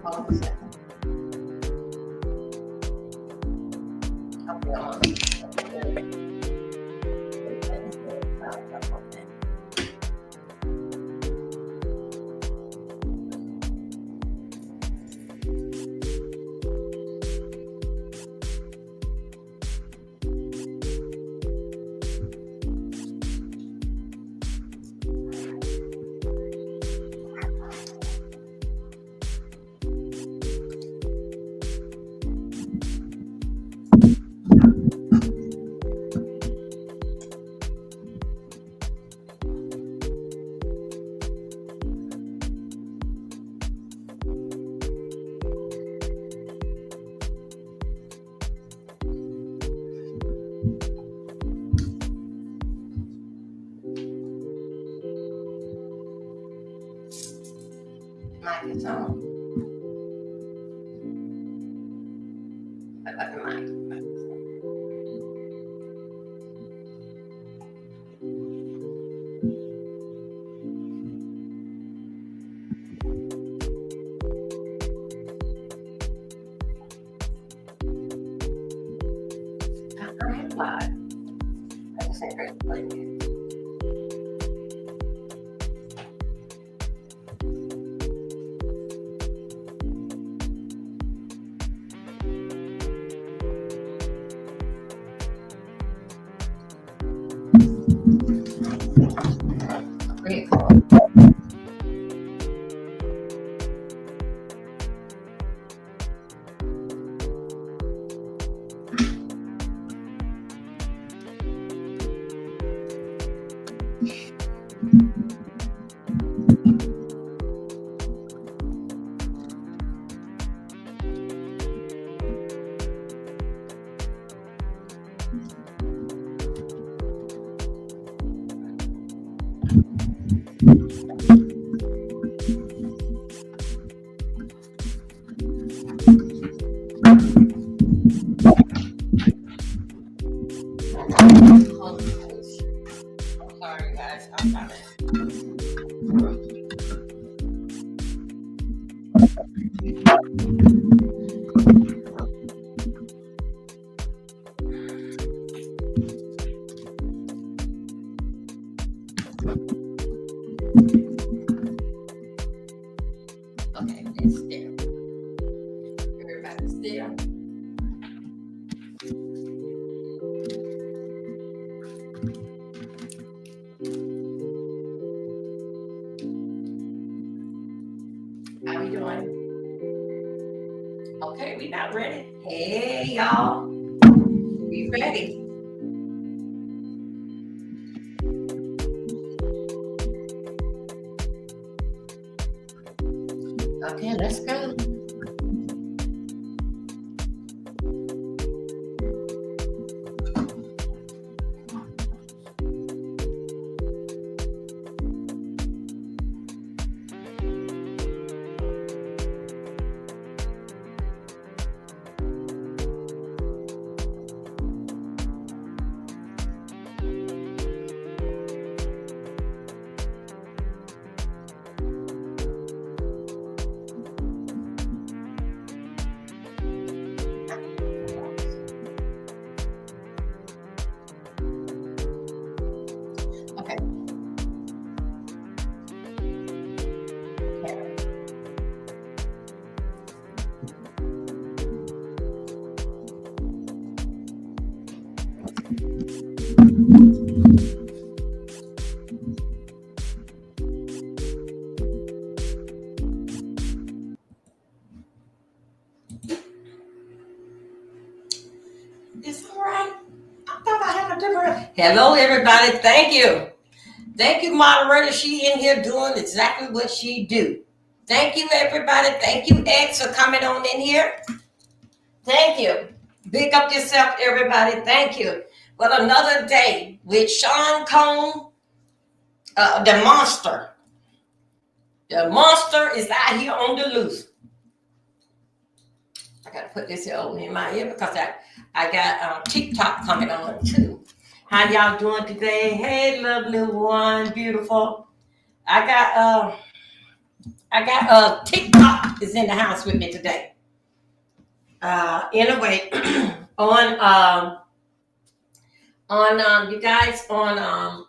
Hold on a second. Mic is on. I got the mic. I am live. I just ain't ready to play music. Great call. Sorry guys, I'm coming. Okay, it's there. Everybody's there. How we doing? Okay, we not ready. Hey y'all, we ready. Okay, let's go. Okay. It's all right. I thought I had a different. Hello, everybody. Thank you. Thank you, moderator. She in here doing exactly what she do. Thank you, everybody. Thank you, X, for coming on in here. Thank you. Big up yourself, everybody. Thank you. But another day with Sean Cone, the monster. The monster is out here on the loose. I got to put this here over in my ear because I got TikTok coming on too. How y'all doing today? Hey, lovely one, beautiful. I got TikTok is in the house with me today. Anyway, on you guys on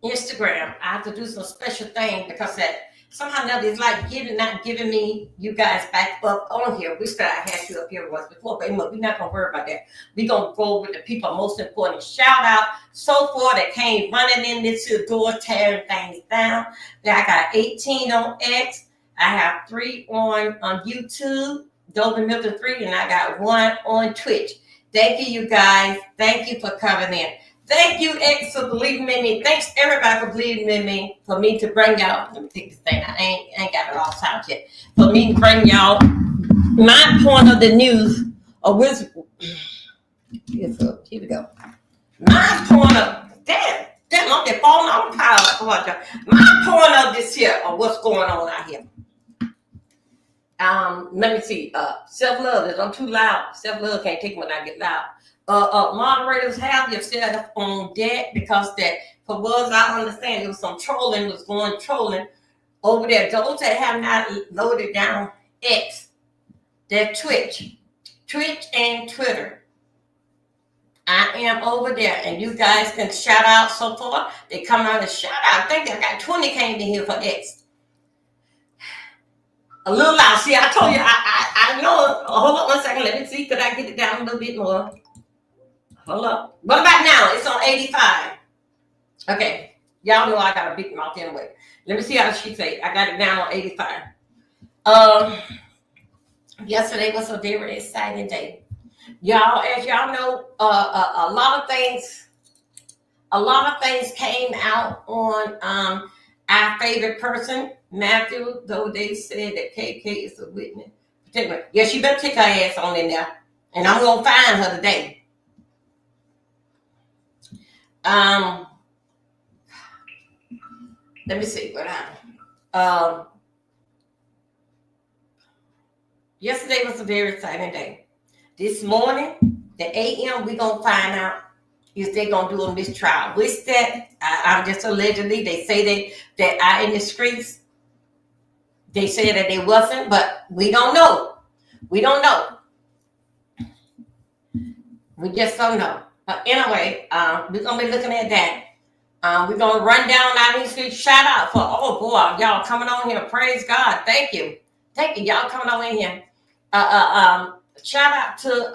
Instagram, I have to do some special thing because that somehow or another it's like not giving me you guys back up on here. We said I had you up here once before, but we're not gonna worry about that. We're gonna go with the people most important. Shout out so far that came running in this door, tearing things down. Then I got 18 on X. I have 3 on YouTube, Dover Milton 3, and I got 1 on Twitch. Thank you, you guys. Thank you for coming in. Thank you, X, for believing in me. Thanks, everybody, for believing in me. For me to bring y'all, let me take this thing out. I ain't got it all out yet. For me to bring y'all my point of the news. Here we go. My point of, damn, I'm just falling on the pile. My point of this here, of what's going on out here. Let me see. Self-love is I'm too loud. Self-love can't take when I get loud. Moderators have yourself on deck because that, for what I understand, it was some trolling over there. Those that have not loaded down X, they're Twitch and Twitter. I am over there, and you guys can shout out so far. They come out and shout out. I think I got 20 came in here for X. A little loud. See, I told you, I know. Hold on 1 second. Let me see. Could I get it down a little bit more? Hold up. What about now? It's on 85. Okay. Y'all know I got a big mouth anyway. Let me see how she say. I got it down on 85. Yesterday was a very exciting day. Y'all, as y'all know, a lot of things came out on our favorite person, Matthew, though they said that KK is a witness. Yes, you better take her ass on in there. And I'm gonna find her today. Let me see what happened. Yesterday was a very exciting day. This morning, the AM, we're gonna find out if they're gonna do a mistrial. Which that I'm just allegedly, they say that I in the streets. They say that they wasn't, but we don't know. We don't know. We just don't know. But anyway, we're gonna be looking at that. We're gonna run down our history. Shout out for y'all coming on here. Praise God. Thank you, y'all coming on in here. Shout out to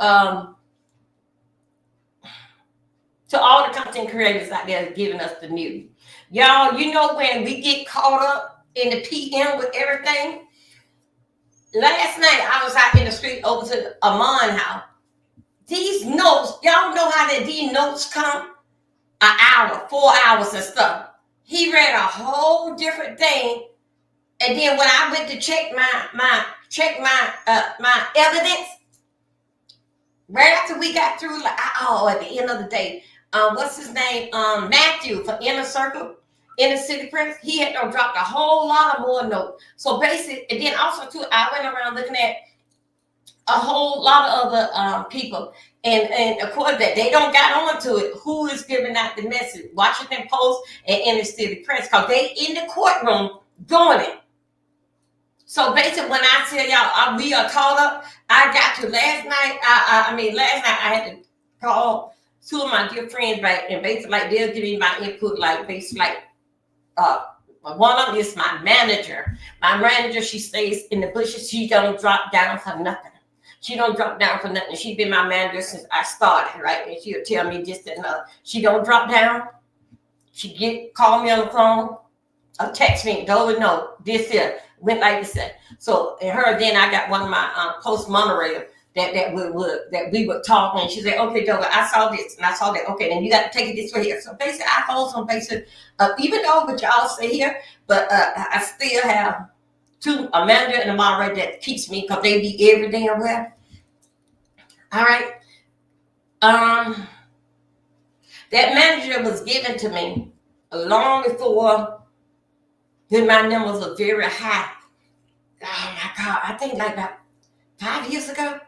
all the content creators out there giving us the news. Y'all, you know when we get caught up in the PM with everything. Last night I was out in the street over to the Amon house. These notes, y'all know how these notes come? An hour, 4 hours and stuff. He read a whole different thing. And then when I went to check my evidence, right after we got through, at the end of the day, what's his name? Matthew from Inner City Press, he had dropped a whole lot of more notes. So basically, and then also too, I went around looking at a whole lot of other people. And of course, that they don't got on to it. Who is giving out the message? Washington Post and Inner City Press, because they in the courtroom doing it. So basically, when I tell y'all we are caught up, I got to last night I had to call 2 of my dear friends back, and basically like they'll give me my input, like basically like one of them is my manager. My manager, she stays in the bushes. She don't drop down for nothing. She don't drop down for nothing. She's been my manager since I started, right? And she'll tell me this and another. She don't drop down. She call me on the phone or text me. Don't know this here went like this. So and her, then I got one of my post moderators that we would talk, and she said, "Okay, Doga, I saw this and I saw that. Okay, then you got to take it this way here." So basically, I hold some basic, even though what y'all say here, but I still have a manager and a moderator that keeps me because they be every damn well. All right. That manager was given to me long before when my numbers were very high. Oh my God, I think like about 5 years ago.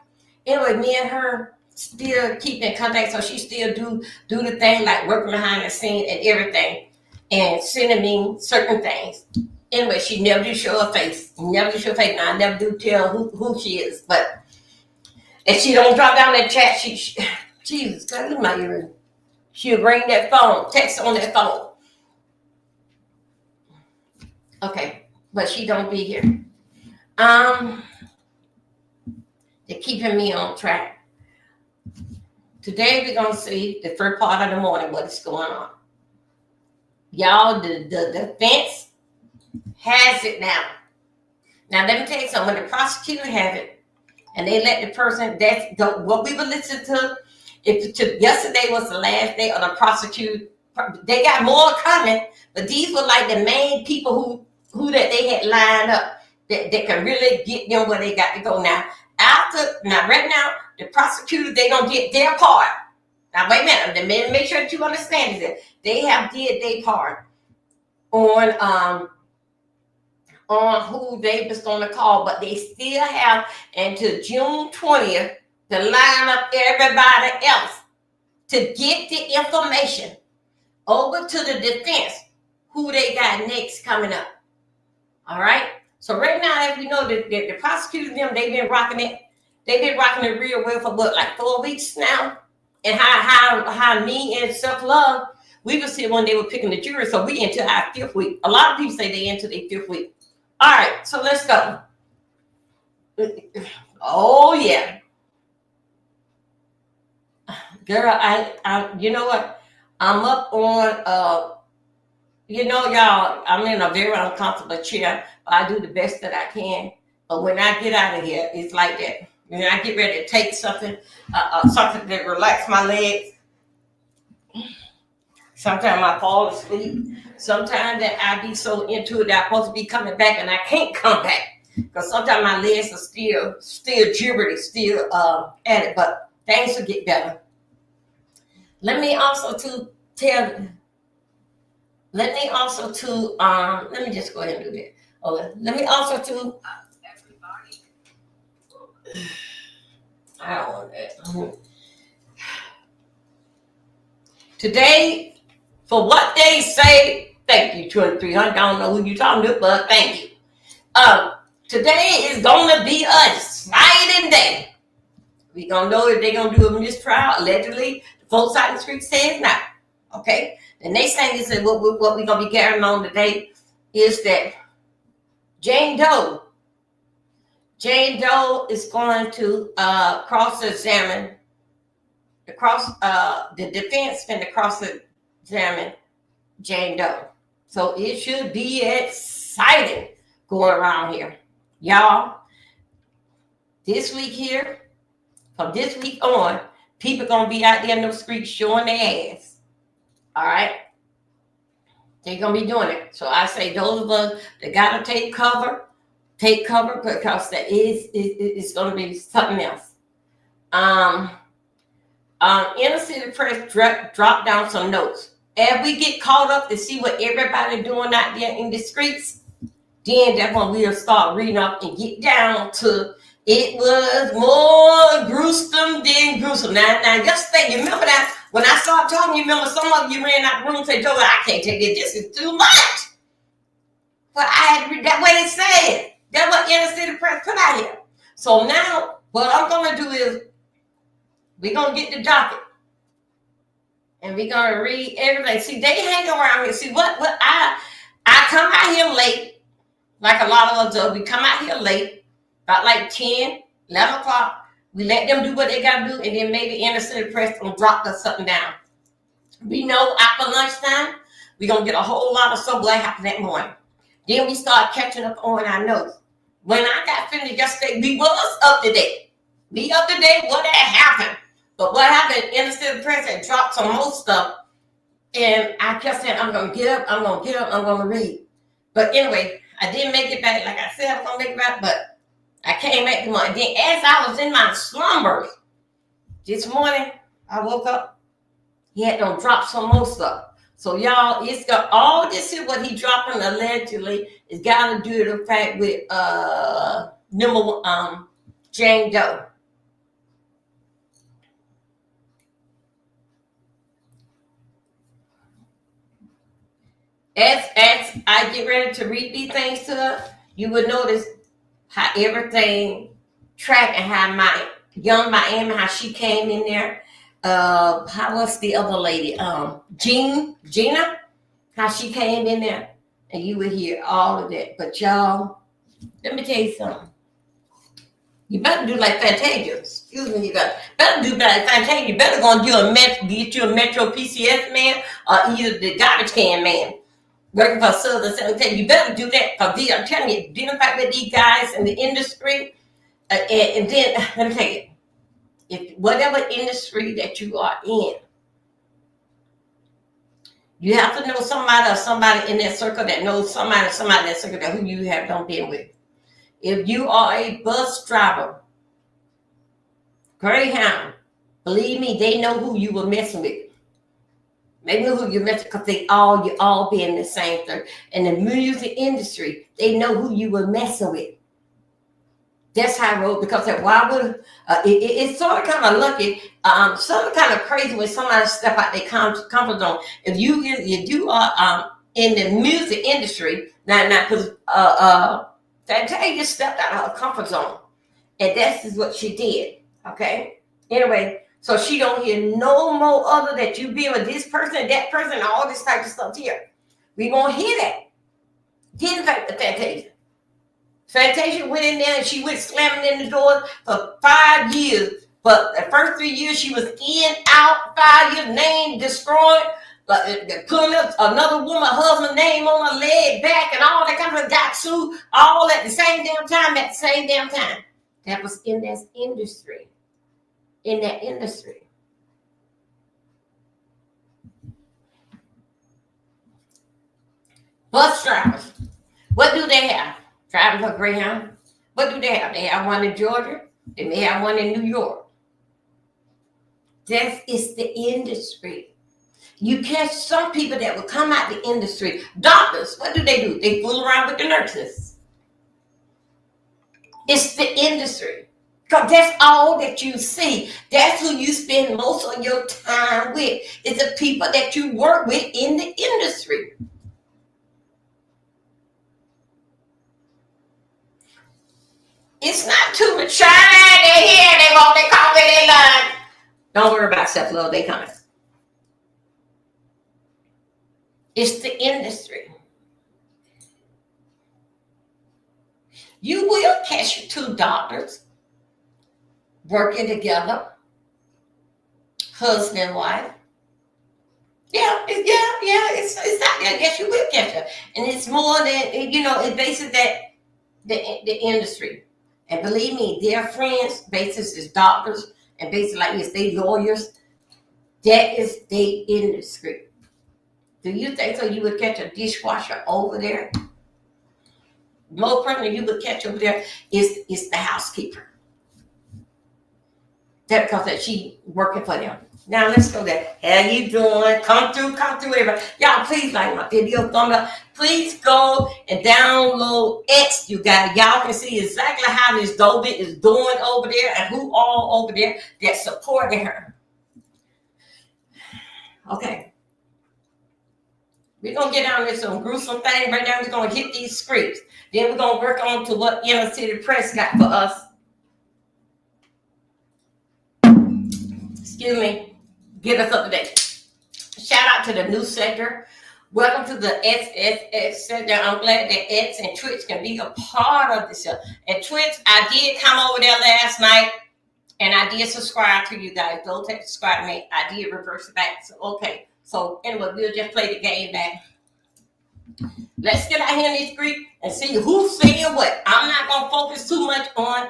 Anyway, me and her still keep in contact, so she still do the thing like working behind the scene and everything, and sending me certain things. Anyway, she never do show her face. Never do show her face. And I never do tell who she is. But if she don't drop down that chat, she Jesus, God, look at my ear. She'll ring that phone, text on that phone. Okay, but she don't be here. They're keeping me on track. Today we're gonna see the first part of the morning what is going on. Y'all, the defense has it now. Now let me tell you something. When the prosecutor have it, and they let the person what we were listening to. Yesterday was the last day of the prosecutor. They got more coming, but these were like the main people who that they had lined up that can really get them where they got to go now. Right now, the prosecutors, they gonna get their part. Now wait a minute, make sure that you understand this. They have did their part on who they was gonna call, but they still have until June 20th to line up everybody else to get the information over to the defense who they got next coming up. All right. So right now, as we know, the prosecutors, they've been rocking it. They've been rocking it real well for what, like 4 weeks now. And how me and self-love, we were seeing when they were picking the jury. So we into our 5th week. A lot of people say they into their 5th week. All right. So let's go. Oh yeah. Girl, I you know what? I'm up on y'all, I'm in a very uncomfortable chair, but I do the best that I can. But when I get out of here, it's like that. When I get ready to take something that relax my legs, sometimes I fall asleep. Sometimes that I be so into it that I'm supposed to be coming back and I can't come back. Because sometimes my legs are still jibbery, still at it, but things will get better. Let me also let me just go ahead and do that. Okay. Let me also I don't want that. Today, for what they say, thank you, 2,300. I don't know who you're talking to, but thank you. Today is gonna be a exciting day. We gonna know if they're gonna do a mistrial. Allegedly, the folks out in the street says not. Okay. The next thing is that what we're gonna be carrying on today is that Jane Doe is going to cross-examine the defense finna cross-examine Jane Doe. So it should be exciting going around here. Y'all, this week here, from this week on, people gonna be out there in the streets showing their ass. All right? They're gonna be doing it. So I say those of us that gotta take cover because that is gonna be something else. Inner City Press dropped down some notes. As we get caught up to see what everybody doing out there in the streets, then that's when we'll start reading up and get down to it was more gruesome than gruesome. Now yesterday, you remember that when I started talking, you remember some of you ran out the room and said, Joe, I can't take it. This is too much. But I had to read that way they said. That's what Inner City Press put out here. So now what I'm gonna do is we're gonna get the docket. And we're gonna read everything. See, they hang around here. See what I come out here late, like a lot of us do. We come out here late, about like 10, 11 o'clock. We let them do what they gotta do, and then maybe Inner City Press will drop us something down. We know after lunchtime, we're gonna get a whole lot of stuff what happened that morning. Then we start catching up on our notes. When I got finished yesterday, we was up to date. We up to date what had happened. But what happened, Inner City Press had dropped some more stuff. And I kept saying, I'm going to get up, I'm going to read. But anyway, I didn't make it back. Like I said, I was going to make it back, but I came back to morning. Then as I was in my slumbers, this morning, I woke up, he had to drop some more stuff. So y'all, it's got all this is what he dropping allegedly. It's got to do with the fact with Jane Doe. As I get ready to read these things to her, you will notice how everything tracked and how my young Miami, how she came in there. How was the other lady? Gina, how she came in there, and you would hear all of that. But y'all, let me tell you something. You better do like Fantasia. Excuse me, you got better do like Fantasia. You better go and get you a Metro PCS man or either the garbage can man working for Southern Sanitary. You better do that because I'm telling you, dealing with these guys in the industry, and then let me tell you, if whatever industry that you are in, you have to know somebody or somebody in that circle that knows somebody in that circle that who you have done been with. If you are a bus driver, Greyhound, believe me, they know who you were messing with. They know who you're messing because you all be in the same thing. In the music industry, they know who you were messing with. That's how I wrote because why would it's sort of kind of lucky, sort of kind of crazy when somebody step out their comfort zone. If you are in the music industry now because Fantasia stepped out of her comfort zone, and that's is what she did. Okay. Anyway, so she don't hear no more other that you be with this person, that person, all this type of stuff here. We won't hear that. Didn't fact the Fantasia. Fantasia went in there and she went slamming in the door for 5 years. But the first 3 years she was in, out, 5 years, name destroyed. But pulling up another woman, husband name on her leg, back, and all that kind of got sued all at the same damn time, That was in that industry. In that industry. Bus drivers. What do they have? Driving for Greyhound. What do they have? They have one in Georgia. They may have one in New York. That is the industry. You catch some people that will come out the industry. Doctors, what do? They fool around with the nurses. It's the industry. Because that's all that you see. That's who you spend most of your time with. It's the people that you work with in the industry. It's not too much. They're here. They want their coffee. They lunch. Don't worry about self-love. They coming. It's the industry. You will catch your two doctors working together, husband and wife. It's not there. Yes, you will catch her, and it's more than It's basically the industry, and believe me, their friends, basis is doctors, and basically like this, they lawyers. That is the industry. Do you think so? You would catch a dishwasher over there? Most person you would catch over there is the housekeeper. That because that she working for them. Now let's go there. How you doing? Come through, everybody. Y'all please like my video, thumbs up. Please go and download X, you guys. Y'all can see exactly how this Dolby is doing over there and who all over there that's supporting her. Okay. We're going to get down to some gruesome thing. Right now, we're going to hit these scripts. Then we're going to work on to what Inner City Press got for us. Excuse me. Get us up to date. Shout out to the new sector. Welcome to the XXX sector. I'm glad that X and Twitch can be a part of this show. And Twitch, I did come over there last night, and I did subscribe to you guys. Don't take subscribe to me. I did reverse it back. So, okay. So anyway, we'll just play the game back. Let's get out here in this Greek and see who's saying what. I'm not going to focus too much on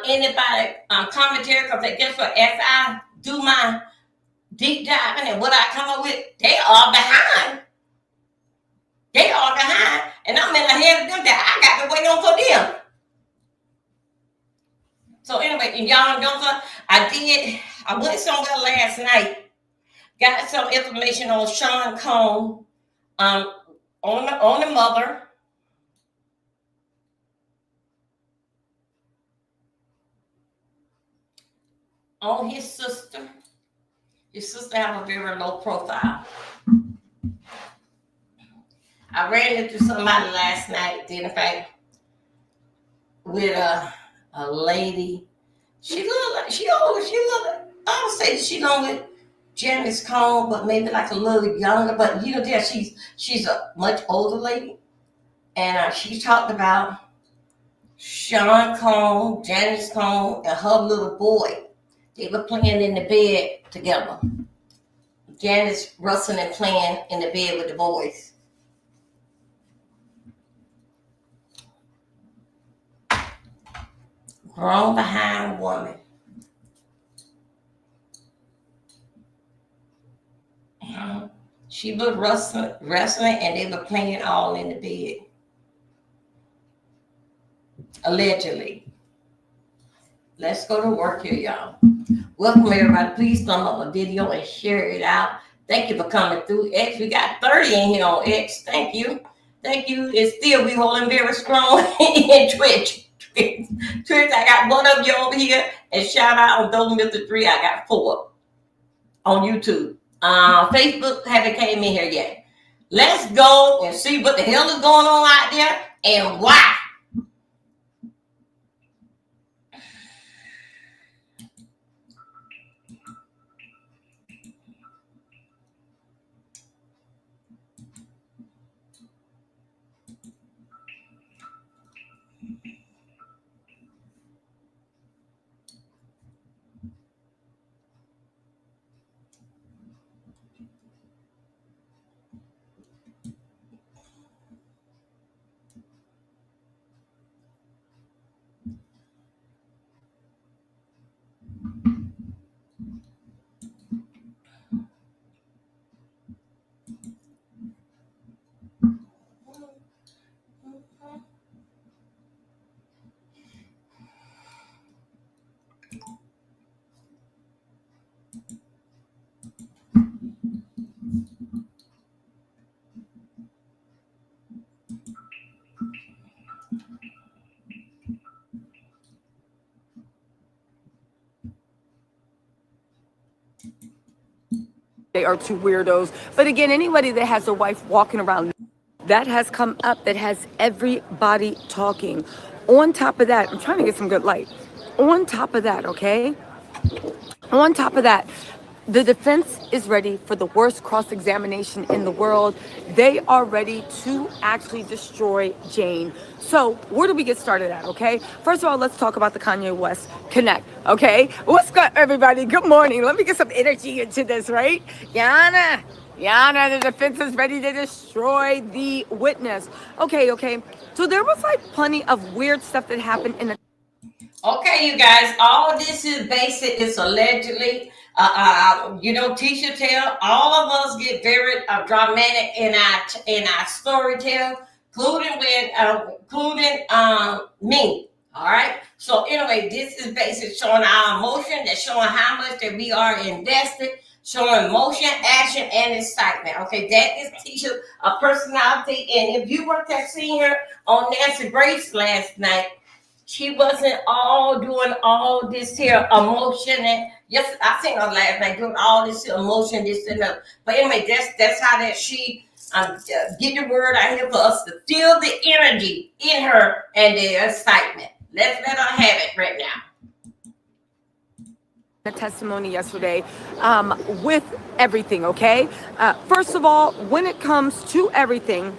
anybody commentary because guess what? As I do my deep diving and what I come up with, they are behind. And I'm in ahead of them that I got to wait on for them. So anyway, and y'all don't know, I went somewhere last night. Got some information on Sean Combs, on the mother. On his sister. His sister have a very low profile. I ran into somebody last night, in fact, with a lady. She looked like she older. She looked. I don't say she don't with Janice Cone, but maybe like a little younger. But yeah, she's a much older lady, and she talked about Sean Cone, Janice Cone, and her little boy. They were playing in the bed together. Janice rustling and playing in the bed with the boys. Grown behind woman. She was wrestling, and they were playing all in the bed. Allegedly. Let's go to work here, y'all. Welcome, everybody. Please thumb up a video and share it out. Thank you for coming through. X, we got 30 in here on X. Thank you. Thank you. And still, we holding very strong in Twitch. Twitch, I got one of you over here. And shout out on Golden Mr. 3. I got 4 on YouTube. Facebook haven't came in here yet. Let's go and see what the hell is going on out there and why. They are two weirdos. But again, anybody that has a wife walking around, that has come up, that has everybody talking. On top of that, I'm trying to get some good light. On top of that, okay? On top of that, the defense is ready for the worst cross-examination in the world. They are ready to actually destroy Jane. So where do we get started at, okay? First of all, let's talk about the Kanye West Connect, okay? What's good, everybody? Good morning. Let me get some energy into this, right? Yana, the defense is ready to destroy the witness. Okay. So there was like plenty of weird stuff that happened in the... Okay, you guys, all this is basic. It's allegedly, Tisha tell. All of us get very dramatic in our storytelling, including me. All right. So anyway, this is basic, showing our emotion, that's showing how much that we are invested, showing motion, action, and excitement. Okay, that is Tisha, a personality. And if you were to see her on Nancy Grace last night, she wasn't doing all this here emotion. And yes, I seen her last night doing all this emotion, this and that. But anyway, that's how that she get the word out here for us to feel the energy in her and the excitement. Let's let her have it right now. The testimony yesterday with everything, okay? First of all, when it comes to everything,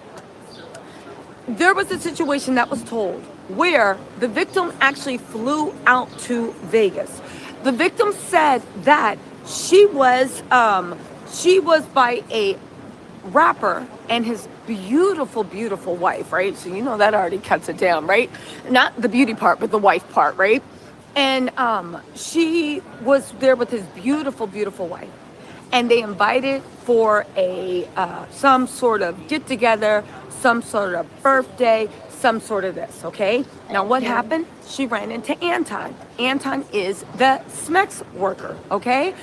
there was a situation that was told where the victim actually flew out to Vegas. The victim said that she was by a rapper and his beautiful wife, right? So that already cuts it down, right? Not the beauty part, but the wife part, right? And she was there with his beautiful wife, and they invited for a some sort of get together, some sort of birthday, some sort of this, okay? Now what happened? She ran into Anton. Anton is the SMEX worker, okay?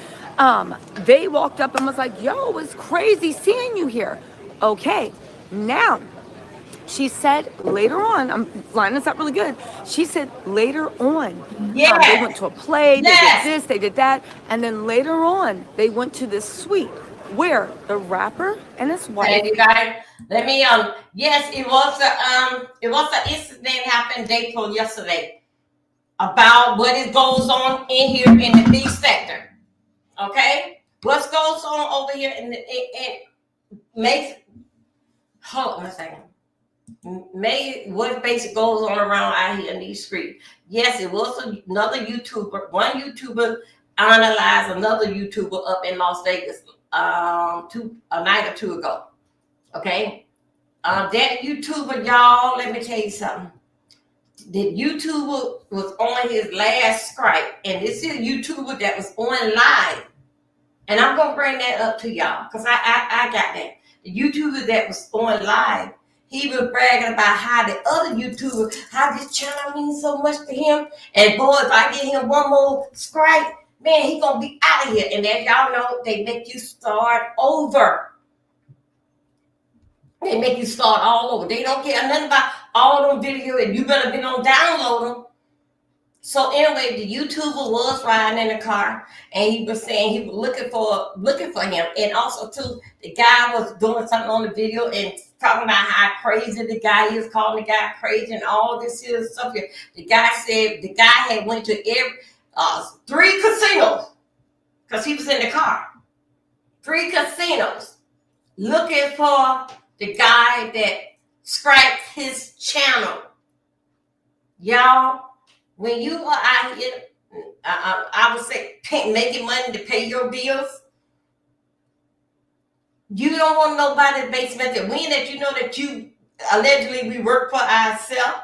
They walked up and was like, yo, it's crazy seeing you here. Okay, now, she said later on, I'm lining this up really good. She said later on, they went to a play, they did this, they did that, and then later on, they went to this suite where the rapper and his wife. Hey, you guys, let me yes, it was an incident happened day before yesterday about what it goes on in here in the B sector. Okay, what goes on over here in the makes hold on a second. What basically goes on around out here in these streets. Yes, it was another YouTuber. One YouTuber analyzed another YouTuber up in Las Vegas a night or two ago. Okay, that YouTuber, y'all. Let me tell you something. The YouTuber was on his last strike, and this is a YouTuber that was on live. And I'm gonna bring that up to y'all because I got that. The YouTuber that was on live, he was bragging about how the other YouTuber, how this channel means so much to him. And boy, if I get him one more strike, man, he gonna be out of here. And as y'all know, they make you start over. They make you start all over. They don't care nothing about all them videos, and you better be on download them. So anyway, the YouTuber was riding in the car, and he was saying he was looking for him, and also too, the guy was doing something on the video and talking about how crazy the guy is, calling the guy crazy, and all this here stuff here. The guy said the guy had went to 3 casinos because he was in the car. 3 casinos looking for the guy that scraped his channel, y'all. When you are out here, I would say making money to pay your bills, you don't want nobody basement that when that you know that you allegedly we work for ourselves,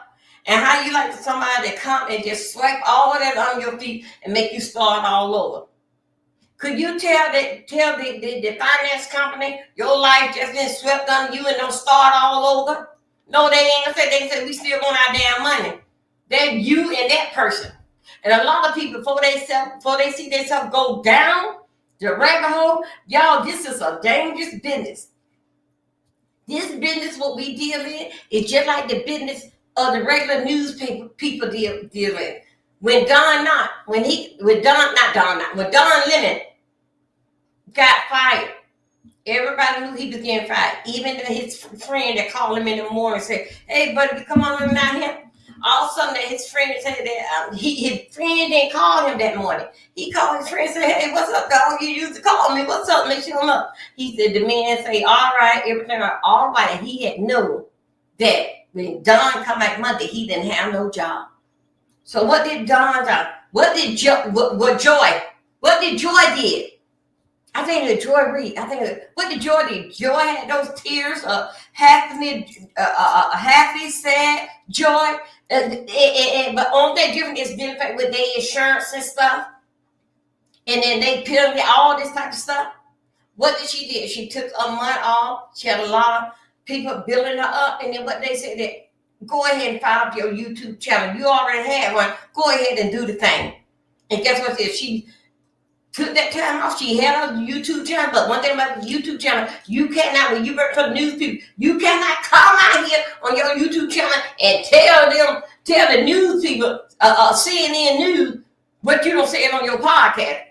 and how you like somebody to come and just swipe all of that on your feet and make you start all over. Could you tell the finance company your life just been swept on you and don't start all over? No, they ain't gonna say. They say we still want our damn money. That you and that person. And a lot of people, before they see themselves go down the rabbit hole, y'all, this is a dangerous business. This business, what we deal in, is just like the business of the regular newspaper people deal in. When Don Lemon got fired, everybody knew he was getting fired. Even his friend that called him in the morning and said, "Hey, buddy, come on in out here." All of a sudden, his friend said that his friend didn't call him that morning. He called his friend and said, "Hey, what's up, dog? You used to call me. What's up? Make sure I'm up." He said, the man say, "All right, everything all right." And he had known that when Don come back Monday, he didn't have no job. So what did Don do? What did Joy did? I think it was Joy Reid. What did Joy do? Joy had those tears of happy, sad joy. But on that different is benefit with their insurance and stuff. And then they penalty, all this type of stuff. What did she do? She took a month off. She had a lot of people building her up. And then what they said that, go ahead and fire up your YouTube channel. You already had one. Go ahead and do the thing. And guess what? She took that time off. She had a YouTube channel, but one thing about the YouTube channel, you cannot, when you work for the news people, you cannot come out here on your YouTube channel and tell the news people, CNN News, what you don't say it on your podcast.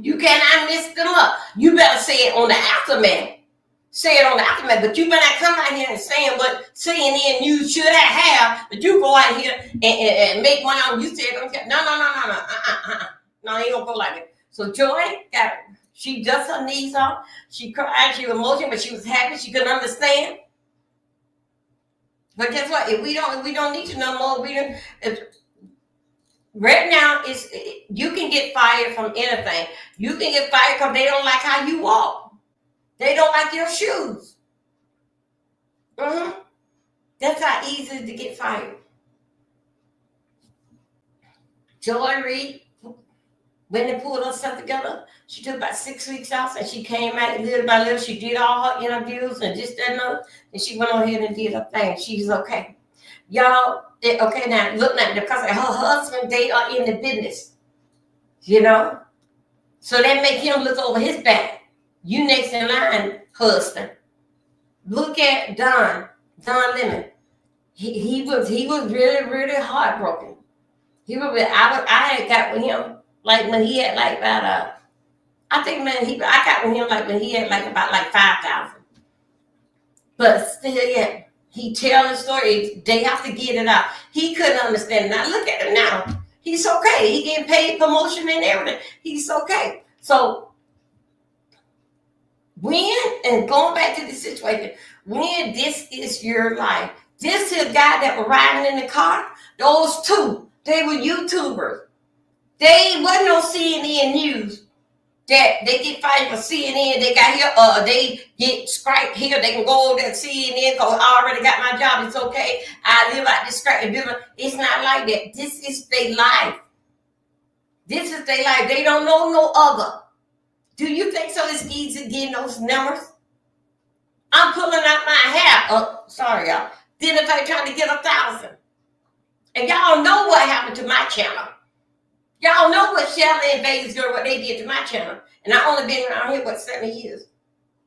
You cannot mess them up. You better say it on the aftermath. Say it on the aftermath, but you better not come out here and saying what CNN News should have, but you go out here and make money on you said, okay, no. No, it don't go like it. So Joy she dust her knees off. She cried, she was emotional, but she was happy. She couldn't understand. But guess what? If we don't need you no more. Right now, you can get fired from anything. You can get fired because they don't like how you walk. They don't like your shoes. That's how easy it is to get fired. Joy Reid, when they pulled herself together, she took about 6 weeks off and she came out little by little. She did all her interviews and this, that, and other. And she went on ahead and did her thing. She's okay. Y'all, okay, now look now, because her husband, they are in the business. You know? So that make him look over his back. You next in line, husband. Look at Don Lemon. He was really, really heartbroken. I had got with him like when he had like about I think, man, I got with him like when he had like about like 5,000. But still, yeah, he tell the story. They have to get it out. He couldn't understand. Now look at him now. He's okay. He getting paid promotion and everything. He's okay. So when, and going back to the situation, when this is your life, this is a guy that was riding in the car. Those two, they were YouTubers. They wasn't no CNN news. That they get fired for CNN. They got here. They get scraped here. They can go over there to CNN because I already got my job. It's okay. I live out this scrappy building. It's not like that. This is their life. This is their life. They don't know no other. Do you think so? It's easy getting those numbers? I'm pulling out my hat. Oh, sorry, y'all. Then if I trying to get 1,000, and y'all know what happened to my channel. Y'all know what Shelly and Vegas Girl, what they did to my channel. And I only been around here, 7 years.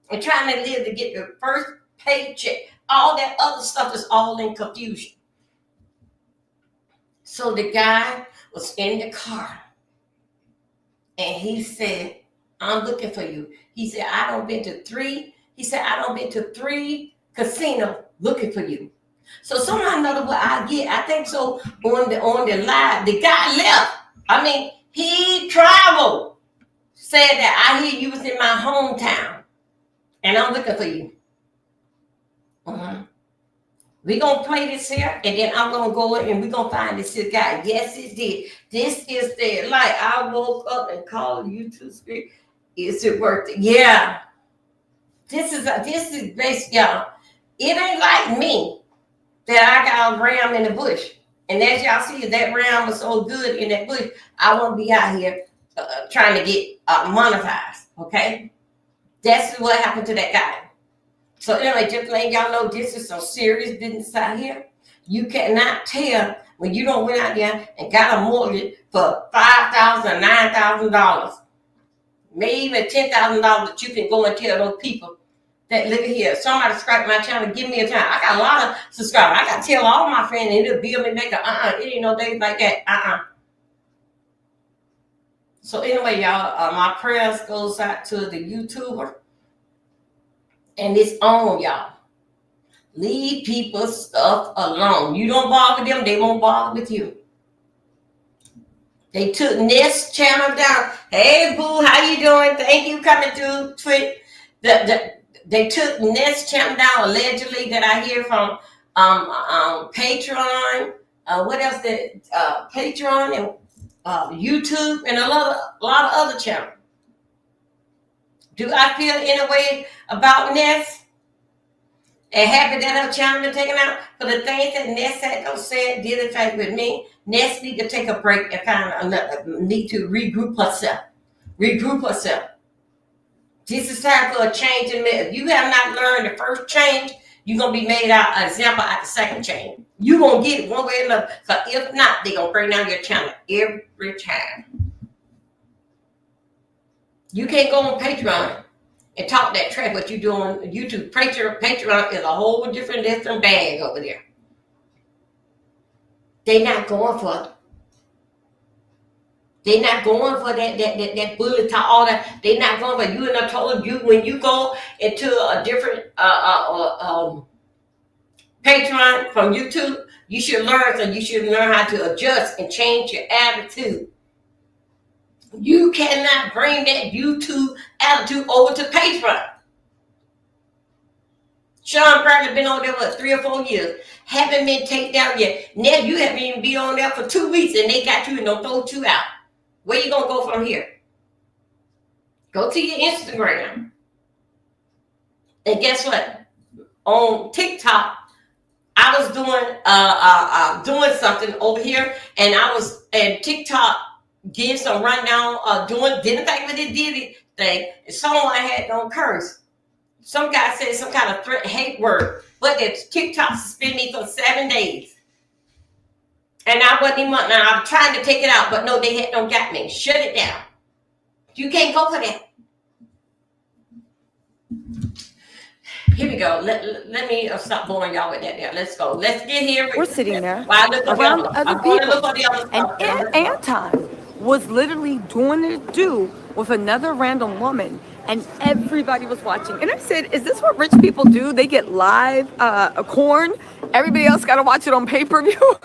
And trying to live to get the first paycheck. All that other stuff is all in confusion. So the guy was in the car. And he said, I'm looking for you. He said, I done been to 3. He said, I done been to 3 casinos looking for you. So somehow or another what I get, I think so on the live, the guy left. I mean, he traveled, said that I hear you was in my hometown, and I'm looking for you. We're going to play this here, and then I'm going to go in, and we're going to find this guy. Yes, it did. This is their life. I woke up and called YouTube Spirit. Is it worth it? Yeah. This is basic, y'all. It ain't like me that I got a ram in the bush. And as y'all see, that ram was so good in that bush, I won't be out here trying to get monetized, okay? That's what happened to that guy. So anyway, just letting y'all know this is some serious business out here. You cannot tell when you don't went out there and got a mortgage for $5,000, $9,000, maybe even $10,000 that you can go and tell those people that look here. Somebody subscribe my channel, give me a time. I got a lot of subscribers. I got to tell all my friends, and it'll bill me make it ain't no days like that. So anyway, y'all, my prayers goes out to the YouTuber. And it's on, y'all. Leave people's stuff alone. You don't bother them, they won't bother with you. They took Ness channel down. Hey, boo, how you doing? Thank you coming to Twitch. They took Ness channel down allegedly that I hear from Patreon. What else? Patreon and YouTube and a lot of other channels. Do I feel in a way about Ness? And happy that her channel been taken out for the things that Ness had don't say did in fact with me. Ness need to take a break and find another, need to regroup herself. This is time for a change in me. If you have not learned the first change, you're gonna be made out an example at the second change. You're gonna get it one way or another. So if not, they're gonna bring down your channel every time. You can't go on Patreon and talk that trash, what you doing on YouTube. Patreon is a whole different bag over there. They're not going for it. They're not going for that bullet talk, all that. They're not going for you. And I told you when you go into a different Patreon from YouTube, you should learn. So you should learn how to adjust and change your attitude. You cannot bring that YouTube attitude over to Patreon. Sean Bradley been on there for 3 or 4 years. Haven't been taken down yet. Now you haven't even been on there for 2 weeks and they got you and don't throw you out. Where you gonna go from here? Go to your Instagram. And guess what? On TikTok, I was doing something over here, and TikTok gave some rundown didn't think with the Diddy thing. And someone had no curse. Some guy said some kind of threat, hate word, but the TikTok suspended me for 7 days. And I wasn't even, now I'm trying to take it out, but no, they had no got me. Shut it down. You can't go for that. Here we go. Let me stop boring y'all with that there. Let's go. Let's get here. We're sitting there around other people. And Anton was literally doing his due with another random woman, and everybody was watching. And I said, is this what rich people do? They get live a corn. Everybody else got to watch it on pay-per-view.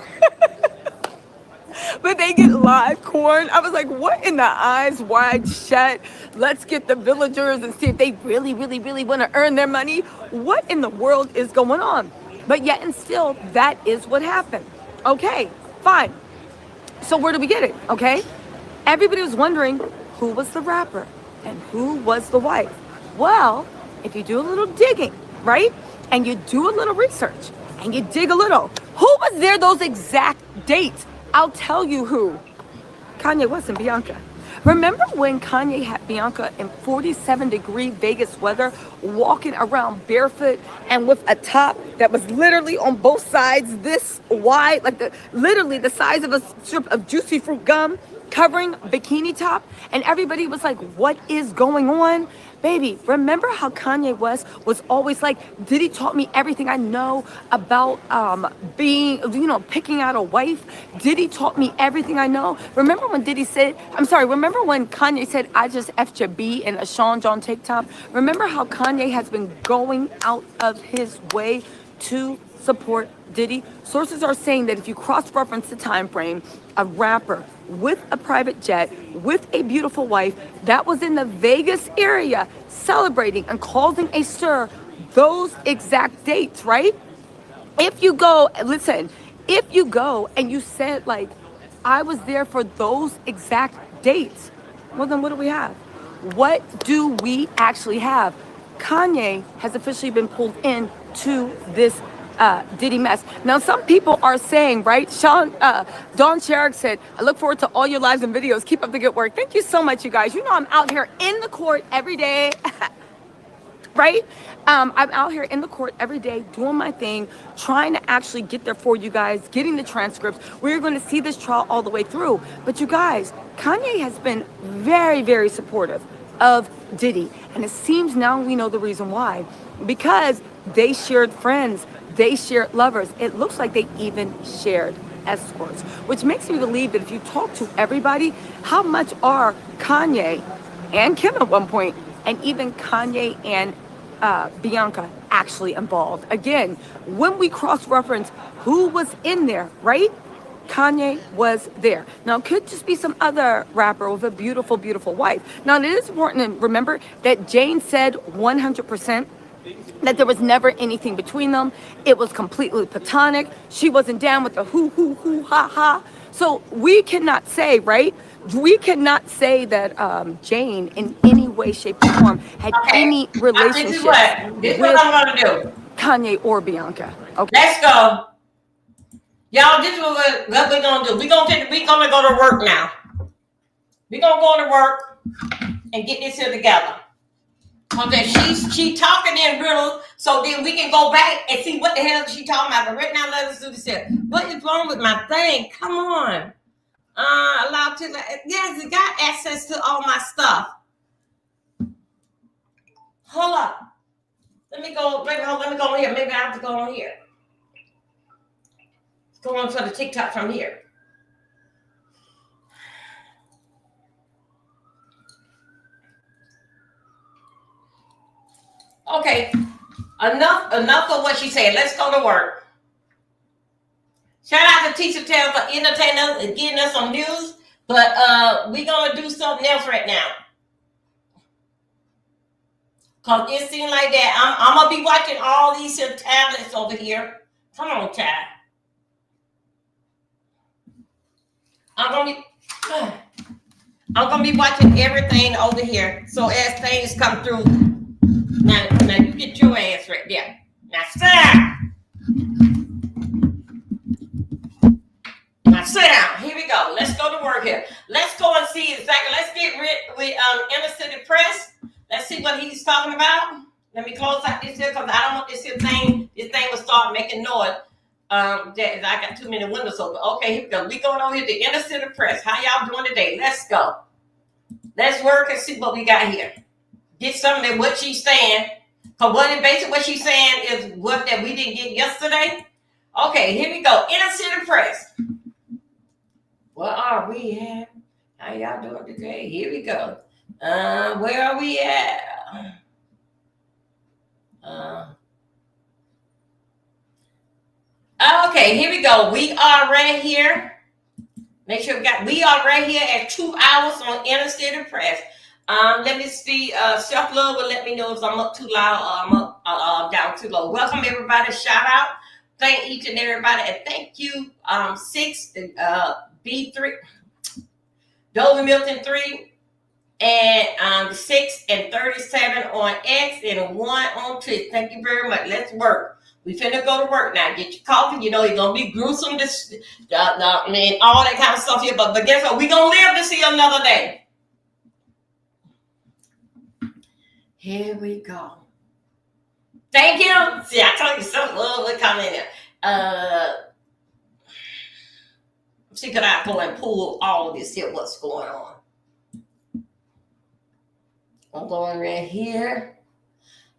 But they get live corn. I was like, what in the eyes wide shut? Let's get the villagers and see if they really, really, really want to earn their money. What in the world is going on? But yet and still, that is what happened. Okay, fine. So where do we get it? Okay. Everybody was wondering who was the rapper and who was the wife. Well, if you do a little digging, right? And you do a little research and you dig a little, who was there those exact dates? I'll tell you who. Kanye West and Bianca. Remember when Kanye had Bianca in 47-degree Vegas weather, walking around barefoot and with a top that was literally on both sides this wide, like literally the size of a strip of juicy fruit gum, covering bikini top? And everybody was like, what is going on? Baby, remember how Kanye West was always like, Diddy taught me everything I know about picking out a wife. Diddy taught me everything I know. Remember when remember when Kanye said, I just effed your B in a Sean John tank top? Remember how Kanye has been going out of his way to support Diddy? Sources are saying that if you cross-reference the time frame, a rapper with a private jet, with a beautiful wife, that was in the Vegas area celebrating and causing a stir, those exact dates, right? If you go and you said, like, I was there for those exact dates, well, then what do we have? What do we actually have? Kanye has officially been pulled into this Diddy mess. Now, some people are saying, right? Dawn Sherrick said, I look forward to all your lives and videos. Keep up the good work. Thank you so much, you guys. You know I'm out here in the court every day, right? I'm out here in the court every day doing my thing, trying to actually get there for you guys, getting the transcripts. We're going to see this trial all the way through. But you guys, Kanye has been very, very supportive of Diddy. And it seems now we know the reason why. Because they shared friends. They shared lovers. It looks like they even shared escorts, which makes me believe that if you talk to everybody, how much are Kanye and Kim at one point, and even Kanye and Bianca actually involved? Again, when we cross-reference who was in there, right? Kanye was there. Now, it could just be some other rapper with a beautiful, beautiful wife. Now, it is important to remember that Jane said 100% that there was never anything between them. It was completely platonic. She wasn't down with the hoo, ha, ha. So we cannot say, right? We cannot say that Jane in any way, shape, or form had any relationship This is what I'm going to do. Kanye or Bianca. Okay. Let's go. Y'all, this is what we're going to do. We're going to go to work now. We're going to go to work and get this here together. Okay, she talking in riddles, so then we can go back and see what the hell she talking about. But right now, let us do this here. What is wrong with my thing? Come on. Allow to, yes, it got access to all my stuff. Hold up. Let me go on here. Maybe I have to go on here. Go on to the TikTok from here. Okay, enough of what she said. Let's go to work. Shout out to Tisha Tell for entertaining us and getting us some news. But we're going to do something else right now. Because it seems like that. I'm going to be watching all these here tablets over here. Come on, child. I'm going to be watching everything over here. So as things come through, now you get your ass right there. Now sit down. Now sit down. Here we go. Let's go to work here. Let's go and see exactly. Let's get rid with Inner City Press. Let's see what he's talking about. Let me close out this here because I don't want this here thing. This thing will start making noise. I got too many windows open. Okay, here we go. We going over here to Inner City Press. How y'all doing today? Let's go. Let's work and see what we got here. Get something that what she's saying. Because basically what she's saying is what that we didn't get yesterday. Okay, here we go. Inner City Press. What are we at? How y'all doing today? Here we go. Where are we at? Okay, here we go. We are right here. Make sure we are right here at 2 hours on Inner City Press. Let me see. Self love will let me know if I'm up too loud or I'm up down too low. Welcome everybody. Shout out. Thank each and everybody, and thank you. 6 B3, Dover Milton 3, and 6 and 37 on X and 1 on Twitch. Thank you very much. Let's work. We finna go to work now. Get your coffee. You know it's gonna be gruesome. This, I mean, all that kind of stuff here. But guess what? We gonna live to see another day. Here we go. Thank you. See, I told you something. We're coming in there. See, could I go and pull all of this here? What's going on? I'm going right here.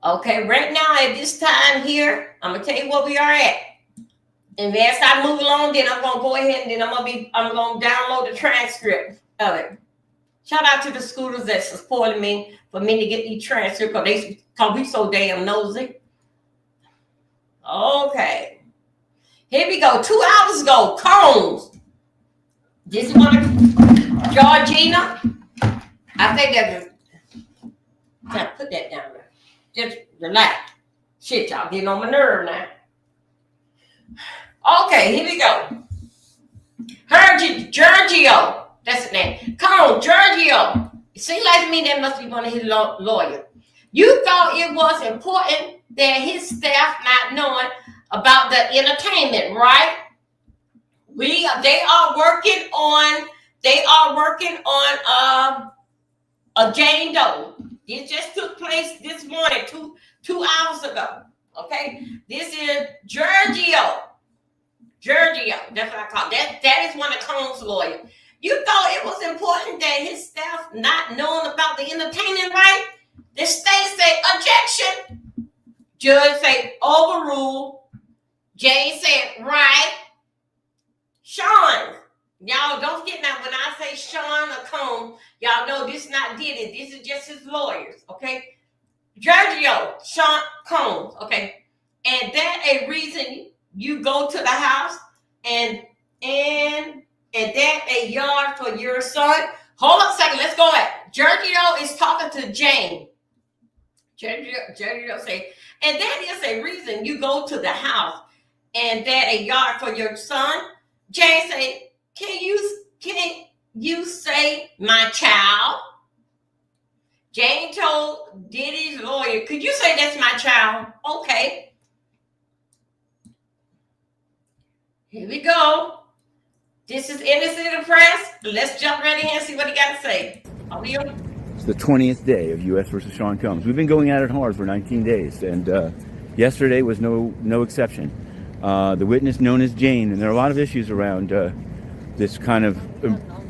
Okay, right now at this time here, I'm gonna tell you where we are at. And as I move along, then I'm gonna go ahead and then I'm gonna download the transcript of it. Shout out to the scooters that supported me for me to get these transcripts because we so damn nosy. Okay. Here we go. 2 hours ago, Combs. This is one of Georgina. I think that's put that down there. Just relax. Shit, y'all getting on my nerve now. Okay, here we go. Giorgio. That's the name. Come on, Giorgio. It seems like to me that must be one of his lawyers. You thought it was important that his staff not knowing about the entertainment, right? They are working on a Jane Doe. It just took place this morning, two hours ago. Okay, this is Giorgio. That's what I call it. That is one of Combs' lawyers. You thought it was important that his staff not knowing about the entertainment right? The state say objection. Judge say overrule. Jane said right. Sean, y'all don't get now when I say Sean or Combs, y'all know this is not Diddy. This is just his lawyers, okay? Giorgio, Sean Combs, okay? And that a reason you go to the house and that a yard for your son. Hold up a second, let's go back. Giorgio is talking to Jane. Giorgio say, and that is a reason you go to the house and that a yard for your son. Jane say, can you say my child? Jane told Diddy's lawyer, could you say that's my child? Okay. Here we go. This is Inner City Press. Let's jump right in and see what he got to say. Are we on? It's the 20th day of U.S. versus Sean Combs. We've been going at it hard for 19 days, and yesterday was no exception. The witness known as Jane, and there are a lot of issues around this kind of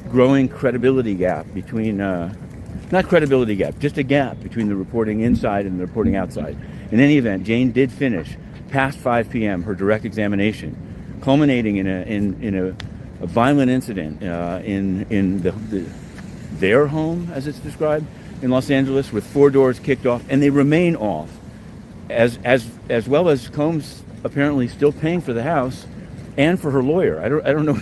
growing credibility gap between, not credibility gap, just a gap between the reporting inside and the reporting outside. In any event, Jane did finish past 5 p.m. her direct examination, culminating in a violent incident in their home, as it's described, in Los Angeles, with 4 doors kicked off, and they remain off, as well as Combs apparently still paying for the house and for her lawyer. I don't know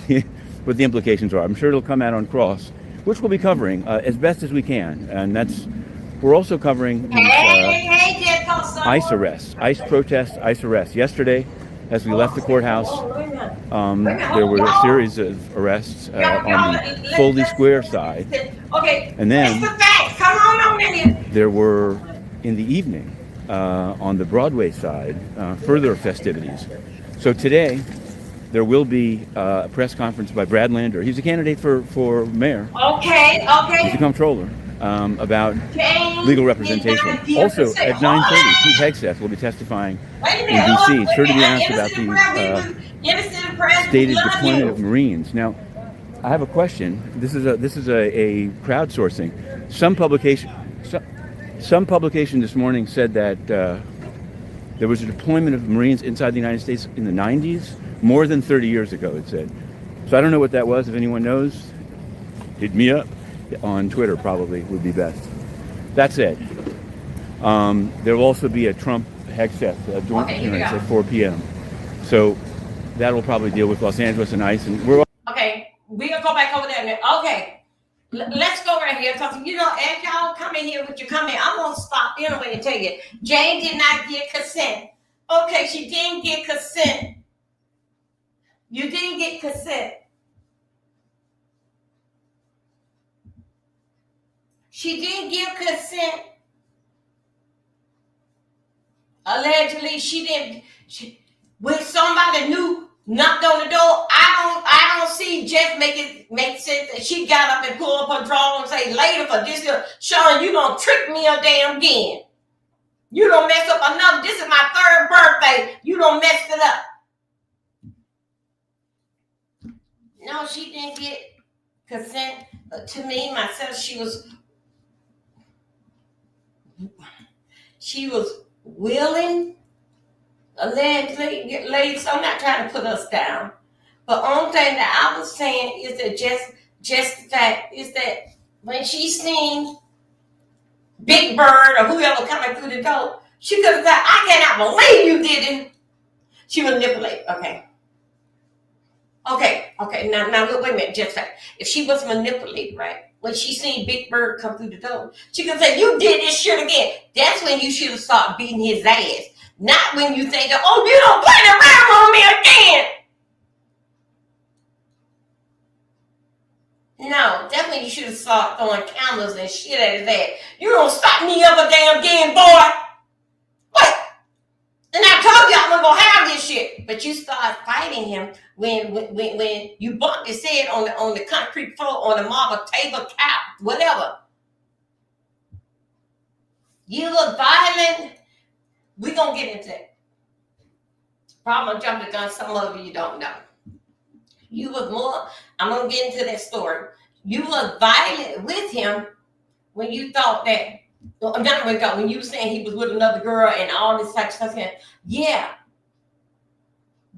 what the implications are. I'm sure it'll come out on cross, which we'll be covering as best as we can. And we're also covering these, ICE arrests, ICE protests, ICE arrests. Yesterday, as we left the courthouse, there were a series of arrests on the Foley Square side. Okay. And then Come on there were, in the evening, on the Broadway side, further festivities. So today, there will be a press conference by Brad Lander. He's a candidate for mayor. Okay. He's a comptroller, about legal representation. Also, at 9:30, Pete Hegseth will be testifying in D.C. Sure to be asked about the stated deployment of Marines. Now, I have a question. This is a crowdsourcing. Some publication this morning said that there was a deployment of Marines inside the United States in the 90s, more than 30 years ago, it said. So I don't know what that was. If anyone knows, hit me up. on Twitter probably would be best. That's it. There will also be a Trump Hexeth joint appearance at 4 p.m. So that'll probably deal with Los Angeles and ICE. And we're okay. We'll go back over there. Okay. Let's go right here. Because, you know, as y'all come in here with your comment, I'm going to stop anyway and tell you. Jane did not get consent. Okay, she didn't get consent. You didn't get consent. She didn't give consent. Allegedly, she didn't. When somebody new knocked on the door, I don't see Jeff make sense that she got up and pulled up her drawer and say later for this. Sean, you gonna trick me a damn again. You don't mess up another. This is my third birthday. You don't mess it up. No, she didn't get consent. To me, myself, she was willing, allegedly, ladies. So I'm not trying to put us down, but only thing that I was saying is that just the fact is that when she seen Big Bird or whoever coming through the door, she could have said, "I cannot believe you did it." She manipulated. Okay. Now look, wait a minute. Just fact. If she was manipulated, right? When she seen Big Bird come through the door, she could say, "You did this shit again." That's when you should have started beating his ass. Not when you think, "Oh, you don't play around on me again." No, that's when you should have started throwing cameras and shit at his ass. "You don't stop me ever damn again, boy." What? And I told you I'm gonna have this shit. But you start fighting him when you bumped his head on the concrete floor, on the marble table, couch, whatever. You look violent. We're gonna get into it. Probably jump the gun, some of you don't know. You was more, I'm gonna get into that story. You was violent with him when you thought that, when you were saying he was with another girl and all this type of stuff. Yeah,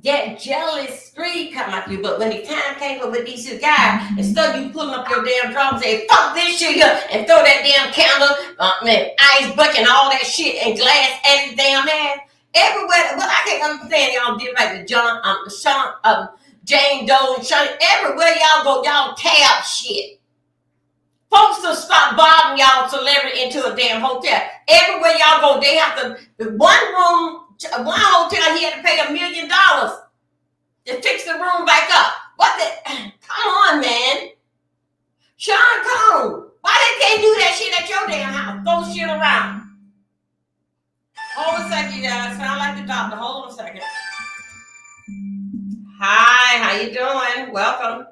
that jealous streak come out you. But when the time came up with these two guys, instead of you pulling up your damn drum and say, "Fuck this shit here," and throw that damn candle, ice bucket and all that shit and glass at his damn ass. Everywhere, well, I can't understand y'all did like the Jane Doe and Sean. Everywhere y'all go, y'all tab shit. Folks will stop bothering y'all celebrity into a damn hotel. Everywhere y'all go, they have to, one hotel, he had to pay $1 million to fix the room back up. What the? Come on, man. Sean Cone, why they can't do that shit at your damn house? Throw shit around. Hold a second, you guys. Sound like the doctor. Hold on a second. Hi, how you doing? Welcome.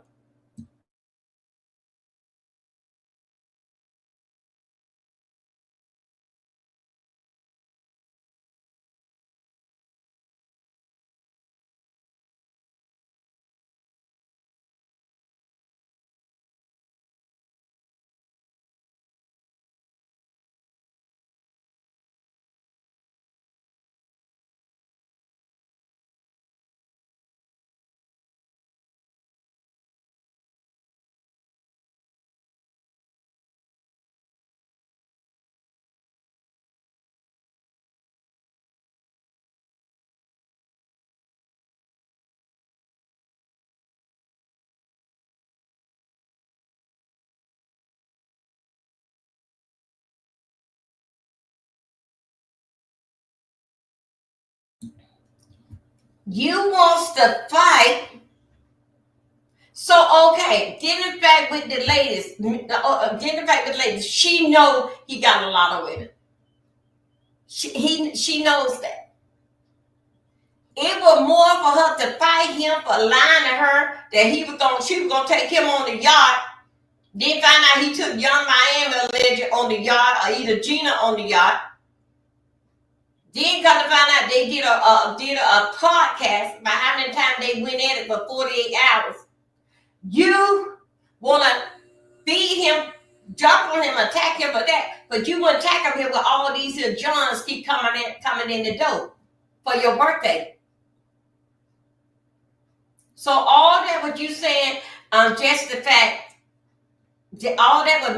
You wants to fight. So okay, dinner fact with the ladies. She know he got a lot of women. She knows that. It was more for her to fight him for lying to her that she was gonna take him on the yacht. Then find out he took Young Miami alleged on the yacht, or either Gina on the yacht. Then come to find out they did a podcast about how many times they went at it for 48 hours. You want to feed him, jump on him, attack him for that, but you want to attack him here with all these here Johns keep coming in the door for your birthday. So all that what you saying, just the fact all that was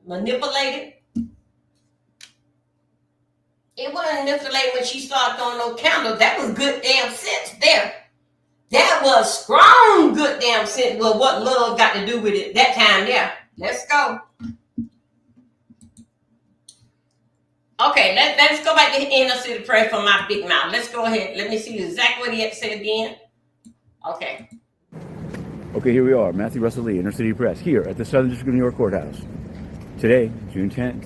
manipulated. It wasn't manipulated when she started throwing no candles. That was good damn sense there. That was strong good damn sense. Well, what love got to do with it that time there? Let's go. Okay, let's go back to the inner city prayer for my big mouth. Let's go ahead. Let me see exactly what he had to say again. Okay. Okay, here we are, Matthew Russell Lee, Inner City Press, here at the Southern District of New York Courthouse. Today, June 10th,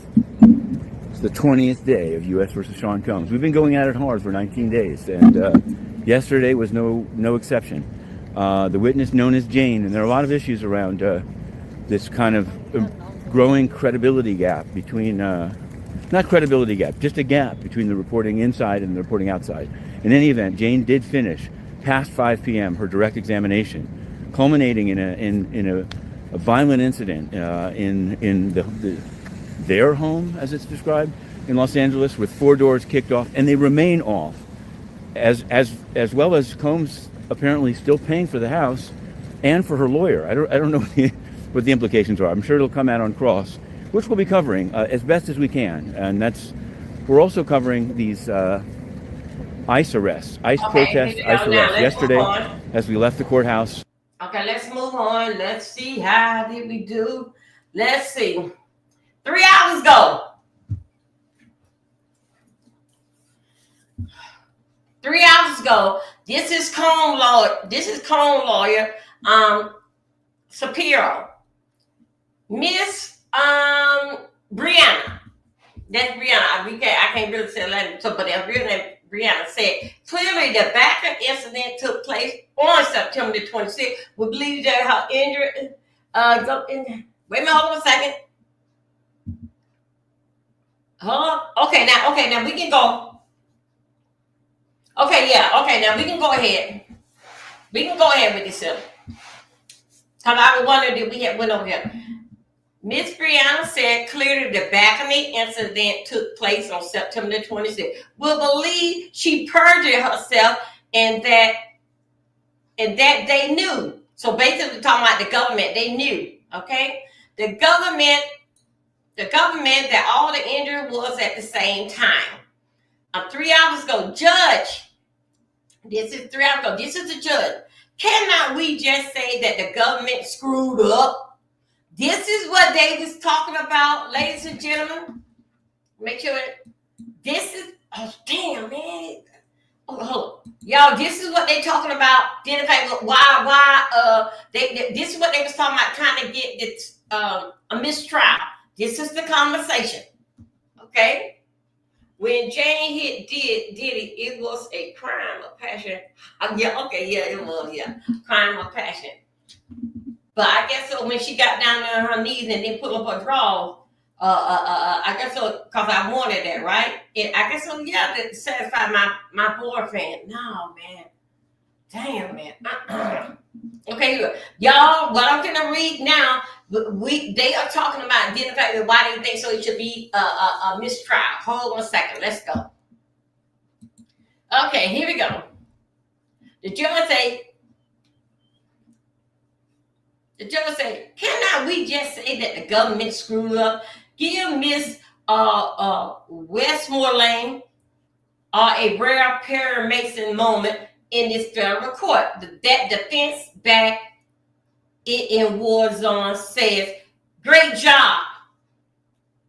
it's the 20th day of U.S. versus Sean Combs. We've been going at it hard for 19 days, and yesterday was no exception. The witness known as Jane, and there are a lot of issues around this kind of growing credibility gap between, not credibility gap, just a gap between the reporting inside and the reporting outside. In any event, Jane did finish past 5 p.m. her direct examination, culminating in a violent incident in their home, as it's described, in Los Angeles, with 4 doors kicked off, and they remain off, as well as Combs apparently still paying for the house and for her lawyer. I don't know what the implications are. I'm sure it'll come out on cross, which we'll be covering as best as we can, and we're also covering these ICE arrests, ICE protests, ICE arrests yesterday as we left the courthouse. Okay, let's move on. Let's see, how did we do? Let's see. 3 hours ago. 3 hours ago. This is Combs lawyer, Shapiro. Miss Brianna. That's Brianna. I can't really say that, but that's real name. Brianna said, clearly the Backer incident took place on September the 26th. We believe that her injury, wait a minute, hold on a second. Okay, now we can go. Okay, yeah, okay, now we can go ahead. We can go ahead with this. Because I was wondering if we had went over here. Miss Brianna said clearly the Backney incident took place on September 26th. We believe she perjured herself and that they knew. So basically talking about the government, they knew. Okay? The government that all the injury was at the same time. 3 hours ago, judge. This is 3 hours ago. This is the judge. Cannot we just say that the government screwed up? This is what they was talking about, ladies and gentlemen. Make sure this is, oh damn, man. Oh, hold on. Y'all, this is what they talking about. Why this is what they was talking about, trying to get this a mistrial. This is the conversation. Okay? When Jane hit Diddy, it was a crime of passion. It was, crime of passion. But I guess so when she got down there on her knees and then put up her drawers, I guess so because I wanted that, right? I guess so, yeah, to satisfy my boyfriend. No, man. Damn, man. Okay, look. Y'all, what I'm gonna read now, they are talking about identifying why they think so it should be a mistrial. Hold on a second. Let's go. Okay, here we go. The judge said, cannot we just say that the government screwed up? Give Miss Westmoreland a rare Perry Mason moment in this federal court. That defense back in war zone says, great job.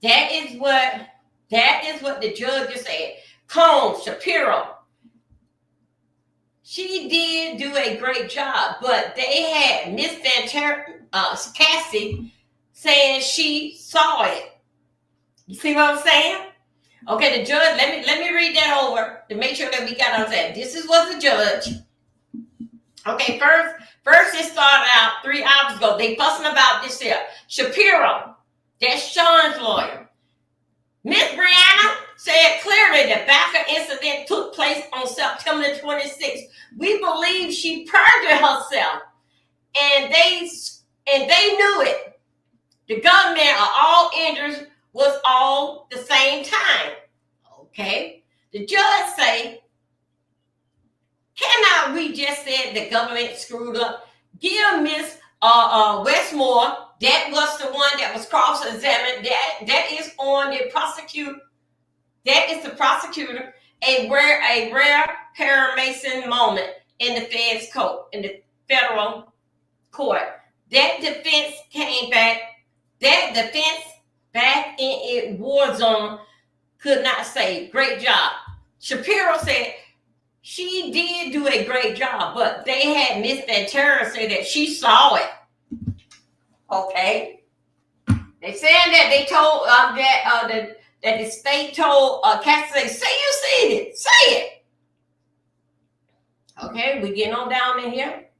That is what the judge said. Combs, Shapiro. She did do a great job, but they had Miss Cassie saying she saw it. You see what I'm saying? Okay, the judge, let me read that over to make sure that we got on that. This is what the judge. Okay, first it started out 3 hours ago. They fussing about this here. Shapiro, that's Sean's lawyer. Miss Brianna said clearly the Backer incident took place on September 26th. We believe she perjured herself, and they knew it. The government of all injuries was all the same time. Okay, the judge say, cannot we just say the government screwed up? Give Miss Westmore. That was the one that was cross-examined. That is on the prosecute. That is the prosecutor. A rare paramason moment in the federal court. That defense came back. That defense back in its war zone could not say great job. Shapiro said she did do a great job, but they had Miss Ventura say that she saw it. Okay, they said that they told that the state told Cassidy, say you seen it, say it. Okay, we getting on down in here.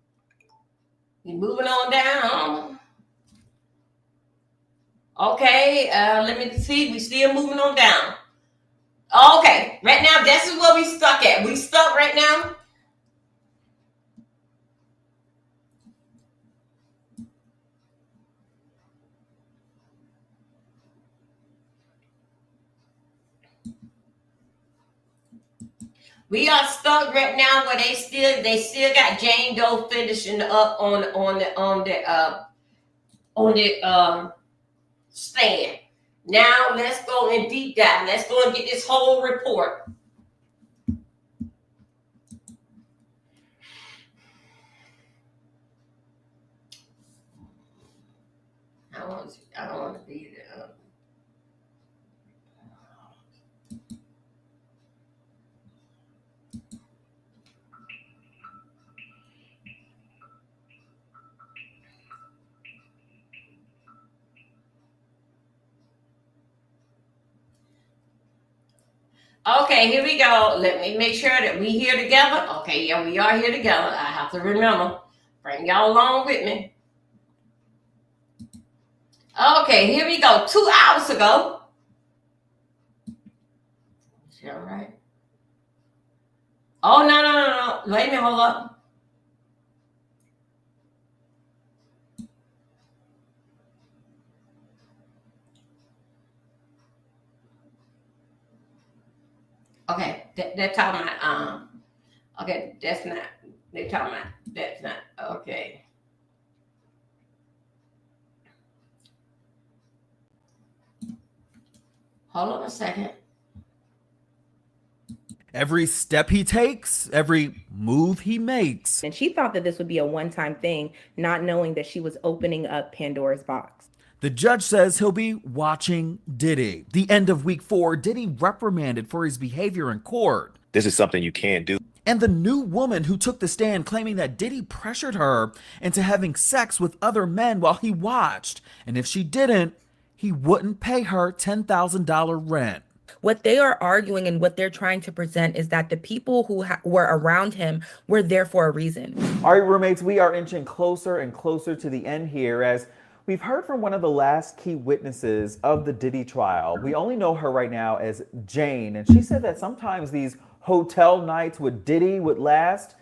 We moving on down. Okay, let me see. We still moving on down. Okay, right now this is where we stuck at. We stuck right now. We are stuck right now where they still got Jane Doe finishing up on the stand. Now let's go in deep dive. Let's go and get this whole report. I don't want to be there. Okay, here we go. Let me make sure that we here together. Okay, yeah, we are here together. I have to remember. Bring y'all along with me. Okay, here we go. 2 hours ago. Is that right? Oh, no. Wait a minute, hold up. Okay, they're talking about, okay, that's not, they're talking about, that's not, okay. Hold on a second. Every step he takes, every move he makes. And she thought that this would be a one-time thing, not knowing that she was opening up Pandora's box. The judge says he'll be watching Diddy. The end of week 4, Diddy reprimanded for his behavior in court. This is something you can't do. And the new woman who took the stand claiming that Diddy pressured her into having sex with other men while he watched. And if she didn't, he wouldn't pay her $10,000 rent. What they are arguing and what they're trying to present is that the people who were around him were there for a reason. All right, roommates, we are inching closer and closer to the end here as we've heard from one of the last key witnesses of the Diddy trial. We only know her right now as Jane, and she said that sometimes these hotel nights with Diddy would last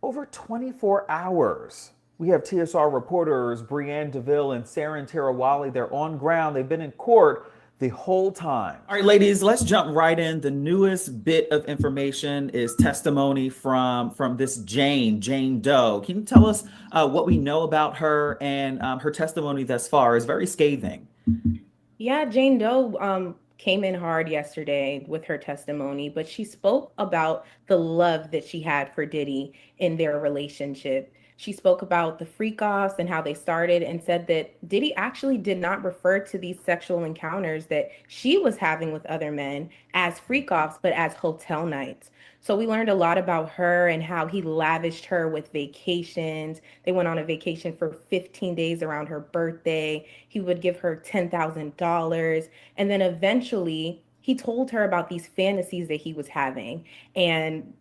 over 24 hours. We have TSR reporters Brianne DeVille and Saren Tarawali. They're on ground. They've been in court the whole time. All right, ladies, let's jump right in. The newest bit of information is testimony from this Jane Doe. Can you tell us what we know about her and her testimony thus far is very scathing. Yeah, Jane Doe came in hard yesterday with her testimony, but she spoke about the love that she had for Diddy in their relationship. She spoke about the freak-offs and how they started and said that Diddy actually did not refer to these sexual encounters that she was having with other men as freak-offs, but as hotel nights. So we learned a lot about her and how he lavished her with vacations. They went on a vacation for 15 days around her birthday. He would give her $10,000. And then eventually he told her about these fantasies that he was having and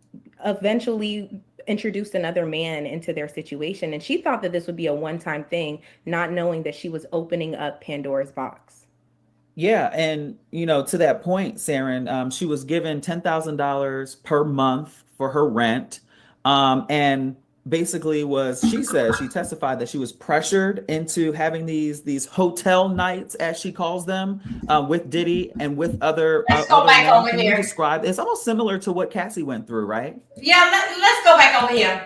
eventually introduced another man into their situation. And she thought that this would be a one-time thing, not knowing that she was opening up Pandora's box. Yeah, and to that point, Saren, she was given $10,000 per month for her rent, and basically she testified that she was pressured into having these hotel nights, as she calls them, with Diddy and with other. Let's go back over here. Can you describe? It's almost similar to what Cassie went through, right? Yeah, let's go back over here.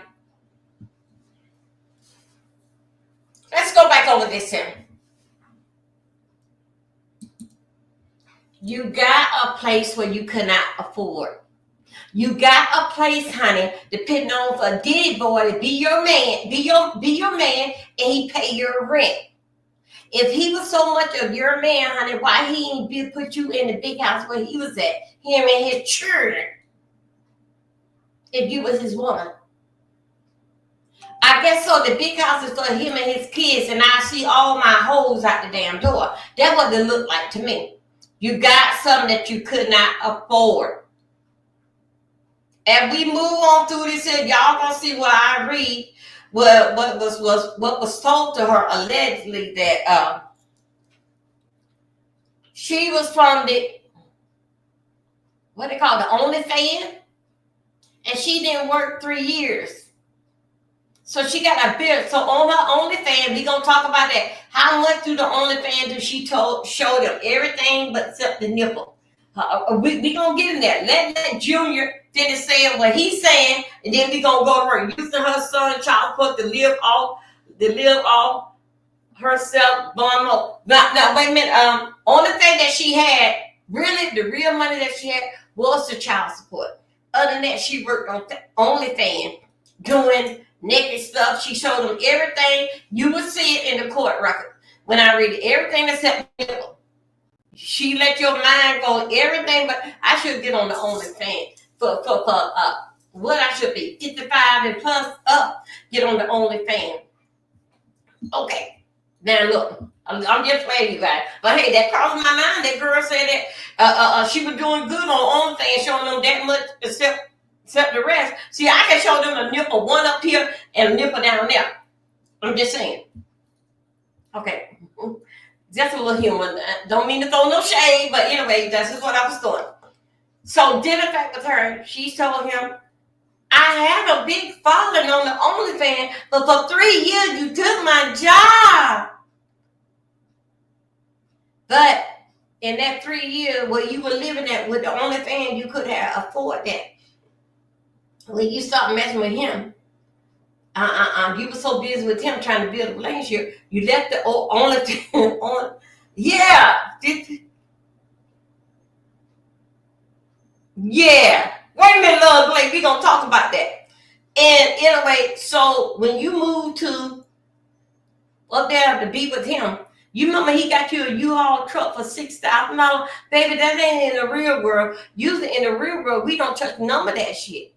over this here. You got a place where you cannot afford. You got a place, honey, depending on for a Diddy boy to be your man, be your man, and he pay your rent. If he was so much of your man, honey, why he ain't put you in the big house where he was at, him and his children, if you was his woman? I guess so. The big house is for him and his kids, and I see all my hoes out the damn door. That's what it looked like to me. You got something that you could not afford. As we move on through this here, y'all gonna see what I read. What was told to her allegedly that she was from the what they call the OnlyFans, and she didn't work 3 years. So she got a bill. So on her OnlyFans, we gonna talk about that. How much through the OnlyFans did she show them? Everything but except the nipple. We gonna get in there. Let Junior finish saying what he's saying, and then we gonna go to her using her son child support to live off herself. Now wait a minute. Only thing that she had, really the real money that she had was the child support. Other than that, she worked on OnlyFans doing naked stuff. She showed them everything. You will see it in the court record when I read it. Everything except nipple. She let your mind go everything, but I should get on the OnlyFans for what I should be 55 and plus up. Get on the OnlyFans. Okay, now look, I'm just playing you guys, but hey, that crossed my mind. That girl said that she was doing good on OnlyFans, showing them that much except the rest. See, I can show them a nipple, one up here and a nipple down there. I'm just saying. Okay. Just a little humor. Don't mean to throw no shade, but anyway, that's just what I was doing. So, dinner fact with her, she told him, I had a big following on the OnlyFans, but for 3 years you took my job. But in that 3 years where you were living at with the OnlyFans, you could have afforded that. When you start messing with him, you were so busy with him trying to build a relationship, you left the OnlyFans on. Yeah. Yeah. Wait a minute, Lord Blake. We're going to talk about that. And anyway, so when you moved to up there to be with him, you remember he got you a U-Haul truck for $6,000? Baby, that ain't in the real world. Usually in the real world, we don't touch none of that shit.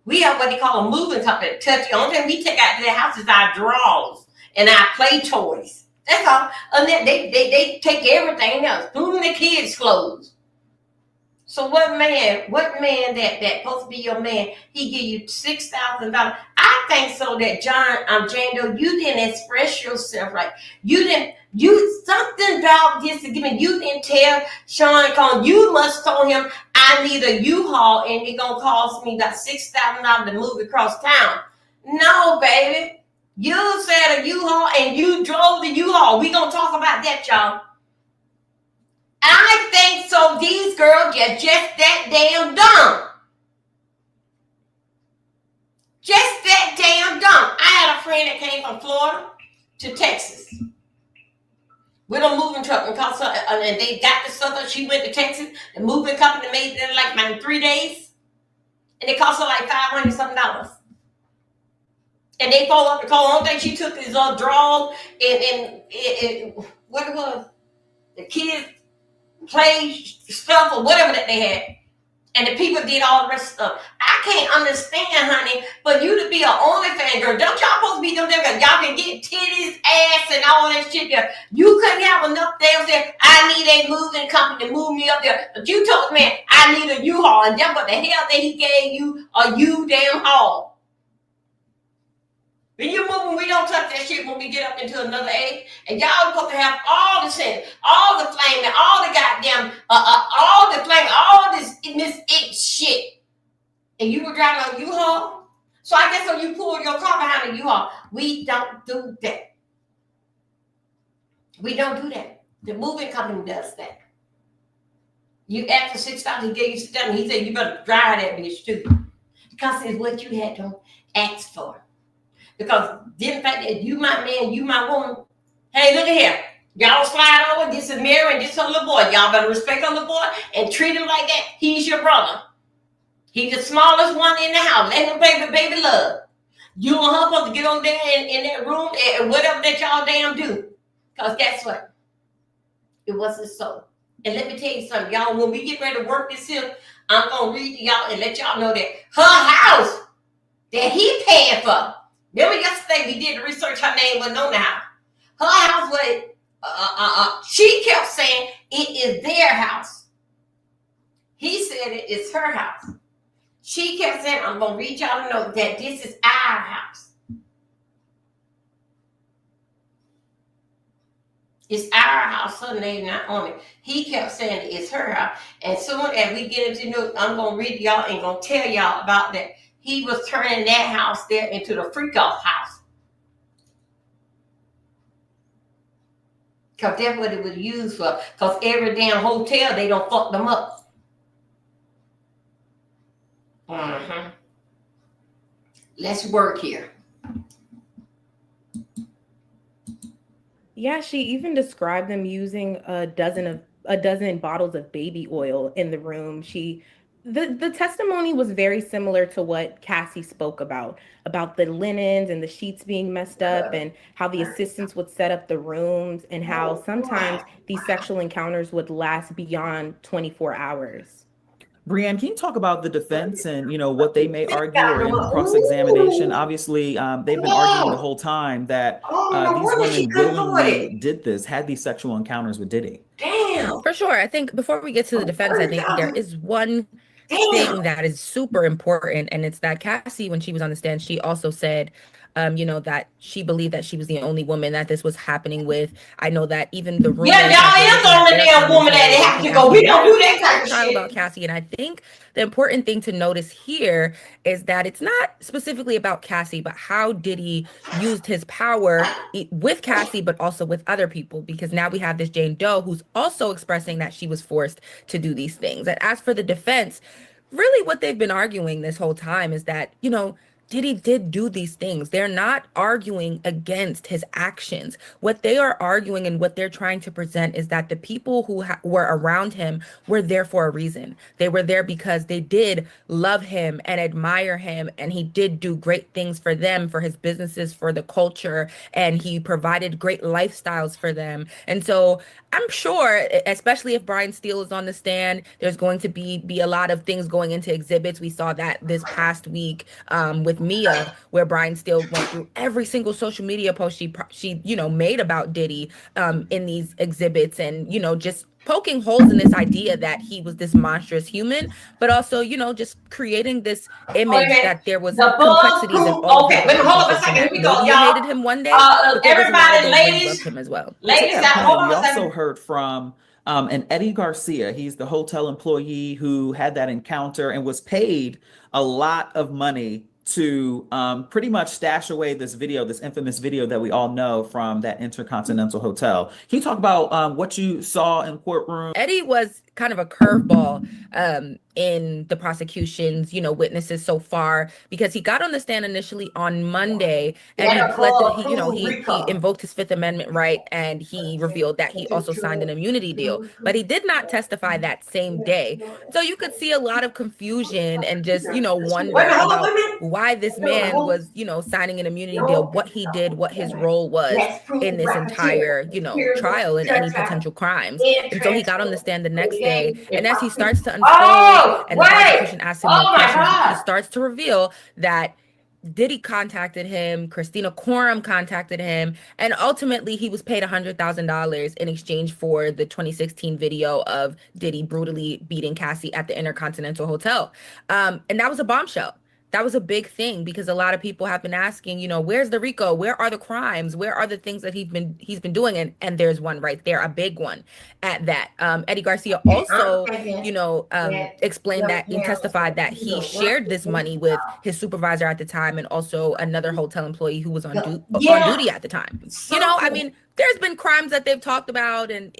We have what they call a moving company. Touch the only thing we take out of their house is our drawers and our play toys. That's all. And then they take everything else, including the kids' clothes. So what man that supposed to be your man, he give you $6,000? I think so that Jane Doe, you didn't express yourself right. Something about this to give me. You didn't tell Sean Combs. You must told him I need a U-Haul and it's gonna cost me about $6,000 to move across town. No, baby. You said a U-Haul and you drove the U-Haul. We gonna talk about that, y'all. I think so. These girls are just that damn dumb. Just that damn dumb. I had a friend that came from Florida to Texas with a moving truck, and they got the stuff. She went to Texas. The moving company made it in like 3 days, and it cost her like $500 something. And they fold up the car. Only thing she took is drawers and what it was, the kids play stuff or whatever that they had. And the people did all the rest of stuff. I can't understand, honey, for you to be an OnlyFans girl. Don't y'all supposed to be them there? Y'all can get titties, ass, and all that shit there. You couldn't have enough damn there. I need a moving company to move me up there. But you told the man, I need a U-Haul. And then what the hell that he gave you a U-damn haul. When you moving, we don't touch that shit when we get up into another age. And y'all supposed to have all the sense, all the flaming, all the goddamn, all the flaming, all this it shit. And you were driving a U-Haul? So I guess when you pull your car behind a U-Haul, we don't do that. We don't do that. The moving company does that. You asked for $6,000, he gave you $6,000. He said, you better drive that bitch too. Because it's what you had to ask for. Because the fact that you my man, you my woman, Hey, look at here. Y'all slide over. This is Mary and this her little boy. Y'all better respect her little boy and treat him like that. He's your brother. He's the smallest one in the house. Let him baby love. You and her supposed to get on there in that room and whatever that y'all damn do. Because guess what? It wasn't so. And let me tell you something, y'all. When we get ready to work this here, I'm going to read to y'all and let y'all know that her house that he paying for. Remember yesterday we did the research, her name wasn't on the house. Her house was, she kept saying it is their house. He said it is her house. She kept saying, I'm going to read y'all to know that this is our house. It's our house, her name not on it. He kept saying it's her house. And soon as we get into news, I'm going to read to y'all and going to tell y'all about that. He was turning that house there into the freak-off house. Because that's what it was used for. Because every damn hotel, they don't fuck them up. Let's work here. Yeah, she even described them using a dozen bottles of baby oil in the room. The testimony was very similar to what Cassie spoke about the linens and the sheets being messed up, and how the assistants would set up the rooms, and how sometimes these sexual encounters would last beyond 24 hours. Brianne, can you talk about the defense and, what they may argue or in cross-examination? Obviously, they've been arguing the whole time that these women willingly did this, had these sexual encounters with Diddy. Damn. For sure. I think before we get to the defense, I think there is one thing that is super important, and it's that Cassie, when she was on the stand, she also said, that she believed that she was the only woman that this was happening with. I know that even the room. Yeah, y'all is the only damn woman that it has to go. We don't do that kind of shit. About Cassie, and I think the important thing to notice here is that it's not specifically about Cassie, but how Diddy used his power with Cassie, but also with other people. Because now we have this Jane Doe who's also expressing that she was forced to do these things. And as for the defense, really what they've been arguing this whole time is that, Diddy did do these things. They're not arguing against his actions. What they are arguing and what they're trying to present is that the people who were around him were there for a reason. They were there because they did love him and admire him, and he did do great things for them, for his businesses, for the culture, and he provided great lifestyles for them. And so I'm sure, especially if Brian Steele is on the stand, there's going to be a lot of things going into exhibits. We saw that this past week with Mia, where Brian Steele went through every single social media post she made about Diddy in these exhibits, and just poking holes in this idea that he was this monstrous human, but also just creating this image that there was complexities in all of his relationships. Maybe you hated him one day, but there was a lot of those that loved him as well. Ladies, we also heard from and Eddie Garcia. He's the hotel employee who had that encounter and was paid a lot of money to pretty much stash away this video, this infamous video that we all know from that Intercontinental Hotel. Can you talk about what you saw in courtroom? Eddie was kind of a curveball in the prosecution's, witnesses so far, because he got on the stand initially on Monday and he pled that he invoked his Fifth Amendment right, and he revealed that he also signed an immunity deal, but he did not testify that same day. So you could see a lot of confusion and just, wonder about why this man was, signing an immunity deal, what he did, what his role was in this entire, trial and any potential crimes. And so he got on the stand the next day, and as he starts to unfold and the prosecution asks him more questions, he starts to reveal that Diddy contacted him, Christina Coram contacted him, and ultimately he was paid $100,000 in exchange for the 2016 video of Diddy brutally beating Cassie at the Intercontinental Hotel. And that was a bombshell. That was a big thing, because a lot of people have been asking, where's the RICO? Where are the crimes? Where are the things that he's been doing? And there's one right there, a big one at that. Eddie Garcia also, explained that he testified that he shared this money with his supervisor at the time, and also another hotel employee who was on duty at the time. There's been crimes that they've talked about and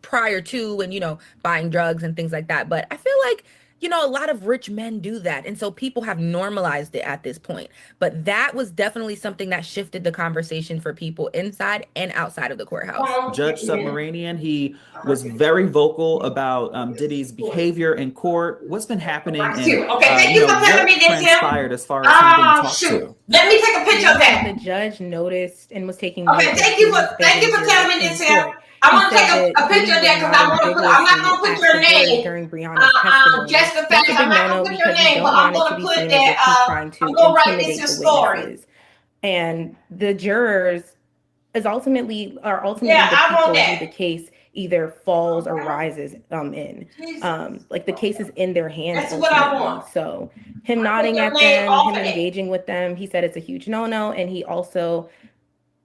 prior to, and buying drugs and things like that. But I feel like a lot of rich men do that. And so people have normalized it at this point. But that was definitely something that shifted the conversation for people inside and outside of the courthouse. Judge Submarinian, he was very vocal about Diddy's behavior in court. What's been happening and thank you for telling me this, transpired as far as him being talked to. Let me take a picture of that. The judge noticed and was taking Okay, notes thank you for telling me this here. I want to take a picture of that because I'm not going to put your name. During Breonna's testimony. Just the fact I'm not going to put your name, but I'm going to put that, I'm going to write this your story. And the jurors are ultimately Yeah, the people who the case either falls or rises in. Like the case is in their hands. That's what I want. So him nodding at them, him engaging with them, he said it's a huge no-no, and he also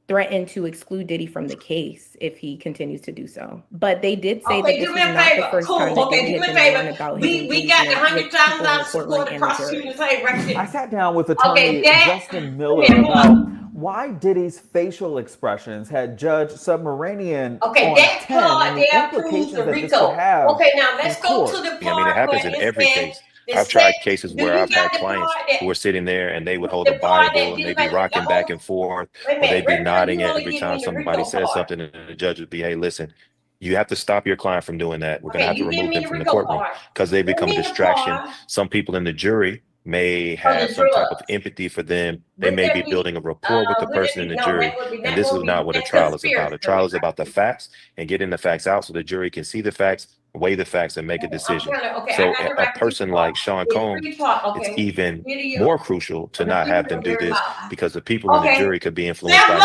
threatened to exclude Diddy from the case if he continues to do so. But they did say that this was not the first time that Diddy had been warned about his we got the $100,000 support the prosecutor say right there. I sat down with attorney Justin Miller about why Diddy's facial expressions had Judge Submarinian on 10 and the implications that this could have. Okay, now let's go to the part it happens in every case. I've tried cases where I've had clients who were sitting there and they would hold a Bible and they'd be rocking back and forth, or they'd be nodding every time somebody says something, and the judge would be, hey, listen, you have to stop your client from doing that. We're going to have to remove them from the courtroom because they become a distraction. Some people in the jury may have some type of empathy for them. They may be building a rapport with the person in the jury. And this is not what a trial is about. A trial is about the facts and getting the facts out so the jury can see the facts, weigh the facts, and make a decision. So a person like Sean Combs, it's even more crucial to not have them do this because the people in the jury could be influenced by him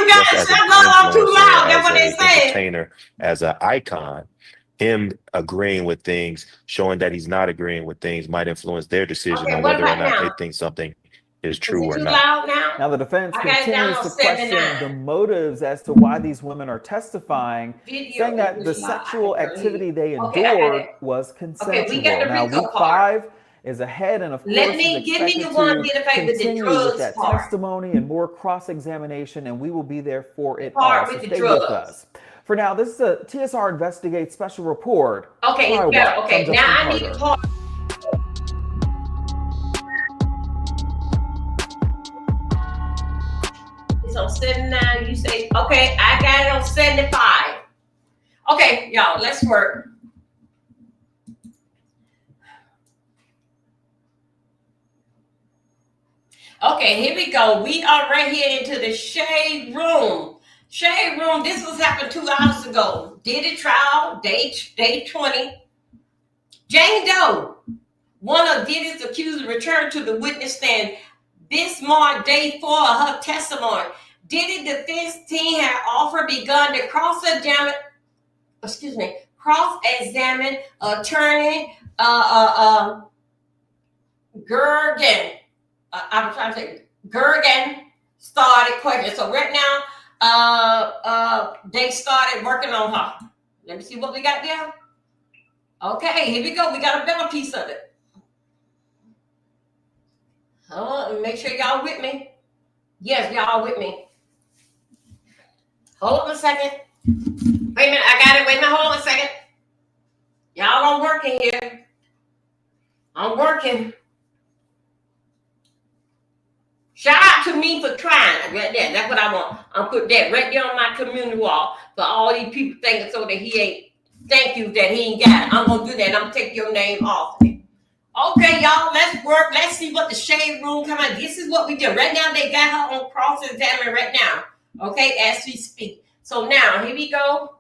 just as an influencer, as an entertainer, as an icon. Him agreeing with things, showing that he's not agreeing with things might influence their decision on whether or not they think something is true or not. Now the defense continues to question the motives as to why these women are testifying, saying that the sexual activity they endured was consensual. Now week 5 is ahead, and of course is expected to continue with that testimony and more cross-examination, and we will be there for it all. So stay with us. For now, this is a TSR Investigate special report. Okay, yeah, okay. Now I need to talk. It's on 79. You say, okay, I got it on 75. Okay, y'all, let's work. Okay, here we go. We are right here into the shade room. Shade room, this was happened 2 hours ago. Diddy trial, day 20. Jane Doe, one of Diddy's accused, returned to the witness stand. This marked day 4 of her testimony. Diddy defense team had offered begun to cross-examine attorney Gergen. I was trying to say Gergen started questioning. So right now, they started working on her. Let me see what we got there. Okay, here we go. We got a better piece of it. Make sure y'all with me. Yes, y'all with me. Hold on a second. Wait a minute, I got it. Wait a minute, hold on a second. Y'all, I'm working here. I'm working. Shout out to me for trying right there. That's what I want. I'll put that right there on my community wall for all these people thinking so that he ain't. Thank you that he ain't got it. I'm gonna do that. I'm gonna take your name off it. Okay, y'all, let's work. Let's see what the shade room come out. This is what we do. Right now, they got her on cross-examine right now. Okay, as we speak. So now, here we go.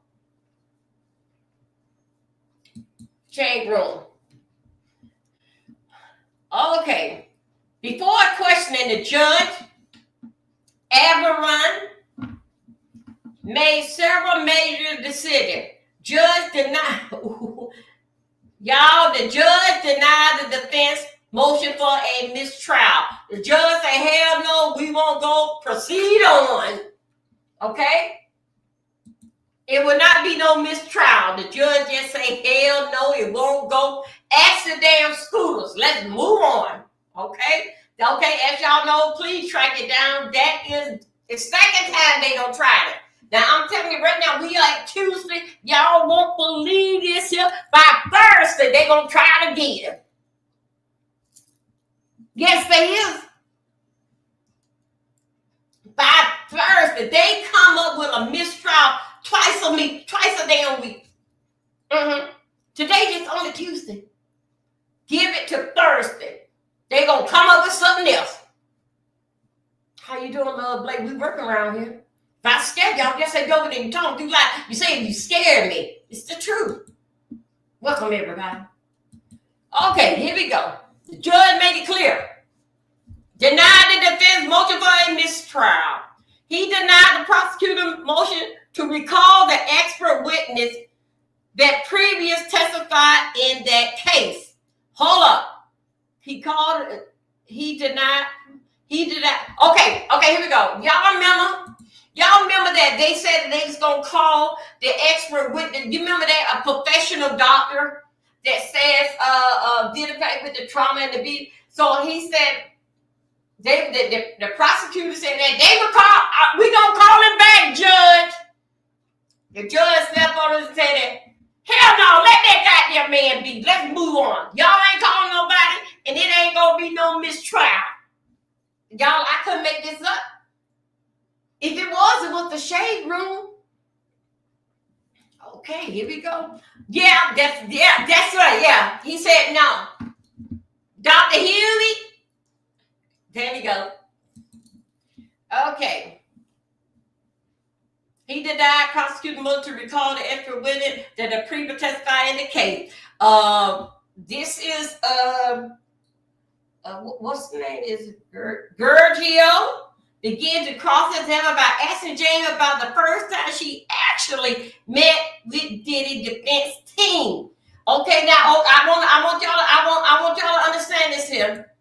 Shade room. Okay. Before questioning, the judge, Averon, made several major decisions. Judge denied, y'all, the judge denied the defense motion for a mistrial. The judge said, hell no, we won't go, proceed on. Okay? It will not be no mistrial. The judge just say, hell no, it won't go. Ask the damn scooters. Let's move on. Okay? Okay, as y'all know, please track it down. That is the second time they gonna try it. Now, I'm telling you right now, we are at Tuesday. Y'all won't believe this here. By Thursday, they gonna try it again. Yes, they is. By Thursday, they come up with a mistrial twice a damn week. Today just only Tuesday. Give it to Thursday. They gonna come up with something else. How you doing, love Blake? We working around here. If I scared y'all, just say go over there and talk. Do like you say you scared me. It's the truth. Welcome everybody. Okay, here we go. The judge made it clear. Denied the defense motion for a mistrial. He denied the prosecutor's motion to recall the expert witness that previous testified in that case. Hold up. He denied. Okay, here we go. Y'all remember that they said that they was going to call the expert witness. You remember that? A professional doctor that says did away with the trauma and the beat. So he said, the prosecutor said that they would call, we going to call him back, judge. The judge stepped on us and said that, hell no, let that goddamn man be. Let's move on. Y'all ain't calling nobody, and it ain't going to be no mistrial. Y'all, I couldn't make this up. If it was the shade room. Okay, here we go. Yeah, that's right. Yeah, he said no. Dr. Huey. There we go. Okay. He denied prosecuting motion to recall the expert witness that the previous testified in the case. This is what's the name? Is Gergio began to cross-examine by asking Jane about the first time she actually met with Diddy defense team. Okay, now I want y'all to understand this here.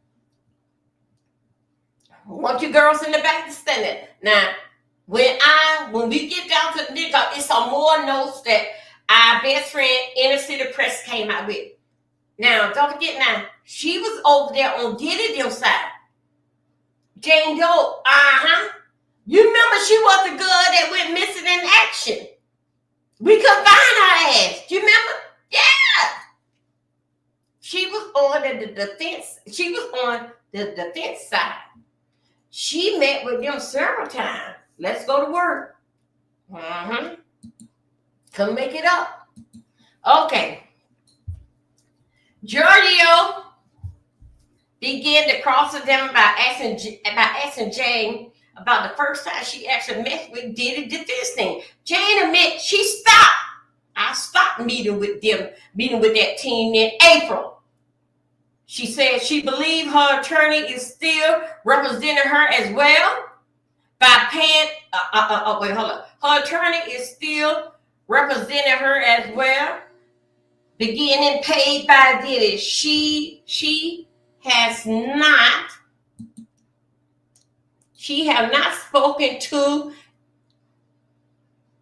I want you girls in the back to stand it. Now, when we get down to the nigga, it's some more notes that our best friend Inner City Press came out with. Now, don't forget now, she was over there on Diddy's side. Jane Doe, you remember she was the girl that went missing in action. We couldn't find her ass. Do you remember? Yeah. She was on the defense. She was on the defense side. She met with them several times. Let's go to work. Come make it up. Okay. Giorgio began to cross-examine by asking Jane about the first time she actually met with Diddy defense team. Jane admit she stopped. I stopped meeting with that team in April. She said she believed her attorney is still representing her as well by paying. Wait, hold on. Her attorney is still representing her as well, beginning paid by Diddy. She has not spoken to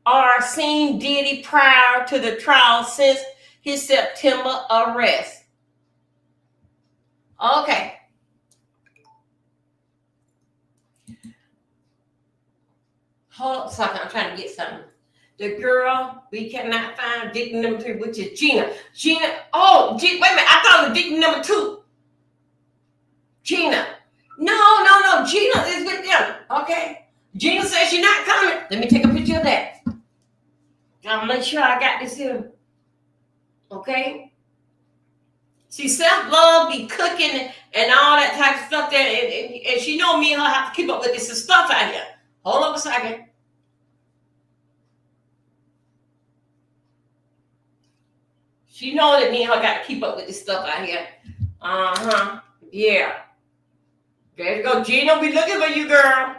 or seen Diddy prior to the trial since his September arrest. Okay. Hold up a second. I'm trying to get something. The girl we cannot find, victim number 3, which is Gina. Wait a minute. I thought it was victim number 2. Gina. No. Gina is with them. Okay. Gina says she's not coming. Let me take a picture of that. I'll make sure I got this here. Okay. See, self-love be cooking and all that type of stuff there. And she know me and her have to keep up with this stuff out here. Hold on a second. She know that me and her got to keep up with this stuff out here. Yeah. There you go, Gina. We looking for you, girl.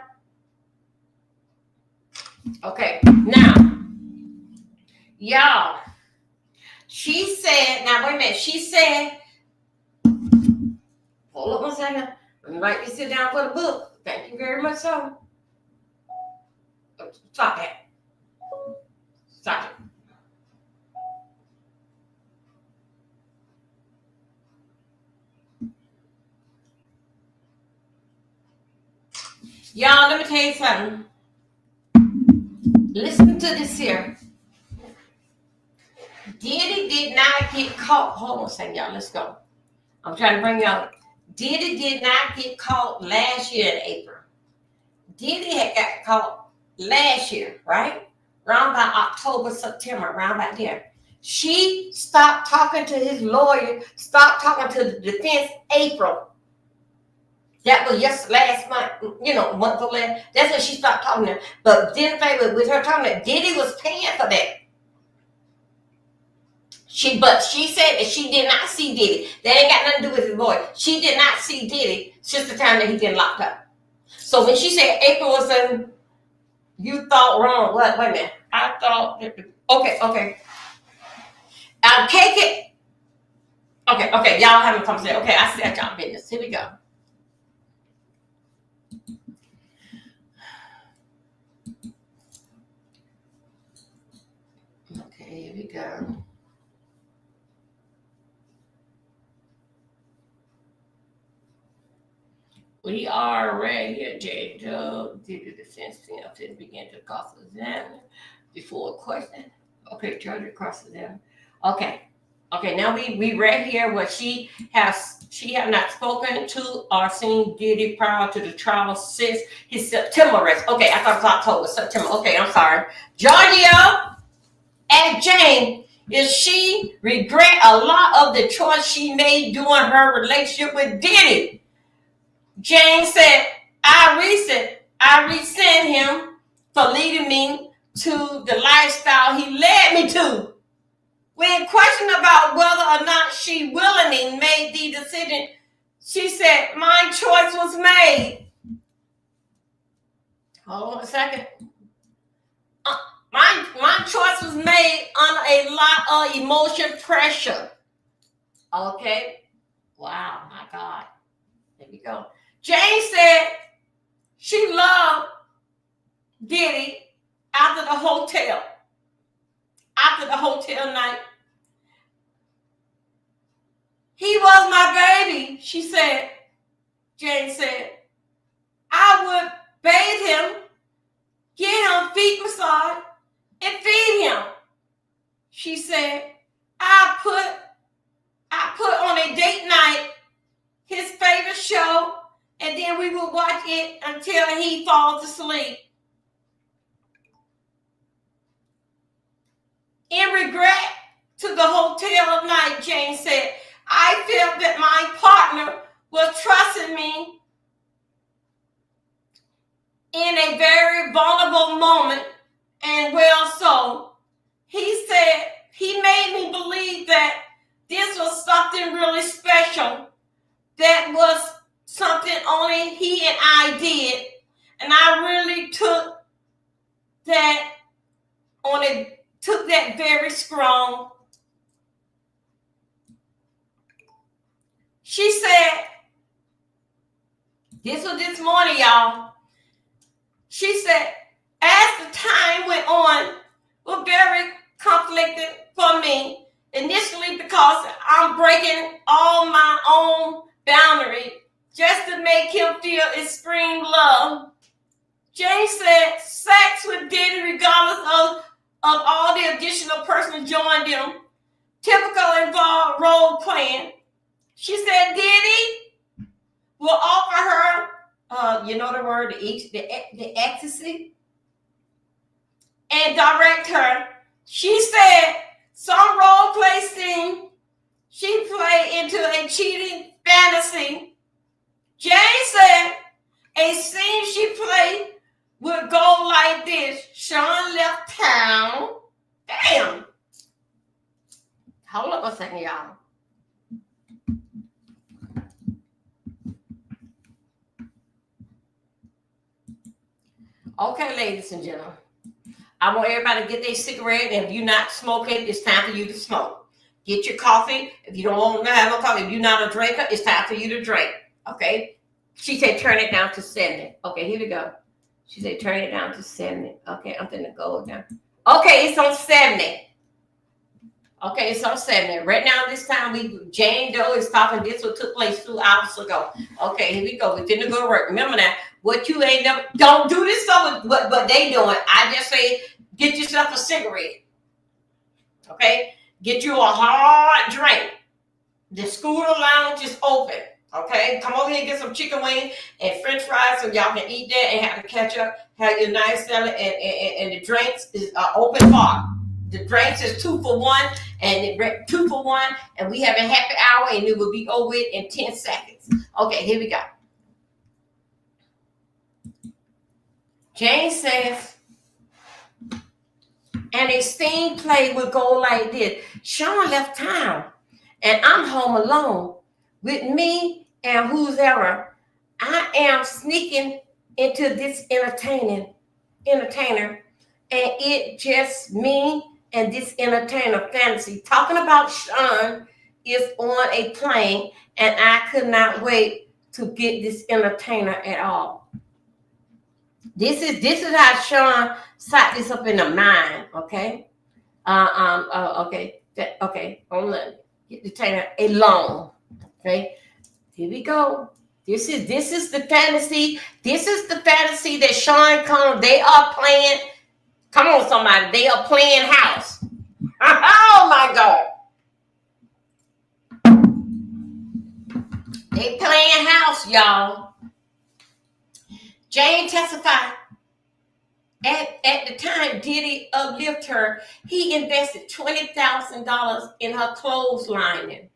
Okay. Now, y'all. She said. Now wait a minute. She said. Hold up one second. Let me write this here down for the book. Thank you very much, so. Stop that. Stop it. Y'all, let me tell you something. Listen to this here. Diddy did not get caught. Hold on a second, y'all. Let's go. I'm trying to bring y'all. Diddy did not get caught last year in April. Diddy had got caught last year, right? Around about October, September, around about there. She stopped talking to his lawyer, stopped talking to the defense April. That was just last month, month or less. That's when she stopped talking to him. But didn't favor with her talking that Diddy was paying for that. But she said that she did not see Diddy. That ain't got nothing to do with his lawyer. She did not see Diddy since the time that he been locked up. So when she said April was in, you thought wrong. What? Wait a minute. I thought. Okay. I'll take it. Okay. Y'all having a conversation. Okay, I see that y'all business. Here we go. Okay, here we go. We are right here, J. Joe. Did the defense team begin to cross-examine before a question? Okay, charge it cross-examine. Okay. Now we read here where she have not spoken to or seen Diddy prior to the trial since his September arrest. Okay, I thought it was October, September. Okay, I'm sorry. Giorgio and Jane, is she regret a lot of the choice she made during her relationship with Diddy? Jane said, I resent him for leading me to the lifestyle he led me to. When questioned about whether or not she willingly made the decision, she said, my choice was made. Hold on a second. My choice was made under a lot of emotion pressure. Okay? Wow, my God. There we go. Jane said she loved Diddy after the hotel night. He was my baby, she said. Jane said, I would bathe him, give him feet massage, and feed him. She said, I put on a date night his favorite show, and then we would watch it until he falls asleep. In regret to the hotel night, Jane said, I felt that my partner was trusting me in a very vulnerable moment, and well, so he said he made me believe that this was something really special, that was something only he and I did, and I really took that very strong. She said, this was this morning, y'all. She said, as the time went on, was very conflicted for me. Initially, because I'm breaking all my own boundaries just to make him feel extreme love. Jane said, sex with Diddy, regardless of all the additional persons joined them, typical involved role playing. She said Diddy will offer her, you know the word, the ecstasy, and direct her. She said some role play scene she played into a cheating fantasy. Jane said a scene she played would go like this. Sean left town. Damn. Hold up a second, y'all. Okay, ladies and gentlemen. I want everybody to get their cigarette, and if you're not smoking, it's time for you to smoke. Get your coffee. If you don't want to have no coffee, if you're not a drinker, it's time for you to drink. Okay? She said turn it down to 70. Okay, here we go. She said turn it down to 70. Okay, I'm going to go down. Okay, it's on 70. Okay, it's on 70. Right now, this time, Jane Doe is talking. This what took place 2 hours ago. Okay, here we go. We're going to go to work. Remember that. What you ain't never, don't do this stuff with what they doing. I just say, get yourself a cigarette. Okay? Get you a hard drink. The scooter lounge is open. Okay, come over here and get some chicken wings and French fries so y'all can eat that and have the ketchup, have your nice salad, and the drinks is open bar. The drinks is 2 for $1, and 2 for $1, and we have a happy hour, and it will be over in 10 seconds. Okay, here we go. Jane says, and a scene play would go like this. Sean left town, and I'm home alone with me and who's ever. I am sneaking into this entertainer, and it just me and this entertainer fantasy. Talking about Sean is on a plane, and I could not wait to get this entertainer at all. This is how Sean set this up in the mind, okay? Okay. Okay. On the entertainer alone. Okay. Here we go. This is the fantasy. This is the fantasy that Sean Combs, they are playing. Come on, somebody. They are playing house. Oh my God. They playing house, y'all. Jane testified. At the time Diddy uplifted her, he invested $20,000 in her clotheslining.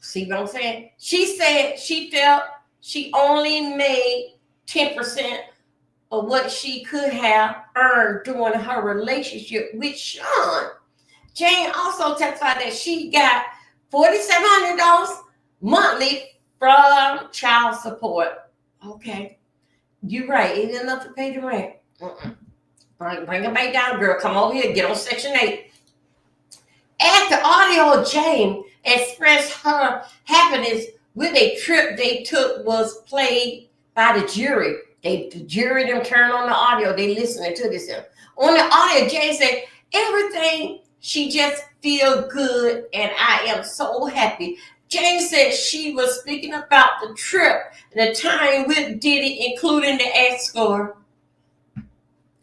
See what I'm saying? She said she felt she only made 10% of what she could have earned during her relationship with Sean. Jane also testified that she got $4,700 monthly from child support. Okay, you're right. It ain't enough to pay the rent. Bring it back down, girl. Come over here. Get on Section 8. At the audio, Jane expressed her happiness with a trip they took was played by the jury. The jury them turned on the audio. They listening to this. On the audio, Jane said, everything, she just feel good, and I am so happy. Jane said she was speaking about the trip and the time with Diddy, including the escort.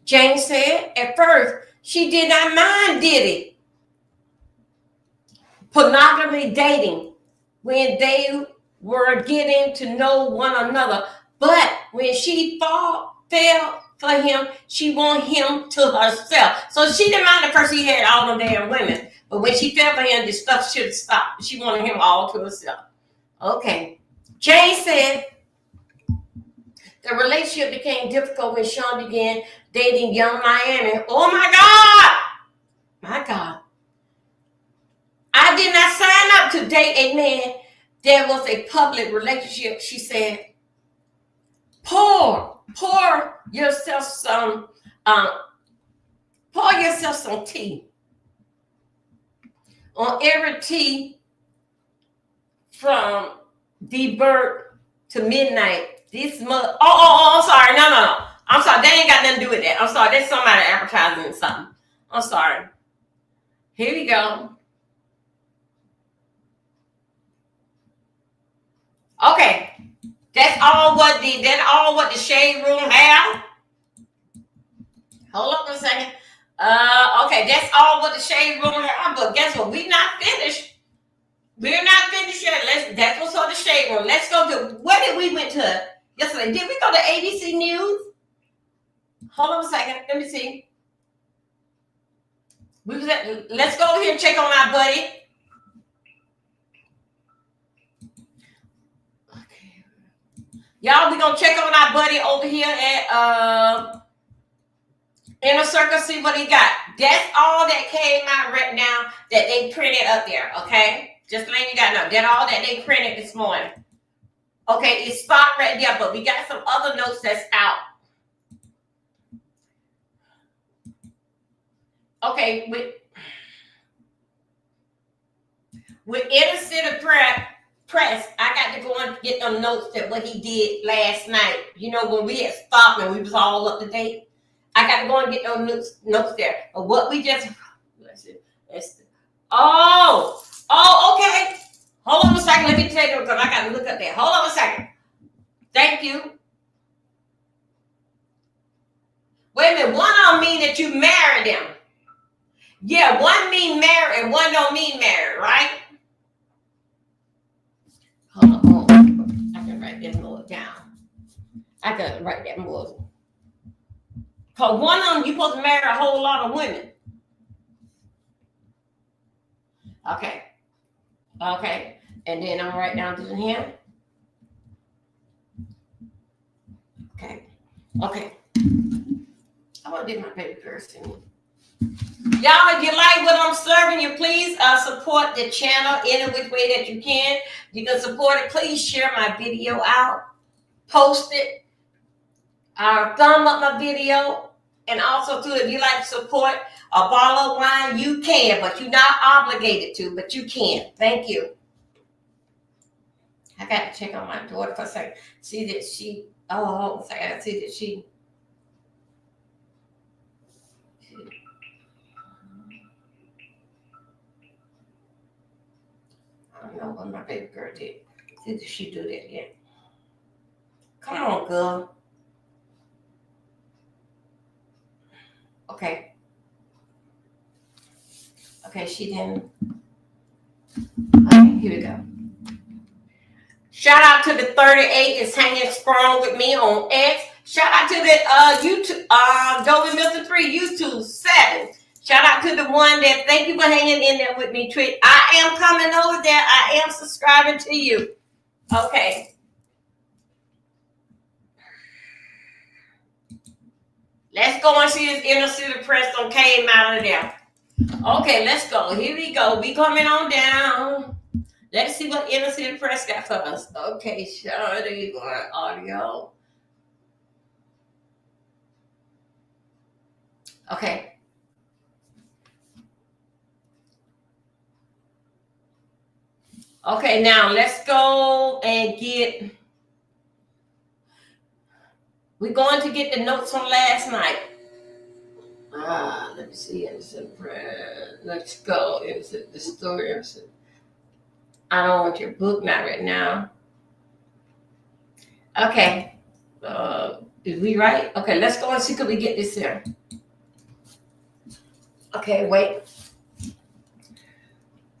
Jane said at first she did not mind Diddy pornography dating when they were getting to know one another. But when she fell for him, she wanted him to herself. So she didn't mind at first he had all them damn women. But when she fell for him, this stuff should stop. She wanted him all to herself. Okay. Jane said the relationship became difficult when Sean began dating Young Miami. Oh my God! My God. I did not sign up to date a man that was a public relationship, she said. Pour yourself some tea. On every tea from the bird to midnight. This mother. I'm sorry. No. I'm sorry. They ain't got nothing to do with that. I'm sorry. There's somebody advertising something. I'm sorry. Here we go. Okay. That's all what the shade room have. Hold up a second. Okay, that's all what the shade room have. But guess what? We're not finished. We're not finished yet. That's what's on the shade room. Let's go to where did we went to yesterday? Did we go to ABC News? Hold on a second. Let me see. Let's go over here and check on our buddy. Okay. Y'all, we're gonna check on our buddy over here at Inner Circle, see what he got. That's all that came out right now that they printed up there, okay? Just letting you guys know. That's all that they printed this morning. Okay, it's stopped right there, but we got some other notes that's out. Okay, with Inner City Press, I got to go and get them notes that what he did last night. You know, when we had stopped and we was all up to date. I got to go and get those notes there. But what we just, let's see. Okay. Hold on a second. Let me tell you because I got to look up there. Hold on a second. Thank you. Wait a minute. One don't mean that you married them. Yeah, one mean married and one don't mean married, right? Hold on. this more down. I gotta write that more. Cause one of them, you're supposed to marry a whole lot of women. Okay. Okay. And then I'm right down to the here. Okay. Okay. I want to get my baby person. Y'all, if you like what I'm serving you, please support the channel any which way that you can. You can support it. Please share my video out. Post it. Thumb up my video. And also, too, if you like to support a bottle of wine, you can. But you're not obligated to. But you can. Thank you. I got to check on my daughter for a second. See that she... Oh, I got to see that she... I don't know what my baby girl did. Did she do that yet? Come on, girl. Okay. Okay, she didn't. Okay, here we go. Shout out to the 38 is hanging strong with me on X. Shout out to the YouTube, Joey Milton 3, YouTube 7. Shout out to the one that thank you for hanging in there with me, Trick. I am coming over there. I am subscribing to you. Okay. Let's go and see if Inner City Press came out of there. Okay, let's go. Here we go. We coming on down. Let's see what Inner City Press got for us. Okay, sure. There you go. Audio. Okay. Okay, now let's go and get... We're going to get the notes from last night. Let me see. Let's go. The story. I don't want your book not right now. Okay. Is we right? Okay, let's go and see could we get this here. Okay, wait.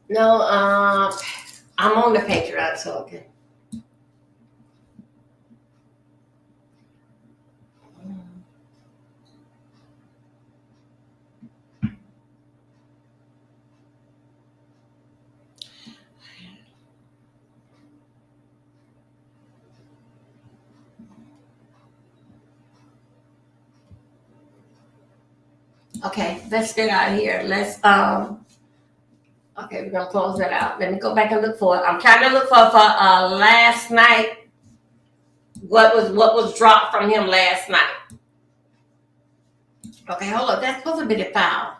No, I'm on the Patreon, so okay. Okay, let's get out of here. Let's okay, we're gonna close that out. Let me go back and look for it. I'm trying to look for last night. What was dropped from him last night? Okay, hold up. That's supposed to be the file.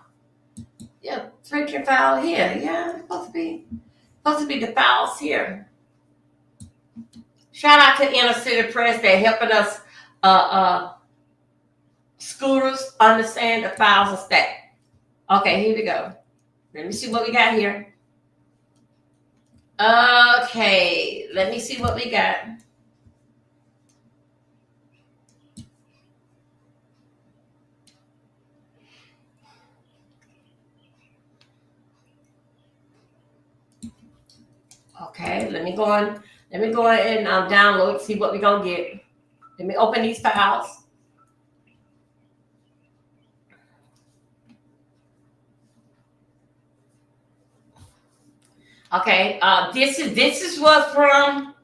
Yeah, freaking file here. Yeah, it's supposed to be the files here. Shout out to Inner City Press. They're helping us scooters understand the files and stack. Okay, here we go. Let me see what we got here. Okay, let me see what we got. Okay, let me go on and download, see what we're gonna get. Let me open these files. Okay, this is what from,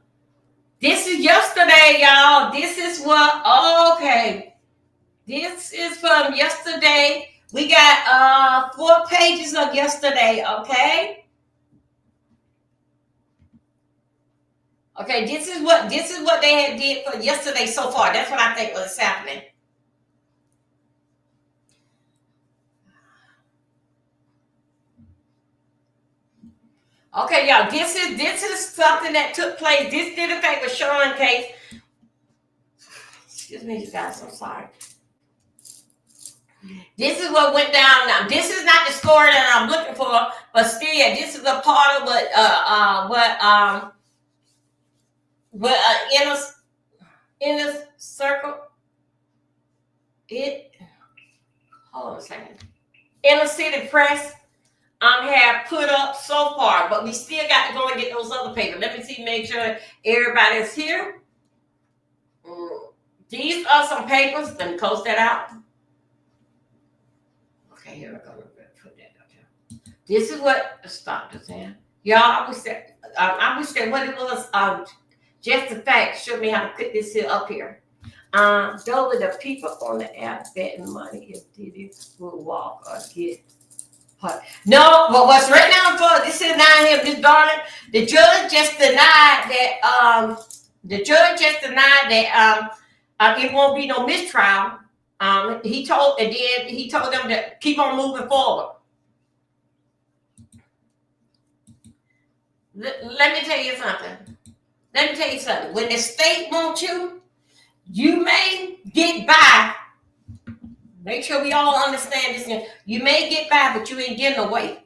this is yesterday, y'all. This is what, okay. This is from yesterday. We got 4 pages of yesterday, okay? Okay, this is what they had did for yesterday so far. That's what I think was happening. Okay, y'all, this is something that took place. This did affect with Sean case. Excuse me, you guys, I'm sorry. This is what went down now. This is not the story that I'm looking for, but still, yeah, this is a part of what inner circle. Hold on a second. Inner City Press have put up so far, but we still got to go and get those other papers. Let me see, make sure everybody's here. These are some papers. Let me close that out. Okay, here we go. Put that up here. This is what stop this in. Y'all, I wish that what it was. Just the fact showed me how to put this here up here. Those are the people on the app betting money if Diddy will walk or get hurt. No, but what's right now for this is not him, this darling. The judge just denied that. It won't be no mistrial. He told them to keep on moving forward. Let me tell you something. When the state wants you, you may get by. Make sure we all understand this. You may get by, but you ain't getting away.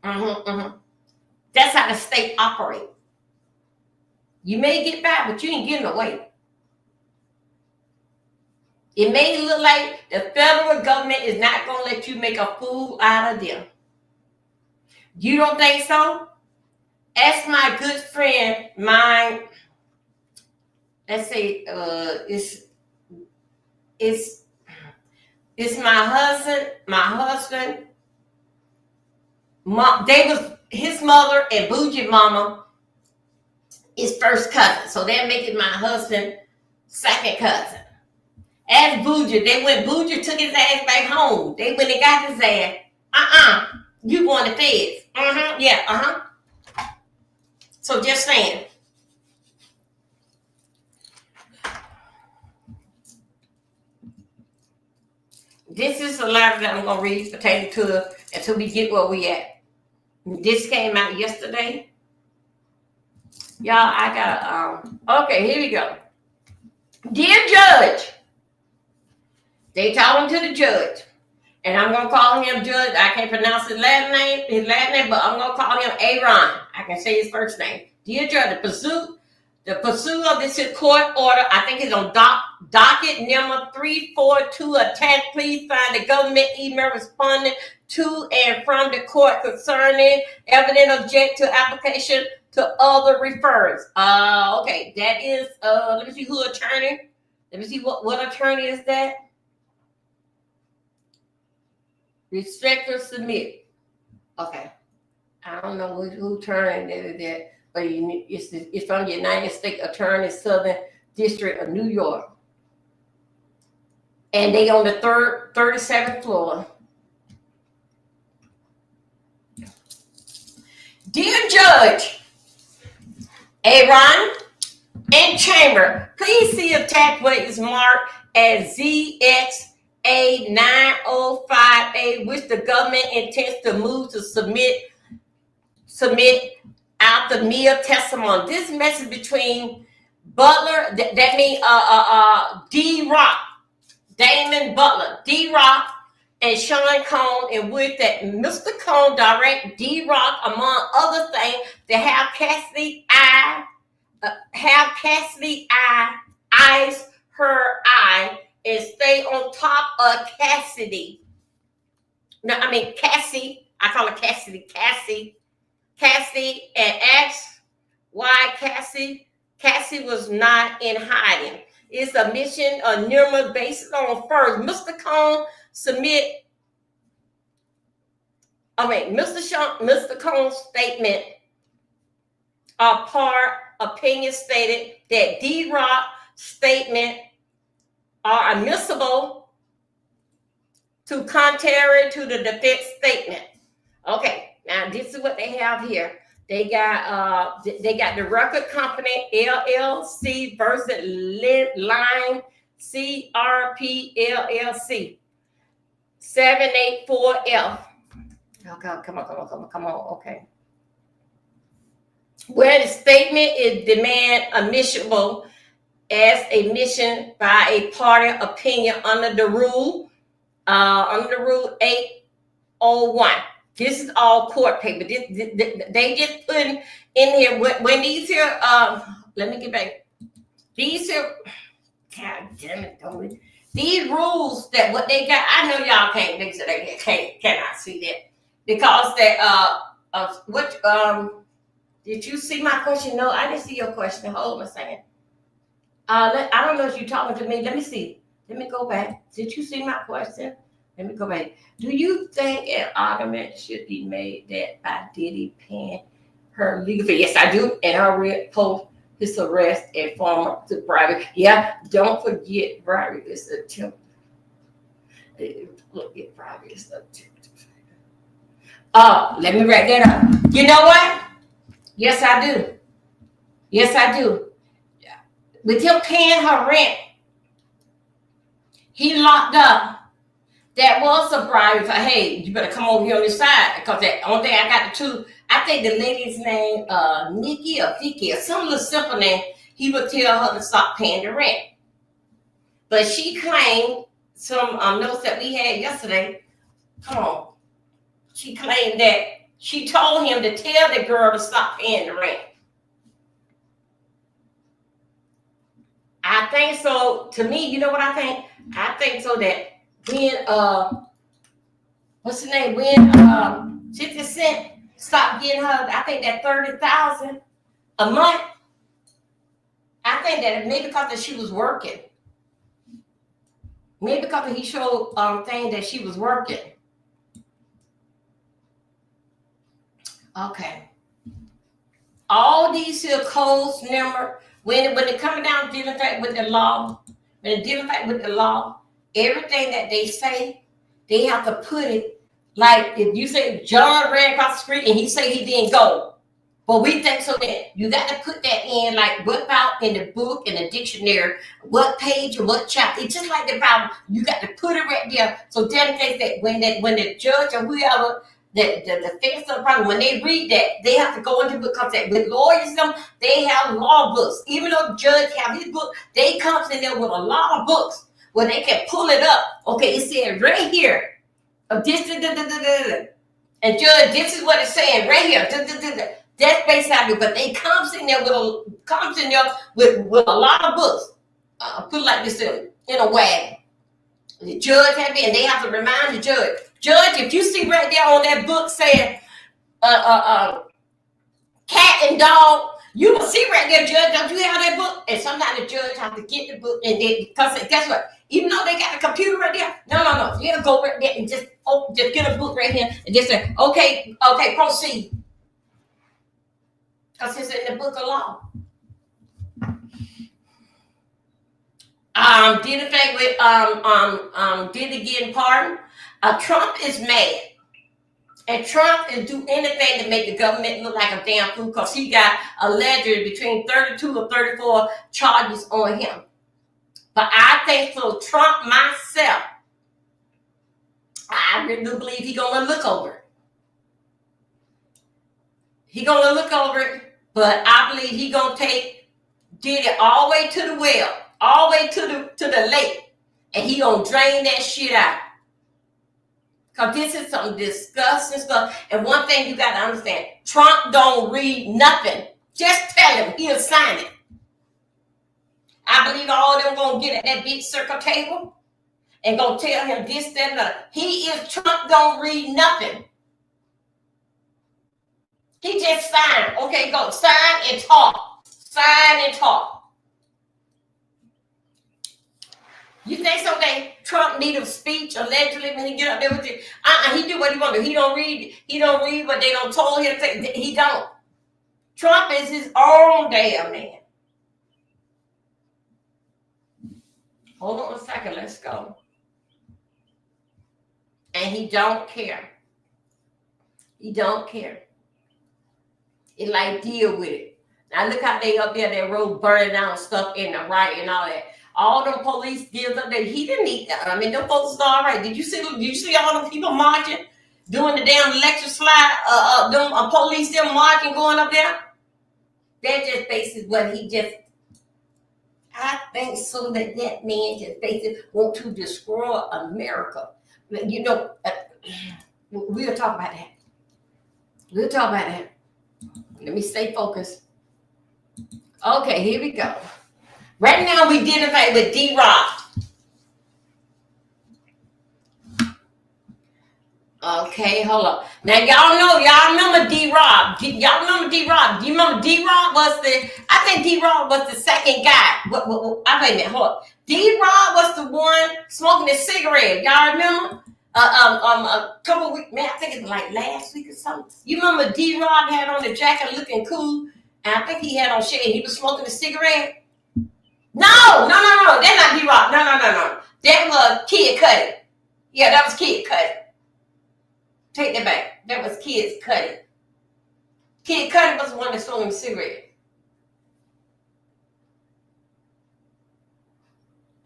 That's how the state operates. You may get by, but you ain't getting away. It may look like the federal government is not going to let you make a fool out of them. You don't think so? Ask my good friend, let's say, it's my husband. Mom, his mother and Bougie mama is first cousin. So that make it my husband second cousin. As Bougie, Bougie took his ass back home. They went and got his ass. You going to feds. Yeah, So just saying. This is a letter that I'm going to read pertaining to until we get where we at. This came out yesterday. Y'all, I got okay, here we go. Dear Judge. They talking to the judge. And I'm going to call him Judge. I can't pronounce his last name, but I'm going to call him Aaron. I can say his first name. Dear Judge, the pursuit of this court order, I think it's on docket number 342 attached. Please find the government email responding to and from the court concerning evident object to application to other referrals. Okay, that is, let me see who attorney. Let me see what attorney is that. Respectful submit. Okay. I don't know who attorney that, but it's from the United States Attorney, Southern District of New York. And they on the 37th floor. Dear Judge, Aaron and Chamber, please see if taxway is marked as ZXA905A, which the government intends to move to submit out the mere testimony. This message between Butler, that means D-Rock, Damon Butler, D-Rock, and Sean Cohn, in which that Mr. Cohn direct D-Rock, among other things, to have Cassidy eyes her eye and stay on top of Cassidy. No, I mean Cassie. I call her Cassidy. Cassie, and ask why Cassie was not in hiding. It's a mission of Nirma based on first. Mr. Cohn Mr. Cohn's statement opinion stated that D-Rock statement are admissible to contrary to the defense statement. Okay, now this is what they have here. They got the record company LLC versus Line CRP LLC 784F. Okay, come on. Okay. Where the statement is demand admissible as a mission by a party opinion under the rule 801. This is all court paper. They just put in here when these here. Let me get back. These here. God damn it, don't we? These rules that what they got. I know y'all can't. They said they cannot see that because that Did you see my question? No, I didn't see your question. Hold on a second. I don't know if you're talking to me. Let me see. Let me go back. Did you see my question? Let me go back. Do you think an argument should be made that by Diddy paying her legal fee? Yes, I do. And I post his arrest and former to bribery. Yeah, don't forget bribery is attempt. Look at bribery is attempt. Let me write that up. You know what? Yes, I do. Yes, I do. With him paying her rent, he locked up. That was a bribe for, hey, you better come over here on this side. Because the only thing I got the two, I think the lady's name, Nikki or Vicky or some little simple name, he would tell her to stop paying the rent. But she claimed some notes that we had yesterday. Come on. She claimed that she told him to tell the girl to stop paying the rent. I think so. To me, you know what I think? I think so that when what's the name? When 50 Cent stopped getting her, I think that 30,000 a month. I think that maybe because she was working. Maybe because he showed thing that she was working. Okay. All these here codes, remember, when they're coming down dealing with the law, when they're dealing with the law, everything that they say, they have to put it like if you say John ran across the street and he say he didn't go. But we think so that you got to put that in like what about in the book, in the dictionary, what page or what chapter. It's just like the Bible. You got to put it right there. So dedicate that when the judge or whoever the defense of the problem, when they read that, they have to go into the book because with lawyers, they have law books. Even though the judge have his book, they comes in there with a lot of books where they can pull it up. Okay, it said right here. This, and judge, this is what it's saying right here. That's basically, but they comes in there with a lot of books. Put it like this in a wagon. The judge have it, and they have to remind the judge. Judge, if you see right there on that book saying cat and dog, you will see right there, judge, don't you have that book? And sometimes the judge have to get the book, and then because guess what? Even though they got a computer right there, no. You gotta go right there and just get a book right here and just say, okay, proceed. Because it's in the book of law. Did the thing with Diddy getting pardoned. Trump is mad. And Trump is do anything to make the government look like a damn fool because he got allegedly between 32 or 34 charges on him. But I think so Trump myself, I really do believe he's going to look over it. He's going to look over it, but I believe he's going to take Diddy all the way to the well, all the way to the lake, and he going to drain that shit out. Because this is some disgusting stuff. And one thing you got to understand, Trump don't read nothing. Just tell him, he'll sign it. I believe all of them going to get at that big circle table and going to tell him this, that, and that. Trump don't read nothing. He just signed. Okay, go sign and talk. Sign and talk. You think something Trump need a speech allegedly when he get up there with you? He do what he want to do. He don't read what they don't told him to. He don't. Trump is his own damn man. Hold on a second. Let's go. And he don't care. He don't care. It like deal with it. Now look how they up there, that road burning down stuff in the right and all that. All them police deals up there. He didn't need that. I mean, them folks are all right. Did you see all them people marching, doing the damn lecture slide? Them police them marching, going up there. That just basically what he just. I think so that man just basically want to destroy America. You know, we'll talk about that. We'll talk about that. Let me stay focused. Okay, here we go. Right now, we did it with D-Rock. Okay, hold on. Now y'all remember D-Rob. Y'all remember D-Rob. Do you remember D-Rob I think D-Rob was the second guy. Wait a minute, hold on. D-Rob was the one smoking a cigarette. Y'all remember? A couple weeks, man, I think it was like last week or something. You remember D-Rob had on the jacket looking cool? And I think he had on shit and he was smoking a cigarette. No. That's not D-Rob. No. That was Kid Cudi. Yeah, that was Kid Cudi. Take that back. That was Kid Cudi. Kid Cudi was the one that sold him a cigarette.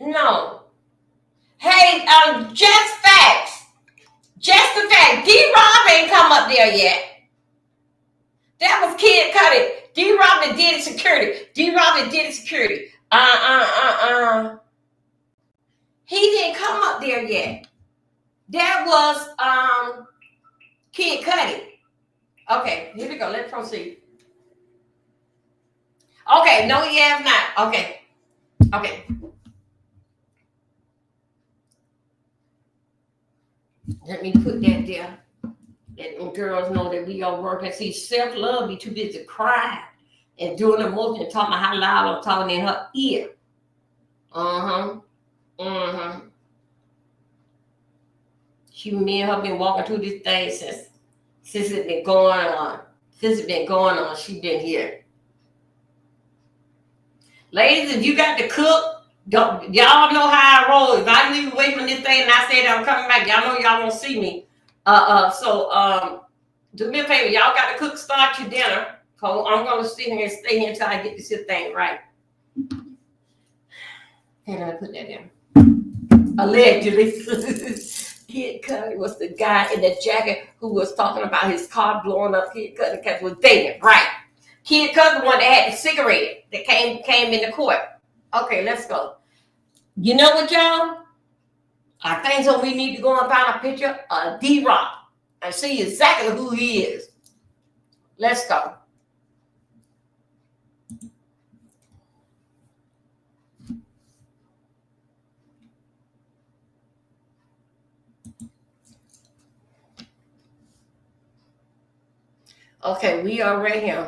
No. Hey, just facts. Just the fact. D-Rob ain't come up there yet. That was Kid Cudi. D-Rob that did security. He didn't come up there yet. That was Kid Cudi. Okay, here we go. Let's proceed. Okay, no, he has not. Okay. Let me put that there. Let girls know that we are working. See, self-love be too busy crying and doing emotion and talking about how loud I'm talking in her ear. Me and her been walking through this thing since it's been going on. She been here. Ladies, if you got to cook, y'all know how I roll. If I leave away from this thing and I say that I'm coming back, y'all know y'all won't see me. So do me a favor, y'all got to cook, start your dinner. I'm gonna sit here and stay here until I get this thing right. And I put that down. Allegedly, Kid Cudi was the guy in the jacket who was talking about his car blowing up. Kid Cudi was dating, right? Kid Cudi, the one that had the cigarette that came in the court. Okay, let's go. You know what, y'all? I think so. We need to go and find a picture of D-Rock and see exactly who he is. Let's go. Okay, we are right here.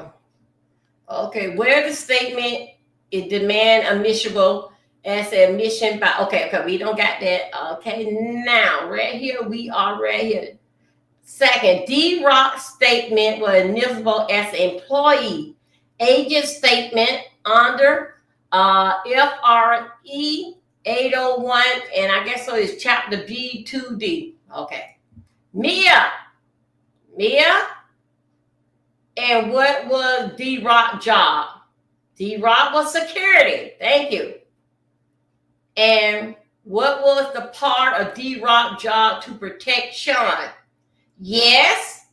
Okay, where the statement is demand admissible as admission by. Okay, we don't got that. Okay, now right here we are right here. Second, D-Rock's statement was admissible as employee agent statement under FRE 801, and I guess so is chapter B2D. Okay, Mia. And what was D-Rock's job? D-Rock was security. Thank you. And what was the part of D-Rock's job to protect Sean? Yes.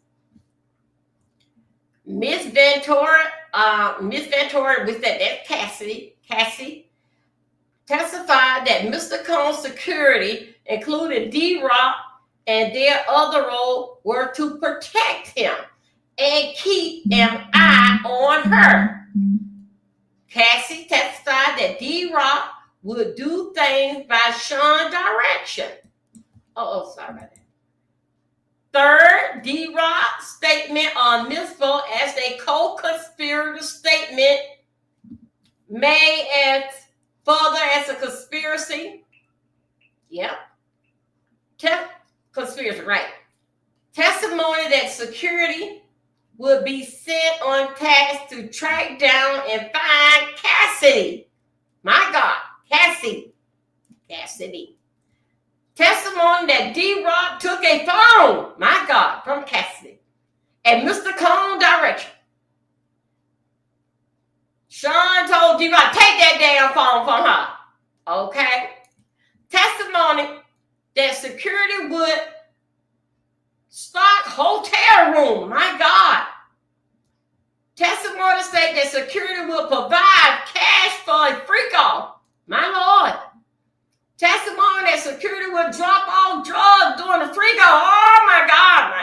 Miss Ventura, with that's Cassie, testified that Mr. Cohn's security, including D-Rock and their other role, were to protect him and keep an eye on her. Cassie testified that D-Rock would do things by Sean's direction. Sorry about that. Third, D-Rock's statement on Misfo as a co-conspirator statement made as further as a conspiracy. Yep. Conspiracy, right. Testimony that security would be sent on task to track down and find Cassidy. My God, Cassidy. Testimony that D-Rock took a phone, my God, from Cassidy at Mr. Cohn's direction. Sean told D-Rock, take that damn phone from her. Okay. Testimony that security would stock hotel room. My God. Testimony state that security will provide cash for a freak off. My Lord. Testimony that security will drop off drugs during the freak off. Oh my God.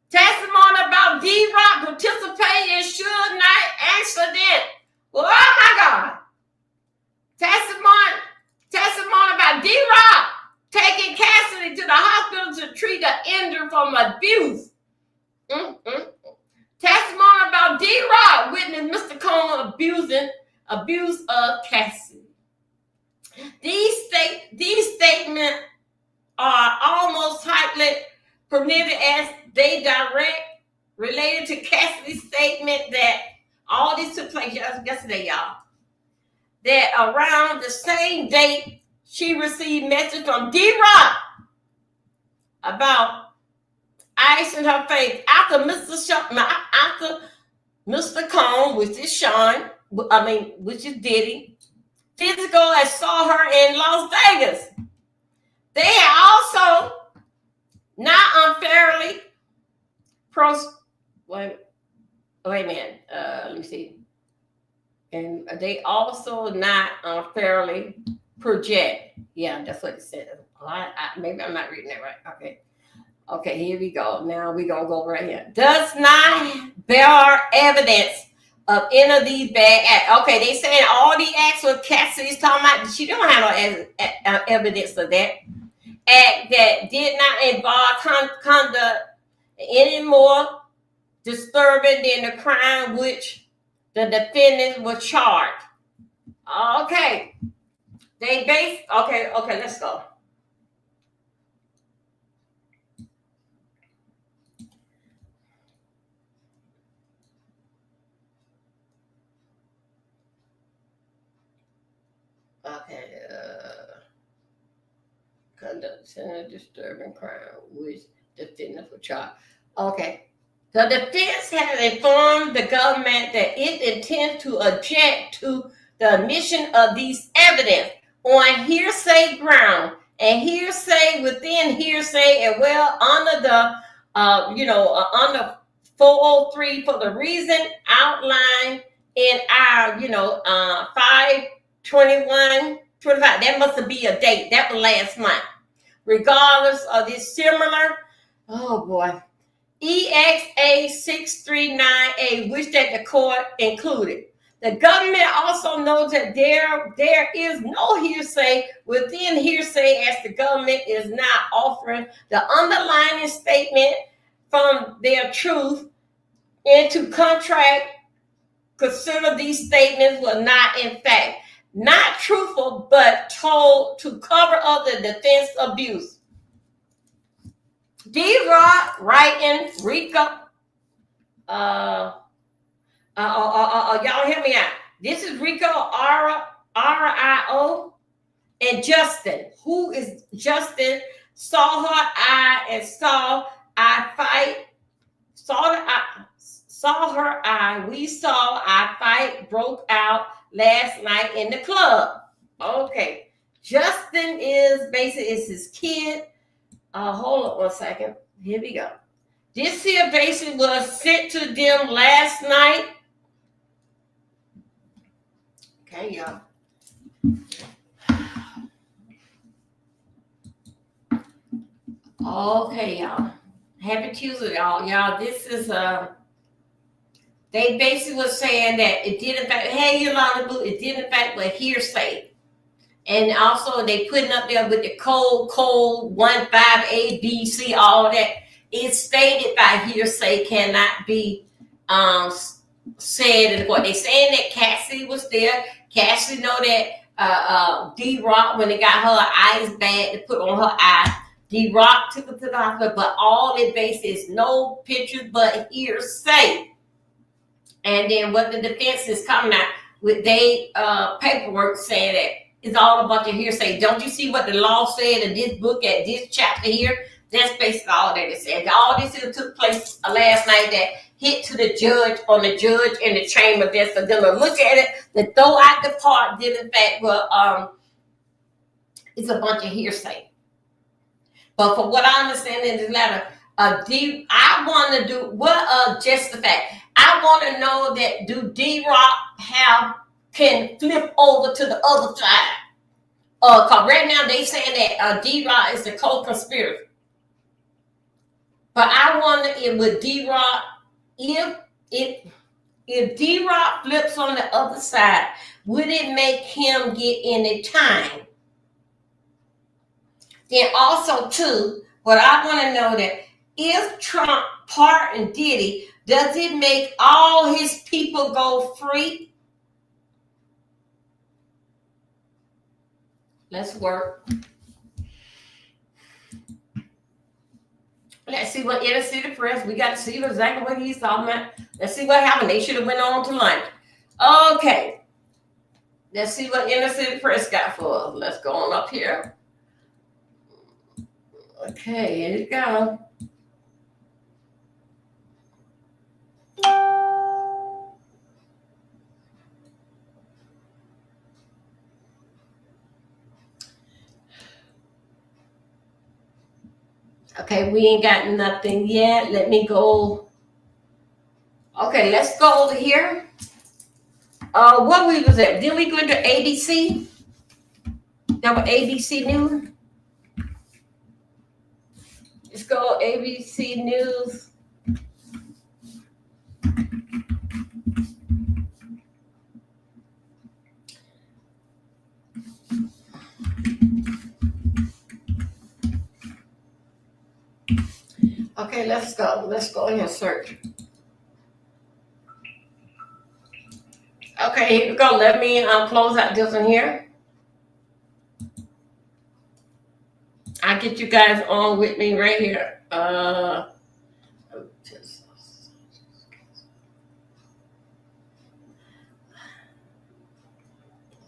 Testimony about D-Rock participating in Suge Knight accident. Oh my God. Testimony about D-Rock taking Cassidy to the the injured from abuse. Testimony about D-Rock witness Mr. Coleman abuse of Cassidy. These statements are almost tightly permitted as they direct related to Cassidy's statement that all this took place yesterday, y'all. That around the same date, she received message from D-Rock about ice in her face after Mr. Cone, which is Diddy, physical and saw her in Las Vegas. They had also not unfairly wait a minute. Let me see. And they also not unfairly project. Yeah, that's what it said. Maybe I'm not reading that right. Okay, here we go. Now we're going to go right here. Does not bear evidence of any of these bad acts. Okay, they saying all the acts what Cassidy's talking about, she don't have no evidence of that. Act that did not involve conduct any more disturbing than the crime which the defendants were charged. Okay. Okay, let's go. Okay, conduct a disturbing crime which defendants were charged. Okay. The defense has informed the government that it intends to object to the admission of these evidence on hearsay ground and hearsay within hearsay and under the under 403 for the reason outlined in our 5/21/25. That must be a date. That was last month. Regardless of this similar, oh boy, EXA 639A, which that the court included. The government also knows that there is no hearsay within hearsay, as the government is not offering the underlying statement from their truth into contract. Consider these statements were not, in fact, not truthful, but told to cover up the defense abuse. D-Rock writing Rico. Y'all hear me out. This is Rico RIO and Justin. Who is Justin? Saw her eye and saw I fight. Saw her eye. We saw I fight broke out last night in the club. Okay. Justin is his kid. Hold up 1 second. Here we go. This here basically was sent to them last night. Okay, y'all. Okay, y'all. Happy Tuesday, y'all. Y'all, this is they basically was saying that it did in fact, hey, Yolanda, it did in fact but hearsay. And also they putting up there with the code 15A, B, C, all that. It's stated by hearsay cannot be said in court. They saying that Cassidy was there. Cassidy know that D-Rock, when they got her eyes bad to put on her eye, D-Rock took her to the hospital, but all it based is no pictures but hearsay. And then what the defense is coming out with, they paperwork saying that it's all about the hearsay. Don't you see what the law said in this book at this chapter here? That's basically all that it said. All this took place last night that hit to the judge in the chamber there for them to look at it, to throw out the part did in fact, well, it's a bunch of hearsay. But for what I understand in this letter, I want to do just the fact. I want to know that do D-Rock can flip over to the other side? Cause right now they saying that D-Rock is the co-conspirator. But I wonder if with D-Rock, if D-Rock flips on the other side, would it make him get any time? Then also too, But I want to know that if Trump pardoned Diddy, does it make all his people go free? Let's work. Let's see what inner city press. We got to see exactly what he's talking about. Let's see what happened. They should have went on to lunch. Okay. Let's see what inner city press got for us. Let's go on up here. Okay, here you go. Okay, we ain't got nothing yet. Let me go. Okay, let's go over here. What we was at? Didn't we go into ABC? That was ABC News. Let's go ABC News. Okay, let's go. Let's go in and search. Okay, here we go. Let me close out this one here. I'll get you guys on with me right here.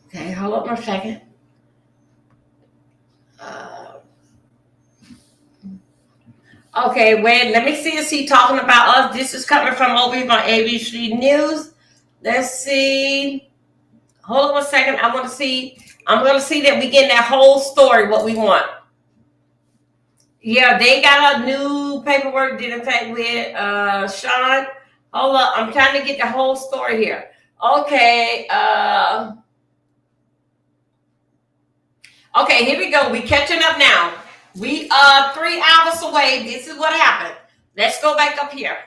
Okay, hold up a second. Okay, wait, let me see, is he talking about us? This is coming from over here on ABC News. Let's see. Hold on a second. I'm going to see that we get that whole story, what we want. Yeah, they got a new paperwork, did in fact with Sean. Hold up, I'm trying to get the whole story here. Okay, okay, here we go. We catching up now. We are 3 hours away. This is what happened. Let's go back up here.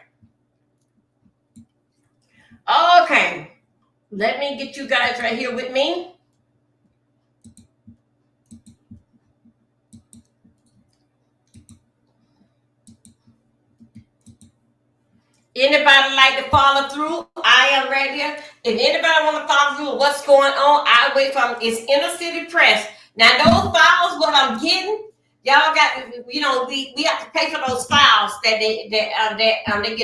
Okay. Let me get you guys right here with me. Anybody like to follow through? I am right here. If anybody want to follow through what's going on, I wait for it's Inner City Press. Now those files, what I'm getting, y'all got, you know, we have to pay for those files that they get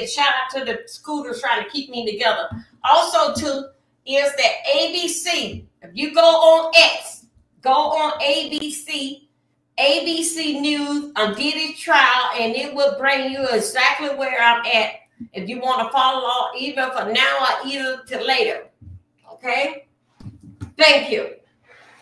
a shout out to the scooters trying to keep me together. Also, too, is that ABC. If you go on X, go on ABC News on Diddy's trial, and it will bring you exactly where I'm at. If you want to follow along, even for now or either to later. Okay? Thank you.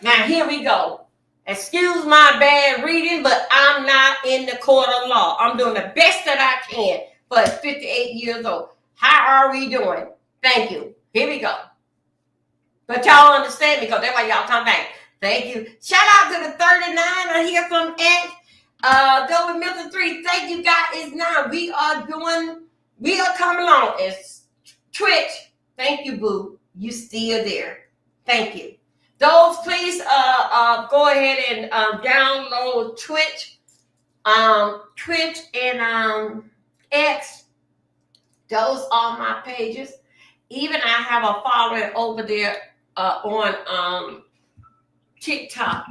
Now, here we go. Excuse my bad reading, but I'm not in the court of law. I'm doing the best that I can for 58 years old. How are we doing? Thank you. Here we go. But y'all understand me because that's why y'all come back. Thank you. Shout out to the 39 I hear from X. Go with Milton 3. Thank you guys. Now we are coming along. It's Twitch. Thank you, boo. You still there. Thank you. Those, please go ahead and download Twitch and X. Those are my pages. Even I have a following over there on TikTok.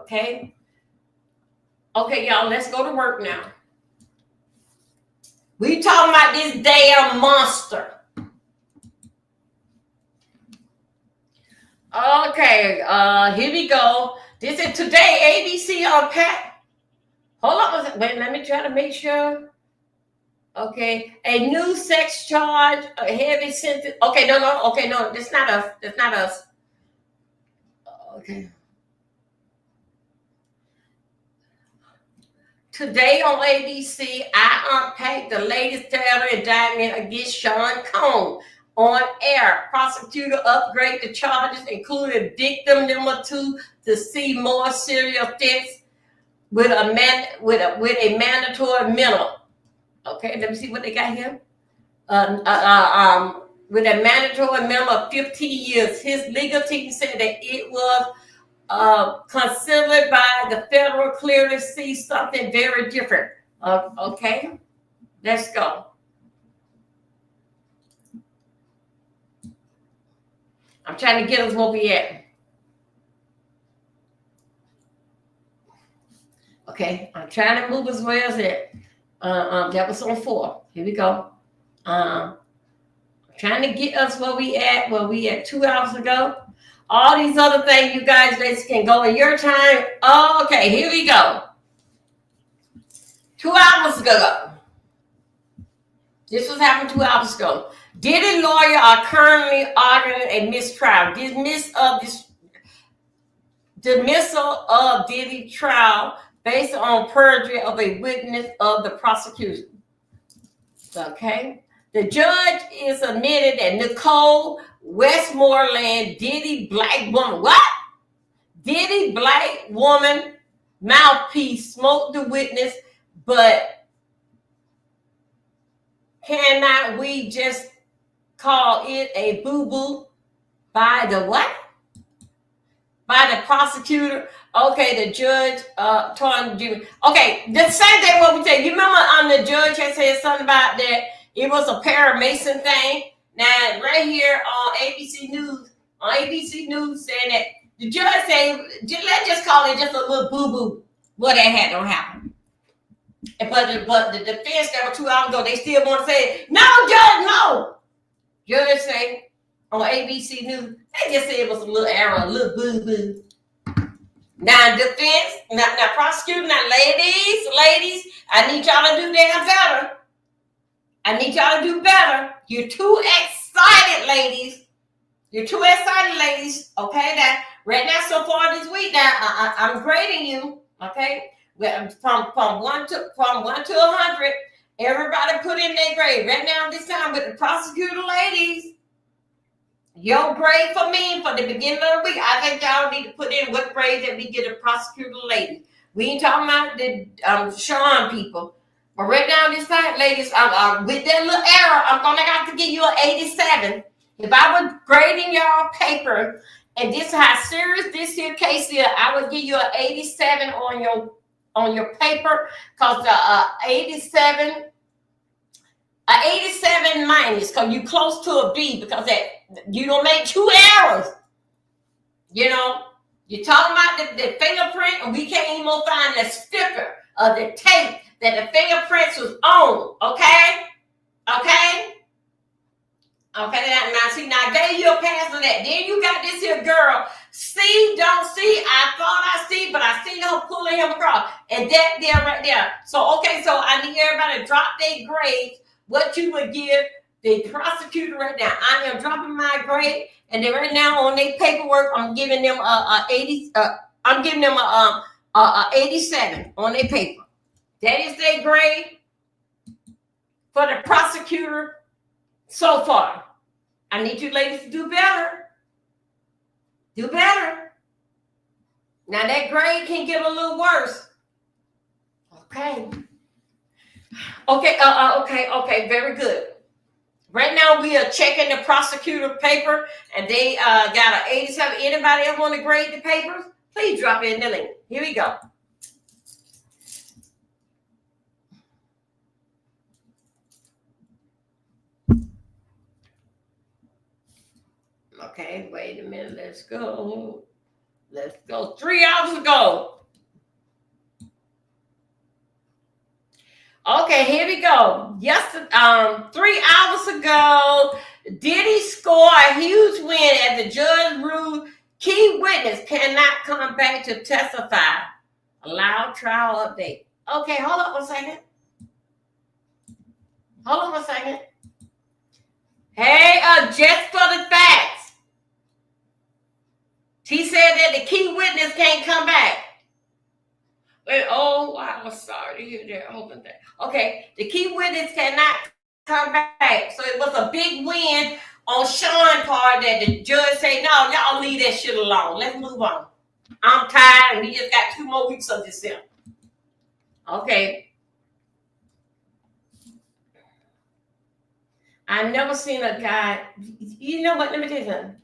Okay. Okay, y'all, let's go to work now. We talking about this damn monster. Okay, here we go. This is today ABC Unpacked. Hold on, wait, let me try to make sure. Okay, a new sex charge, a heavy sentence. Okay, no, that's not us. That's not us. Okay. Today on ABC, I unpacked the latest terror indictment against Sean Combs. On air, prosecutor upgrade the charges, including victim number 2 to see more serious offense with a mandatory minimum. Okay, let me see what they got here. With a mandatory minimum of 15 years. His legal team said that it was considered by the federal clearly see something very different. Okay, let's go. I'm trying to get us where we at. Okay, I'm trying to move us where is it? That was on 4. Here we go. Trying to get us where we at 2 hours ago. All these other things you guys can go in your time. Okay, here we go. 2 hours ago. This was happening 2 hours ago. Diddy lawyer are currently arguing a mistrial. Dismissal of Diddy trial based on perjury of a witness of the prosecution. Okay. The judge is admitted that Nicole Westmoreland, Diddy black woman, what? Diddy black woman mouthpiece smoked the witness, but cannot we just call it a boo-boo by the what? By the prosecutor. Okay, the judge told Jimmy. Okay, the same thing what we said. You remember the judge had said something about that it was a paramason thing. Now, right here on ABC News saying that the judge said, let's just call it just a little boo-boo. What that had don't happen. But the defense that was 2 hours ago, they still want to say, no, judge, no. Judge say on ABC News, they just said it was a little error, a little boo-boo. Now defense, now prosecutor, now ladies, I need y'all to do damn better. I need y'all to do better. You're too excited, ladies. You're too excited, ladies. Okay, now right now so far this week, now I'm grading you. Okay, from 1 to 100. Everybody put in their grade. Right now, this time with the prosecutor, ladies. Your grade for me for the beginning of the week, I think y'all need to put in what grade that we get a prosecutor lady. We ain't talking about the Sean people. But right now this time, ladies, with that little error, I'm gonna have to give you an 87. If I was grading y'all paper, and this is how serious this here case is, I would give you an 87 on your paper, because the 87 minus, because you close to a B, because that you don't make 2 errors. You know, you're talking about the fingerprint, and we can't even find the sticker of the tape that the fingerprints was on. Okay. Now see, now I gave you a pass on that. Then you got this here girl. See, don't see. I thought I see, but I seen her pulling him across. And that there right there. So, okay, so I need everybody to drop their grades. What you would give the prosecutor right now. I am dropping my grade, and then right now on their paperwork, I'm giving them a 80. I'm giving them a 87 on their paper. That is their grade for the prosecutor so far. I need you ladies to do better. Do better. Now that grade can get a little worse. Okay. Okay, very good. Right now we are checking the prosecutor paper, and they got an 87. Anybody else want to grade the papers? Please drop it in the link. Here we go. Okay, wait a minute. Let's go. 3 hours ago. Okay, here we go. Yesterday, 3 hours ago, Diddy scored a huge win as the judge ruled key witness cannot come back to testify. Allow trial update. Okay, hold on one second. Hey, just for the facts. He said that the key witness can't come back. Oh, I'm sorry to hear that. Hold on. Okay, the key witness cannot come back. So it was a big win on Sean's part that the judge said, no, y'all leave that shit alone. Let's move on. I'm tired, and we just got 2 more weeks of December. Okay. I've never seen a guy. You know what? Let me tell you something.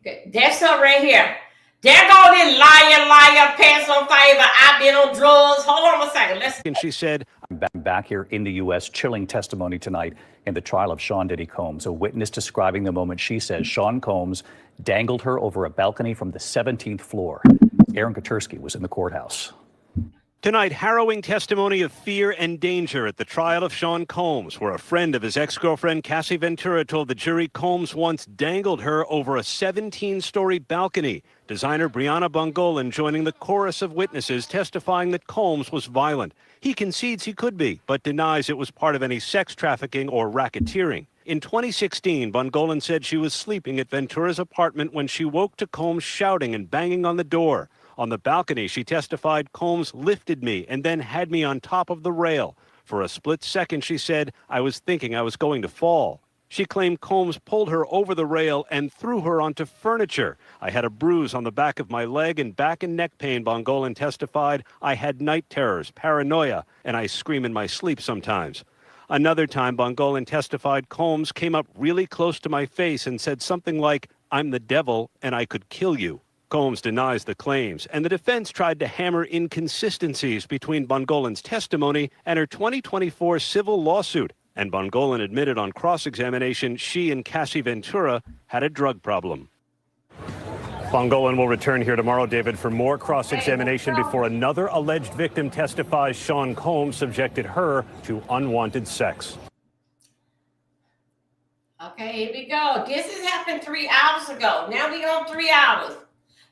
Okay, that's her right here. There go this liar, pants on fire. I've been on drugs. Hold on a second. And she said, I'm back here in the U.S. Chilling testimony tonight in the trial of Sean Diddy Combs. A witness describing the moment she says Sean Combs dangled her over a balcony from the 17th floor. Aaron Katersky was in the courthouse. Tonight, harrowing testimony of fear and danger at the trial of Sean Combs, where a friend of his ex-girlfriend, Cassie Ventura, told the jury Combs once dangled her over a 17-story balcony. Designer Brianna Bongolan joining the chorus of witnesses testifying that Combs was violent. He concedes he could be, but denies it was part of any sex trafficking or racketeering. In 2016, Bongolan said she was sleeping at Ventura's apartment when she woke to Combs shouting and banging on the door. On the balcony, she testified Combs lifted me and then had me on top of the rail. For a split second, she said, I was thinking I was going to fall. She claimed Combs pulled her over the rail and threw her onto furniture. I had a bruise on the back of my leg and back and neck pain, Bongolan testified. I had night terrors, paranoia, and I scream in my sleep sometimes. Another time, Bongolan testified Combs came up really close to my face and said something like, I'm the devil and I could kill you. Combs denies the claims, and the defense tried to hammer inconsistencies between Bongolan's testimony and her 2024 civil lawsuit. And Bongolan admitted on cross-examination she and Cassie Ventura had a drug problem. Bongolan will return here tomorrow, David, for more cross-examination before another alleged victim testifies Sean Combs subjected her to unwanted sex. Okay, here we go. This has happened 3 hours ago. Now we on 3 hours.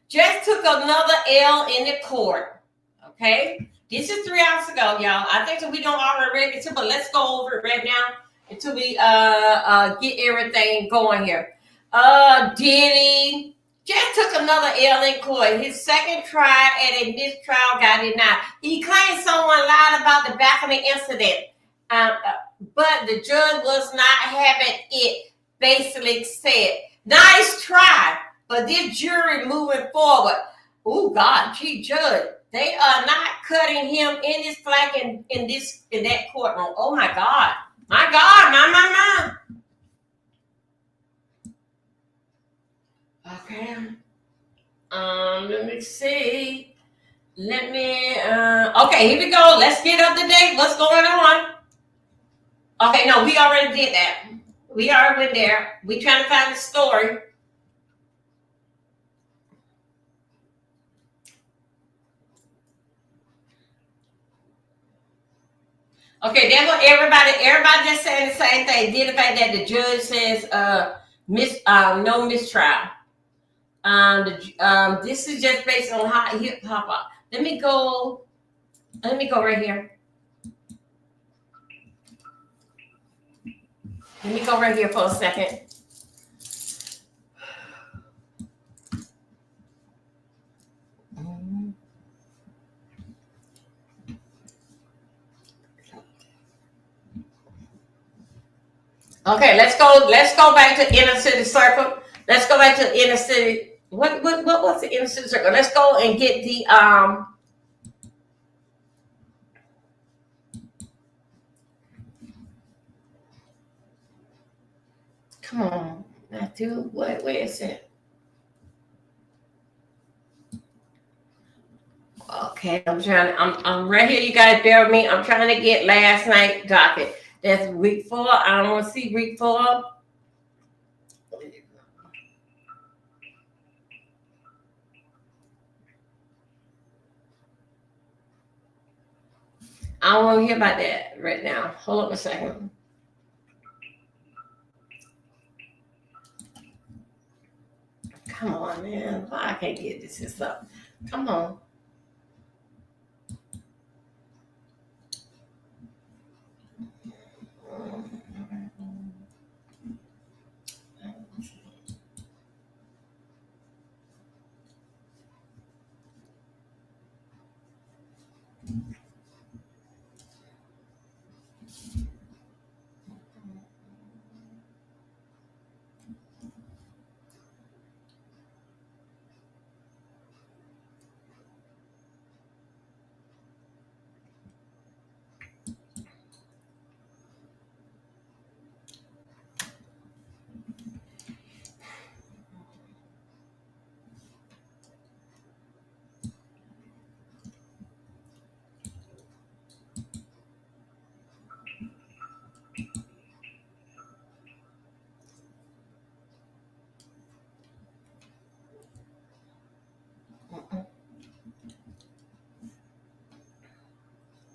Just took another L in the court. Okay? This is 3 hours ago, y'all. I think that we don't already read it, but let's go over it right now until we get everything going here. Diddy just took another L in court. His second try at a mistrial got denied. He claimed someone lied about the balcony incident, but the judge was not having it. Basically said, nice try. But this jury moving forward, oh God, gee, judge, they are not cutting him in his flag in that courtroom. Oh my God, my. Okay, let me see. Okay, here we go. Let's get up to date. What's going on? Okay, no, we already did that. We already went there. We trying to find the story. Okay, that's what everybody just saying the same thing. Did the fact that the judge says no mistrial. This is just based on how hip hop. Let me go right here. Let me go right here for a second. Okay, let's go back to inner city circle. Let's go back to inner city. What was the inner city circle? Let's go and get the come on, Matthew. Where is it? Okay, I'm right here. You guys bear with me. I'm trying to get last night docket. That's week 4. I don't want to see week 4. I don't want to hear about that right now. Hold up a second. Come on, man. Why I can't get this up? Come on.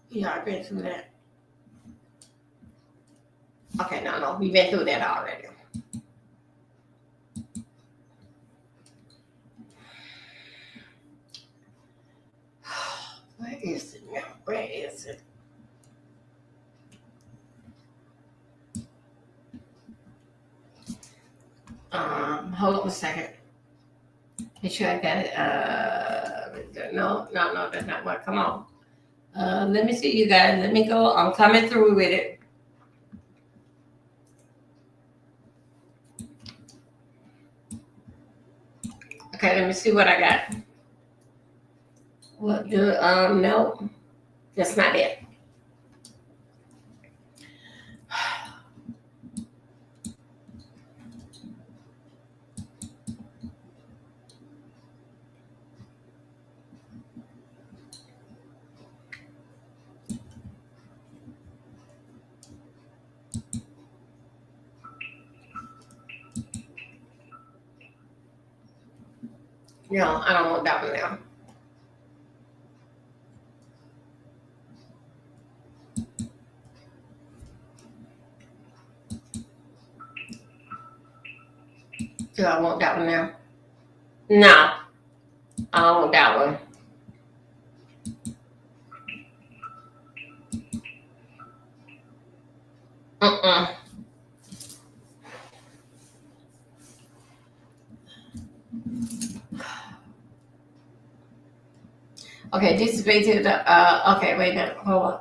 Yeah, I've been through that. Okay, no, we've been through that already. Where is it now? Where is it? Hold on a second. Make sure I got it. No, that's not one. Come on. Let me see, you guys. Let me go. I'm coming through with it. Okay, let me see what I got. What do? No, that's not it. No, I don't want that one now. Do I want that one now? No, I don't want that one. Okay, this is basically the, okay, wait a minute, hold on.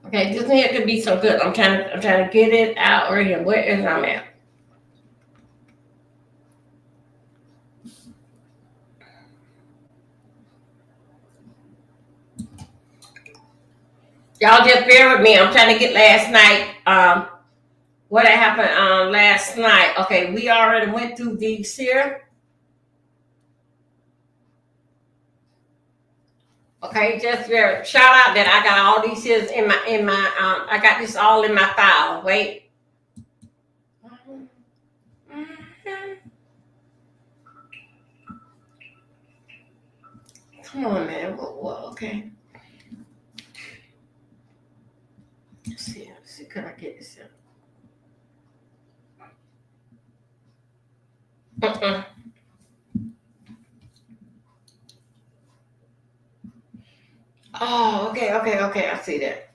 Okay, this here could be so good. I'm trying to get it out right here. Where is I'm at? Y'all just bear with me. I'm trying to get last night. What happened last night? Okay, we already went through these here. Okay, just shout out that I got all these here in my I got this all in my file. Wait. Come on, man. Well, okay. Let's see, could I get this in? Oh, okay. I see that.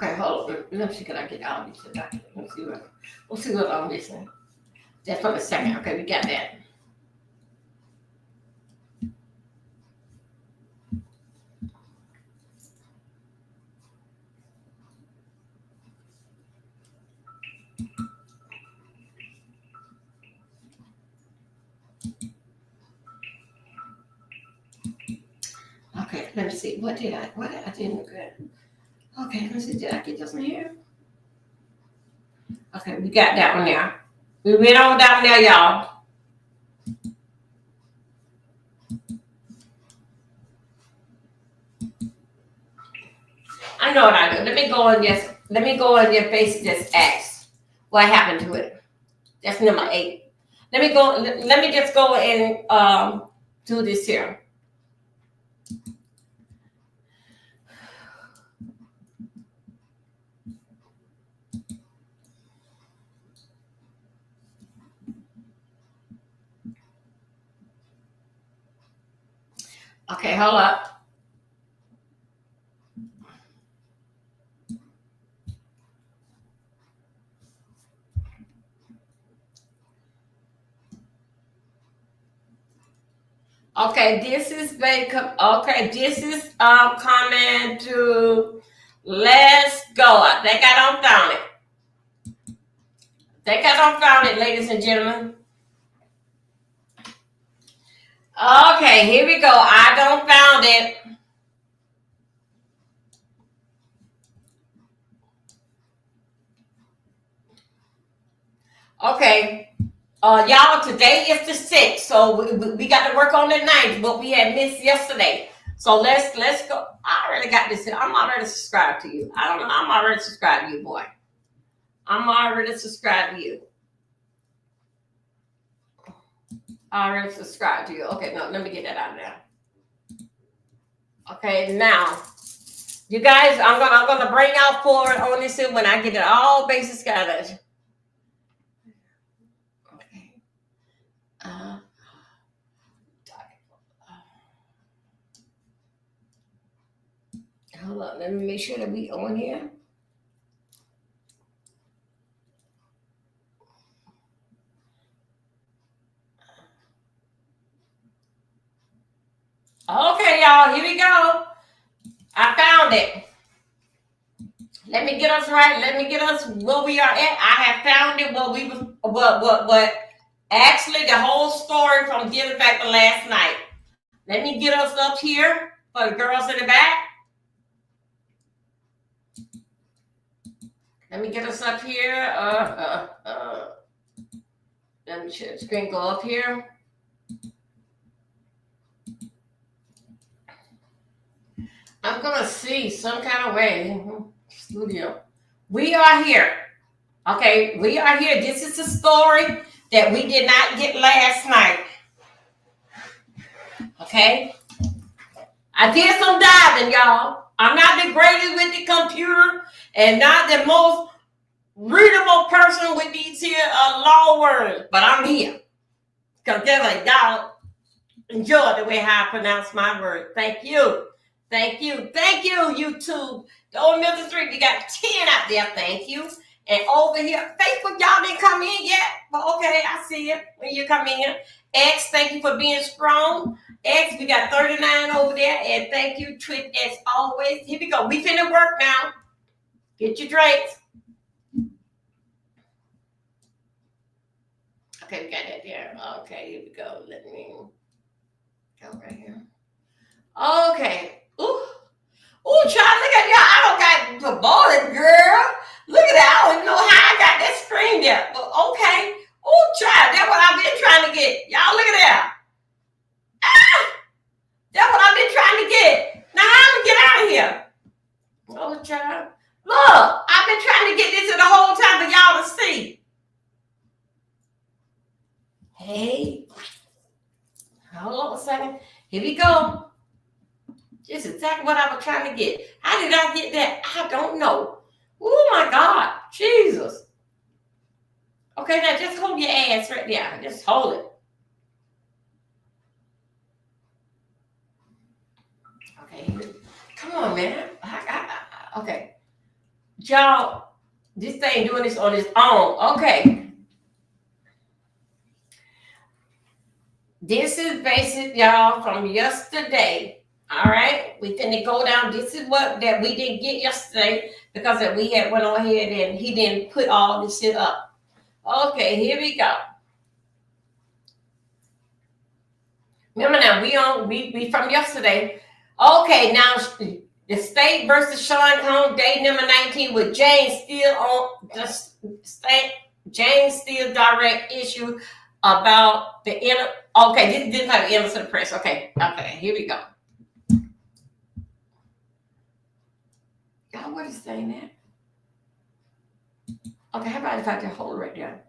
Okay, hold on. Let me see, can I get all these documents? We'll see what I'm missing. That's for the second. Okay, we got that. Okay, let me see. What did I didn't get? Okay, let me see. Did I get this one here? Okay, we got that one there. We went over that one there, y'all. I know what I do. Let me go and just basically just ask what happened to it. That's number 8. Let me just go and do this here. Okay, hold up. Okay, this is this is comment to let's go. I think I don't found it. Ladies and gentlemen. Okay, here we go. I don't found it. Okay. Y'all, today is the 6th, so we got to work on the 9th, but we had missed yesterday. So let's go. I already got this. I'm already subscribed to you. I don't know. I'm already subscribed to you, boy. I'm already subscribed to you. I already subscribed to you. Okay, no, let me get that out of there. Okay, now, you guys, I'm gonna bring out forward on this when I get it all bases gathered. Okay. Hold on, let me make sure that we on here. Okay, y'all, here we go. I found it. Let me get us right. Let me get us where we are at. I have found it. What? Actually, the whole story from Giving Back to last night. Let me get us up here for the girls in the back. Let me get us up here. Let me share the screen. Go up here. I'm gonna see some kind of way. Studio. We are here. Okay, we are here. This is the story that we did not get last night. Okay. I did some diving, y'all. I'm not the greatest with the computer and not the most readable person with these here law words, but I'm here. Because they're like, y'all enjoy the way how I pronounce my word. Thank you. Thank you. Thank you, YouTube. The old Milton Street, we got 10 out there. Thank you. And over here, Facebook, y'all didn't come in yet. But okay, I see it when you come in. X, thank you for being strong. X, we got 39 over there. And thank you, Twitch, as always. Here we go. We finna work now. Get your drinks. Okay, we got that there. Okay, here we go. Let me go right here. Okay. Ooh, child, look at y'all. I don't got the bowling, girl. Look at that. I don't even know how I got that screen there. But okay. Ooh, child, that's what I've been trying to get. Y'all look at that. That's what I've been trying to get. Now how am I get out of here? Oh, child. Look, I've been trying to get this the whole time for y'all to see. Hey. Hold on a second. Here we go. This is exactly what I was trying to get. How did I get that? I don't know. Oh my God. Jesus. Okay, now just hold your ass right there. Just hold it. Okay. Come on, man. Okay. Y'all, this thing doing this on its own. Okay. This is basic, y'all, from yesterday. All right, we finna go down. This is what that we didn't get yesterday because that we had went on ahead and he didn't put all this shit up. Okay, here we go. Remember now, we from yesterday. Okay, now the state versus Sean Combs, day number 19 with Jane still on the state. Jane still direct issue about the inner. Okay, this is like the innocent press. Okay, here we go. God, what is saying that? Okay, how about if I just hold it right there?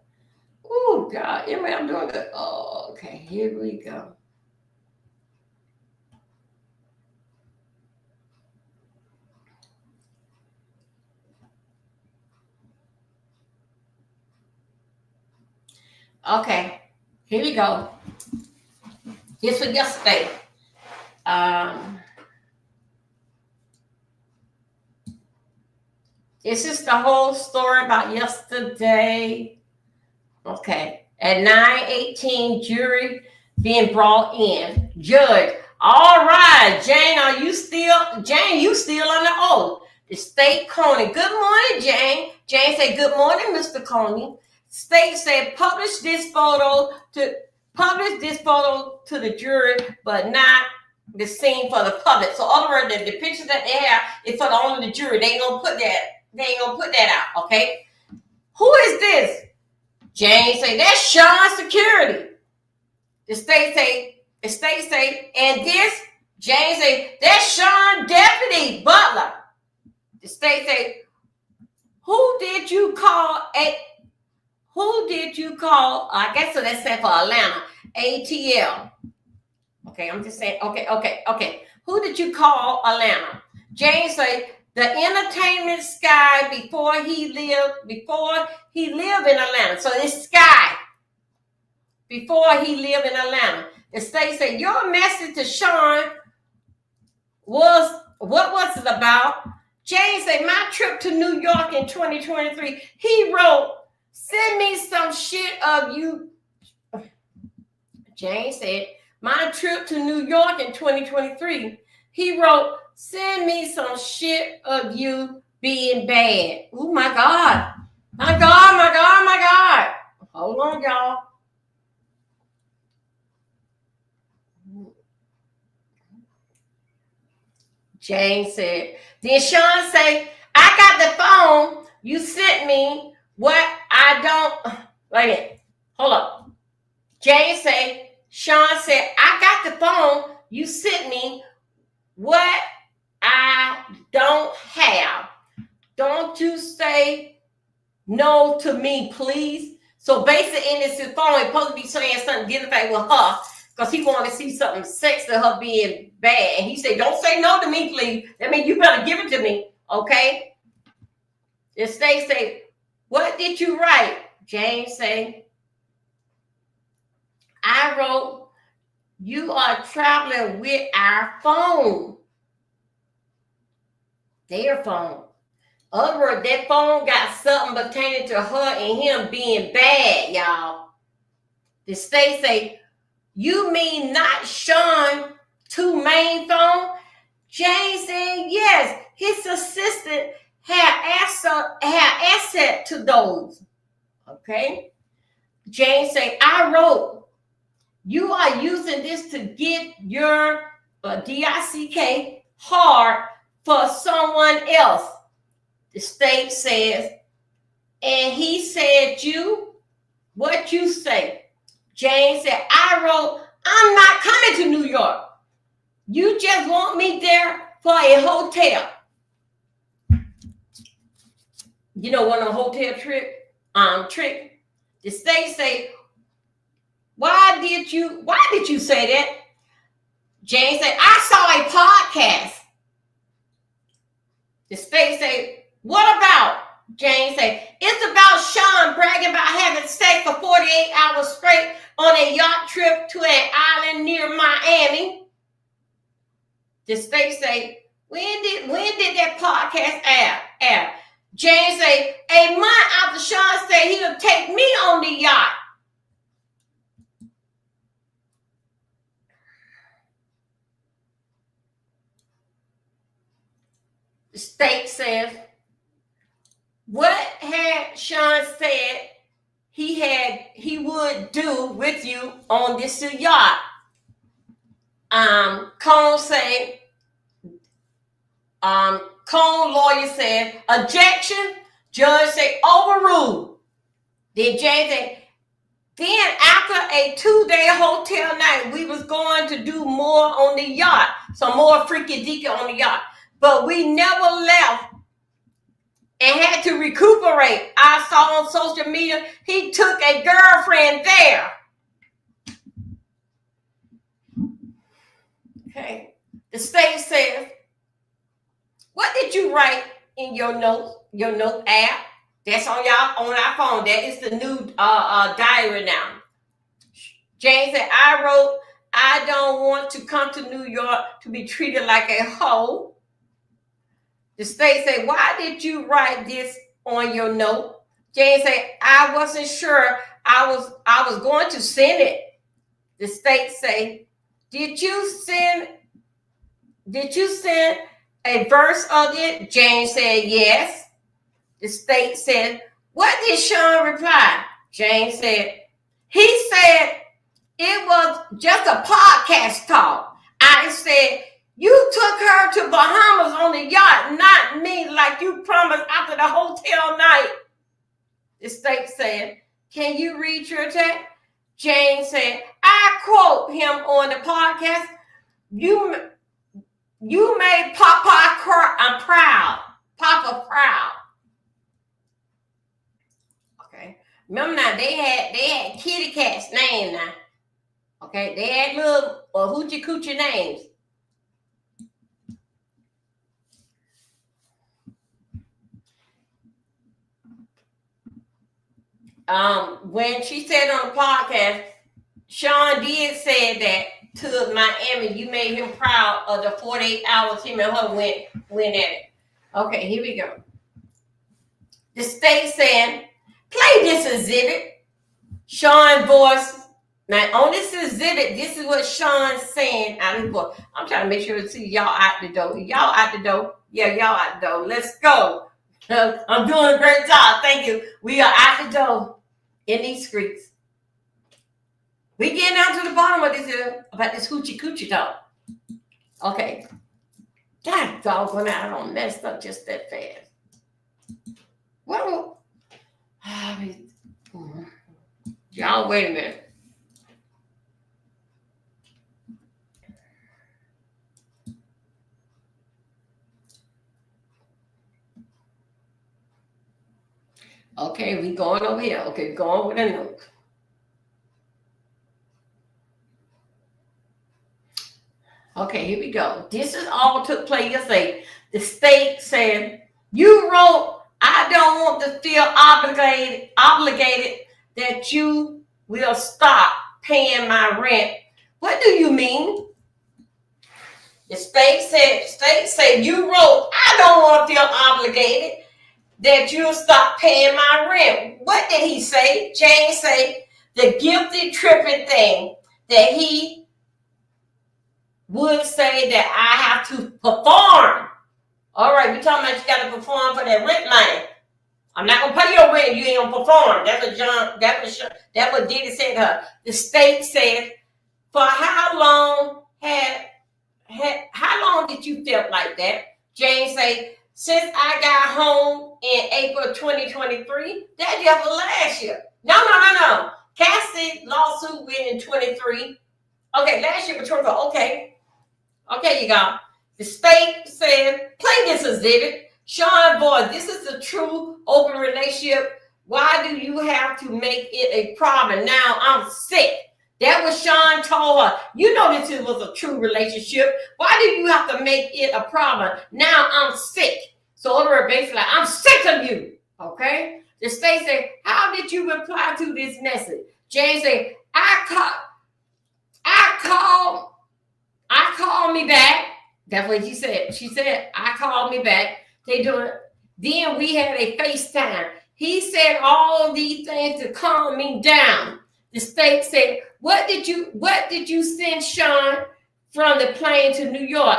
Oh, God. Anyway, I'm doing good. Oh, okay, here we go. Okay, here we go. This was yesterday. This is the whole story about yesterday. Okay. At 9:18, jury being brought in. Judge, all right, Jane, you still on the oath. The state Coney, good morning, Jane. Jane said, good morning, Mr. Coney. State said, publish this photo to the jury, but not the scene for the public. So, in other words, the pictures that they have is for only the jury. They ain't gonna put that out. Okay. Who is this? Jane say, that's Sean Security. The state say, and this, Jane say, that's Sean Deputy Butler. The state say, who did you call? I guess so that's set for Atlanta, ATL. Okay, I'm just saying, okay. Who did you call Atlanta? Jane say, the entertainment Sky before he lived in Atlanta. So it's Sky before he lived in Atlanta. The state said, your message to Sean what was it about? Jane said, my trip to New York in 2023, he wrote, send me some shit of you. Jane said, my trip to New York in 2023, he wrote, send me some shit of you being bad. Oh my God. My God. Hold on, y'all. Jane said, then Sean say, I got the phone you sent me what I don't, wait a minute, hold up. Jane say, Sean said, I got the phone you sent me what I don't have. Don't you say no to me, please. So basically in this phone, he's supposed to be saying something identified with her because he wanted to see something sexy of her being bad. And he said, don't say no to me, please. That means you better give it to me, okay? The state say, what did you write? Jane say, I wrote, you are traveling with our phone. Their phone. In other words, that phone got something pertaining to her and him being bad, y'all. The state say, you mean not Sean two main phone? Jane said, yes, his assistant had access to those. Okay. Jane said, I wrote, you are using this to get your DICK hard for someone else. The state says, and he said, what you say? Jane said, I wrote, I'm not coming to New York. You just want me there for a hotel. You know, one of the hotel trick. The state say, why did you say that? Jane said, I saw a podcast. The state say, what about? Jane said, it's about Sean bragging about having sex for 48 hours straight on a yacht trip to an island near Miami. The state say, when did that podcast air? Jane say, a month after Sean said he'll take me on the yacht. The state says, what had Sean said he would do with you on this yacht? Cone say, Cone lawyer said, objection. Judge say, overruled. Then Jane said, then after a 2-day hotel night, we was going to do more on the yacht, some more freaky deaky on the yacht. But we never left and had to recuperate. I saw on social media, he took a girlfriend there. Okay. The state says, what did you write in your note app? That's on our phone. That is the new diary now. Jane said, I wrote, I don't want to come to New York to be treated like a hoe. The state said, why did you write this on your note? Jane said, I wasn't sure I was going to send it. The state say, did you send a verse of it? Jane said, yes. The state said, what did Sean reply? Jane said, he said, it was just a podcast talk. I said, you took her to Bahamas on the yacht, not me, like you promised after the hotel night. The state said, can you read your text? Jane said, I quote him on the podcast. You made Papa cry. I'm proud. Papa proud. Okay. Remember now, they had kitty cats named now. Okay, they had little hoochie coochie names. When she said on the podcast, Sean did say that to Miami, you made him proud of the 48 hours him and her went at it. Okay, here we go. The state saying, play this exhibit. Sean voice. Now, on this exhibit, this is what Sean's saying out of the book. I'm trying to make sure to see y'all out the door. Y'all out the door. Yeah, y'all out the door. Let's go. I'm doing a great job. Thank you. We are out the door in these streets. We getting down to the bottom of this about this hoochie coochie talk. Okay. God doggone, I don't messed up just that fast. Well, y'all wait a minute. Okay, we going over here. Okay, going with a note. Okay, here we go. This is all took place yesterday. The state said, you wrote, I don't want to feel obligated that you will stop paying my rent. What do you mean? The state said, you wrote, I don't want to feel obligated that you'll stop paying my rent. What did he say? Jane say, the guilty tripping thing that he would say that I have to perform. All right, we talking about you got to perform for that rent money. I'm not gonna pay your rent. You ain't gonna perform. That's what Diddy said to her. The state said, for how long how long did you feel like that? Jane say, since I got home in April 2023, that's just last year. No. Cassie lawsuit went in 23. Okay, last year was 24. Okay, you got. The state said, play this exhibit. Sean boy, this is a true open relationship. Why do you have to make it a problem? Now I'm sick. That was Sean told her. You know this was a true relationship. Why do you have to make it a problem? Now I'm sick. So over basically, I'm sick of you. Okay? The state said, how did you reply to this message? Jane said, I called me back. That's what she said. She said, I called me back. They doing it. Then we had a FaceTime. He said all these things to calm me down. The state said, what did you send Sean from the plane to New York?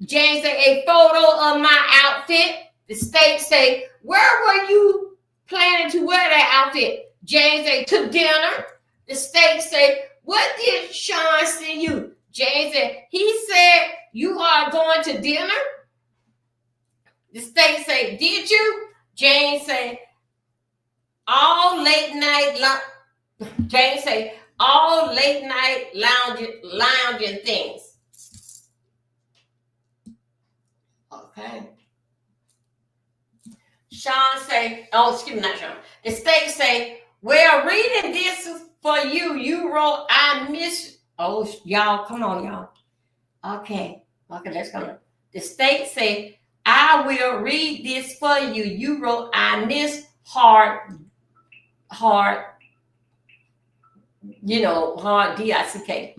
Jane said, a photo of my outfit. The state said, where were you planning to wear that outfit? Jane said, to dinner. The state said, what did Sean send you? Jane said, he said, you are going to dinner? The state said, did you? Jane said, all late night Jane said, all late night lounging things. Okay. Sean say, excuse me, not Sean. The state say, well, reading this for you, you wrote, I miss, y'all, come on, y'all. Okay, let's go. The state say, I will read this for you. You wrote, I miss hard, hard, D-I-C-K.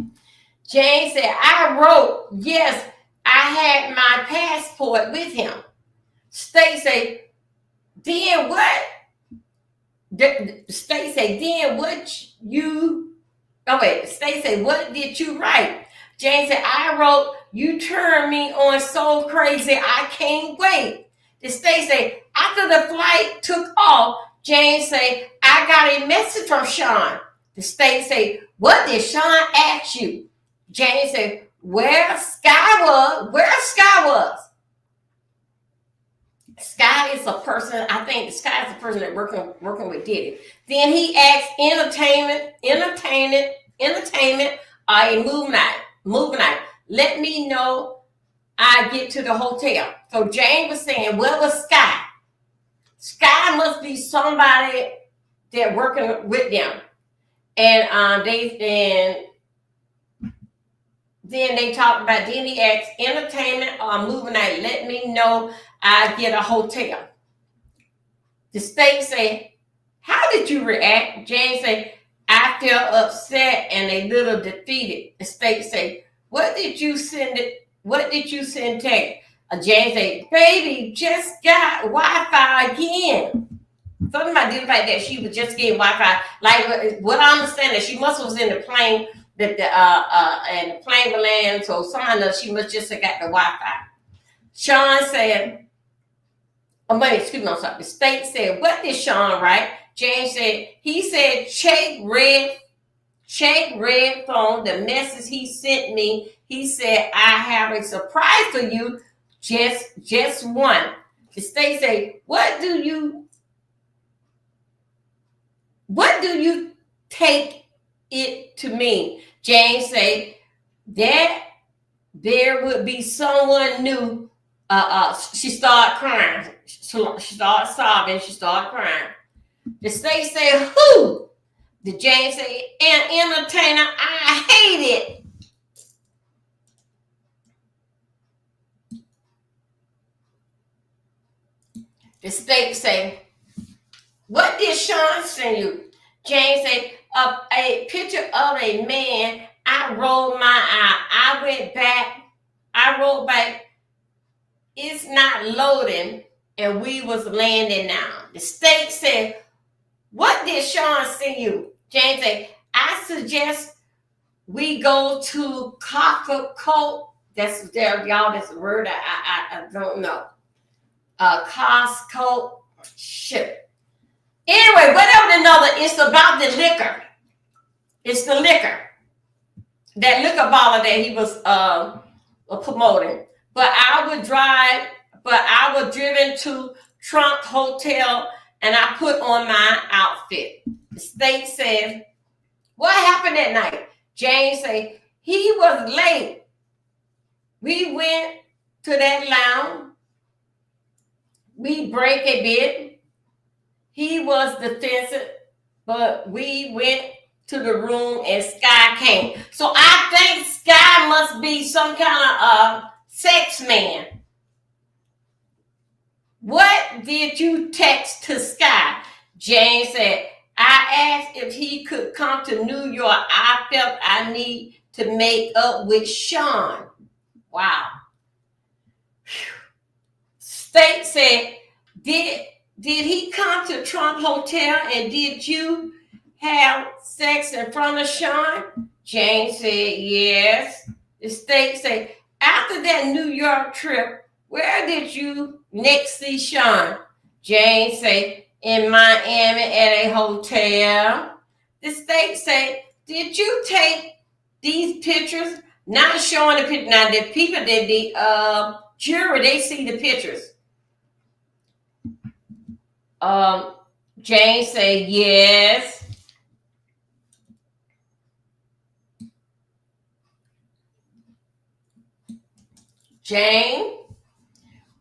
Jane said, I wrote, yes, I had my passport with him. State say, then what? The state say, then what you Oh wait, Stacey said, what did you write? Jane said, I wrote, you turned me on so crazy, I can't wait. The Stacey said, after the flight took off, Jane said, I got a message from Sean. The Stacey said, what did Sean ask you? Jane said, where Sky was. Sky is a person, I think Sky is the person that working with Diddy. Then he asked entertainment, a movie night. Let me know I get to the hotel. So Jane was saying, where was Sky? Sky must be somebody that working with them. And then they talked about, then he asked entertainment or movie night. Let me know I get a hotel. The state said, how did you react? Jane said, I feel upset and a little defeated. The state said, what did you send text? Jane said, baby, just got Wi-Fi again. Something about the fact that she was just getting Wi-Fi. Like what I understand is she must was in the plane and the plane would land, so somehow she must just have got the Wi-Fi. Sean said, I'm sorry. The state said, what did Sean write? Jane said, he said, check red phone, the message he sent me. He said, I have a surprise for you. Just one. The state said, what do you take it to mean? Jane said, that there would be someone new. She started crying. She started sobbing. She started crying. The state said, who? The Jane said, an entertainer. I hate it. The state said, what did Sean send you? Jane said, a picture of a man. I rolled my eye. I rolled back. It's not loading, and we was landing now. The state said, what did Sean send you? Jane said, I suggest we go to Costco. That's there, y'all. That's a word I don't know. Costco. Shit. Anyway, whatever another, it's about the liquor. It's the liquor. That liquor bottle that he was promoting. But I was driven to Trump Hotel and I put on my outfit. The state said, what happened that night? Jane said, he was late. We went to that lounge. We break a bit. He was defensive, but we went to the room and Sky came. So I think Sky must be some kind of sex man. What did you text to Sky? Jane said, I asked if he could come to New York. I felt I need to make up with Sean. Wow. State said, did he come to Trump Hotel and did you have sex in front of Sean? Jane said, yes. The state said, after that New York trip, where did you next see Sean? Jane said, in Miami at a hotel. The state said, did you take these pictures? Not showing the picture. Now, the people that the jury, they see the pictures. Jane said, yes. Jane,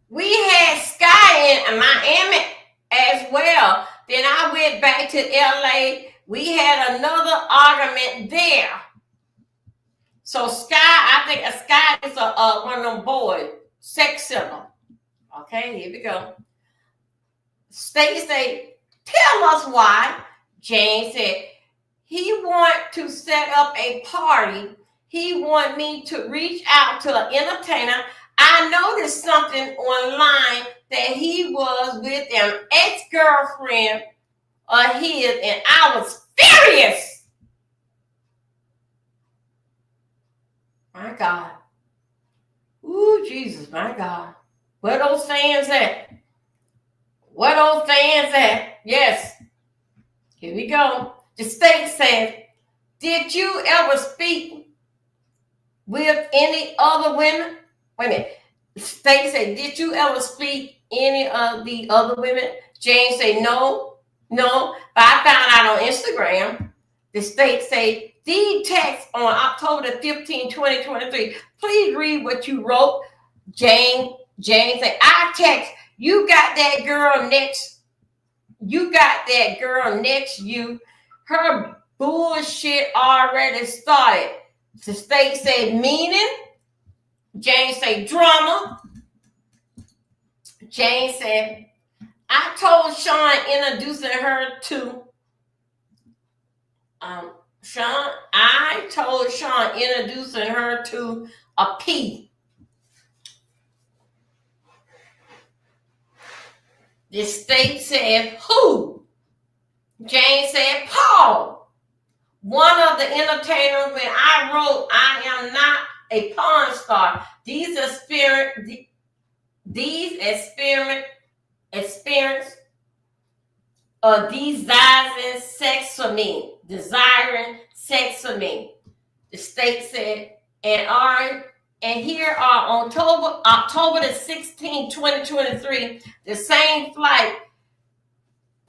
we had Sky in Miami as well. Then I went back to LA. We had another argument there. So Sky, I think Sky is one of them boys, sex symbol. Okay, here we go. Stacey said, tell us why. Jane said, he want to set up a party. He want me to reach out to an entertainer. I noticed something online that he was with an ex-girlfriend of his, and I was furious. My God. Ooh, Jesus, my God. Where those fans at? Where those fans at? Yes. Here we go. The state said, did you ever speak with any other women? Wait a minute. The state said, did you ever speak any of the other women? Jane said, no. But I found out on Instagram. The state said, these texts on October the 15th, 2023. Please read what you wrote. Jane said, I text, you got that girl next you. Her bullshit already started. The state said, meaning. Jane said, drama. Jane said, I told Sean introducing her to a P. The state said, who? Jane said, Paul. One of the entertainers when I wrote, I am not a porn star. These experiments of desiring sex for me. The state said, and here are October the 16th, 2023, the same flight.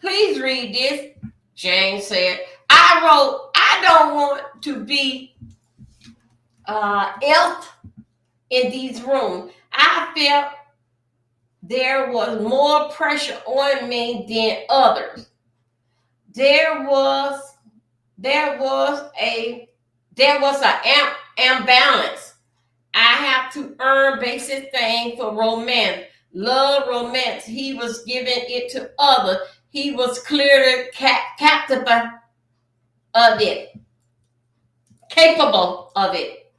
Please read this. Jane said, I wrote, I don't want to be elf in these rooms. I felt there was more pressure on me than others. There was an imbalance. I have to earn basic things for romance. Love romance. He was giving it to others. He was clearly capable of it.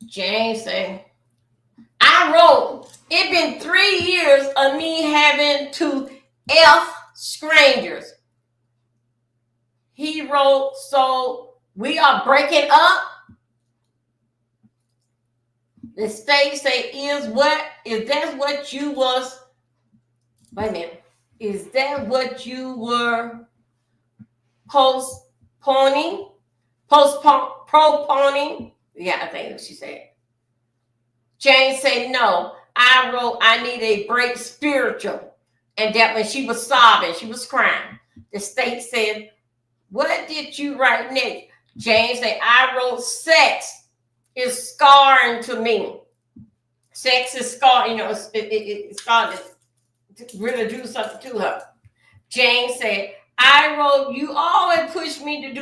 Jane said, I wrote, it been 3 years of me having to F strangers. He wrote, so we are breaking up. The state say, is that what you was, wait a minute, is that what you were proponing? Yeah, I think what she said. Jane said, no, I wrote, I need a break spiritual. And that when she was sobbing, she was crying. The state said, what did you write next? Jane said, I wrote, sex is scarring to me. Sex is scarring, it's starting to really do something to her. Jane said, I wrote, you always push me to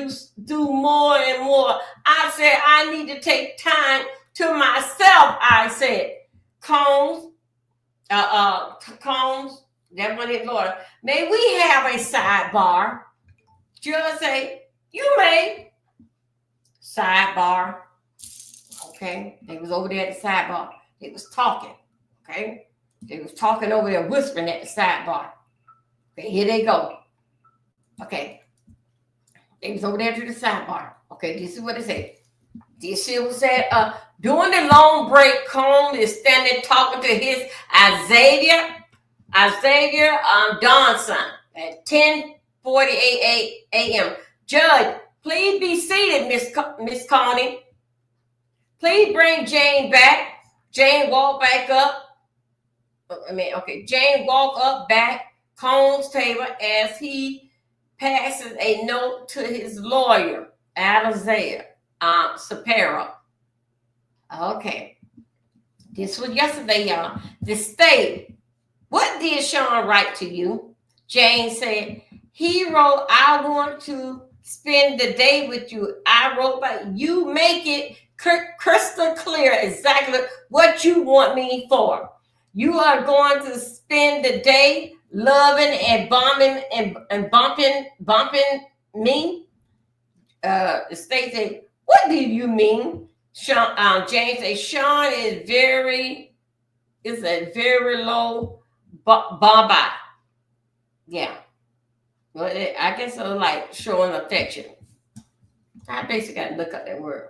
do more and more. I said, I need to take time to myself, I said. Combs, that one his lawyer. May we have a sidebar? Judge say, you may. Sidebar. Okay. They was over there at the sidebar. They was talking. Okay. They was talking over there, whispering at the sidebar. Okay, here they go. Okay. They was over there to the sidebar. Okay, this is what it said. This shit was said, during the long break, Combs is standing talking to his Xavier Donson at 10:48 a.m. Judge, please be seated, Miss Coney. Please bring Jane back. Jane walked back up. Jane walked up back Combs' table as he passes a note to his lawyer, Alexander Sapero. Okay. This was yesterday, y'all. The state, what did Sean write to you? Jane said, he wrote, I want to spend the day with you. I wrote, but you make it crystal clear exactly what you want me for. You are going to spend the day loving and bombing and bumping me. The state said, what do you mean? Sean, James said, Sean is a very low baba. Yeah. Well, I guess it was like showing affection. I basically got to look up that word.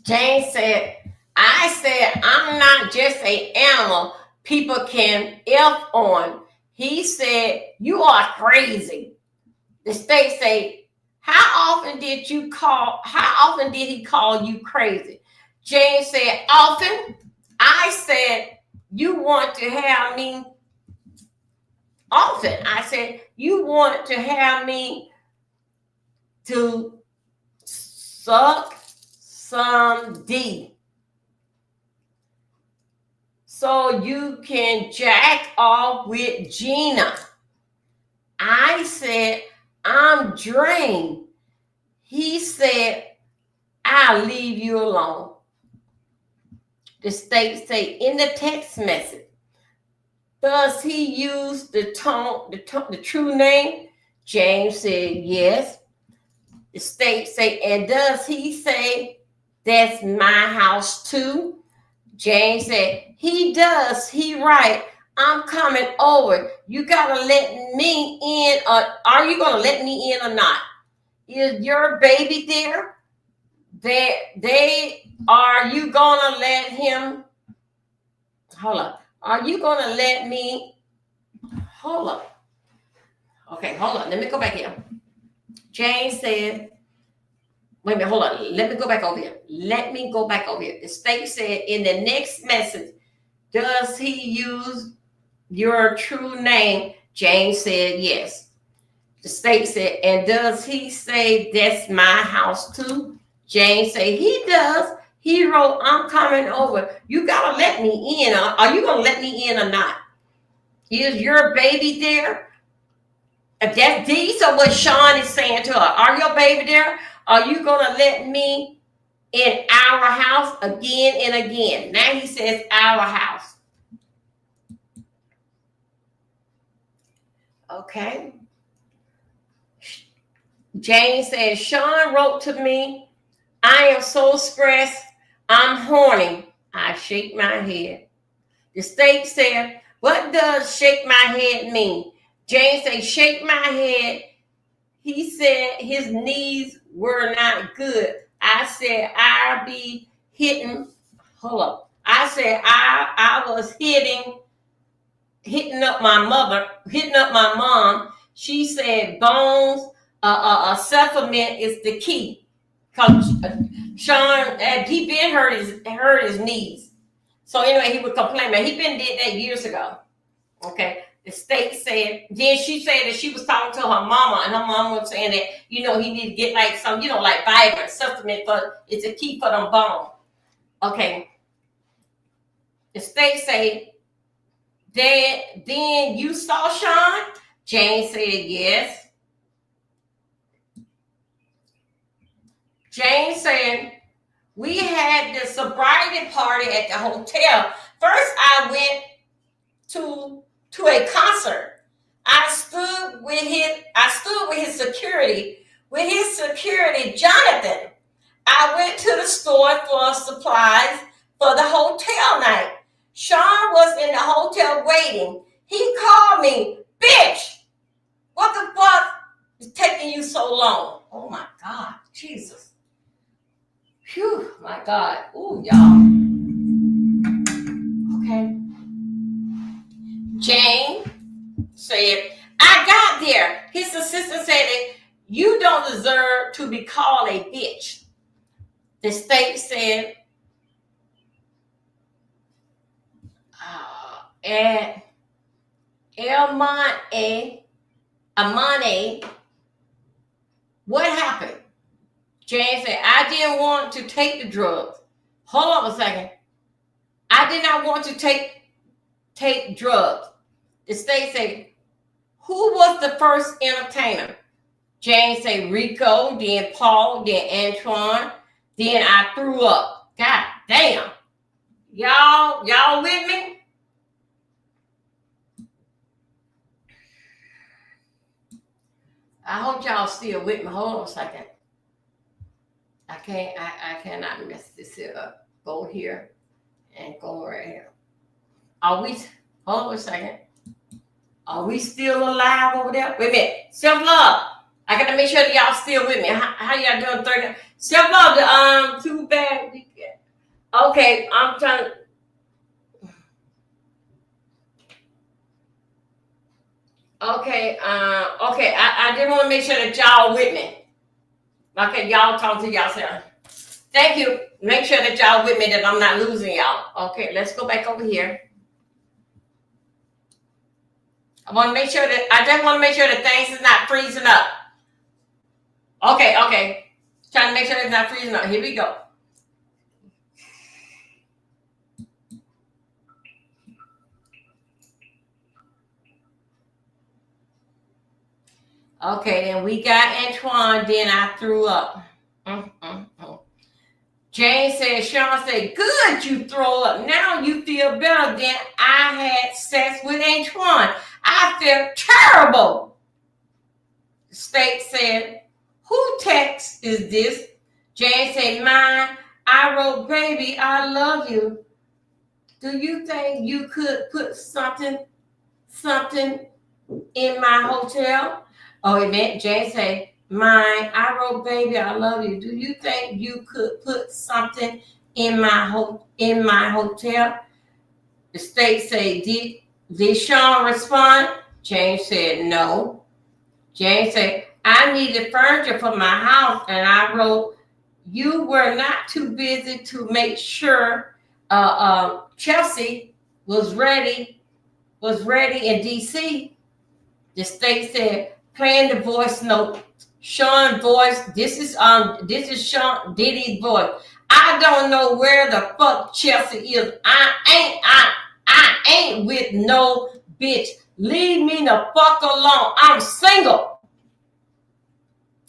Jane said, I said, I'm not just an animal people can F on. He said, you are crazy. The state say, how often did he call you crazy? Jane said, often. I said, you want to have me often. I said, you want to have me to suck some D so you can jack off with Gina. I said, I'm drained. He said, I'll leave you alone. The state say in the text message, does he use the true name? James said, yes. The state say, and does he say that's my house too? James said, he does. He right. I'm coming over. You gotta let me in. Are you gonna let me in or not? Is your baby there? They are you gonna let him? Hold up. Are you gonna let me? Hold up. Okay, hold on. Let me go back here. James said, wait a minute, hold on. Let me go back over here. The state said in the next message, does he use your true name? James said yes. The state said, and does he say that's my house too? James said he does. He wrote, I'm coming over. You gotta let me in. Are you gonna let me in or not? Is your baby there? If that's these are what Sean is saying to her. Are your baby there? Are you gonna let me in our house again and again? Now he says our house. Okay. Jane says, Sean wrote to me, I am so stressed, I'm horny. I shake my head. The state said, what does shake my head mean? Jane said, shake my head. He said his knees were not good. I said, I'll be hitting. Hold up. I said, I was hitting up my mom. She said, bones, supplement is the key. Cause Sean, he been hurt his knees. So anyway, he would complain, man. He been did that years ago. Okay. The state said, then she said that she was talking to her mama, and her mama was saying that, he need to get like some, like vitamin supplement, but it's a key for them bones. Okay. The state said, then you saw Sean? Jane said, yes. Jane said, we had the sobriety party at the hotel. First, I went to a concert. I stood with his security, Jonathan. I went to the store for supplies for the hotel night. Sean was in the hotel waiting. He called me, bitch. What the fuck is taking you so long? Oh my God, Jesus. Phew, my God. Ooh, y'all. Okay. Jane said, I got there. His assistant said that you don't deserve to be called a bitch. The state said, and Amane, what happened? Jane said, I didn't want to take the drugs. Hold on a second. I did not want to take drugs. The state said, who was the first entertainer? Jane said, Rico, then Paul, then Antoine, then I threw up. God damn. Y'all with me? I hope y'all still with me. Hold on a second. I cannot mess this up. Go here and go right here. Hold on a second. Are we still alive over there? Wait a minute. Self-love. I got to make sure that y'all still with me. How y'all doing? 30. Self-love. Too bad. Okay, I'm trying to. Okay, okay. I just want to make sure that y'all with me. Okay, y'all talk to yourself. Thank you. Make sure that y'all with me, that I'm not losing y'all. Okay, let's go back over here. I just want to make sure that things is not freezing up. Okay. Trying to make sure it's not freezing up. Here we go. Okay, then we got Antoine. Then I threw up. Jane said, Sean said, good, you throw up. Now you feel better than I had sex with Antoine. I feel terrible. The state said, who text is this? Jane said, mine. I wrote, baby, I love you. Do you think you could put something in my hotel? Oh, it meant Jane said, mine. I wrote, baby, I love you. Do you think you could put something in my hotel? The state said, did Sean respond? Jane said, no. Jane said, I needed furniture for my house, and I wrote, you were not too busy to make sure Chelsea was ready in D.C. The state said, playing the voice note. Sean voice. This is Sean Diddy's voice. I don't know where the fuck Chelsea is. I ain't with no bitch. Leave me the fuck alone. I'm single.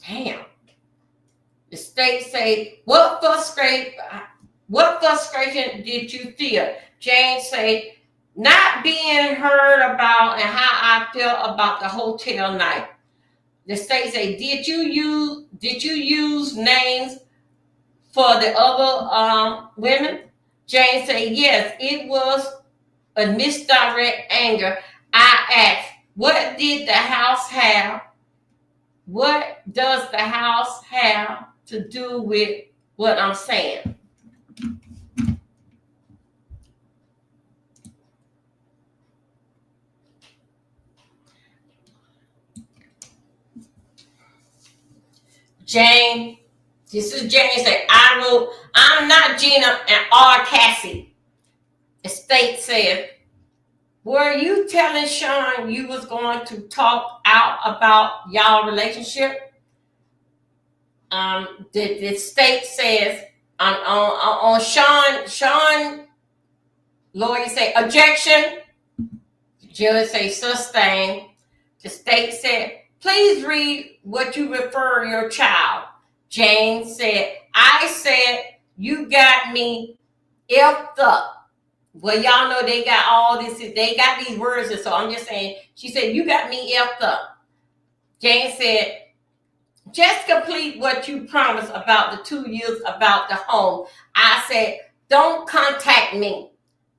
Damn. The state say, what frustration did you feel? Jane say, not being heard about and how I feel about the hotel night. The state say, did you use names for the other women? Jane say, yes, it was a misdirect anger. I asked, what did the house have? What does the house have to do with what I'm saying? Jane, this is Jane said, I'm not Gina and R. Cassie. The state said, were you telling Sean you was going to talk out about y'all relationship? The state says on Sean lawyer say objection. The judge say sustain. The state said, please read what you refer your child. Jane said, I said you got me effed up. Well, y'all know they got all this. They got these words, and so I'm just saying. She said, you got me effed up. Jane said, just complete what you promised about the 2 years about the home. I said, don't contact me.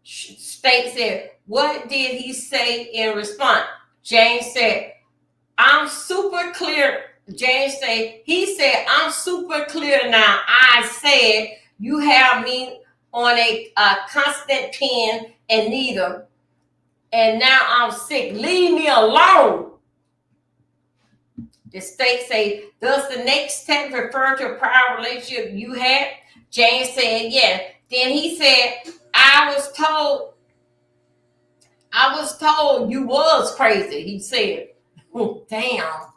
State said, what did he say in response? Jane said, I'm super clear. Jane said, he said, I'm super clear now. I said, you have me on a constant pen and needle, and now I'm sick. Leave me alone. The state say, does the next text refer to a prior relationship you had? Jane said, yes. Then he said, I was told you was crazy. He said, oh, damn,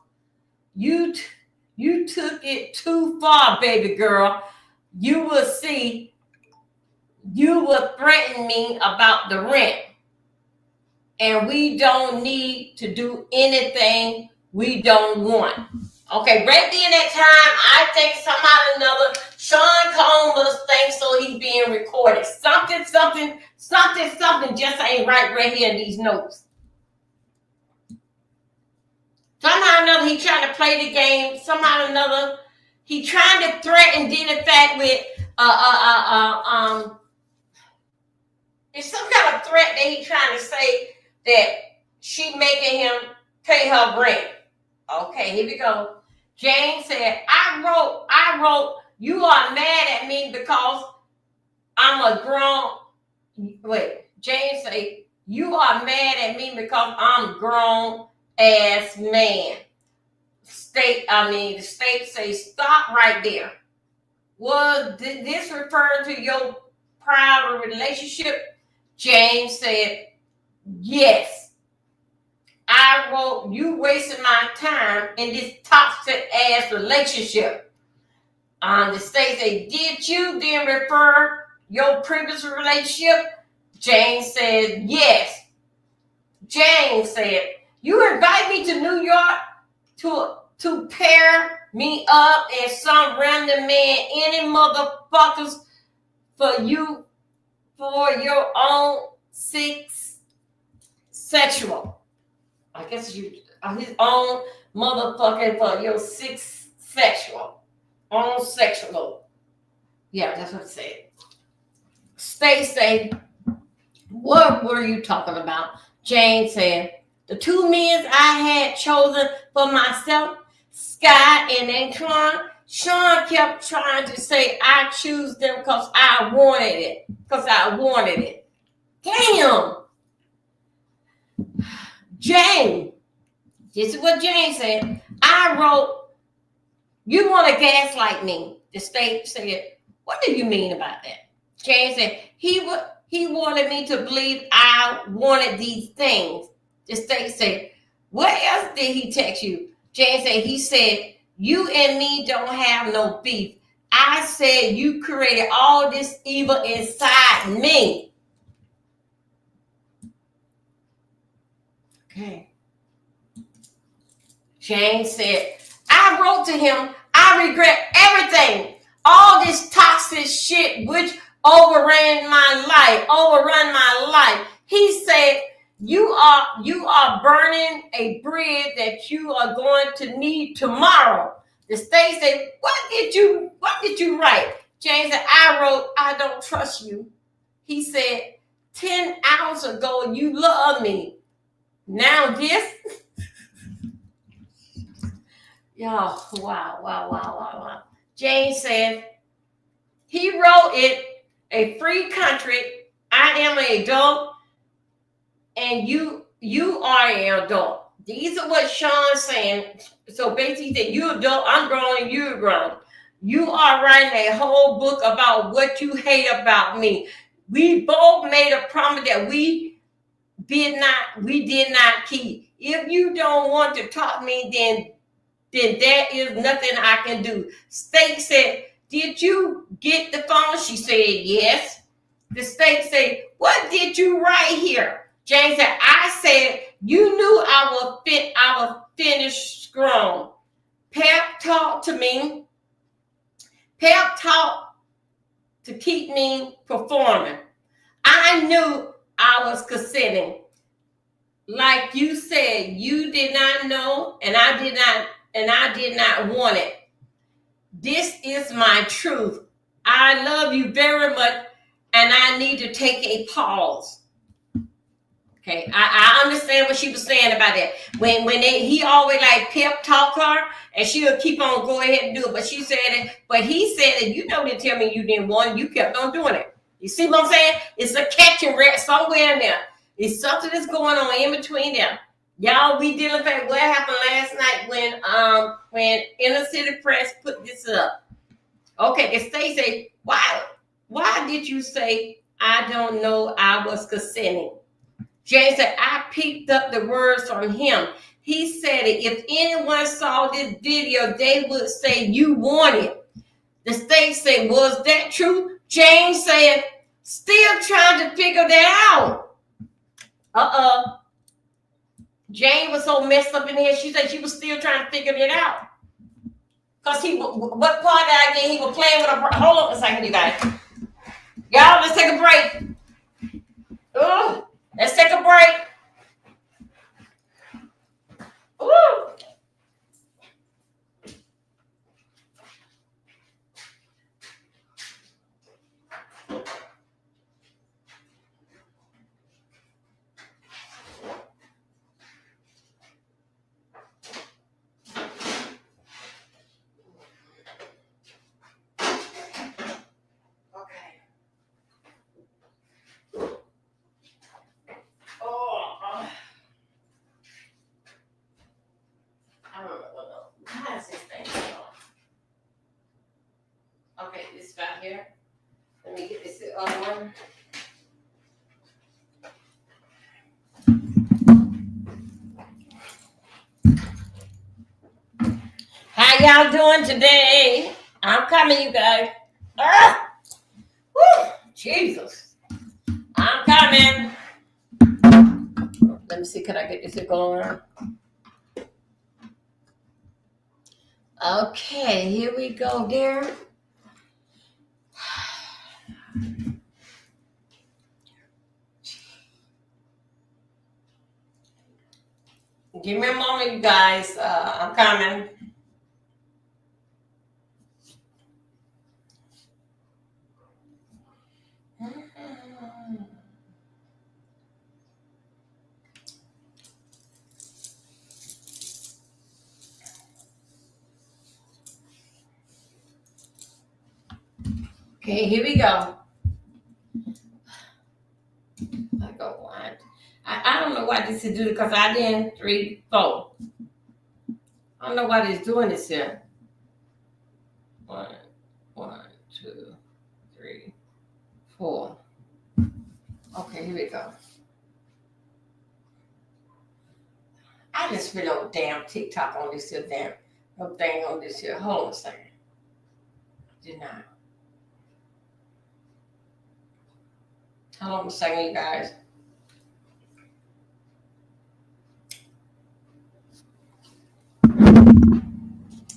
you took it too far, baby girl. You will see. You will threaten me about the rent, and we don't need to do anything we don't want. Okay, right there in that time, I think somehow or another, Sean Combs thinks so he's being recorded. Something just ain't right here in these notes. Somehow or another, he trying to play the game. Somehow or another, he trying to threaten Diddy fact with it's some kind of threat that he trying to say that she making him pay her rent. Okay, here we go. Jane said, I wrote, you are mad at me because I'm a grown, Jane said, you are mad at me because I'm grown ass man. The state say, stop right there. Was this referring to your prior relationship? Jane said, yes. I wrote, you wasting my time in this toxic ass relationship. The state said, did you then refer your previous relationship? Jane said, yes. Jane said, you invite me to New York to pair me up and some random man, any motherfuckers for your own sexual. I guess his own motherfucking for your own sexual. Yeah, that's what it said. Stay. What were you talking about? Jane said, the two men I had chosen for myself, Scott and Antoine. Sean kept trying to say I choose them because I wanted it. Damn. Jane, this is what Jane said. I wrote, you want to gaslight me. The state said, what do you mean about that? Jane said, he wanted me to believe I wanted these things. The state said, what else did he text you? Jane said, he said, you and me don't have no beef. I said you created all this evil inside me. Okay. Jane said, I wrote to him, I regret everything. All this toxic shit which overrun my life. He said, you are burning a bridge that you are going to need tomorrow. The state said, what did you write? Jane said, I wrote, I don't trust you. He said, 10 hours ago, you loved me. Now this? Y'all, wow. Jane said, he wrote it, a free country. I am an adult, and you are an adult. These are what Sean's saying. So basically, that you adult, I'm grown, and you're grown. You are writing a whole book about what you hate about me. We both made a promise that we did not keep. If you don't want to talk to me, then there is nothing I can do. State said, did you get the phone? She said, yes. The state said, what did you write here? Jane said, I said, you knew I was finished grown. Pep talk to me. Pep talk to keep me performing. I knew I was consenting. Like you said, you did not know, and I did not want it. This is my truth. I love you very much, and I need to take a pause. Okay, I understand what she was saying about that. He always like pep talk her, and she'll keep on go ahead and do it. But he said that you didn't tell me you didn't want it. You kept on doing it. You see what I'm saying? It's a catching rat somewhere in there. It's something that's going on in between them. Y'all, we dealing with what happened last night when Inner City Press put this up. Okay, the state say, why did you say I don't know I was consenting? Jane said, I picked up the words from him. He said it. If anyone saw this video, they would say you want it. The state said, was that true? Jane said, still trying to figure that out. Jane was so messed up in here, she said she was still trying to figure it out. Because what part did I get? He was playing with a, hold on a second, you guys. Y'all, let's take a break. Let's take a break. Ooh. got here. Let me get this other one. How y'all doing today? I'm coming, you guys. Ah! Woo! Jesus. I'm coming. Let me see, can I get this going on? Okay, here we go, dear. Give me a moment, you guys. I'm coming. Okay, here we go. I go one. I don't know why this is doing because I did 3, 4. I don't know why this doing this here. 1, 2, 3, 4. Okay, here we go. I just feel no damn TikTok on this here damn no thing on this here. Hold on a second. Did not. Hold on a second, you guys.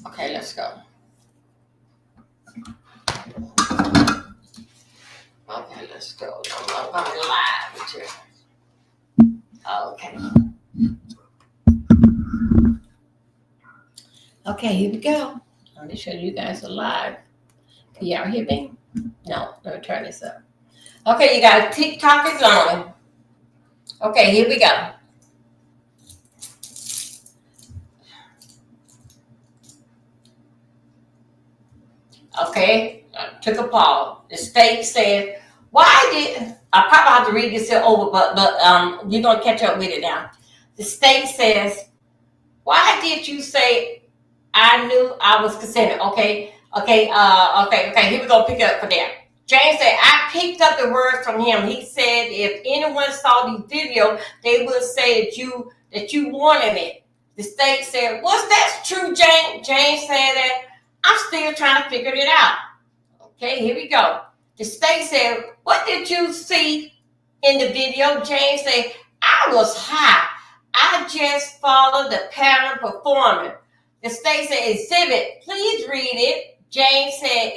Okay, let's go. Okay, let's go. I'm going live with you. Okay. Okay, here we go. Let me show you guys are live. Can y'all hear me? No, let me turn this up. Okay, you guys, TikTok is on. Okay, here we go. Okay, I took a pause. The state said, why did, I probably have to read this here over, but you're going to catch up with it now. The state says, why did you say I knew I was consenting? Okay, here we go, pick it up for that. James said, I picked up the words from him. He said, if anyone saw the video, they would say that you wanted it. The state said, was that true, James? James said that I'm still trying to figure it out. Okay, here we go. The state said, what did you see in the video? James said, I was high. I just followed the pattern performance. The state said, exhibit, please read it. James said,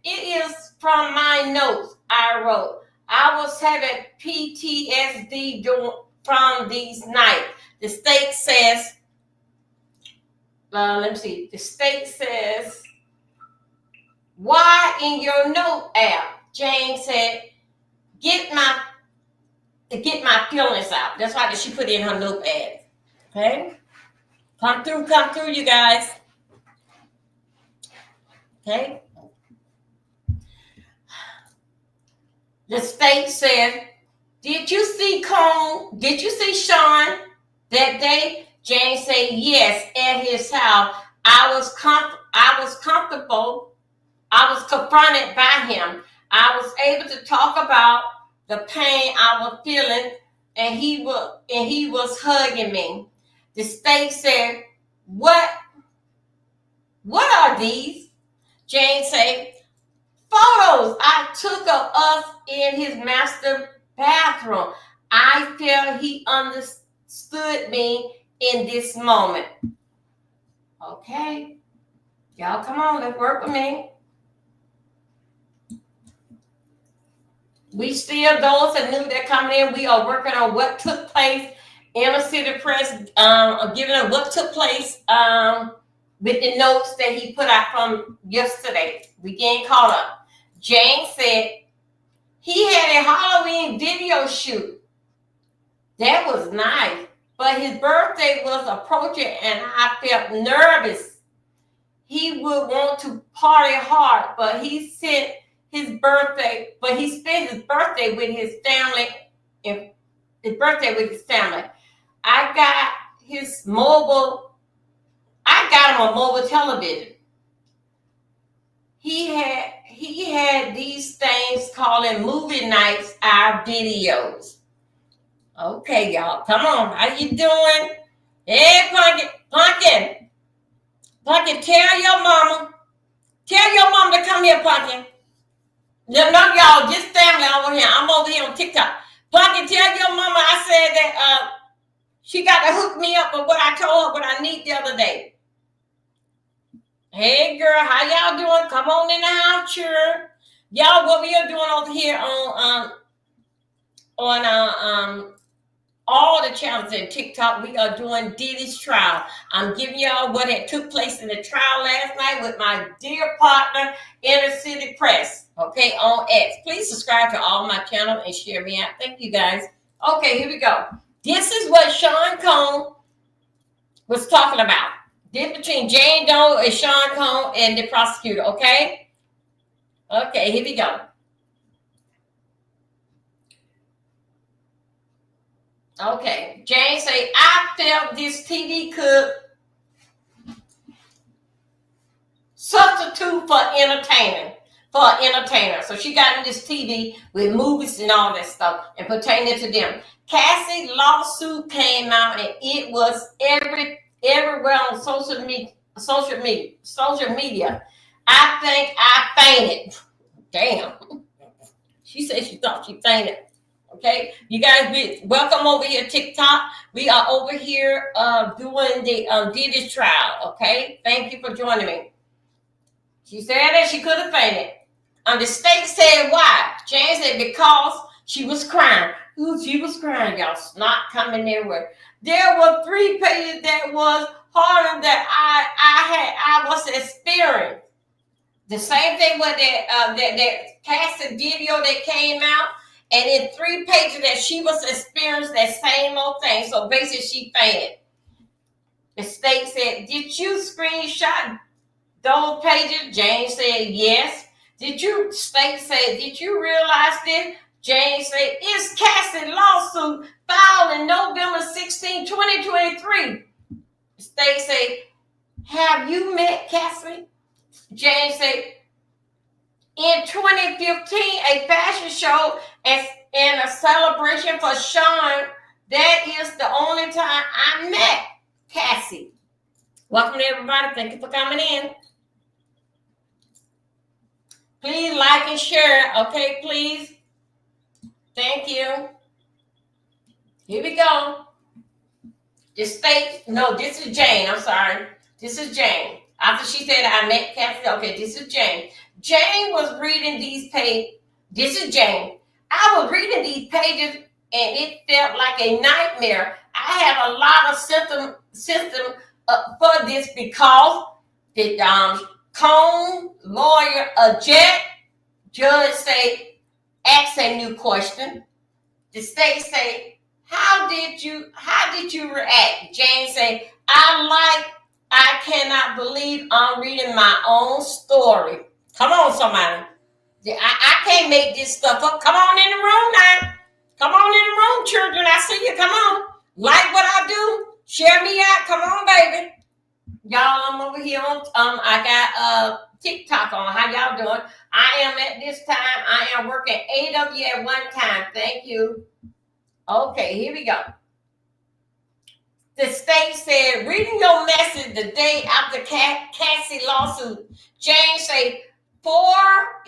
it is from my notes I wrote. I was having PTSD from these nights. The state says, let me see. The state says, why in your note app? James said, get my feelings out. That's why she put in her notepad. Okay? Come through, you guys. Okay? The state said, did you see Sean that day? James said, yes, at his house. I was comfortable. I was confronted by him. I was able to talk about the pain I was feeling, and he was hugging me. The state said, what are these? James said, photos I took of us in his master bathroom. I felt he understood me in this moment. Okay. Y'all come on, let's work with me. We still, those that knew they're coming in, we are working on what took place. Inner City Press giving us what took place with the notes that he put out from yesterday. We getting caught up. James said he had a Halloween video shoot. That was nice. But his birthday was approaching and I felt nervous. He would want to party hard, but he spent his birthday with his family. I got him a mobile television. he had these things calling movie nights our videos. Okay, y'all, come on. How you doing? Hey, Pumpkin, tell your mama to come here, Pumpkin. No, y'all, just family over here. I'm over here on TikTok. Pumpkin, tell your mama I said that she got to hook me up with what I told her what I need the other day. Hey, girl, how y'all doing? Come on in the house, sure. Y'all, what we are doing over here on all the channels in TikTok, we are doing Diddy's trial. I'm giving y'all what had took place in the trial last night with my dear partner, Inner City Press, okay, on X. Please subscribe to all my channel and share me out. Thank you, guys. Okay, here we go. This is what Sean Combs was talking about. This between Jane Doe and Sean Combs and the prosecutor, okay? Okay, here we go. Okay, Jane say, I felt this TV could substitute for entertainment. So she got in this TV with movies and all that stuff and pertaining to them. Cassie lawsuit came out and it was everywhere on social media. I think I fainted. Damn. She said she thought she fainted. Okay, you guys, welcome over here, TikTok. We are over here doing the Diddy's trial. Okay, thank you for joining me. She said that she could have fainted. The state said why? Jane said because she was crying. Ooh, she was crying, y'all. Snot coming there with. There were 3 pages that was harder that I was experiencing. The same thing with that casted video that came out. And in 3 pages that she was experiencing that same old thing. So basically she fainted. The state said, did you screenshot those pages? Jane said, yes. State said, did you realize this? Jane said, it's Cassie's lawsuit filed in November 16, 2023. The state said, have you met Cassie? Jane said, in 2015, a fashion show and a celebration for Sean, that is the only time I met Cassie. Welcome to everybody. Thank you for coming in. Please like and share. Okay, please. Thank you. Here we go. This is Jane. I'm sorry. This is Jane. After she said I met Cassie, okay, this is Jane. Jane was reading these pages. This is Jane. I was reading these pages and it felt like a nightmare. I have a lot of symptom for this because the Combs lawyer judge say ask a new question. The state say, how did you react? Jane say, I cannot believe I'm reading my own story. Come on, somebody. I can't make this stuff up. Come on in the room now. Come on in the room, children. I see you. Come on. Like what I do. Share me out. Come on, baby. Y'all, I'm over here on I got TikTok on. How y'all doing? I am at this time. I am working 8 of you at one time. Thank you. Okay, here we go. The state said, reading your message the day after Cassie lawsuit, Jane say, 4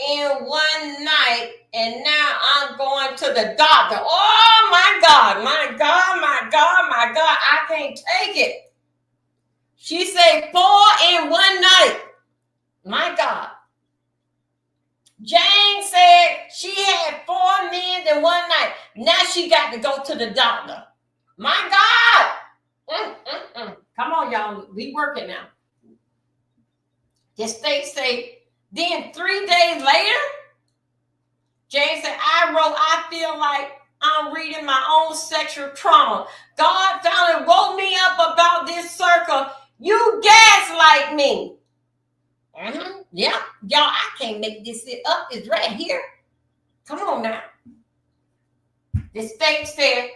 in one night, and now I'm going to the doctor. Oh, my God, my God, my God, my God. I can't take it. She said 4 in one night. My God. Jane said she had 4 men in one night. Now she got to go to the doctor. My God. Come on, y'all. We working now. The state say, then 3 days later, Jane said, I feel like I'm reading my own sexual trauma. God finally woke me up about this circle. You gaslight me. Yeah, y'all, I can't make this shit up. It's right here. Come on now. The state said,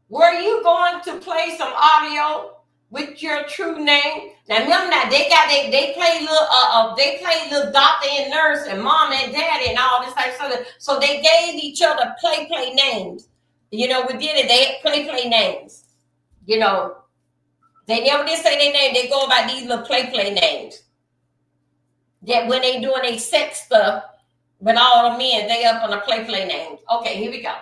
were you going to play some audio with your true name. Now remember that they play little doctor and nurse and mom and daddy and all this type of stuff. So they gave each other play names. You know, we did it. They had play names. You know, they never did say their name. They go by these little play names. That when they doing their sex stuff with all the men, they up on the play names. Okay, here we go.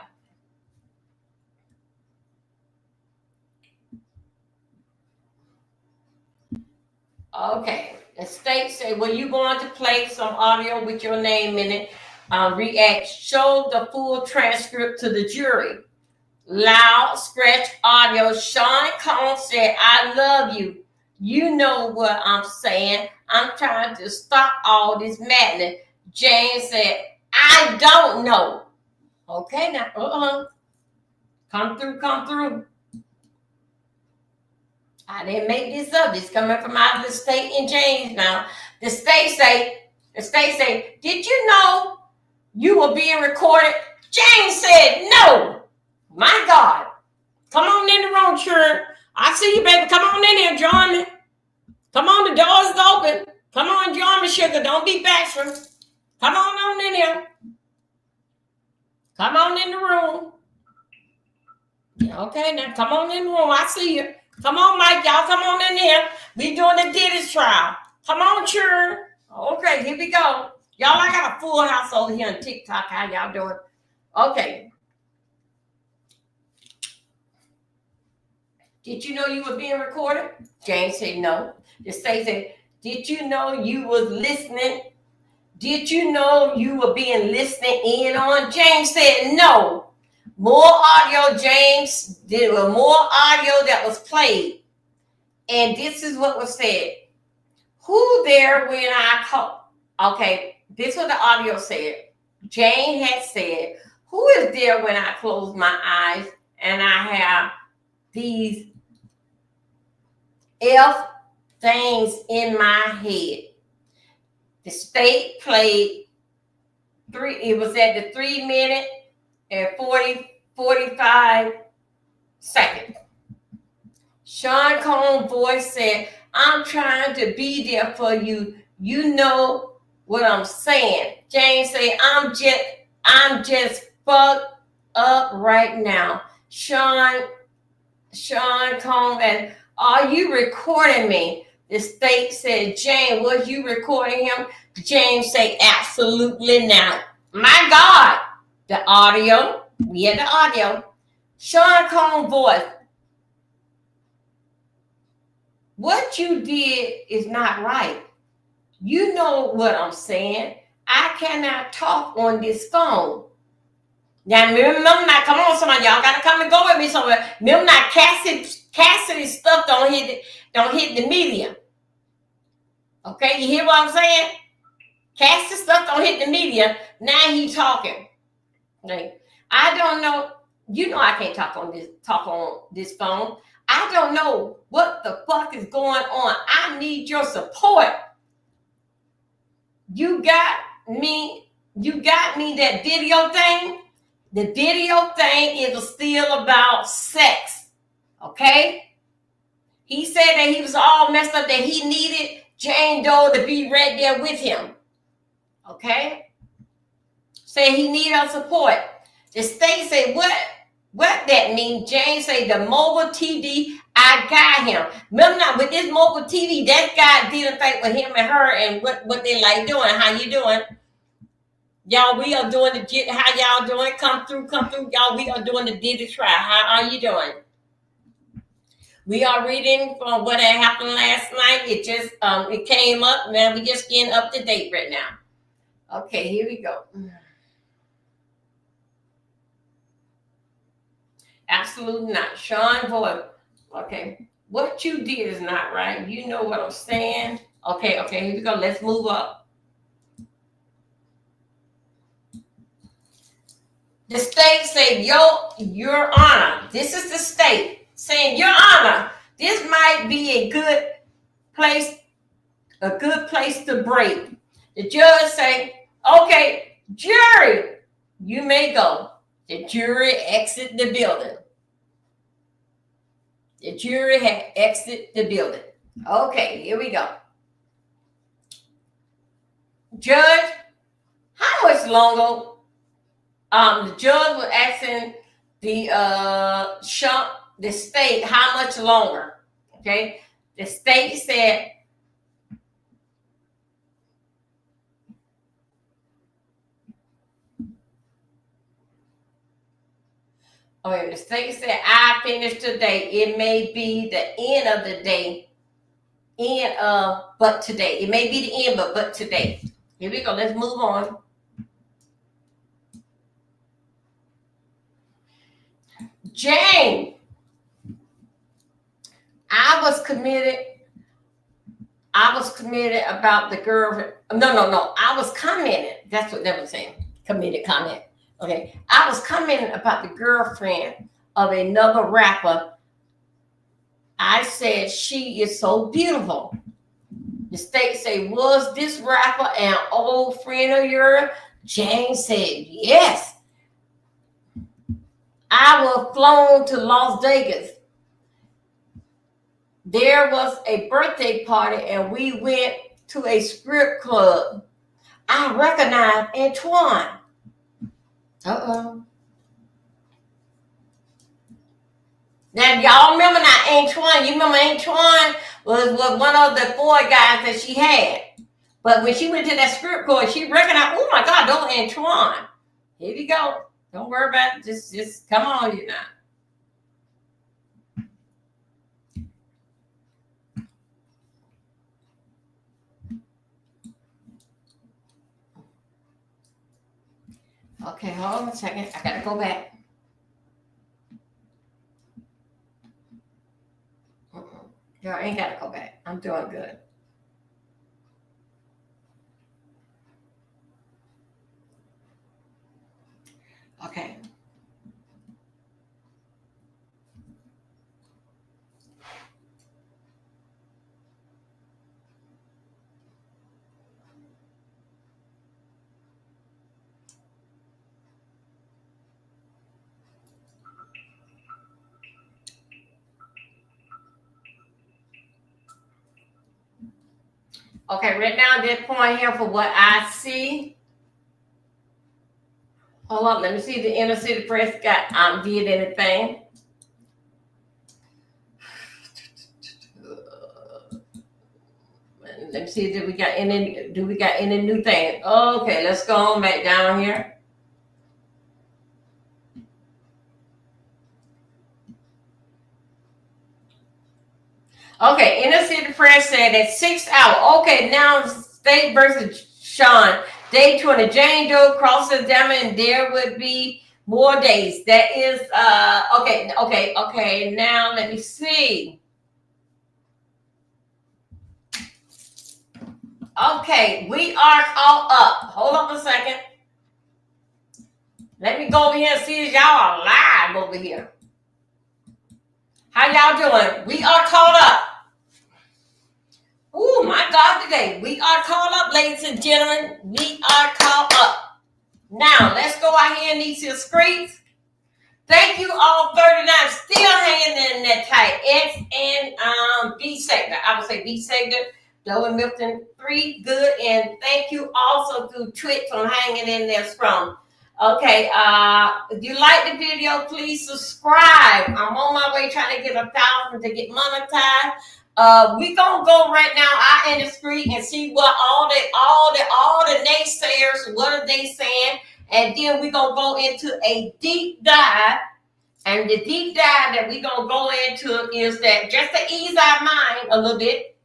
Okay, the state said, well, you going to play some audio with your name in it. React, show the full transcript to the jury. Loud scratch audio. Sean Combs said, I love you. You know what I'm saying. I'm trying to stop all this madness. Jane said, I don't know. Okay, now, come through. I didn't make this up. It's coming from out of the state in James now. The state say, did you know you were being recorded? James said, no. My God. Come on in the room, children. I see you, baby. Come on in here, join me. Come on, the door is open. Come on, join me, sugar. Don't be bashful. Come on in here. Come on in the room. Okay, now come on in the room. I see you. Come on, Mike. Y'all come on in here. We doing the Diddy trial. Come on, children. Okay, here we go. Y'all, I got a full house over here on TikTok. How y'all doing? Okay. Did you know you were being recorded? James said no. The state said, did you know you was listening? Did you know you were being listening in on? James said no. More audio, James. There was more audio that was played. And this is what was said. Who there when I called? Okay, this is what the audio said. Jane had said, who is there when I close my eyes and I have these F things in my head? The state played it was at the 3 minute and 45 seconds. Sean Combs' voice said, I'm trying to be there for you. You know what I'm saying. James said, I'm just fucked up right now. Sean Combs, and are you recording me? The state said, Jane, was you recording him? James said, absolutely not. My God, the audio. We had the audio. Sean Combs' voice. What you did is not right. You know what I'm saying. I cannot talk on this phone. Now, remember now, come on, somebody, y'all gotta come and go with me somewhere. Remember now, Cassidy's stuff don't hit the media. Okay, you hear what I'm saying? Cassidy's stuff don't hit the media. Now he talking. Okay. I don't know. You know I can't talk on this phone. I don't know what the fuck is going on. I need your support. You got me that video thing. The video thing is still about sex. Okay? He said that he was all messed up, that he needed Jane Doe to be right there with him. Okay? Say he needed her support. The state say, what that mean? Jane say, the mobile TV, I got him. Remember now, with this mobile TV, that guy did a thing with him and her and what they like doing. How you doing? Y'all, we are doing how y'all doing? Come through. Y'all, we are doing the Diddy trial. How are you doing? We are reading from what had happened last night. It just it came up. Now we just getting up to date right now. Okay, here we go. Absolutely not. Sean Boyd. Okay. What you did is not right. You know what I'm saying? Okay, here we go. Let's move up. The state say, Your Honor. This is the state saying, Your Honor, this might be a good place to break. The judge say, okay, jury, you may go. The jury exit the building. The jury had exited the building. Okay, here we go. Judge, how much longer? The judge was asking the state how much longer. Okay, the state said the state said, I finished today. It may be the end of the day. But today. It may be the end, but today. Here we go. Let's move on. Jane, I was committed about the girl. No. I was commenting. That's what they were saying. Committed comment. Okay. I was commenting about the girlfriend of another rapper. I said, she is so beautiful. The state say, was this rapper an old friend of yours? Jane said, yes. I was flown to Las Vegas. There was a birthday party and we went to a strip club. I recognized Antoine. Uh-oh. Now, y'all remember now Antoine. You remember Antoine was one of the 4 guys that she had. But when she went to that strip club, she recognized, oh my God, those Antoine. Here you go. Don't worry about it. Just come on, you know. Okay, hold on a second. I gotta go back. Y'all ain't gotta go back. I'm doing good. Okay. Okay, right now at this point here for what I see. Hold on, let me see if the inner city press did anything. Let me see if we got any new thing. Okay, let's go on back down here. Okay, inner city press said at 6 hours. Okay, now State versus Sean. Day 20. Jane Doe cross-examined. There would be more days. That is okay. Now let me see. Okay, we are caught up. Hold on a second. Let me go over here and see if y'all are live over here. How y'all doing? We are caught up. Oh my God, today. We are caught up, ladies and gentlemen. We are caught up. Now, let's go out here in these streets. Thank you all 39. Still hanging in that tight. X and B sector. I would say B sector. Doe and Milton 3. Good. And thank you also through Twitch on hanging in there strong. Okay, if you like the video, please subscribe. I'm on my way trying to get 1,000 to get monetized. We gonna go right now out in the street and see what all the naysayers, what are they saying, and then we gonna go into a deep dive. And the deep dive that we gonna go into is that just to ease our mind a little bit.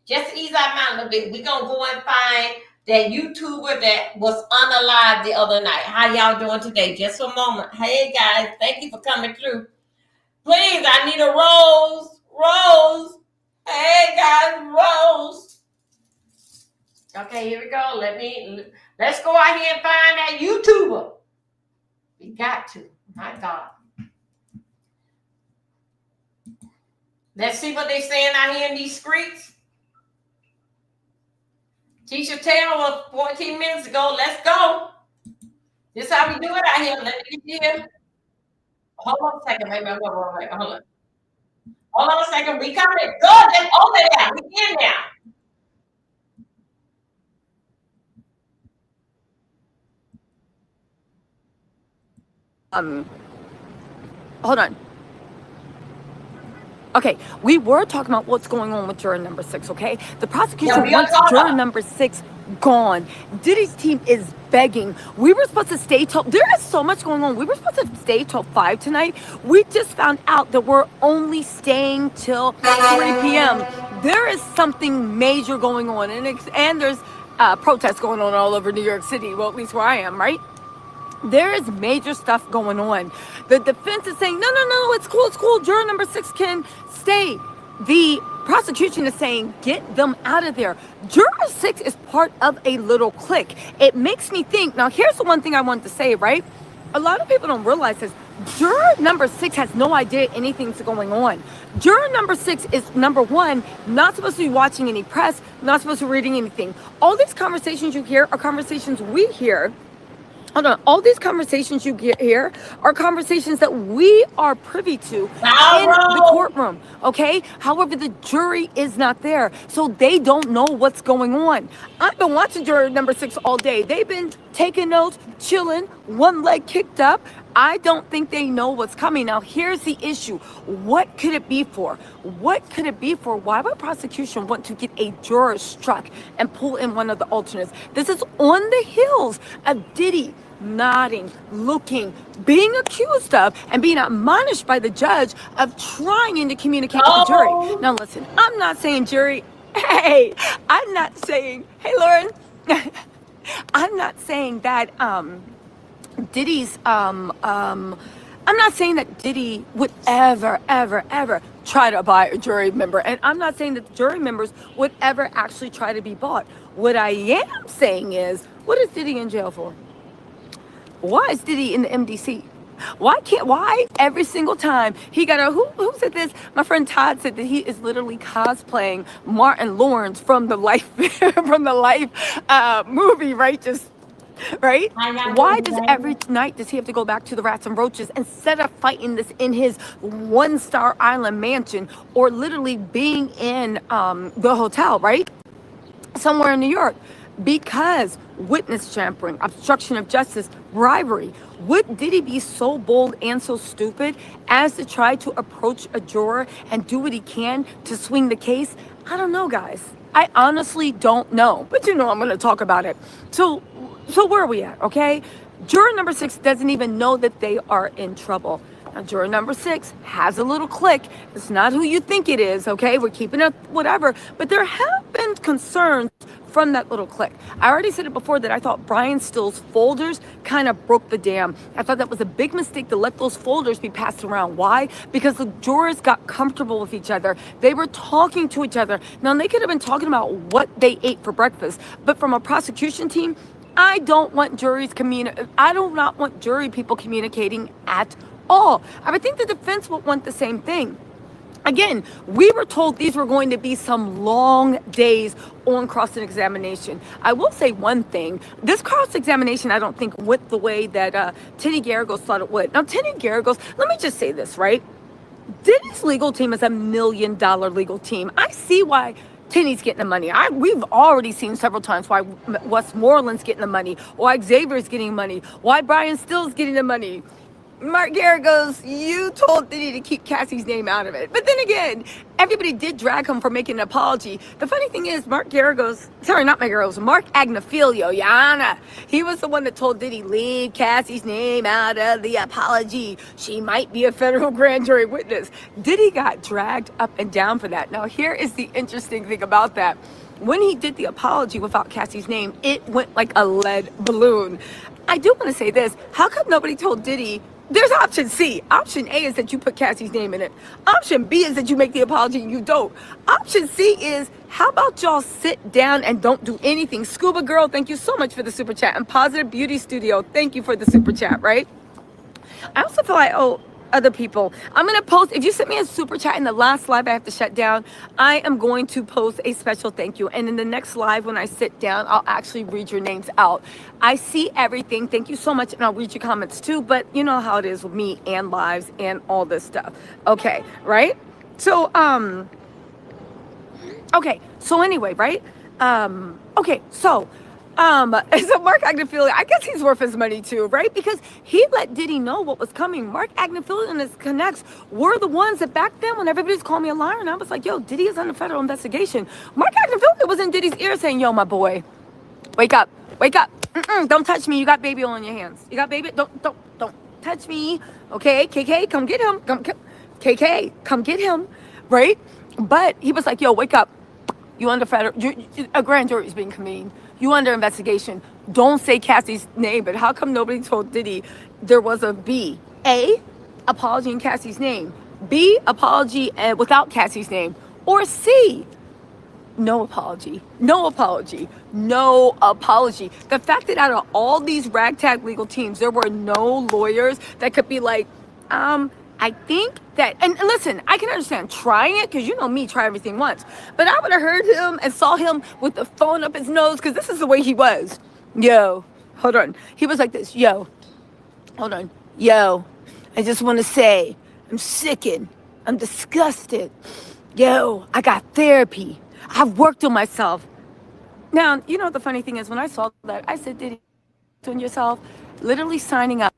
We gonna go and find that YouTuber that was unalive the other night. How y'all doing today? Just a moment. Hey guys, thank you for coming through. Please, I need a rose. Rose. Hey guys, rose. Okay, here we go. Let's go out here and find that YouTuber. We got to. My God. Let's see what they saying out here in these streets. Teacher Taylor was 14 minutes ago. Let's go. This is how we do it out here. Let me get here. Hold on a second. Wait. Hold on. Hold on a second. We coming. Good. Just open that. We in there. Hold on. Okay, we were talking about what's going on with juror number 6, okay? The prosecution wants juror number 6 gone. Diddy's team is begging. We were supposed to stay till, there is so much going on. We were supposed to stay till 5 tonight. We just found out that we're only staying till 3 p.m. There is something major going on, and there's protests going on all over New York City, well, at least where I am, right? There is major stuff going on. The defense is saying, no, it's cool. Juror number 6 can stay. The prosecution is saying, get them out of there. Juror 6 is part of a little clique. It makes me think, now here's the one thing I wanted to say, right? A lot of people don't realize this. Juror number 6 has no idea anything's going on. Juror number 6 is, number 1, not supposed to be watching any press, not supposed to be reading anything. All these conversations you hear are conversations we hear. Hold on. All these conversations you get here are conversations that we are privy to in the courtroom, okay? However, the jury is not there, so they don't know what's going on. I've been watching juror number 6 all day. They've been taking notes, chilling, one leg kicked up. I don't think they know what's coming. Now, here's the issue. What could it be for? What could it be for? Why would prosecution want to get a juror struck and pull in one of the alternates? This is on the heels of Diddy nodding, looking, being accused of, and being admonished by the judge of trying to communicate with the jury. Now, listen, I'm not saying jury, hey, I'm not saying, hey, Lauren, I'm not saying that, Diddy's, I'm not saying that Diddy would ever try to buy a jury member. And I'm not saying that the jury members would ever actually try to be bought. What I am saying is, what is Diddy in jail for? Why is Diddy in the MDC? Why every single time he got who said this? My friend Todd said that he is literally cosplaying Martin Lawrence from the Life, movie, right? Right? Why does every night does he have to go back to the rats and roaches instead of fighting this in his 1-star island mansion or literally being in the hotel, right? Somewhere in New York? Because witness tampering, obstruction of justice, bribery. Would Diddy be so bold and so stupid as to try to approach a juror and do what he can to swing the case? I don't know, guys. I honestly don't know. But you know I'm going to talk about it. So where are we at, okay? Juror number 6 doesn't even know that they are in trouble. Now, juror number 6 has a little clique. It's not who you think it is, okay? We're keeping it whatever. But there have been concerns from that little clique. I already said it before that I thought Brian Still's folders kind of broke the dam. I thought that was a big mistake to let those folders be passed around. Why? Because the jurors got comfortable with each other. They were talking to each other. Now, they could have been talking about what they ate for breakfast. But from a prosecution team, I don't want I do not want jury people communicating at all. I would think the defense would want the same thing. Again, we were told these were going to be some long days on cross-examination. I will say one thing. This cross-examination, I don't think went the way that Teddy Garagos thought it would. Now, Teddy Garagos, let me just say this, right? Diddy's legal team is $1 million legal team. I see why Teddy's getting the money. We've already seen several times why Westmoreland's getting the money, why Xavier's getting money, why Brian Still's getting the money. Mark Garagos, you told Diddy to keep Cassie's name out of it. But then again, everybody did drag him for making an apology. The funny thing is, Mark Agnafilio, Yana, he was the one that told Diddy, leave Cassie's name out of the apology. She might be a federal grand jury witness. Diddy got dragged up and down for that. Now, here is the interesting thing about that. When he did the apology without Cassie's name, it went like a lead balloon. I do want to say this. How come nobody told Diddy? There's option C. Option A is that you put Cassie's name in it. Option B is that you make the apology and you don't. Option C is, how about y'all sit down and don't do anything? Scuba Girl, thank you so much for the super chat. And Positive Beauty Studio, thank you for the super chat, right? I also feel like, other people. I'm going to post, if you sent me a super chat in the last live I have to shut down, I am going to post a special thank you. And in the next live, when I sit down, I'll actually read your names out. I see everything. Thank you so much. And I'll read your comments too. But you know how it is with me and lives and all this stuff. Okay, right? So, okay. So anyway, right? Okay. So Mark Agnifilo, I guess he's worth his money too, right? Because he let Diddy know what was coming. Mark Agnifilo and his connects were the ones that back then, when everybody's calling me a liar, and I was like, yo, Diddy is under federal investigation. Mark Agnifilo was in Diddy's ear saying, yo, my boy, wake up, wake up. Don't touch me. You got baby oil in your hands. You got baby. Don't touch me. Okay, KK, come get him. KK, come get him. Right? But he was like, yo, wake up. You under federal, a grand jury is being convened. You under investigation. Don't say Cassie's name, but how come nobody told Diddy there was a B? A, apology in Cassie's name. B, apology without Cassie's name. Or C, no apology. No apology. No apology. The fact that out of all these ragtag legal teams, there were no lawyers that could be like, I think that, and listen, I can understand trying it, because you know me, try everything once. But I would have heard him and saw him with the phone up his nose, because this is the way he was. Yo, hold on. He was like this. Yo, hold on. Yo, I just want to say, I'm sickened. I'm disgusted. Yo, I got therapy. I've worked on myself. Now, you know what the funny thing is, when I saw that, I said, Diddy, on yourself, literally signing up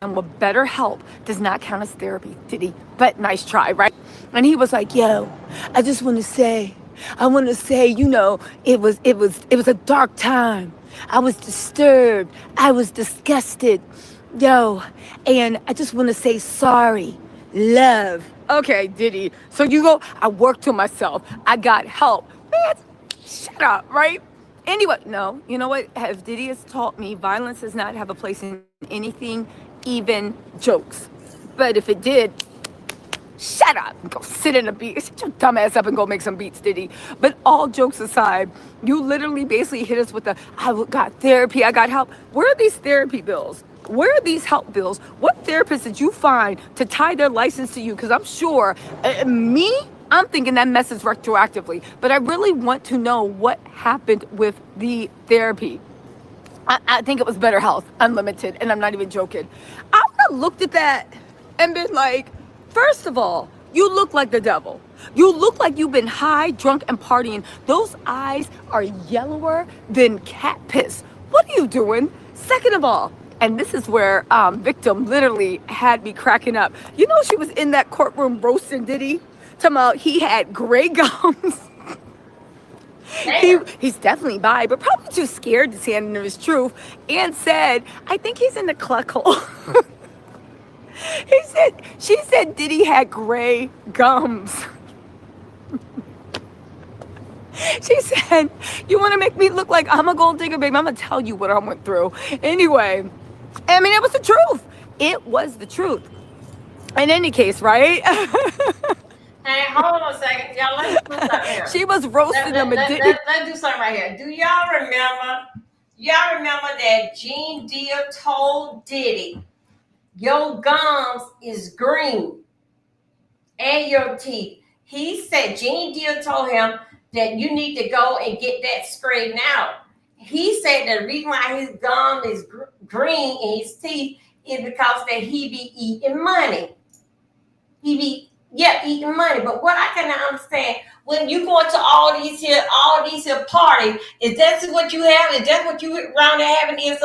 and with better help does not count as therapy, Diddy. But nice try, right? And he was like, yo, I just want to say, you know, it was a dark time. I was disturbed. I was disgusted. Yo, and I just want to say sorry. Love. Okay, Diddy. So you go, I worked on myself. I got help. Man, shut up, right? Anyway, no, you know what? As Diddy has taught me, violence does not have a place in anything, even jokes. But if it did, shut up and go sit in a beat. Sit your dumb ass up and go make some beats, Diddy. But all jokes aside, you literally basically hit us with I got therapy, I got help. Where are these therapy bills? Where are these help bills? What therapist did you find to tie their license to you? Because I'm sure, I'm thinking that message retroactively. But I really want to know what happened with the therapy. I think it was Better Health, Unlimited, and I'm not even joking. I would have looked at that and been like, first of all, you look like the devil. You look like you've been high, drunk, and partying. Those eyes are yellower than cat piss. What are you doing? Second of all, and this is where victim literally had me cracking up. You know, she was in that courtroom roasting Diddy, talking about he had gray gums. He's definitely bi, but probably too scared to stand into his truth, and said, I think he's in the cluck hole. She said Diddy had gray gums. She said, you want to make me look like I'm a gold digger, babe? I'm going to tell you what I went through. Anyway, I mean, it was the truth. It was the truth. In any case, right? Hey, hold on a second. Y'all, let's do something here. She was roasting them. Let's do something right here. Do y'all remember that Gene Deal told Diddy, your gums is green and your teeth? He said, Gene Deal told him that you need to go and get that straightened out. He said the reason why his gum is green in his teeth is because that he be eating money. Eating money. But what I cannot understand, when you go to all these here parties, is that what you have? Is that what you around there having is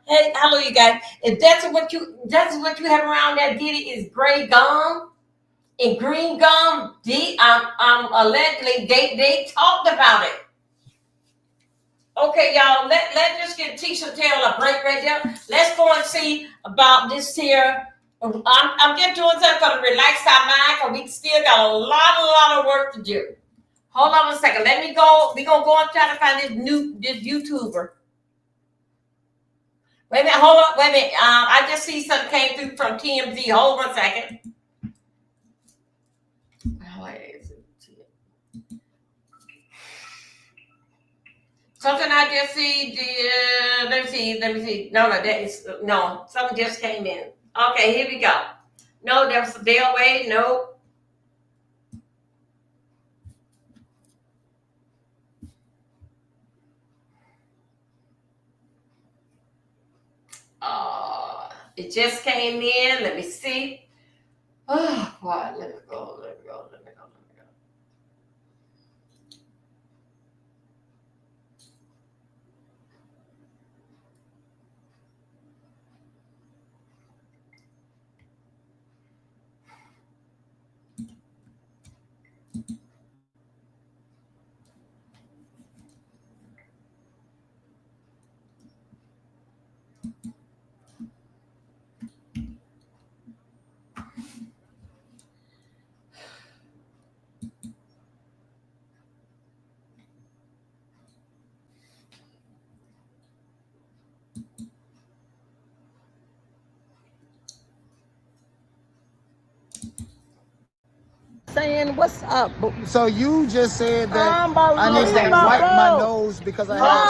hey, hello you guys. If that's what you have around there, Diddy, is gray gum and green gum. Allegedly they talked about it. Okay, y'all, let's just get Tisha Taylor a break right there. Let's go and see about this here. I'm just doing something to relax our mind, because we still got a lot of work to do. Hold on a second. Let me go. We're gonna go and try to find this YouTuber. Wait a minute, hold on, wait a minute. I just see something came through from TMZ. Hold on a second. Something I just see. Let me see. No. Something just came in. Okay, here we go. No, there was a day away. No. It just came in. Let me see. Oh, God, let me go, let me go, let me go, let me go. Saying what's up? So you just said that I need to wipe my nose because I have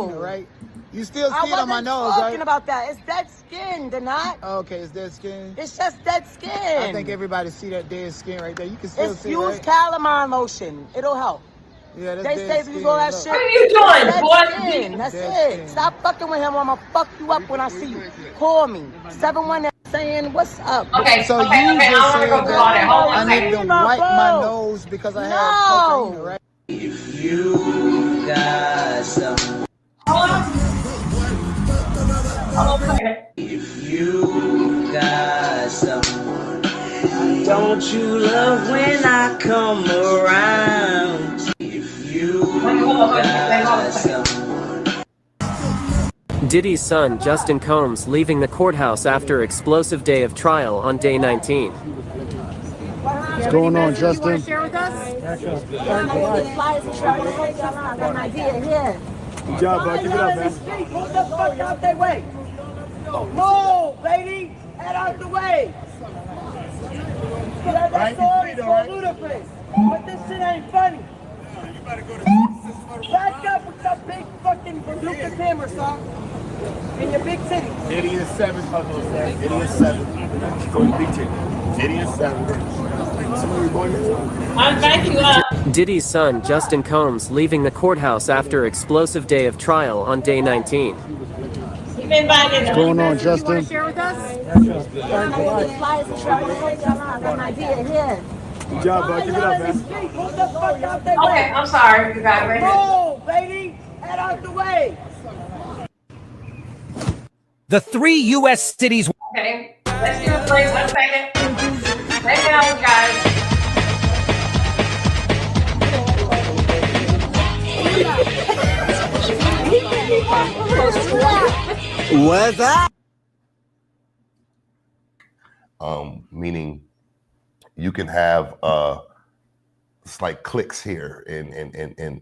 cocaine, right? You still see it on my nose, right? Talking about that. It's dead skin, not. Okay, it's dead skin. It's just dead skin. I think everybody see that dead skin right there. You can still see it, Use right? calamine lotion. It'll help. Yeah, that's They dead say if skin. you do all that Look. shit. What are you doing, boy? Skin. That's Dead it. skin. Stop fucking with him or I'm gonna fuck you up when I see you. Call me. 719 saying what's up? Okay, So okay, you okay, I just want to said go through all that. that Hold on I a need second. to wipe my nose because I have cocaine, right? You got some. Hold on. Hold on a second. You got some. Don't you love when I come around? You got some. Diddy's son, Justin Combs, leaving the courthouse after explosive day of trial on day 19. What's going on, Justin? You want to share with us? I got an idea here. Good job, bud. Keep it up, man. Move the fuck out their way. Move, lady. Head out the way. That's all it's for ludicrous. But this shit ain't funny. Back up with your big fucking bazooka camera, son. In your big city. Diddy is 7, Puzzle, sir. Diddy is 7. Go to big city. Diddy is 7. Thank you. Diddy's son, Justin Combs, leaving the courthouse after explosive day of trial on day 19. What's going on, Justin? You want to share with us? I got an idea here. Good job, bud. Keep it up, man. Move the fuck out their Okay, way. I'm sorry, you guys. Wait a minute. Move, lady. Head out the way. The 3 U.S. cities. Okay, let's do a break. 1 second. Lay down, guys. What's that? Meaning you can have it's like clicks here, and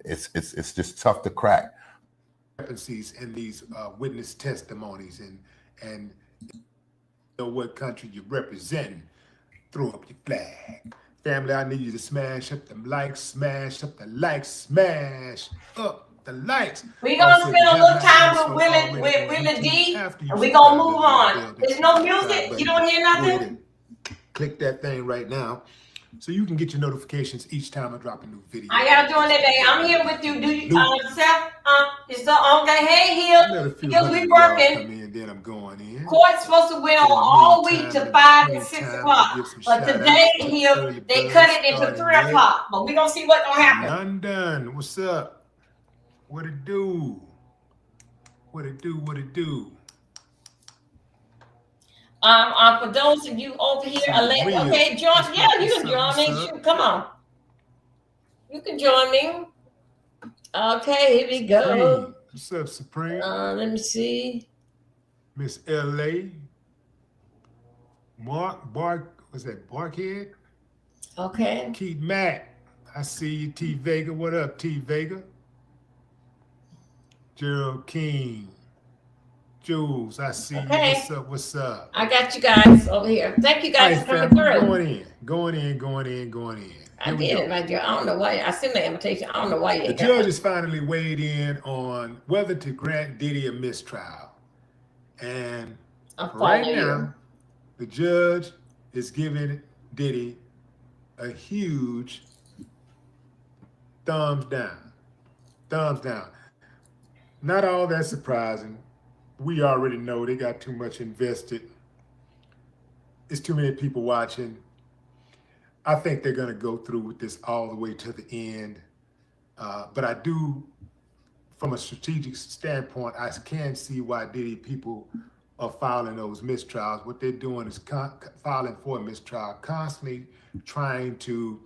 it's just tough to crack. Discrepancies in these witness testimonies, and know what country you're representing. Throw up your flag. Family, I need you to smash up them likes, smash up the likes, smash up the likes. We're gonna spend a little time with Willie D, and we're gonna move on. There's no music, you don't hear nothing? Click that thing right now so you can get your notifications each time I drop a new video. How y'all doing today? I'm here with you. Do you, Seth? Is the okay? Hey, Hill, we working. Come in, then I'm going in. Court's supposed to went on all week to 5 and 6 o'clock, but today Hill they cut it into 3 o'clock. But we gonna see what's gonna happen. None done. What's up? What it do? What it do? What it do? For those of you over here, okay, join. Yeah, you can join me. Shoot, come on, you can join me. Okay, here we go. What's up, Supreme? Let me see. Miss LA. Was that Barkhead? Okay. Keith Matt. I see you, T Vega. What up, T Vega? Gerald King. Jules, I see you. What's up? What's up? I got you guys over here. Thank you guys for coming through. Going in. I did it, my dear. I don't know why. I sent the invitation. I don't know why you. The judge has finally weighed in on whether to grant Diddy a mistrial. And right now, the judge is giving Diddy a huge thumbs down. Thumbs down. Not all that surprising. We already know they got too much invested. It's too many people watching. I think they're going to go through with this all the way to the end. But I do, from a strategic standpoint, I can see why Diddy people are filing those mistrials. What they're doing is filing for a mistrial, constantly trying to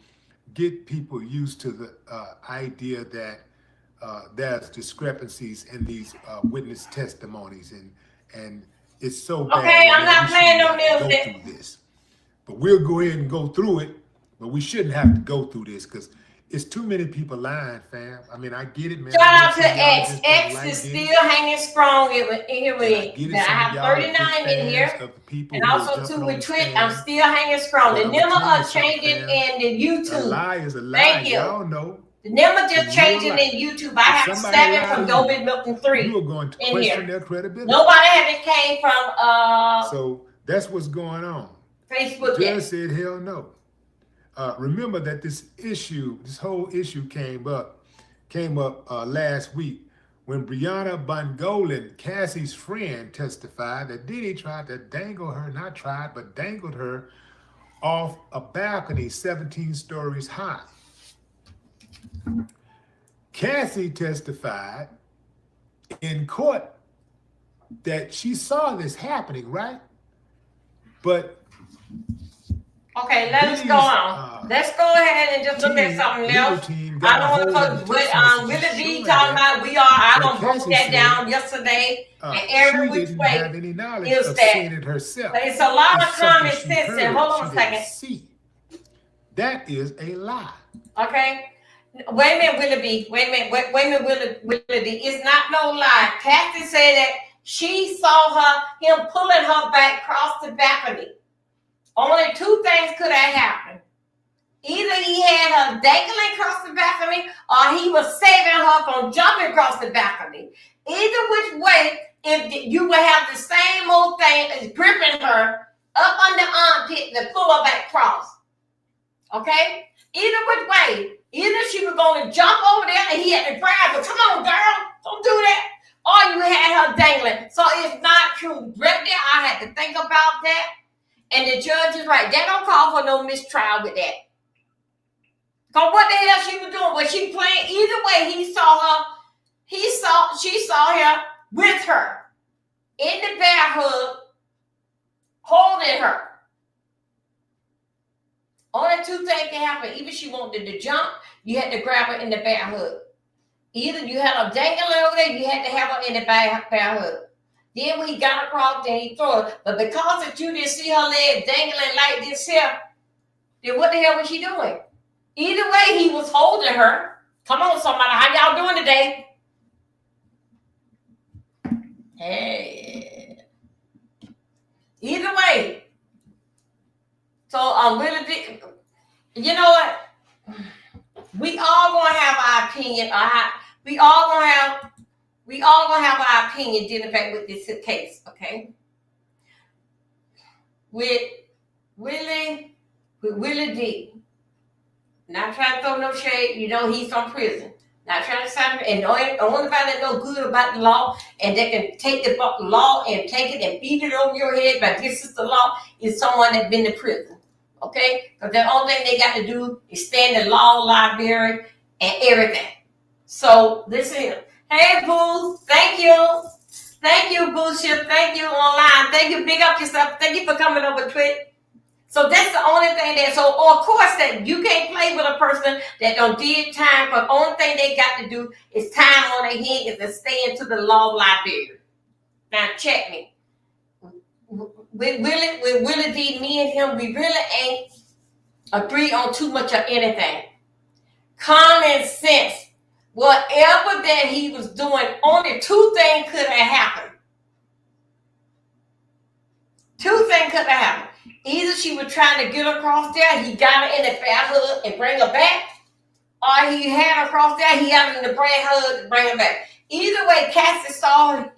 get people used to the idea that there's discrepancies in these witness testimonies, and it's so bad. Okay, I'm not playing no music. Go through this, but we'll go ahead and go through it. But we shouldn't have to go through this because it's too many people lying, fam. I mean, I get it, man. Shout out to X. X is still hanging strong here with me. I have 39 in here. And also too with Twitch, I'm still hanging strong. The number are changing in the YouTube. A lie is a lie. Thank you. Y'all know. The number just changing in YouTube. I have 7 from Dolby Milton 3. You are going to question their credibility. Nobody haven't came from So that's what's going on. Facebook. The judge said hell no. Remember that this whole issue came up last week when Brianna Bongolan, Cassie's friend, testified that Diddy tried to dangled her off a balcony 17 stories high. Cassie testified in court that she saw this happening, right? But okay, let's go on. Let's go ahead and just look at something else. I don't want to put what Willie D talking about. I don't broke that down yesterday, and every which way is that. But it's a lot of common sense. And hold on a second. That is a lie. Okay. Wait a minute, Willie B. Wait a minute, Willie D. It's not no lie. Cassie said that she saw him pulling her back across the balcony. Only 2 things could have happened. Either he had her dangling across the balcony or he was saving her from jumping across the balcony. Either which way, if you would have the same old thing as gripping her up on the armpit and pull her back across. Okay? Either which way. Either she was going to jump over there and he had to grab her. Come on, girl. Don't do that. Or you had her dangling. So it's not true. Brittany, I had to think about that. And the judge is right. They don't call for no mistrial with that. Because what the hell she was doing? Was she playing? Either way, she saw him with her in the bear hug, holding her. Only 2 things can happen. Either she wanted to jump, you had to grab her in the bear hug. Either you had her dangling over there, you had to have her in the bear hug. Then when he got across, then he threw her. But because that you didn't see her leg dangling like this here, then what the hell was she doing? Either way, he was holding her. Come on, somebody. How y'all doing today? Hey. Either way. So I'm really, you know what? We all gonna have our opinion. We all gonna have our opinion dealing back with this case, okay? With Willie D. Not trying to throw no shade, you know, he's from prison. Not trying to sign, and only nobody that know good about the law and they can take the law and take it and beat it over your head, but this is the law, is someone that's been to prison. Okay? Because the only thing they got to do is stand in the law library and everything. So listen, hey Boo, thank you. Thank you, Boo Ship. Thank you online. Thank you. Big up yourself. Thank you for coming over Twitch. So that's the only thing that, so of course that you can't play with a person that don't did time, but the only thing they got to do is time on their hands and stay into the law library. Now check me. With Willie D, me and him, we really ain't agree on too much of anything. Common sense. Whatever that he was doing, only 2 things could have happened. 2 things could have happened. Either she was trying to get across there, he got her in the bear hug and bring her back, or he had her across there, he got her in the bear hug and bring her back. Either way, Cassie saw him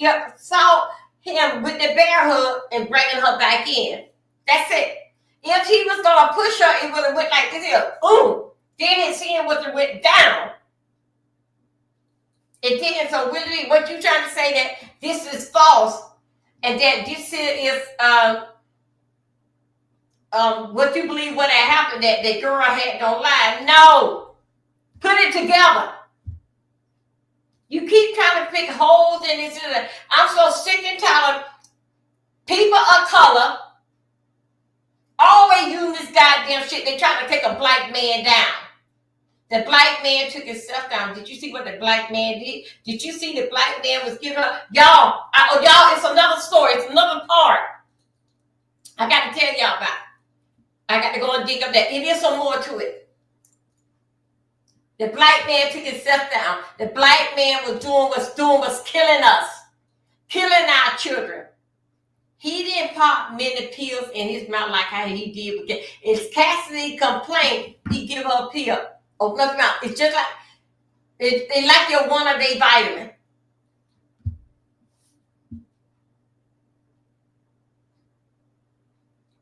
with the bear hug and bringing her back in. That's it. If he was going to push her, it would have went like this here. Boom. Then his hand would have went down. It didn't. So really, what you trying to say that this is false and that this is what you believe what had happened, that the girl had don't lie. No. Put it together. You keep trying to pick holes in this. I'm so sick and tired of people of color always using this goddamn shit. They trying to take a black man down. The black man took himself down. Did you see what the black man did? Did you see the black man was giving up? Y'all, it's another story. It's another part. I got to tell y'all about it. I got to go and dig up that. It is some more to it. The black man took himself down. The black man was killing us, killing our children. He didn't pop many pills in his mouth like how he did. It's Cassidy complained he give her a pill. Open up your mouth. It's just like it's like your one of their vitamin.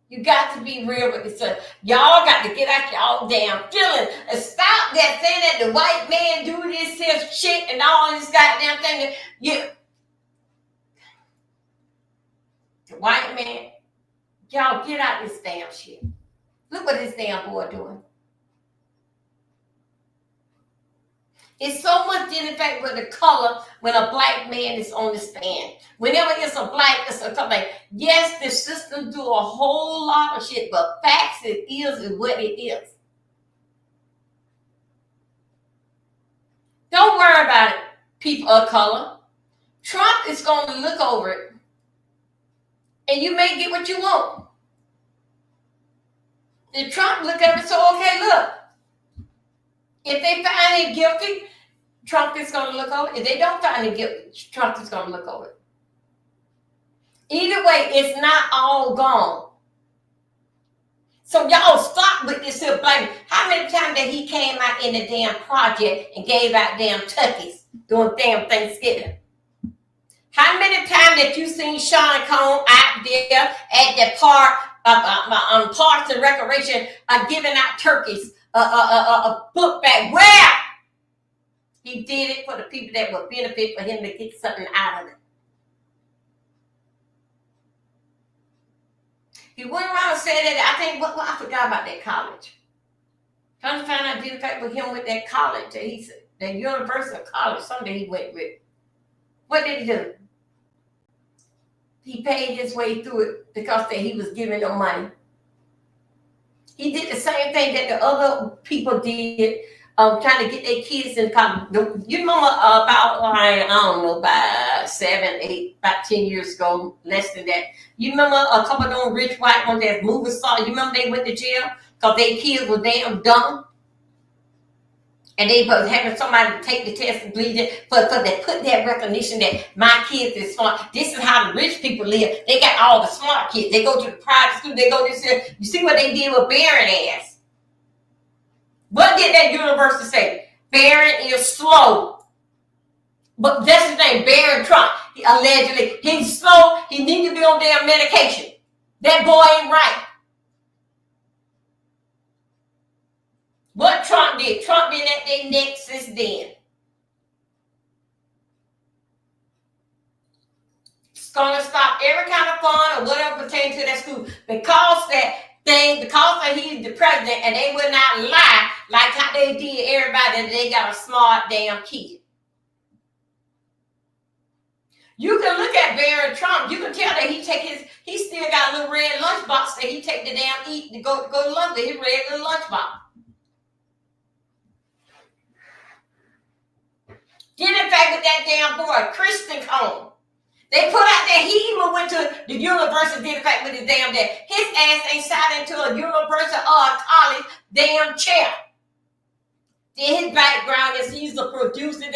You got to be real with this. Y'all got to get out y'all damn feeling and stop that saying that the white man do this shit and all this goddamn thing. The white man, y'all get out this damn shit. Look what this damn boy doing. It's so much in fact with the color when a black man is on the stand. Whenever it's a black, it's a color. Yes, the system do a whole lot of shit, but facts it is what it is. Don't worry about it, people of color. Trump is going to look over it, and you may get what you want. If Trump look at it, so okay, look. If they find him guilty, Trump is going to look over it. If they don't find him guilty, Trump is going to look over it. Either way, it's not all gone. So y'all stop with this here blame. How many times that he came out in the damn project and gave out damn turkeys doing damn Thanksgiving? How many times that you seen Sean Combs out there at the park, Parks and Recreation, giving out turkeys, a book bag? Where? He did it for the people that would benefit for him to get something out of it. He went around and said that, I think, I forgot about that college. Trying to find out the fact with him with that college, that University of College, something he went with. What did he do? He paid his way through it because that he was giving them money. He did the same thing that the other people did, trying to get their kids in college. You remember about, I don't know, about 7, 8, about 10 years ago, less than that. You remember a couple of them rich white ones that movie star, you remember they went to jail because their kids were damn dumb? And they was having somebody to take the test and believe it, but they put that recognition that my kids is smart. This is how the rich people live. They got all the smart kids. They go to the private school. They go this here. You see what they did with Barron ass? What did that university say? Barron is slow. But that's his name, Barron Trump. Allegedly, he's slow. He needs to be on damn medication. That boy ain't right. What Trump did? Trump been at their neck since then. It's gonna stop every kind of fun or whatever pertains to that school because that he's the president and they will not lie like how they did everybody that they got a smart damn kid. You can look at Barron Trump. You can tell that he still got a little red lunchbox that he take the damn eat to go to lunch with his regular lunchbox. Get in fact with that damn boy, Kristen Combs. They put out that he even went to the university, did in fact with his damn dad. His ass ain't sat into a university or a college damn chair. Then his background is he's a producer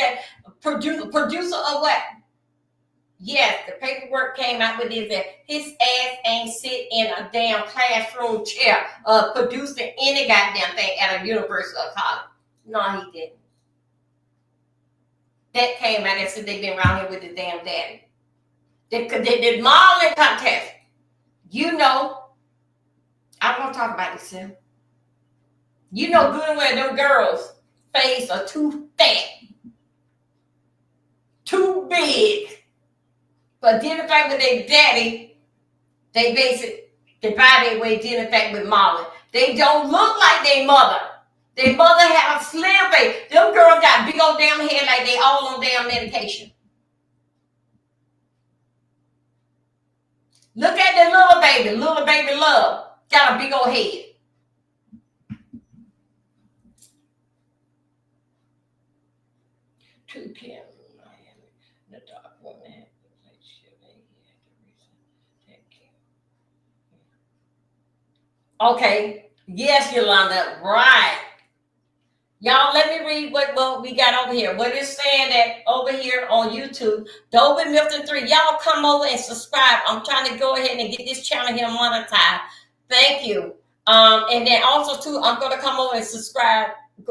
of what? Yes, the paperwork came out with this that his ass ain't sit in a damn classroom chair producing any goddamn thing at a university or college. No, he didn't. That came out and said they've been around here with his damn daddy. They did modeling contest. You know, I'm gonna talk about this soon. You know good and well them girls' face are too fat, too big. But then the fact that they daddy, they basic They buy their way dealing fact with Molly. They don't look like their mother. Their mother had a slim face. Them girls got big old damn head like they all on damn medication. Look at the little baby Love. Got a big old head. Two Kim, Miami, the dark woman had the relationship. Okay. Yes, Yolanda. Right. Y'all, let me read what we got over here. What it's saying that over here on YouTube, Dover Milton 3. Y'all come over and subscribe. I'm trying to go ahead and get this channel here monetized. Thank you. And then also too, I'm gonna come over and subscribe.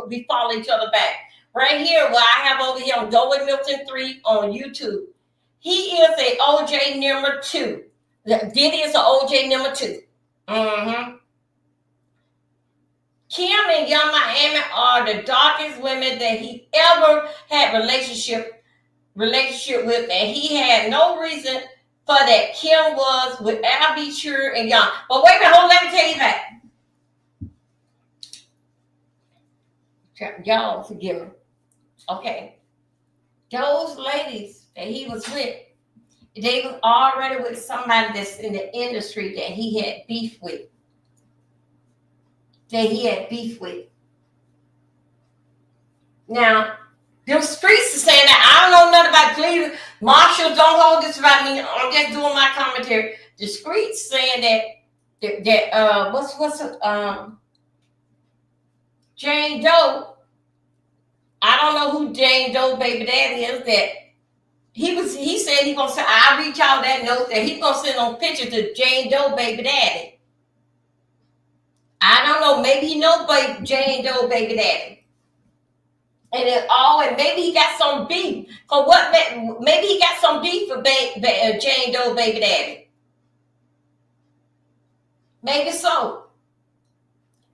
We follow each other back. Right here, what I have over here on Dover Milton 3 on YouTube. He is a OJ number 2. Diddy is an OJ number 2. Mm-hmm. Kim and Young Miami are the darkest women that he ever had relationship with, and he had no reason for that. Kim was with Abby, Sure, and Young. But wait a minute, let me tell you that. Y'all forgive me. Okay. Those ladies that he was with, they was already with somebody that's in the industry that he had beef with. Now, them streets are saying that I don't know nothing about Cleveland. Marshall, don't hold this about me. I'm just doing my commentary. The streets saying that what's Jane Doe. I don't know who Jane Doe baby daddy is. That he said he gonna send. I'll reach out that note that he gonna send on pictures to Jane Doe baby daddy. I don't know. Maybe he know Jane Doe baby daddy. And maybe he got some beef. For what? Maybe he got some beef for Jane Doe baby daddy. Maybe so.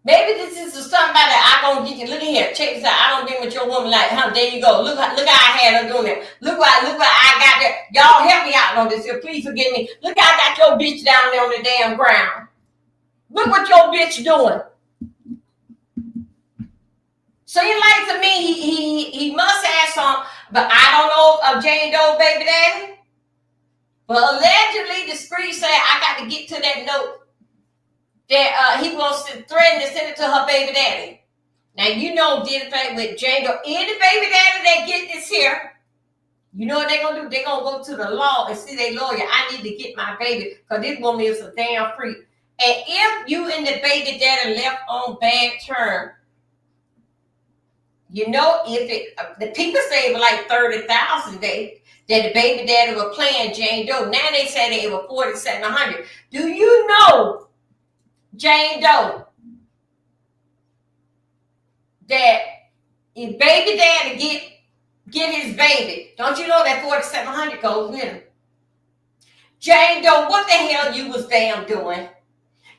Maybe this is somebody I gonna get you. Look at here. Check this out. I don't been with your woman like, huh? There you go. Look how I had her doing it. Look what I got there. Y'all help me out on this here. Please forgive me. Look how I got your bitch down there on the damn ground. Look what your bitch doing. Seems like to me he must have some, but I don't know of Jane Doe baby daddy. But allegedly the street said I got to get to that note that he wants to threaten to send it to her baby daddy. Now you know did the fact with Jane Doe, any baby daddy that get this here, you know what they're gonna do? They're gonna go to the law and see their lawyer. I need to get my baby because this woman is a damn freak. And if you and the baby daddy left on bad terms, you know, if the people say it was like 30,000 that the baby daddy was playing Jane Doe. Now they say they were 4,700. Do you know, Jane Doe, that if baby daddy get his baby, don't you know that 4,700 goes with him? Jane Doe, what the hell you was damn doing?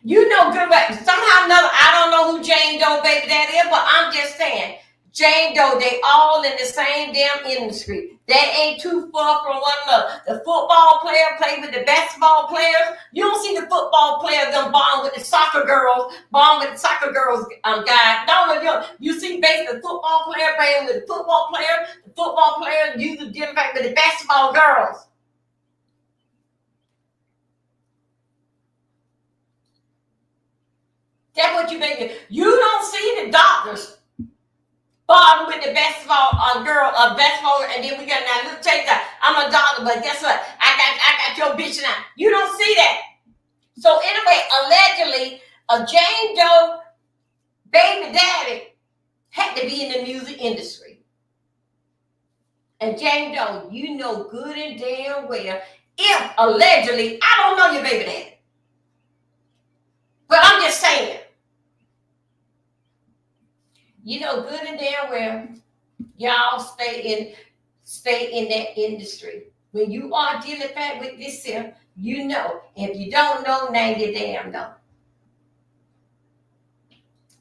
You know good about somehow or another. I don't know who Jane Doe baby daddy is, but I'm just saying. Jane Doe, they all in the same damn industry. That ain't too far from one another. The football player play with the basketball players. You don't see the football players them bond with the soccer girls, guys. No, you see basically the football player playing with the football player. The football player usually dealing with the basketball girls. That's what you make. You don't see the doctors bond with the basketball basketball, and then we got now. Let's take that. I'm a doctor, but guess what? I got your bitch now. You don't see that. So anyway, allegedly, a Jane Doe baby daddy had to be in the music industry. And Jane Doe, you know good and damn well, if allegedly, I don't know your baby daddy. But I'm just saying. You know good and damn well, y'all stay in that industry. When you are dealing back with this here, you know. If you don't know, now you damn know.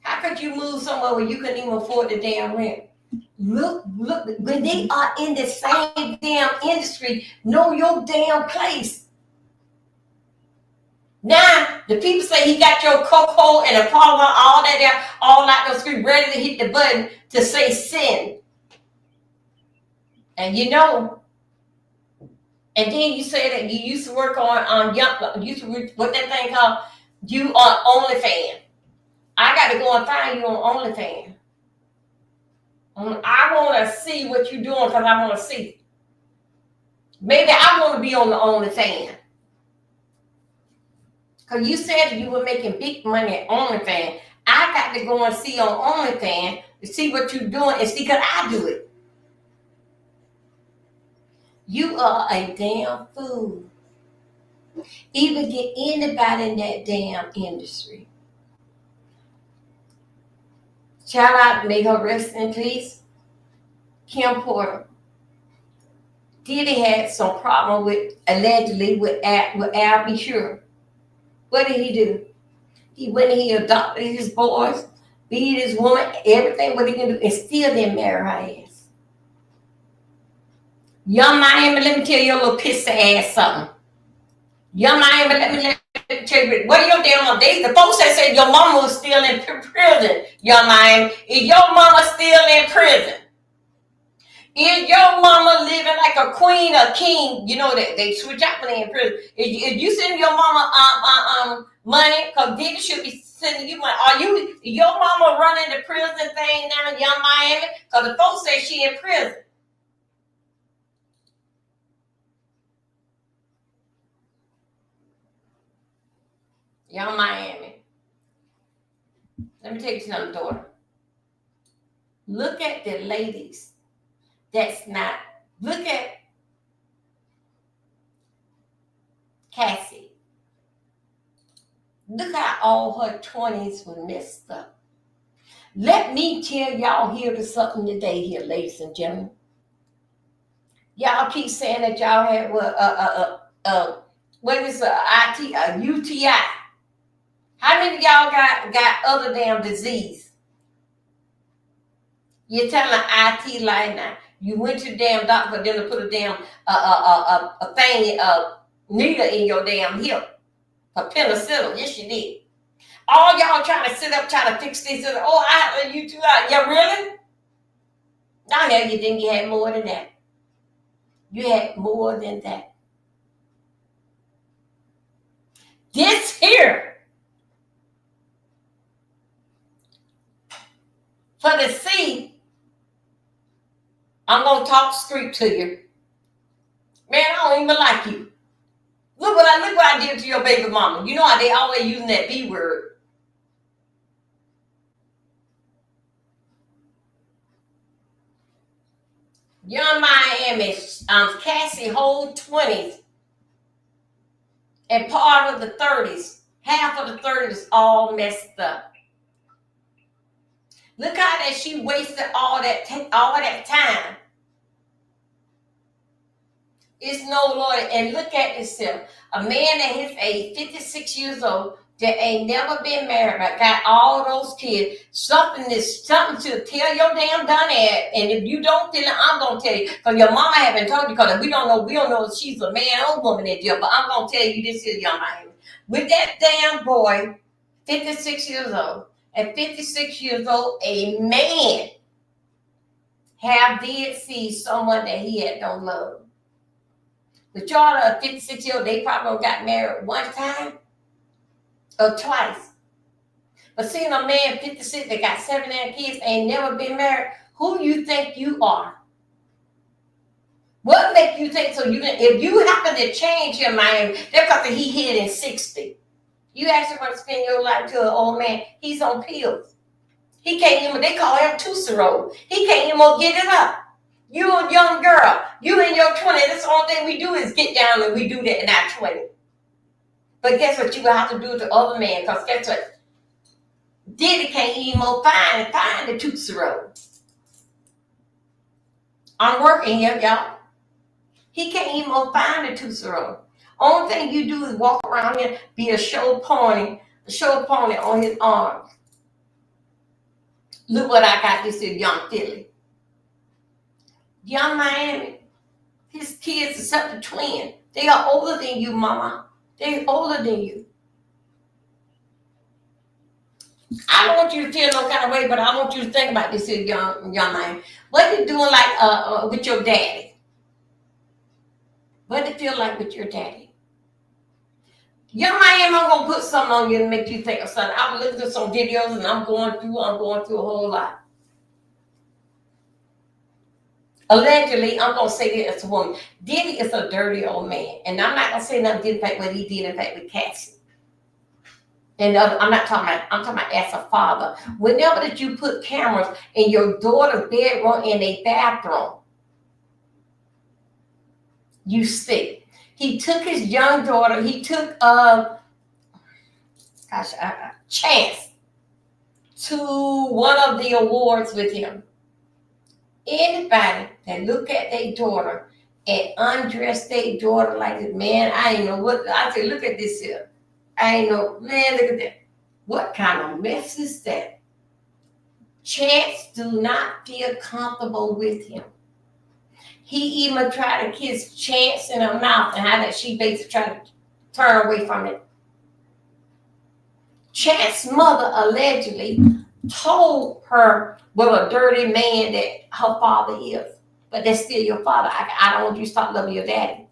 How could you move somewhere where you couldn't even afford the damn rent? Look, when they are in the same damn industry, know your damn place. Now, The people say he got your cocoa and a problem, all that there, all out the street, ready to hit the button to say send. And you know, and then you say that you used to work on young, used to what that thing called, you on OnlyFans. I got to go and find you on OnlyFans. I want to see what you're doing because I want to see. Maybe I want to be on the OnlyFans. Because you said you were making big money at OnlyFans. I got to go and see on OnlyFans to see what you're doing and see because I do it. You are a damn fool. Even get anybody in that damn industry. Shout out, may her rest in peace, Kim Porter. Diddy had some problem with, allegedly, with Al B. Sure. What did he do? He went and he adopted his boys, beat his woman, everything what he can do, and still didn't marry her ass. Young Miami, let me tell you a little pissy ass something. Young Miami, let me tell you, what are your damn days? The folks that said your mama was still in prison, Young Miami. Is your mama still in prison? Is your mama living like a queen or king? You know that they switch out when they in prison. If you send your mama money, because Diddy should be sending you money. Are you your mama running the prison thing now, Young Miami? Because the folks say she in prison. Young Miami. Let me tell you something, daughter. Look at the ladies. That's not. Look at Cassie. Look how all her 20s were messed up. Let me tell y'all here something today here, ladies and gentlemen. Y'all keep saying that y'all had what is a UTI? How many of y'all got other damn disease? You're telling an IT lie now. You went to the damn doctor for them to put a damn needle in your damn hip. A penicillin. Yes, you did. All y'all trying to sit up, trying to fix this. Oh, I had a UTI. Yeah, really? No, no, you didn't. You had more than that. You had more than that. This here, for the C, I'm going to talk street to you. Man, I don't even like you. Look what I did to your baby mama. You know how they always using that B word. Young Miami, Cassie, whole 20s and part of the 30s. Half of the 30s all messed up. Look how that she wasted all that time. It's no lawyer. And look at this here. A man at his age, 56 years old, that ain't never been married, but got all those kids. Something to tell your damn done at. And if you don't tell it, I'm gonna tell you. Because your mama haven't told you, because we don't know if she's a man or woman in jail. But I'm gonna tell you this here, Young Miami. With that damn boy, 56 years old, at 56 years old, a man did see someone that he had no love. But y'all are 56 years old, they probably got married one time or twice. But seeing a man 56 that got 7 kids ain't never been married, who you think you are? What make you think so? If you happen to change your mind, that's because he hit in 60. You actually want to spend your life to an old man, he's on pills. He can't even, they call him two-year-old. He can't even get it up. You a young girl, you in your 20s, that's the only thing we do is get down and we do that in our 20s. But guess what you will have to do to other men, because guess what? Diddy can't even find the two-year-old. I'm working here, y'all. He can't even find the two-year-old. Only thing you do is walk around here, be a show pony on his arms. Look what I got this here, young Philly. Young Miami. His kids are such a twin. They are older than you, mama. They're older than you. I don't want you to feel no kind of way, but I want you to think about this here, young man. What you doing like with your daddy? What it feel like with your daddy? Young man, I'm gonna put something on you to make you think of something. I'm looking at some videos and I'm going through a whole lot. Allegedly, I'm gonna say this as a woman. Diddy is a dirty old man, and I'm not gonna say nothing did in fact what he did in fact with Cassie. And I'm not talking about, I'm talking about as a father. Whenever that you put cameras in your daughter's bedroom in a bathroom, you stick. He took his young daughter, he took Chance to one of the awards with him. Anybody that look at their daughter and undress their daughter like this, man, I ain't know what, I say, look at this here. I ain't know, man, look at that. What kind of mess is that? Chance do not feel comfortable with him. He even tried to kiss Chance in her mouth and how that she basically tried to turn away from it. Chance's mother allegedly told her what a dirty man that her father is. But that's still your father. I don't want you to stop loving your daddy.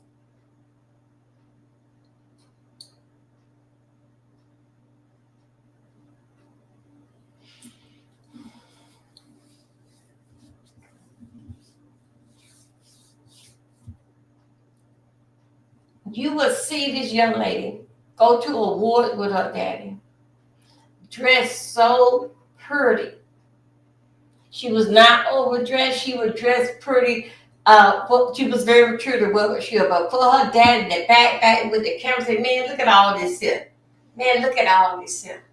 You will see this young lady go to award with her daddy, dressed so pretty. She was not overdressed. She was dressed pretty. She was very true to what she was. But for her dad in the back with the camera, said, "Man, look at all this here. Man, look at all this here."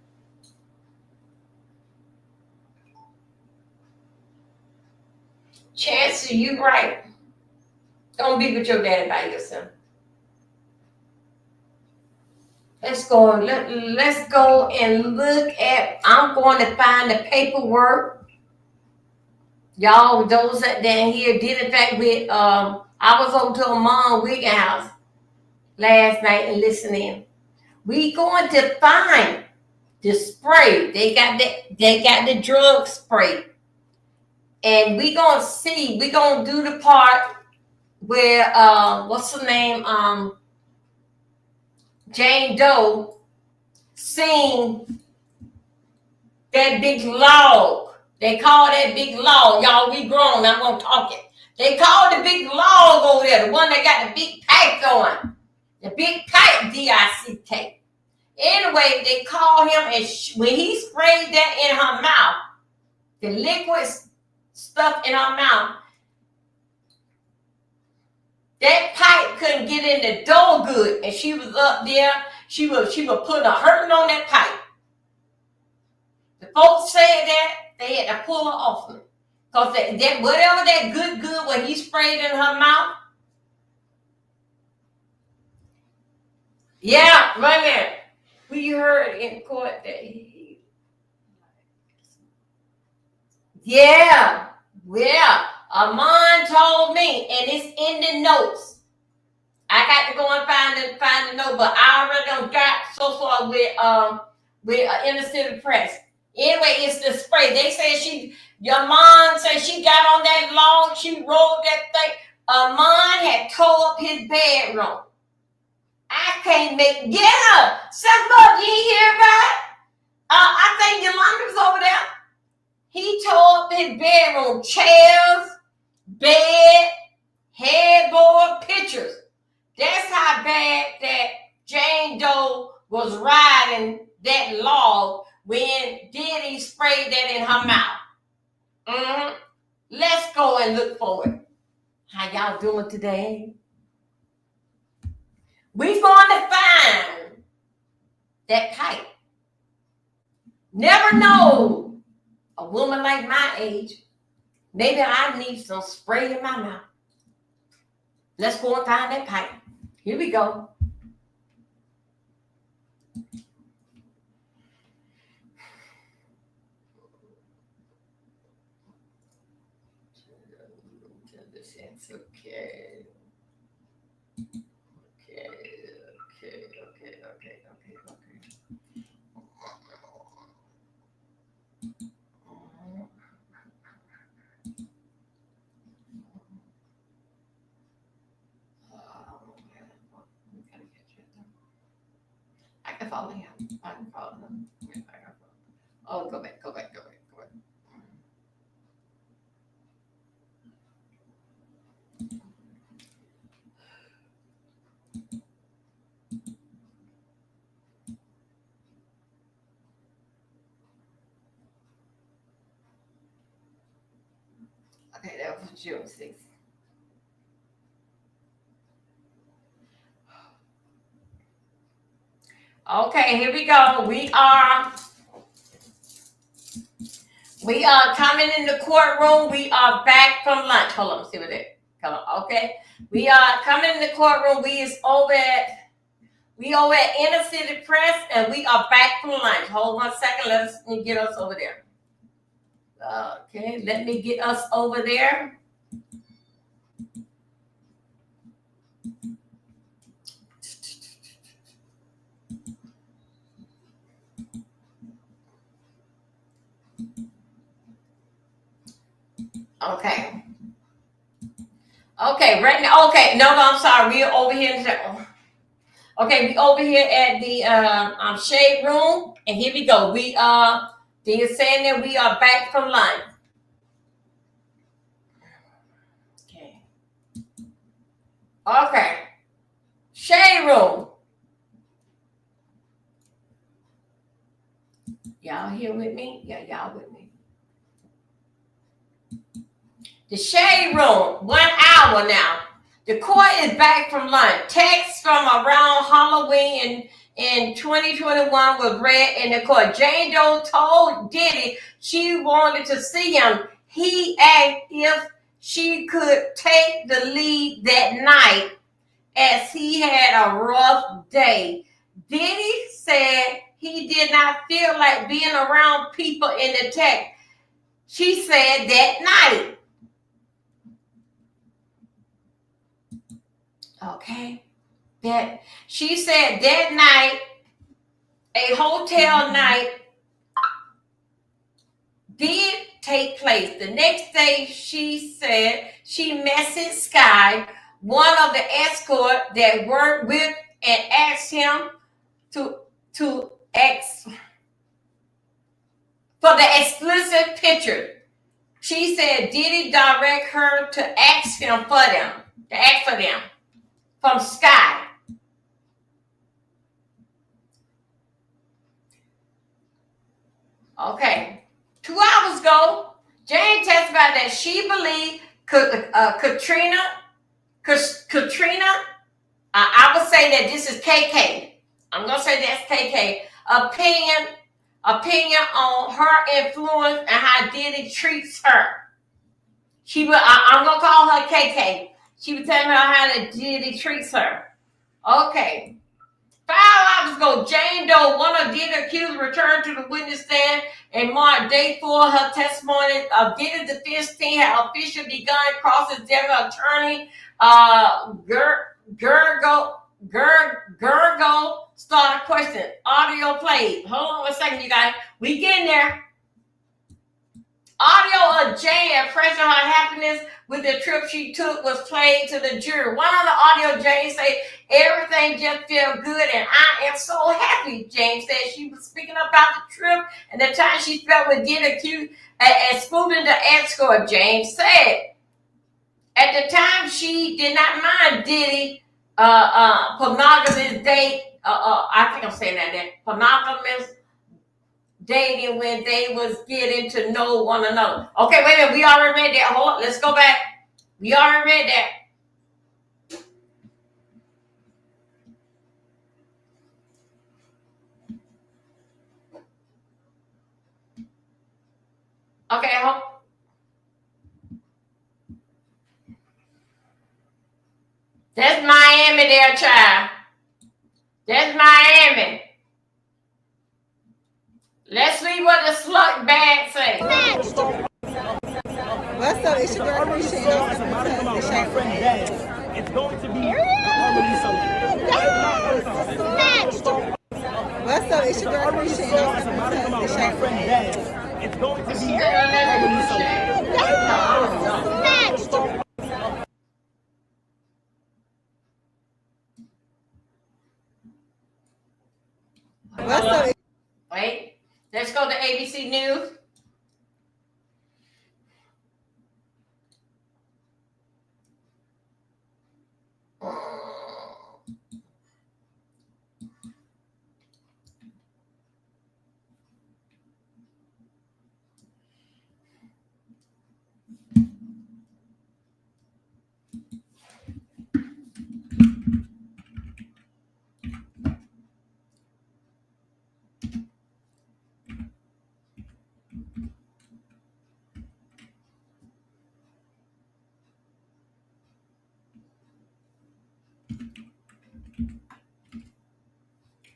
Chances, you right. Don't be with your daddy by yourself. Let's go. Let's go and look at. I'm going to find the paperwork. Y'all, those that down here did in fact with. I was over to a mom Wiggin house last night and listening. We going to find the spray. They got the drug spray. And we gonna see, we gonna do the part where what's her name? Jane Doe seen that big log. They call that big log. Y'all, we grown, I'm gonna talk it. They call the big log over there, the one that got the big pipe going. The big pipe, D-I-C-K. Anyway, they call him, and when he sprayed that in her mouth, the liquid stuff in her mouth, that pipe couldn't get in the door good, and she was up there. She was putting a hurting on that pipe. The folks said that they had to pull her off of it, because that whatever that good what he sprayed in her mouth. Yeah, right there. We heard in court that he. Yeah. Amon told me, and it's in the notes. I got to go and find the note, but I already done got so far with Innocent Press. Anyway, it's the spray. They said your mom said she got on that log, she rolled that thing. Amon had tore up his bedroom. I can't make Step up, you ain't hear about it? I think Yolanda's over there. He tore up his bedroom, chairs, bed, headboard, pictures. That's how bad that Jane Doe was riding that log when Diddy sprayed that in her mouth. Let's go and look for it. How y'all doing today? We're going to find that pipe. Never know a woman like my age. Maybe I need some spray in my mouth. Let's go and find that pipe. Here we go. Okay. I can follow him. I can follow him. Oh, go back. Okay, that was June 6th. Okay, here we go. We are coming in the courtroom. We are back from lunch. Hold on, let's see what that. Come on, okay. We are coming in the courtroom. We over at Inner City Press, and we are back from lunch. Hold 1 second. Let me get us over there. Okay, let me get us over there. Okay. Okay, right now. Okay, no, I'm sorry. We're over here. Okay, we over here at the shade room, and here we go. They're saying that we are back from lunch. Okay. Shade room. Y'all here with me? Yeah, y'all with me. The shade room, 1 hour now. The court is back from lunch. Text from around Halloween in 2021 was read in the court. Jane Doe told Diddy she wanted to see him. He asked if she could take the lead that night as he had a rough day. Diddy said he did not feel like being around people in the text. She said that night. Okay. That she said that night, a hotel night did take place. The next day, she said she messaged Sky, one of the escort that worked with, and asked him to ask for the explicit picture. She said Diddy direct her to ask him for them, to ask for them from Sky. Okay. 2 hours ago, Jane testified that she believed Katrina, I would say that this is KK. I'm going to say that's KK. Opinion on her influence and how Diddy treats her. I'm going to call her KK. She was telling her how Diddy treats her. Okay. 5 hours ago, Jane Doe, one of Diddy accused, returned to the witness stand and marked day 4. Her testimony of Diddy's defense team had officially begun. Cross-examiner attorney Gergo started questioning. Audio played. Hold on 1 second, you guys. We getting there. Audio of Jane expressing her happiness with the trip she took was played to the jury. One of the audio, Jane said, everything just felt good and I am so happy. Jane said she was speaking about the trip and the time she spent with Diddy accused excluding the escort. Jane said at the time she did not mind Diddy pornography date. I think I'm saying that. Pornography dating when they was getting to know one another. Okay, wait a minute. We already read that. Hold on. Let's go back. We already read that. Okay, hold. That's Miami there, child. That's Miami. Let's see what the slut bag say. What's up? It's your girl, Christian. It's going to be What's up? It's your girl, Christian. It's going to be Wait, let's go to ABC News.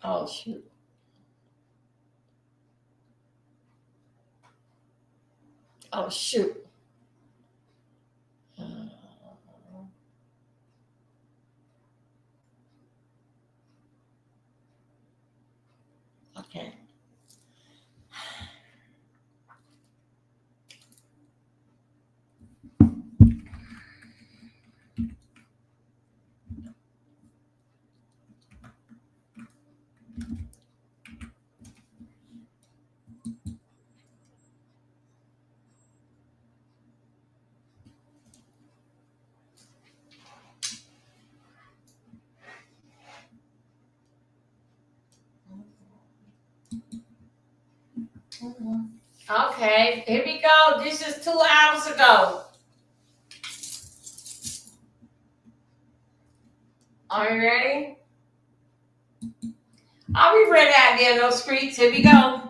Oh, shoot. Oh, shoot. Okay. Okay, here we go. This is 2 hours ago. Are you ready? Are we ready out there in those streets? Here we go.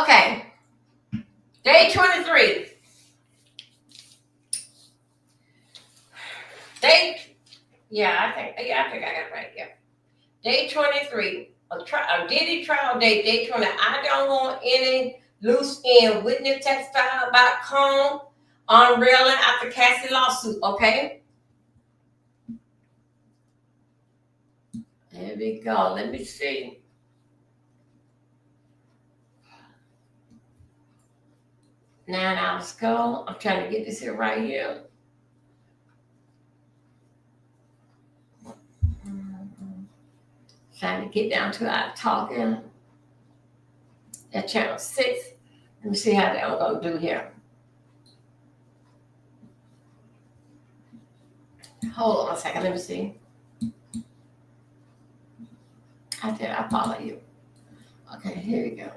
Okay. Day 23. I think I got it right here. Day 23. A Diddy trial date, day 20. I don't want any loose end witness testify about Combs unrailing after Cassie lawsuit, okay? Here we go. Let me see. Nine hours ago. I'm trying to get this here right here. Trying to get down to our talking at channel 6. Let me see how they're going to do here. Hold on a second. Let me see. I follow you. Okay, here we go.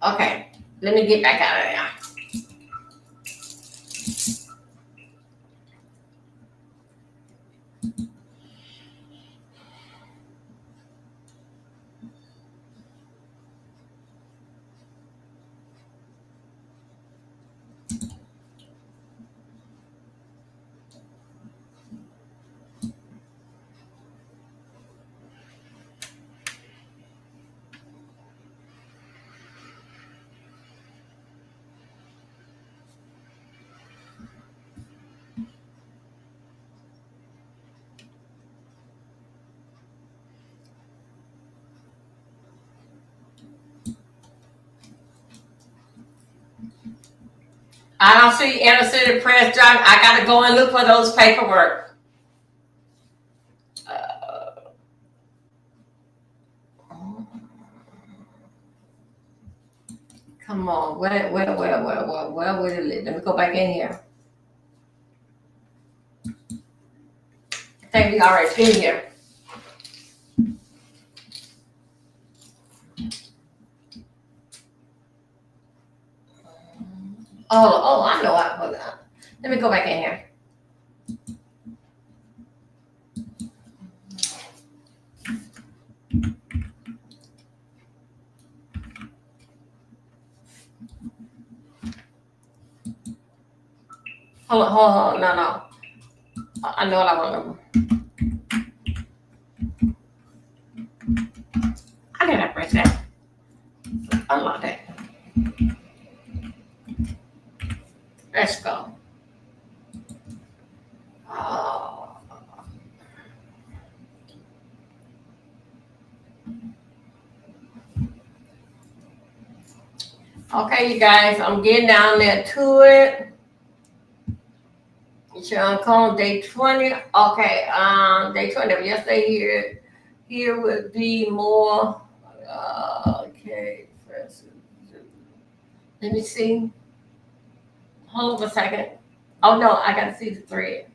Okay, let me get back out of there. I don't see inner city press drive. I got to go and look for those paperwork. Come on, where would it live? Let me go back in here. I think we already been here. Oh, I know. Hold on. Let me go back in here. hold on. No. I know what I want to. I didn't press that. Unlock that. Let's go. Oh. Okay, you guys, I'm getting down there to it. Sean Combs, day 20. Okay, day 20. Yesterday here would be more. Okay, let me see. Hold on a second. Oh no, I gotta see the thread.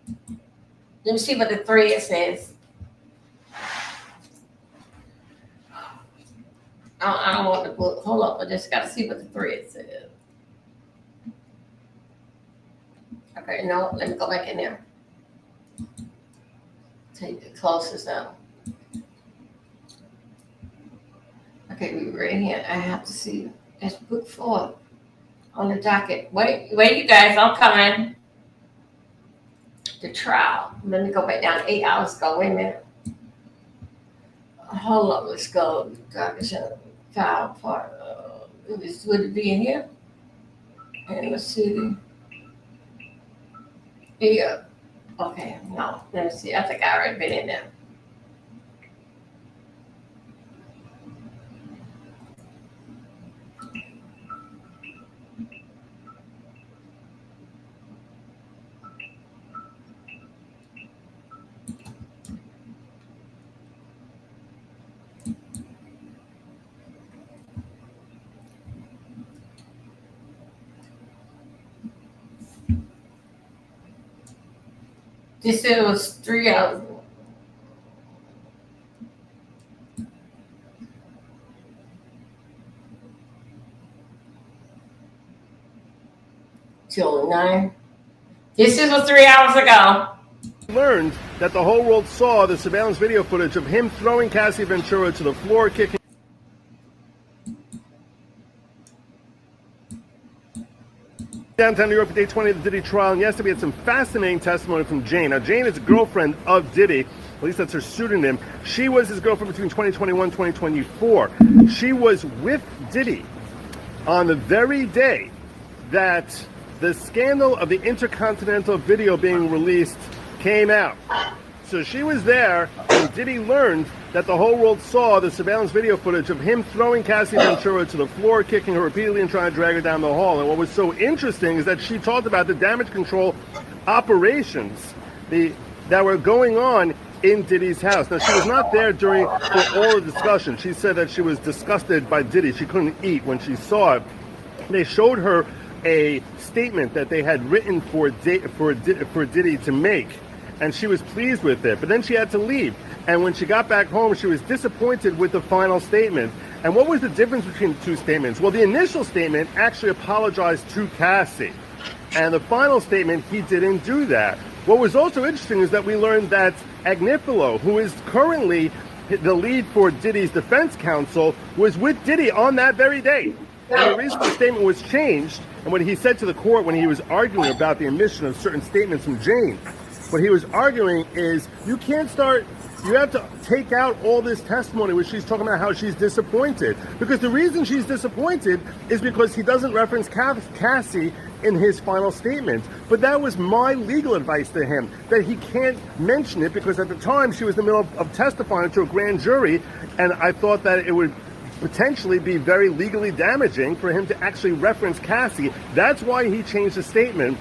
Let me see what the thread says. I don't want the book. Hold up, I just gotta see what the thread says. Okay, no, let me go back in there. Take the closest out. Okay, we right here. I have to see. That's book 4 on the docket. Wait, you guys, I'm coming. The trial. Let me go back down 8 hours ago. Wait a minute. Hold up, let's go. Docket file part. Would it be in here? And let's see. Yeah. Okay, no. Let me see. I think I already been in there. This said it was 3 hours. Till 9. This was 3 hours ago. Learned that the whole world saw the surveillance video footage of him throwing Cassie Ventura to the floor, kicking. Downtown New York for day 20 of the Diddy trial, and yesterday we had some fascinating testimony from Jane. Now, Jane is a girlfriend of Diddy, at least that's her pseudonym. She was his girlfriend between 2021 and 2024. She was with Diddy on the very day that the scandal of the Intercontinental video being released came out. So she was there when Diddy learned that the whole world saw the surveillance video footage of him throwing Cassie Ventura to the floor, kicking her repeatedly and trying to drag her down the hall. And what was so interesting is that she talked about the damage control operations that were going on in Diddy's house. Now, she was not there for all the discussion. She said that she was disgusted by Diddy. She couldn't eat when she saw it. They showed her a statement that they had written for Diddy to make, and she was pleased with it. But then she had to leave. And when she got back home, she was disappointed with the final statement. And what was the difference between the two statements? Well, the initial statement actually apologized to Cassie. And the final statement, he didn't do that. What was also interesting is that we learned that Agnifilo, who is currently the lead for Diddy's defense counsel, was with Diddy on that very day. And the reason the statement was changed, and what he said to the court when he was arguing about the omission of certain statements from Jane, what he was arguing is you have to take out all this testimony where she's talking about how she's disappointed. Because the reason she's disappointed is because he doesn't reference Cassie in his final statement. But that was my legal advice to him, that he can't mention it because at the time she was in the middle of testifying to a grand jury, and I thought that it would potentially be very legally damaging for him to actually reference Cassie. That's why he changed the statement.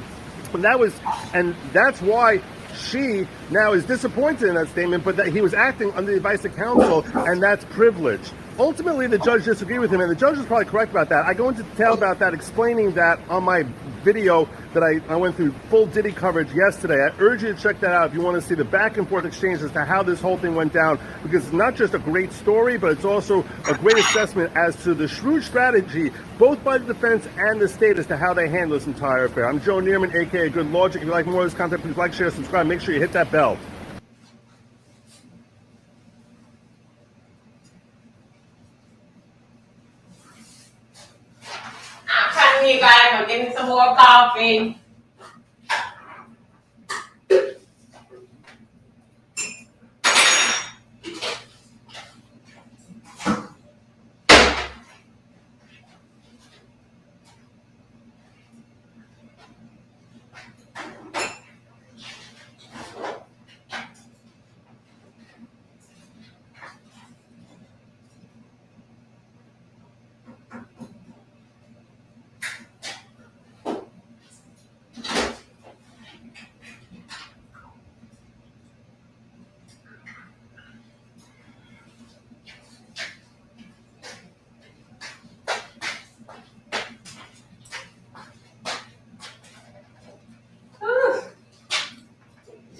And that's why she now is disappointed in that statement, but that he was acting under the advice of counsel, and that's privilege. Ultimately, the judge disagreed with him, and the judge was probably correct about that. I go into detail about that, explaining that on my video that I went through full Diddy coverage yesterday. I urge you to check that out if you want to see the back and forth exchange as to how this whole thing went down, because it's not just a great story, but it's also a great assessment as to the shrewd strategy, both by the defense and the state, as to how they handle this entire affair. I'm Joe Neerman, aka Good Logic. If you like more of this content, please like, share, subscribe. Make sure you hit that bell. I'm telling you guys, I'm getting some more coffee.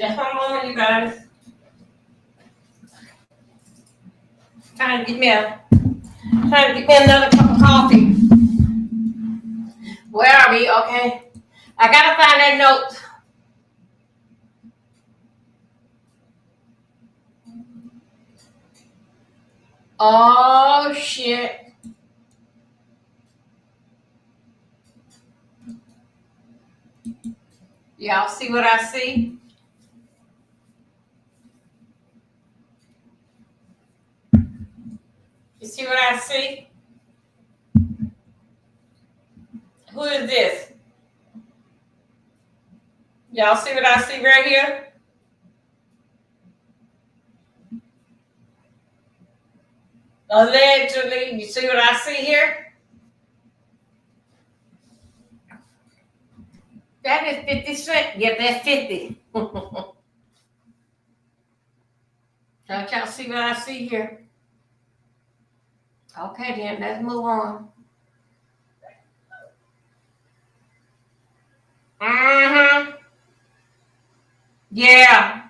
Just one moment, you guys. Trying to get me another cup of coffee. Where are we? Okay. I gotta find that note. Oh shit. Y'all see what I see? You see what I see? Who is this? Y'all see what I see right here? Allegedly, you see what I see here? That is 50 cents. Yeah, that's 50. Don't y'all see what I see here? Okay, then let's move on. Mm-hmm. Yeah.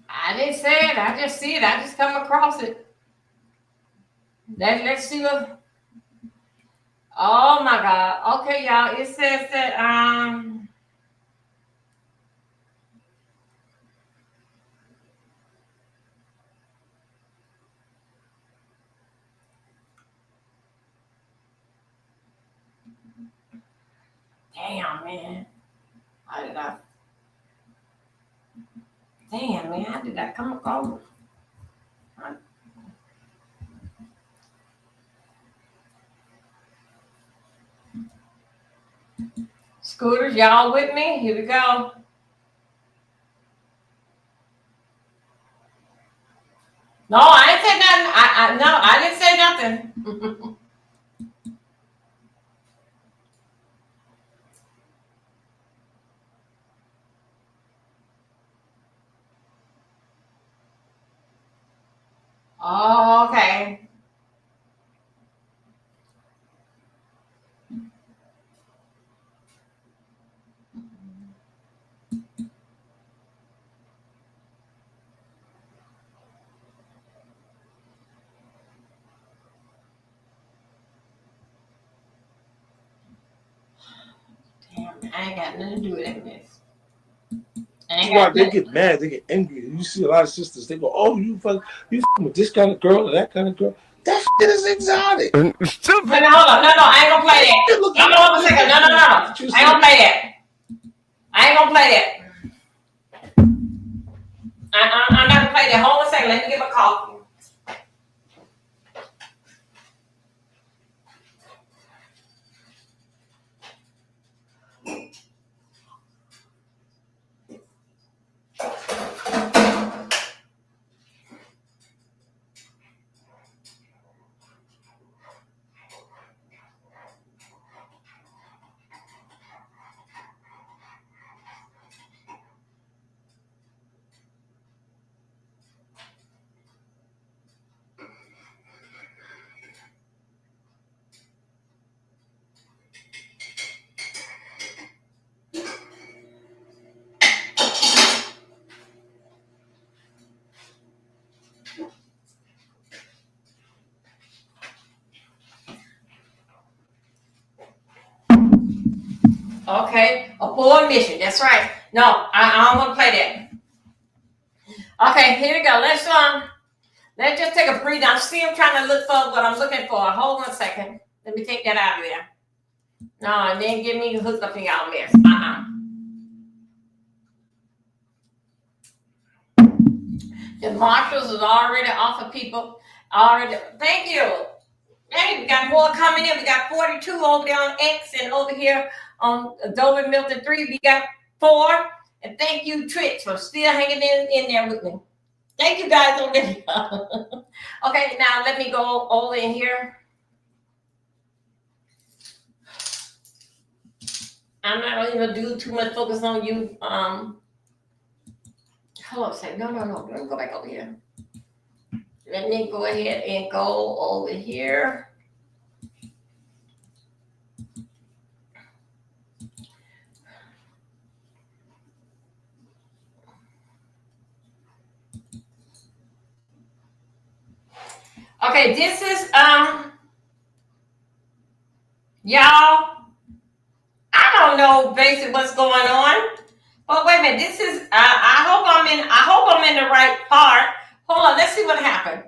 I didn't say it. I just see it. I just come across it. Let's see what. Oh my God. Okay, y'all. It says that damn man. How did I damn man, how did I come across? Scooters, y'all with me? Here we go. No, I didn't say nothing. I didn't say nothing. Oh, okay. Damn, I ain't got nothing to do with that mess. That's why they get mad, they get angry. You see a lot of sisters, they go, "Oh, you fucking with this kind of girl or that kind of girl." That shit is exotic. Stupid. No, hold on. No, I ain't gonna play that. Hold on a second. No. I ain't gonna play that. I ain't gonna play that. I'm not gonna play that. Hold on a second. Let me get my coffee. Okay, a full mission. That's right. No, I don't want to play that. Okay, here we go. Let's just take a breather. I'm trying to look for what I'm looking for. Hold on a second. Let me take that out of there. No, and then get me hooked up in y'all mess. The marshals is already offered people. Already. Thank you. Hey, we got more coming in. We got 42 over there on X, and over here on Adobe Milton 3, we got 4. And thank you, Twitch, for still hanging in there with me. Thank you guys over there. Okay, now let me go over in here. I'm not going to do too much focus on you. Hold on a second. No. Let me go back over here. Let me go ahead and go over here. Okay, this is y'all. I don't know basically what's going on. But wait a minute, this is I hope I'm in the right part. Hold on, let's see what happened.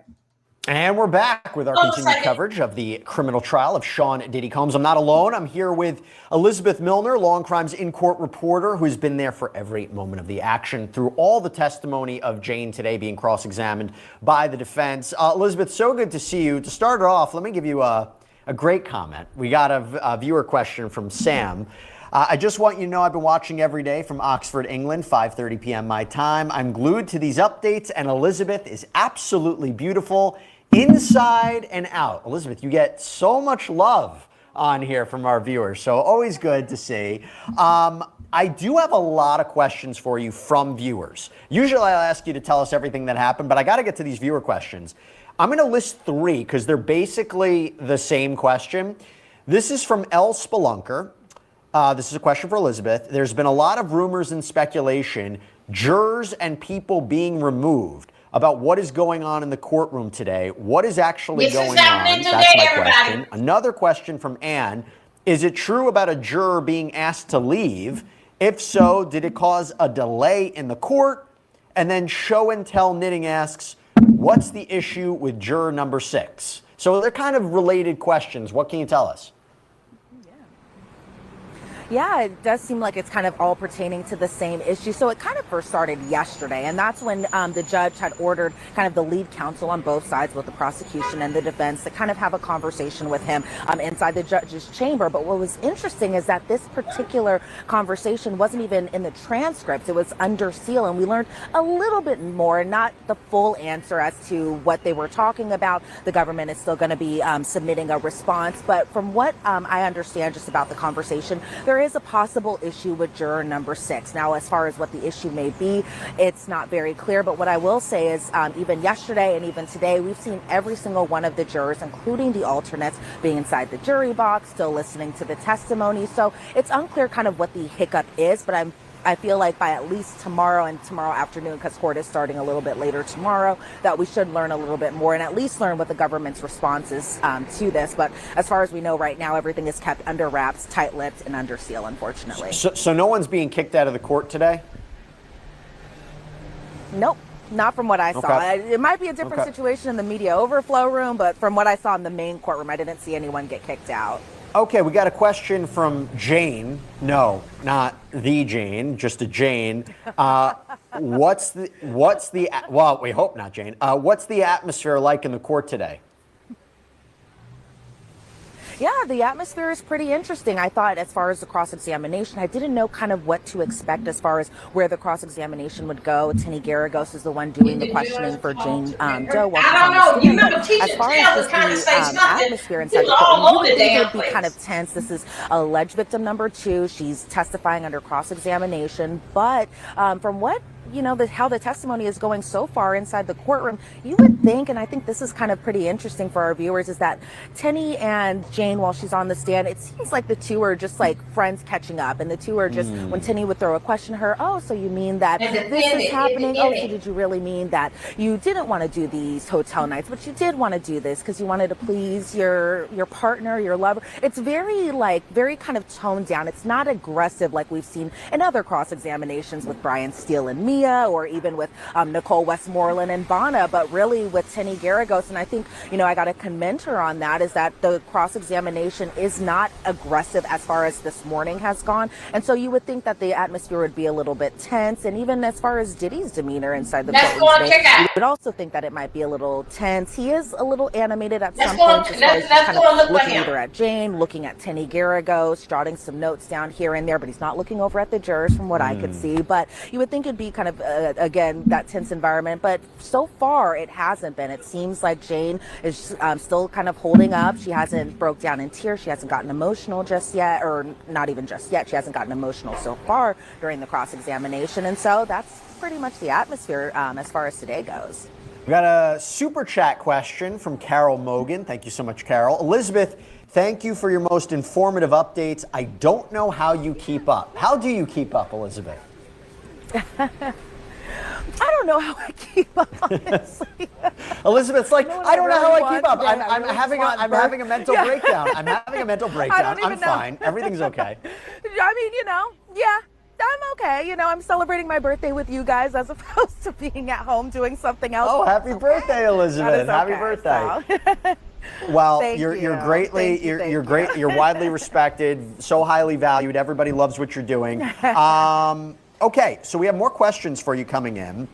And we're back with our continued coverage of the criminal trial of Sean Diddy Combs. I'm not alone. I'm here with Elizabeth Milner, Law and Crimes in-court reporter, who's been there for every moment of the action through all the testimony of Jane today being cross-examined by the defense. Elizabeth, so good to see you. To start it off, let me give you a great comment. We got a viewer question from Sam. I just want you to know I've been watching every day from Oxford, England, 5:30 p.m. my time. I'm glued to these updates, and Elizabeth is absolutely beautiful inside and out. Elizabeth, you get so much love on here from our viewers, so always good to see. I do have a lot of questions for you from viewers. Usually I'll ask you to tell us everything that happened, but I got to get to these viewer questions. I'm going to list 3 because they're basically the same question. This is from L. Spelunker. This is a question for Elizabeth. There's been a lot of rumors and speculation, jurors and people being removed about what is going on in the courtroom today. What is actually going on? That's my question. Another question from Ann. Is it true about a juror being asked to leave? If so, did it cause a delay in the court? And then Show and Tell Knitting asks, what's the issue with juror number 6? So they're kind of related questions. What can you tell us? Yeah, it does seem like it's kind of all pertaining to the same issue. So it kind of first started yesterday, and that's when the judge had ordered kind of the lead counsel on both sides, both the prosecution and the defense, to kind of have a conversation with him inside the judge's chamber. But what was interesting is that this particular conversation wasn't even in the transcripts. It was under seal, and we learned a little bit more, not the full answer as to what they were talking about. The government is still going to be submitting a response. But from what I understand just about the conversation, there is a possible issue with juror number 6. Now, as far as what the issue may be, it's not very clear. But what I will say is even yesterday and even today, we've seen every single one of the jurors, including the alternates, being inside the jury box, still listening to the testimony. So it's unclear kind of what the hiccup is, but I feel like by at least tomorrow and tomorrow afternoon, because court is starting a little bit later tomorrow, that we should learn a little bit more and at least learn what the government's response is to this. But as far as we know right now, everything is kept under wraps, tight-lipped, and under seal, unfortunately. So no one's being kicked out of the court today? Nope. Not from what I saw. Okay. It might be a different situation in the media overflow room, but from what I saw in the main courtroom, I didn't see anyone get kicked out. Okay, we got a question from Jane. No, not the Jane, just a Jane. What's the well, we hope not Jane. What's the atmosphere like in the court today? Yeah, the atmosphere is pretty interesting. I thought as far as the cross-examination, I didn't know kind of what to expect as far as where the cross-examination would go. Tinny Garagos is the one doing the questioning for Jane Doe. While she's on the stand. But as far as just the atmosphere inside the courtroom, you would think it would be kind of tense. This is alleged victim number 2. She's testifying under cross-examination. But from what how the testimony is going so far inside the courtroom, you would think, and I think this is kind of pretty interesting for our viewers, is that Tinny and Jane, while she's on the stand, it seems like the two are just like friends catching up, and the two are just, when Tinny would throw a question at her, oh, so you mean that this is happening? Oh, so did you really mean that you didn't want to do these hotel nights, but you did want to do this because you wanted to please your partner, your lover? It's very kind of toned down. It's not aggressive like we've seen in other cross-examinations with Brian Steele and Mia, or even with Nicole Westmoreland and Bonna, but really with Tinny Garagos. And I think, I got to commend her on that, is that the cross-examination is not aggressive as far as this morning has gone. And so you would think that the atmosphere would be a little bit tense. And even as far as Diddy's demeanor inside the courtroom today, you would also think that it might be a little tense. He is a little animated at some points, as far as just kind of looking either at Jane, looking at Tinny Garagos, jotting some notes down here and there, but he's not looking over at the jurors from what I could see. But you would think it'd be kind of again, that tense environment, but so far it hasn't been. It seems like Jane is still kind of holding up. She hasn't broke down in tears. She hasn't gotten emotional just yet, or not even just yet. She hasn't gotten emotional so far during the cross-examination, and so that's pretty much the atmosphere as far as today goes. We got a super chat question from Carol Mogan. Thank you so much, Carol. Elizabeth, thank you for your most informative updates. I don't know how you keep up. How do you keep up, Elizabeth? I don't know how I keep up, honestly. Elizabeth's like, I don't know how I keep up. I'm having a mental Yeah. breakdown. I'm having a mental breakdown. I'm even know. fine. Everything's okay. I mean, yeah, I'm okay. I'm celebrating my birthday with you guys as opposed to being at home doing something else. Oh, happy birthday, Elizabeth. Happy Okay, birthday. Well, you're greatly you're great. You're widely respected, so highly valued. Everybody loves what you're doing. Okay, so we have more questions for you coming in.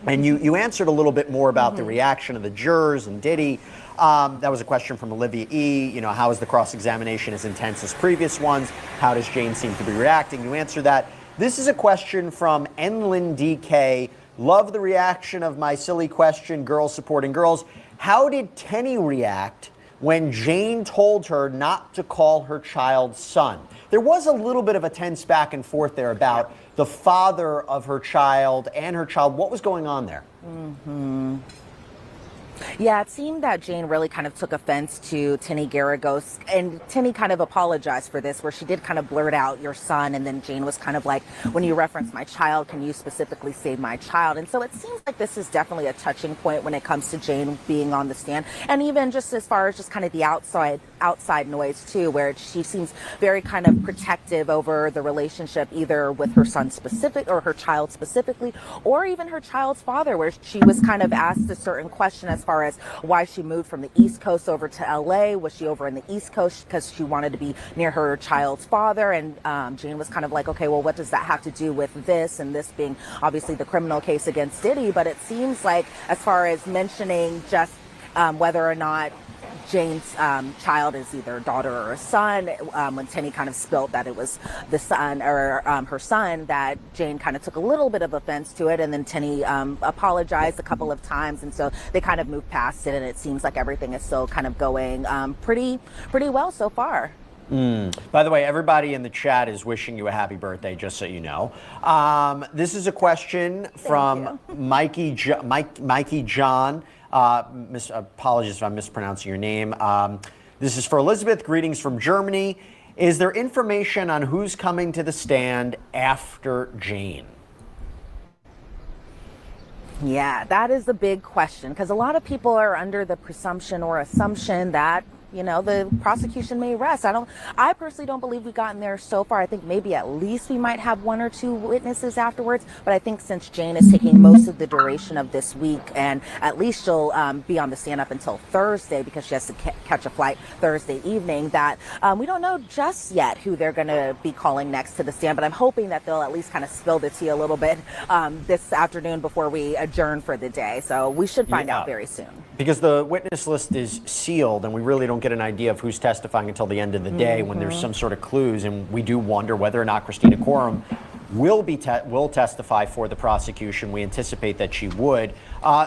And you answered a little bit more about the reaction of the jurors and Diddy. That was a question from Olivia E. How is the cross-examination as intense as previous ones? How does Jane seem to be reacting? You answered that. This is a question from Enlin DK. Love the reaction of my silly question, girls supporting girls. How did Tenny react when Jane told her not to call her child son? There was a little bit of a tense back and forth there about the father of her child and her child. What was going on there? Yeah, it seemed that Jane really kind of took offense to Tinny Garagos, and Tinny kind of apologized for this, where she did kind of blurt out your son, and then Jane was kind of like, when you reference my child, can you specifically say my child? And so it seems like this is definitely a touching point when it comes to Jane being on the stand, and even just as far as just kind of the outside noise too, where she seems very kind of protective over the relationship, either with her son specific or her child specifically, or even her child's father, where she was kind of asked a certain question as far as why she moved from the East Coast over to LA. Was she over in the East Coast because she wanted to be near her child's father? And Jane was kind of like, okay, well, what does that have to do with this? And this being obviously the criminal case against Diddy. But it seems like, as far as mentioning just whether or not Jane's child is either a daughter or a son, when Tenny kind of spilled that it was the son or her son, that Jane kind of took a little bit of offense to it, and then Tenny apologized a couple of times, and so they kind of moved past it, and it seems like everything is still kind of going pretty well so far. By the way, everybody in the chat is wishing you a happy birthday, just so you know. This is a question from Mikey John. Apologies if I'm mispronouncing your name. This is for Elizabeth. Greetings from Germany. Is there information on who's coming to the stand after Jane? Yeah, that is the big question, because a lot of people are under the presumption or assumption that the prosecution may rest. I personally don't believe we've gotten there so far. I think maybe at least we might have one or two witnesses afterwards. But I think since Jane is taking most of the duration of this week, and at least she'll be on the stand up until Thursday because she has to catch a flight Thursday evening, that we don't know just yet who they're going to be calling next to the stand. But I'm hoping that they'll at least kind of spill the tea a little bit this afternoon before we adjourn for the day. So we should find out very soon. Because the witness list is sealed, and we really don't get an idea of who's testifying until the end of the day when there's some sort of clues, and we do wonder whether or not Christina Quorum will testify for the prosecution. We anticipate that she would.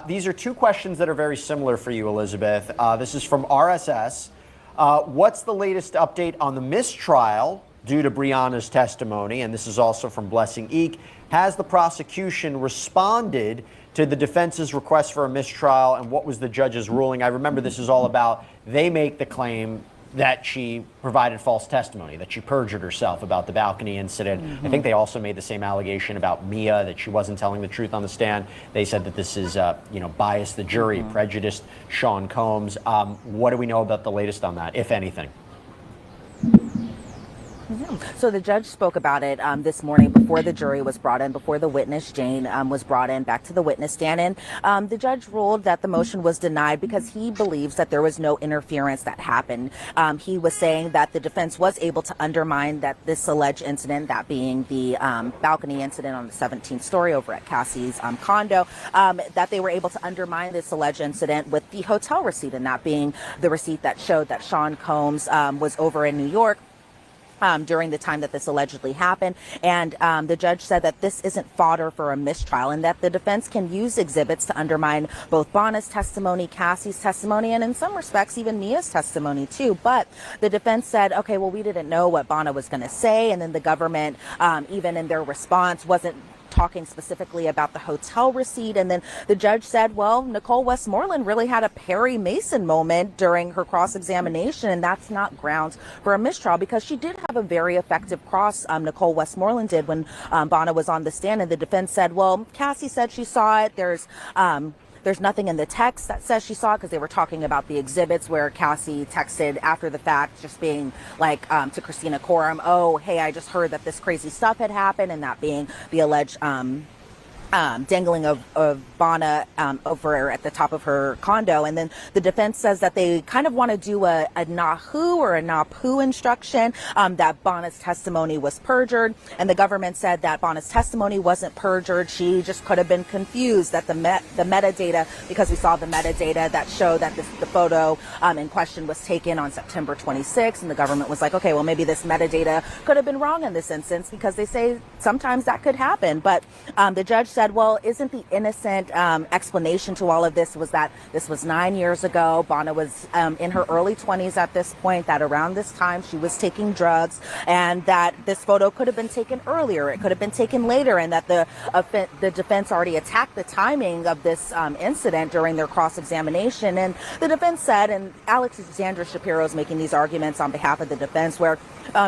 These are two questions that are very similar for you, Elizabeth. This is from RSS. What's the latest update on the mistrial due to Breonna's testimony? And this is also from Blessing Eek. Has the prosecution responded to the defense's request for a mistrial, and what was the judge's ruling? I remember this is all about, they make the claim that she provided false testimony, that she perjured herself about the balcony incident. I think they also made the same allegation about Mia, that she wasn't telling the truth on the stand. They said that this is, biased the jury, prejudiced Sean Combs. What do we know about the latest on that, if anything? So the judge spoke about it this morning before the jury was brought in, before the witness Jane was brought in back to the witness stand. And the judge ruled that the motion was denied because he believes that there was no interference that happened. He was saying that the defense was able to undermine that this alleged incident, that being the balcony incident on the 17th story over at Cassie's condo, that they were able to undermine this alleged incident with the hotel receipt, and that being the receipt that showed that Sean Combs was over in New York during the time that this allegedly happened. And the judge said that this isn't fodder for a mistrial, and that the defense can use exhibits to undermine both Bonna's testimony, Cassie's testimony, and in some respects even Mia's testimony too. But the defense said, okay, well, we didn't know what Bonna was going to say, and then the government, even in their response, wasn't talking specifically about the hotel receipt. And then the judge said, well, Nicole Westmoreland really had a Perry Mason moment during her cross-examination, and that's not grounds for a mistrial because she did have a very effective cross, Nicole Westmoreland did, when Bonner was on the stand. And the defense said, well, Cassie said she saw it. There's nothing in the text that says she saw it, because they were talking about the exhibits where Cassie texted after the fact, just being like to Christina Coram, oh, hey, I just heard that this crazy stuff had happened, and that being the alleged dangling of Bana over at the top of her condo. And then the defense says that they kind of want to do a Nahu or a Napu instruction, that Bana's testimony was perjured. And the government said that Bana's testimony wasn't perjured. She just could have been confused that the metadata, because we saw the metadata that showed that the photo in question was taken on September 26th. And the government was like, okay, well, maybe this metadata could have been wrong in this instance, because they say sometimes that could happen. But the judge said, well, isn't the innocent explanation to all of this was that this was 9 years ago. Bana was in her early 20s at this point, that around this time she was taking drugs, and that this photo could have been taken earlier. It could have been taken later, and that the defense already attacked the timing of this incident during their cross-examination. And the defense said, and Alexandra Shapiro is making these arguments on behalf of the defense, where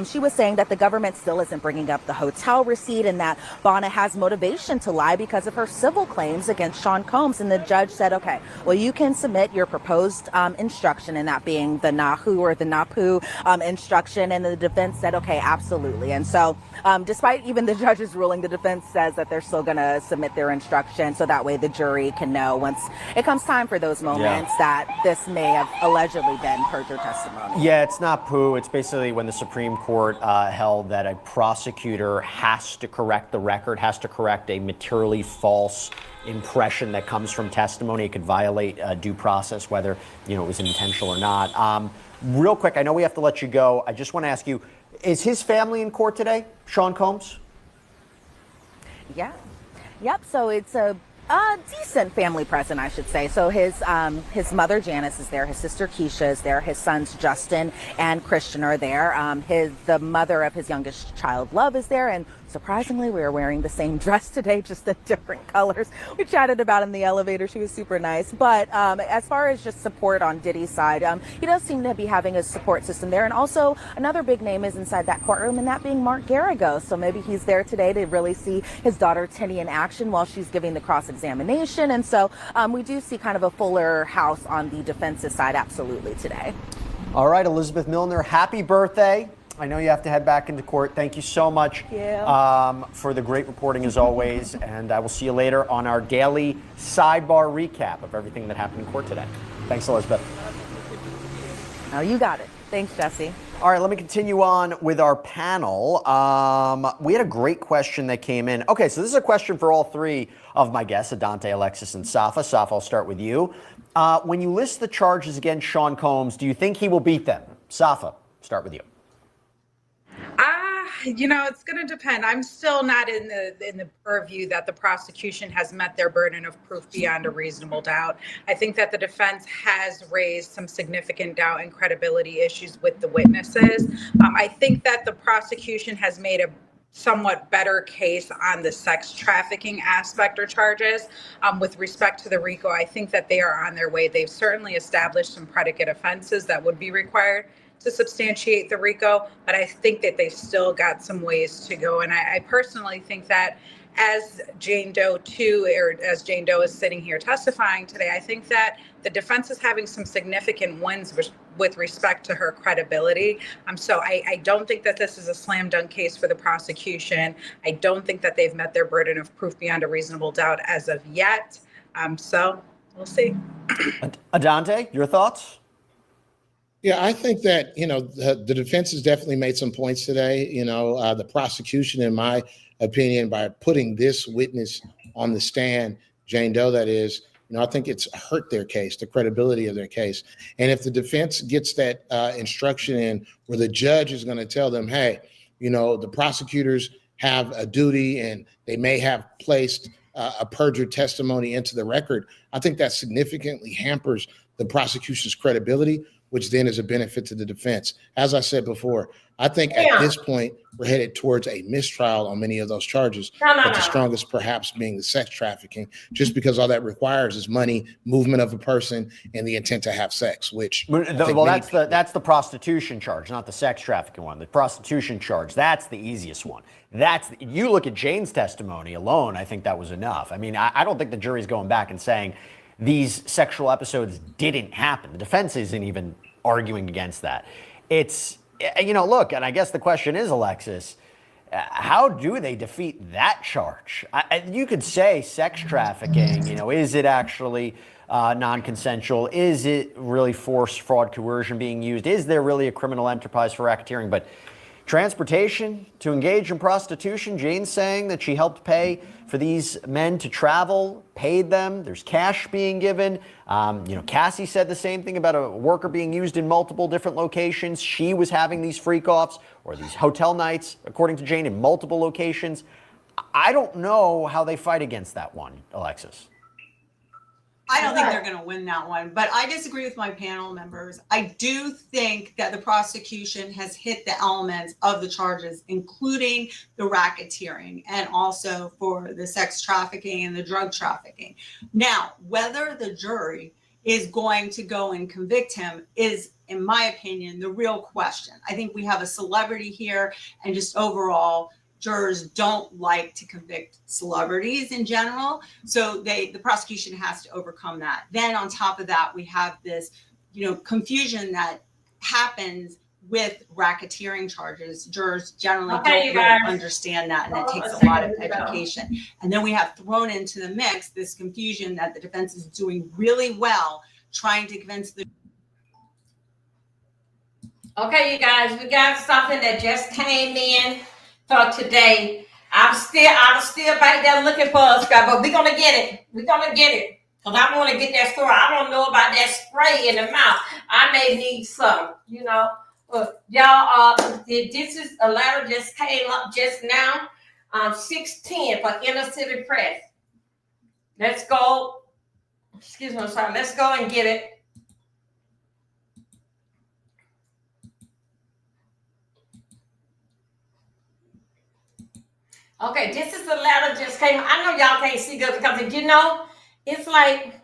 she was saying that the government still isn't bringing up the hotel receipt, and that Bana has motivation to lie because of her civil claims against Sean Combs. And the judge said, okay, well, you can submit your proposed instruction, and that being the Nahu or the Napu instruction. And the defense said, okay, absolutely. And so despite even the judge's ruling, the defense says that they're still going to submit their instruction, so that way the jury can know once it comes time for those moments that this may have allegedly been perjured testimony. Yeah, it's not poo. It's basically when the Supreme Court held that a prosecutor has to correct the record, has to correct a materially false impression that comes from testimony. It could violate due process, whether it was intentional or not. Real quick, I know we have to let you go. I just want to ask you, is his family in court today, Sean Combs? Yeah. Yep. So it's a decent family present, I should say. So his mother Janice is there, his sister Keisha is there, his sons Justin and Christian are there. The mother of his youngest child, Love, is there, and surprisingly, we are wearing the same dress today, just in different colors. We chatted about it in the elevator. She was super nice. But as far as just support on Diddy's side, he does seem to be having a support system there. And also, another big name is inside that courtroom, and that being Mark Garrigo. So maybe he's there today to really see his daughter Tinny in action while she's giving the cross-examination. And so we do see kind of a fuller house on the defensive side, absolutely, today. All right, Elizabeth Milner, happy birthday. I know you have to head back into court. Thank you so much for the great reporting as always. And I will see you later on our daily sidebar recap of everything that happened in court today. Thanks, Elizabeth. Oh, you got it. Thanks, Jesse. All right, let me continue on with our panel. We had a great question that came in. Okay, so this is a question for all three of my guests, Adante, Alexis, and Safa. Safa, I'll start with you. When you list the charges against Sean Combs, do you think he will beat them? Safa, start with you. It's going to depend. I'm still not in the purview that the prosecution has met their burden of proof beyond a reasonable doubt. I think that the defense has raised some significant doubt and credibility issues with the witnesses. I think that the prosecution has made a somewhat better case on the sex trafficking aspect or charges. With respect to the RICO, I think that they are on their way. They've certainly established some predicate offenses that would be required to substantiate the RICO, but I think that they've still got some ways to go. And I personally think that as Jane Doe 2, or as Jane Doe is sitting here testifying today, I think that the defense is having some significant wins with respect to her credibility. So I don't think that this is a slam dunk case for the prosecution. I don't think that they've met their burden of proof beyond a reasonable doubt as of yet. So we'll see. Adante, your thoughts? Yeah, I think that, the defense has definitely made some points today. The prosecution, in my opinion, by putting this witness on the stand, Jane Doe, that is, I think it's hurt their case, the credibility of their case. And if the defense gets that instruction in where the judge is going to tell them, hey, the prosecutors have a duty and they may have placed a perjured testimony into the record, I think that significantly hampers the prosecution's credibility. which then is a benefit to the defense. As I said before, I think at this point, we're headed towards a mistrial on many of those charges, but the strongest perhaps being the sex trafficking, just because all that requires is money, movement of a person, and the intent to have sex, which well, that's the prostitution charge, not the sex trafficking one. The prostitution charge, that's the easiest one. You look at Jane's testimony alone, I think that was enough. I mean, I don't think the jury's going back and saying these sexual episodes didn't happen. The defense isn't even arguing against that. It's, look, and I guess the question is, Alexis, how do they defeat that charge? You could say sex trafficking, is it actually non-consensual? Is it really force, fraud, coercion being used? Is there really a criminal enterprise for racketeering? But transportation to engage in prostitution, Jane's saying that she helped pay for these men to travel, paid them. There's cash being given. Cassie said the same thing about a worker being used in multiple different locations. She was having these freak-offs or these hotel nights, according to Jane, in multiple locations. I don't know how they fight against that one, Alexis. I don't think they're going to win that one, but I disagree with my panel members. I do think that the prosecution has hit the elements of the charges, including the racketeering and also for the sex trafficking and the drug trafficking. Now, whether the jury is going to go and convict him is, in my opinion, the real question. I think we have a celebrity here, and just overall, jurors don't like to convict celebrities in general. So the prosecution has to overcome that. Then on top of that, we have this, confusion that happens with racketeering charges. Jurors generally don't really understand that, and it takes a lot of education. And then we have thrown into the mix this confusion that the defense is doing really well trying to convince the. Okay, you guys, we got something that just came in for today. I'm still back there looking for a scrap, but we're gonna get it. We're gonna get it. Because I want to get that story. I don't know about that spray in the mouth. I may need some, y'all, this is a letter just came up just now, 610 for Inner City Press. Let's go. Excuse me, I'm sorry. Let's go and get it. Okay, this is the letter just came. I know y'all can't see good because it's like,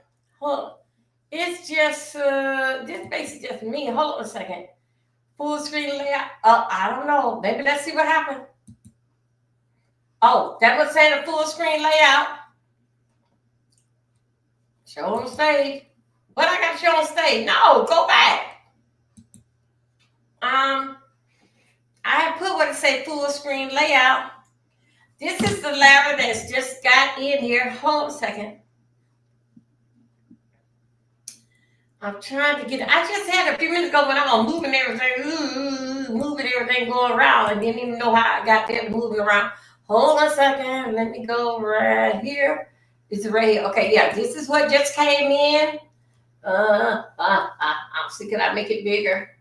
it's just this basically just me. Hold on a second. Full screen layout. I don't know. Maybe let's see what happened. Oh, that was saying a full screen layout. Show on stage. What I got to show on stage? No, go back. I have put what it say full screen layout. This is the letter that's just got in here. Hold on a second. I'm trying to get it. I just had a few minutes ago when I was moving everything going around. I didn't even know how I got there moving around. Hold on a second. Let me go right here. It's right here. Okay, yeah, this is what just came in. I'll see, can I make it bigger?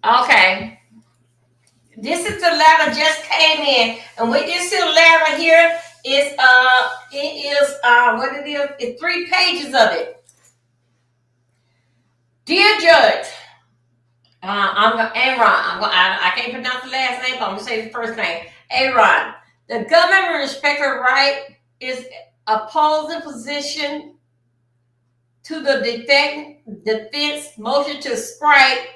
Okay. This is the letter just came in, and with this little letter here is it's 3 pages of it. Dear Judge, I can't pronounce the last name, but I'm gonna say the first name. Aaron, the government respected right is opposing position to the defense motion to strike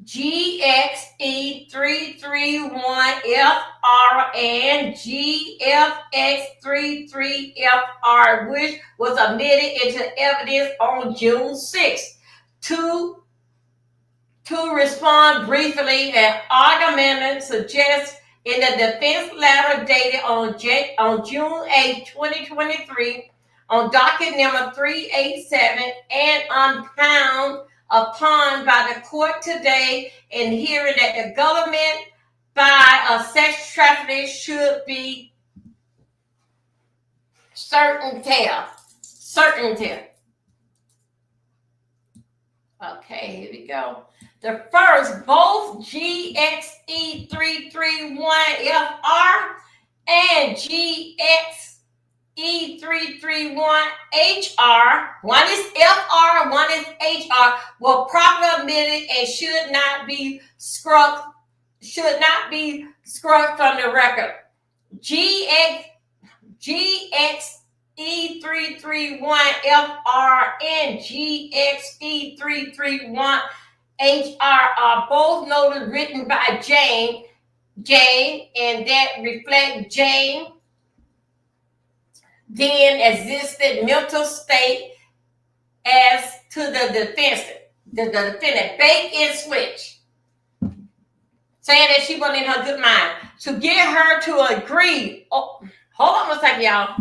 GXE331FR and GFX33FR, which was admitted into evidence on June 6th. To respond briefly, an argument suggests in the defense letter dated on June 8, 2023, on docket number 387 and upon by the court today in hearing that the government by a sex trafficking should be certainty. Okay, here we go. The first, both GXE331FR and GXE331HR, one is FR, one is HR, were properly omitted and should not be struck from the record. GXE331FR and GXE331HR are both noted written by Jane, and that reflect Jane then existed mental state as to the defendant bait and switch, saying that she wasn't in her good mind, to get her to agree. Oh, hold on a second, y'all.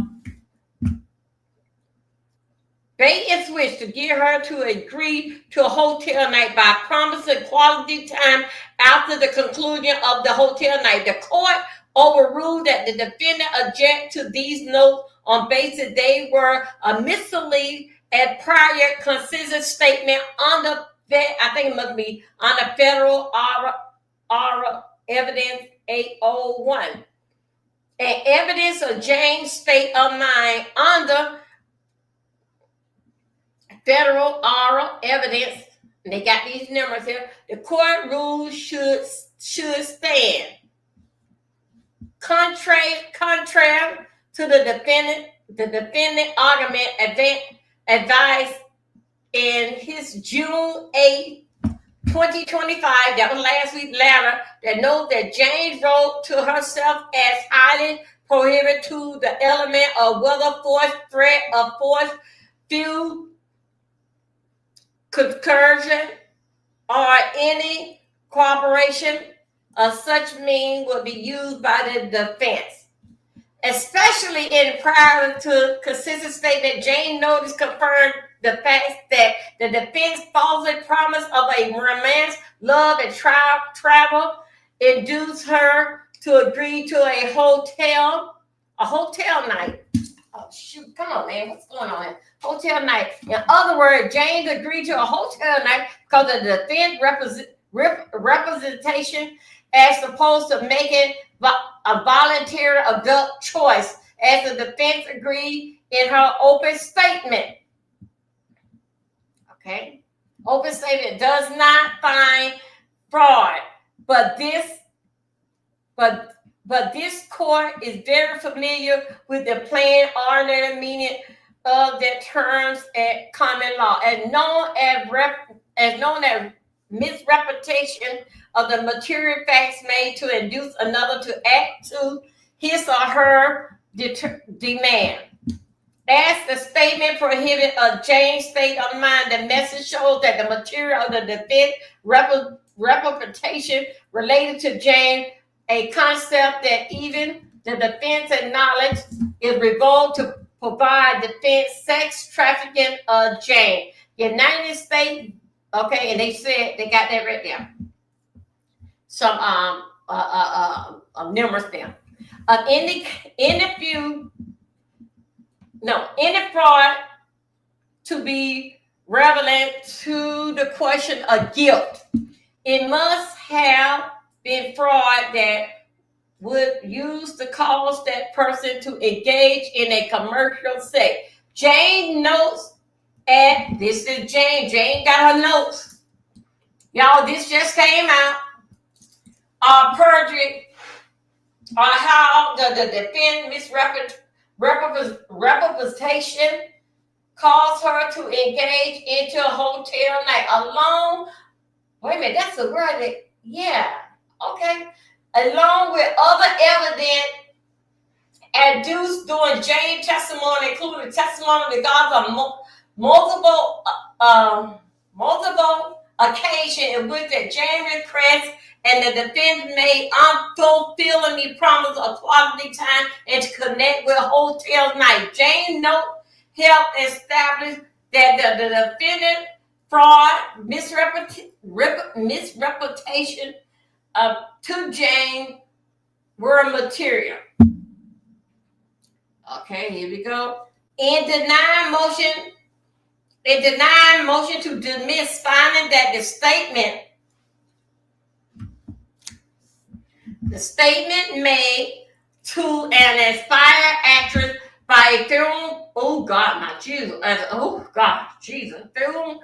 Bait and switch to get her to agree to a hotel night by promising quality time after the conclusion of the hotel night. The court overruled that the defendant object to these notes on basis they were a misleading and prior consistent statement on the, I think it must be on the federal evidence 801. And evidence of Jane's state of mind under federal oral evidence, and they got these numbers here, the court rules should stand. Contrary to the defendant argument advised in his June 8, 2025, that was last week letter, that notes that Jane wrote to herself as highly prohibited to the element of whether force, threat, or force, few, concursion, or any cooperation of such means will be used by the defense. Especially in prior to consistent statement, Jane notice confirmed the fact that the defense falsely promise of a romance, love, and travel induced her to agree to a hotel night. Oh, shoot, come on, man, what's going on here? Hotel night. In other words, James agreed to a hotel night because of the defense representation as opposed to making a voluntary adult choice, as the defense agreed in her open statement. Okay? Open statement does not find fraud, but this court is very familiar with the plain ordinary meaning of the terms at common law, as known as misrepresentation of the material facts made to induce another to act to his or her demand. As the statement prohibited a Jane's state of mind, the message shows that the material of the defense representation related to Jane, a concept that even the defense acknowledged is revoked to provide defense sex trafficking of Jane. United States, okay, and they said they got that right there. Some numerous there. Any fraud to be relevant to the question of guilt, it must have been fraud that would use to cause that person to engage in a commercial sex. Jane notes, and this is Jane. Jane got her notes. Y'all, this just came out. Perjury, how the defense misrepresentation caused her to engage into a hotel night alone. Wait a minute, that's the word that, yeah, okay. Along with other evidence adduced during Jane's testimony, including testimony regarding multiple occasions in which the Jane request and the defense made unfulfilling promise of quality time and to connect with hotel night. Jane note helped establish that the defendant fraud, misrepresentation to Jane were material. Okay, here we go. In denying motion to dismiss, finding that the statement made to an aspired actress by a film, oh God, my Jesus, oh God, Jesus, film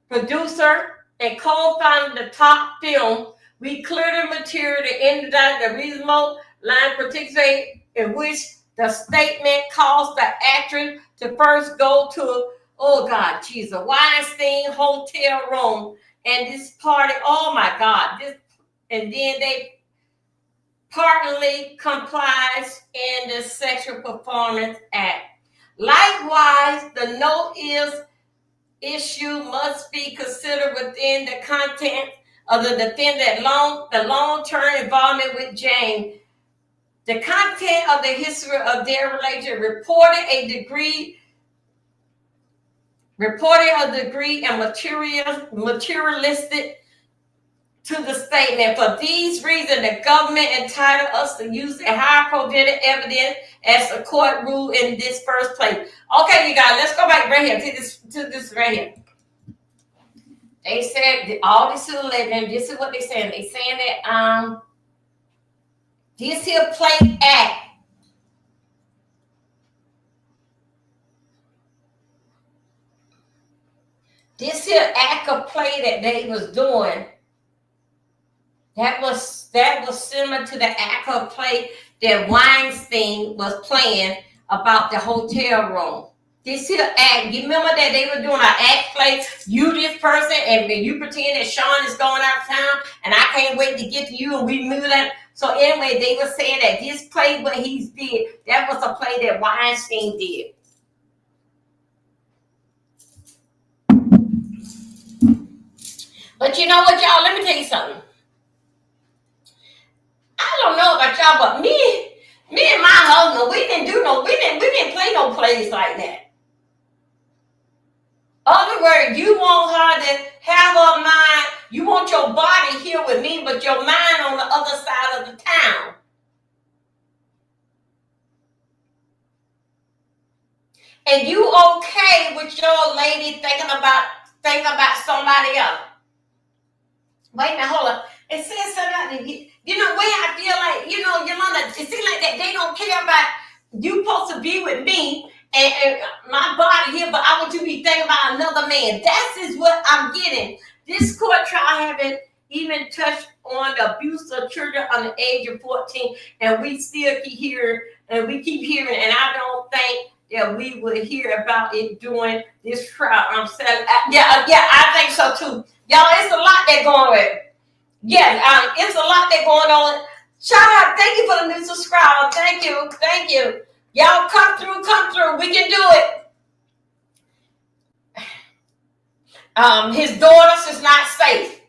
producer and co-founder the top film, we clear the material to indicate the reasonable line particularly in which the statement calls the actress to first go to, oh God, Jesus, Weinstein hotel room and this party, oh my God, this, and then they partly complies in the Sexual Performance Act. Likewise, the note is issue must be considered within the content of the defendant long-term involvement with Jane. The content of the history of their relationship reported a degree and materialistic to the statement. For these reasons, the government entitled us to use the high probative evidence as the court ruled in this first place. Okay, you guys, let's go back right here to this right here. They said all this is alleged. This is what they're saying. They're saying that this here play act. This here act of play that they was doing, that was similar to the act of play that Weinstein was playing about the hotel room. This here act, you remember that they were doing an act play, you this person, and you pretend that Sean is going out of town, and I can't wait to get to you, and we move that. So anyway, they were saying that this play, what he did, that was a play that Weinstein did. But you know what, y'all, let me tell you something. I don't know about y'all, but me and my husband, we didn't play no plays like that. Other words, you want her to have her mind, you want your body here with me, but your mind on the other side of the town. And you okay with your lady thinking about somebody else. Wait a minute, hold up. It says something, you know, way I feel like, you know, Yolanda, it seems like that they don't care about you supposed to be with me and my body here, but I want you to be thinking about another man. That is what I'm getting. This court trial haven't even touched on the abuse of children under the age of 14, and we still keep hearing, and I don't think that we would hear about it during this trial. I'm saying, yeah, I think so too. Y'all, it's a lot that going on. Yeah, it's a lot that going on. Shout out, thank you for the new subscriber. Thank you. Y'all come through. We can do it. His daughters is not safe.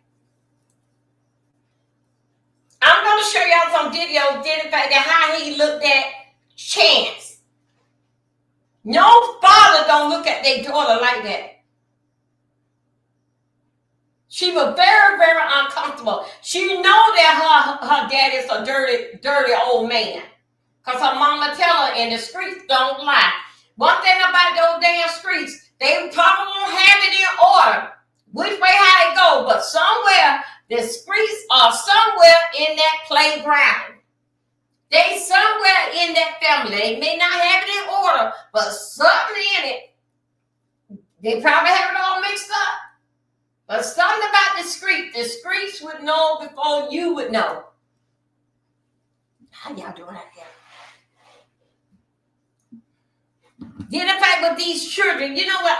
I'm going to show y'all some videos dedicated how he looked at Chance. No father don't look at their daughter like that. She was very, very uncomfortable. She know that her dad is a dirty old man. Because her mama tell her, and the streets don't lie. One thing about those damn streets, they probably won't have it in order. Which way how it go, but somewhere, the streets are somewhere in that playground. They somewhere in that family. They may not have it in order, but something in it. They probably have it all mixed up. But something about the streets would know before you would know. How y'all doing out there? Then the fact with these children, you know what?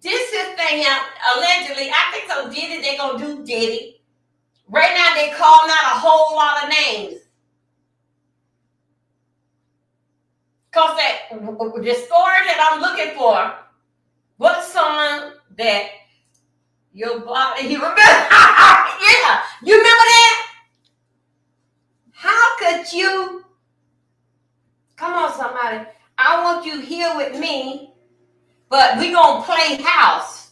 This is thing out allegedly. I think so. Diddy, they gonna do Diddy. Right now, they calling out a whole lot of names. Cause the story that I'm looking for, what song that your body? You remember? Yeah, you remember that? How could you? Come on, somebody. I want you here with me, but we gonna play house.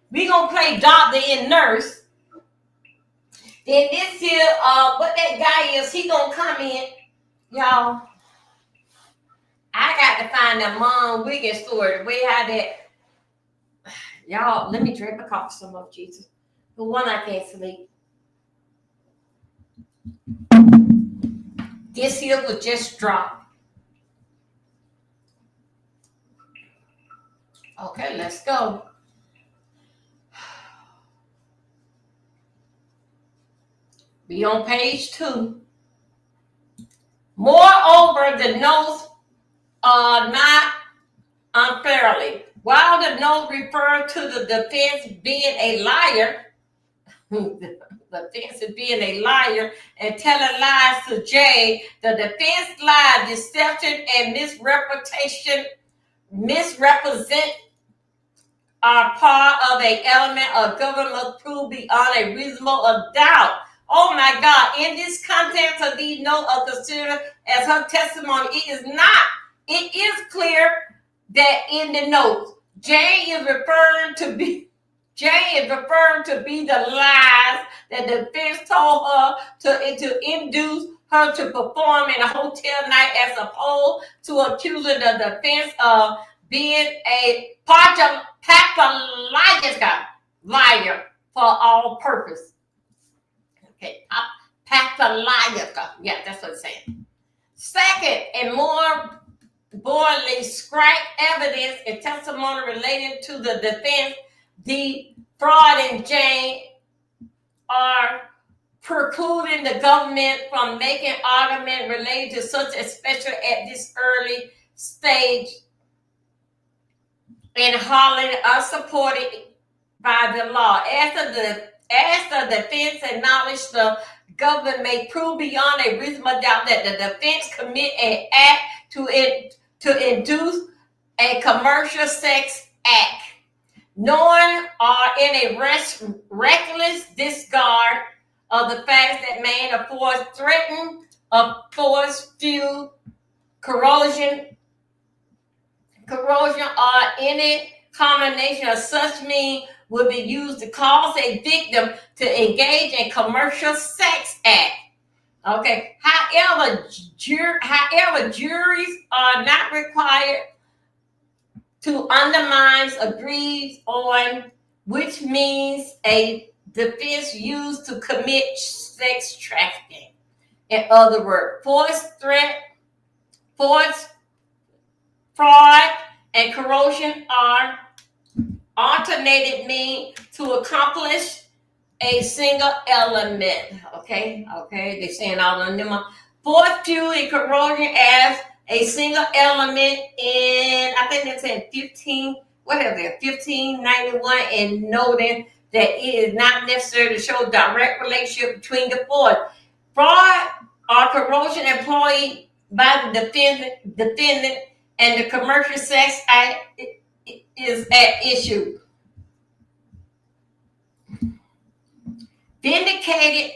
We gonna play doctor and nurse. Then this here, what that guy is, he gonna come in, y'all. I got to find the Mom Wiggins story. The way how that, y'all. Let me drink a coffee some of Jesus. The one I can't sleep. This here was just dropped. Okay, let's go. Be on page 2. Moreover, the notes are not unfairly. While the notes refer to the defense being a liar, the defense is being a liar and telling lies to Jay, the defense lied, deception, and misrepresent are part of an element of government proof beyond a reasonable doubt. Oh my God, in this context of these notes are considered as her testimony. It is not. It is clear that in the notes, Jay is referring to be the lies that the defense told her to induce her to perform in a hotel night, as opposed to accusing the defense of being a pathological liar for all purpose. Okay, pathological. Yeah, that's what it's saying. Second, and more boldly, scrap evidence and testimony related to the defense. The fraud and Jane are precluding the government from making argument related to such, especially at this early stage, and hardly unsupported by the law. As the defense acknowledged, the government may prove beyond a reasonable doubt that the defense commit an act to induce a commercial sex act, knowing or in a reckless disregard of the facts that man of force threaten, of force, fuel, corrosion, or any combination of such means will be used to cause a victim to engage in commercial sex act. Okay. However, juries are not required to undermine agrees on which means a defense used to commit sex trafficking. In other words, force, threat, force, fraud, and corrosion are alternated means to accomplish a single element. Okay, they're saying all of them. Force, fuel, and corrosion as a single element in, I think that's in 1591, and noting that it is not necessary to show direct relationship between the force. Fraud or corrosion employed by the defendant and the commercial sex act is at issue. Vindicated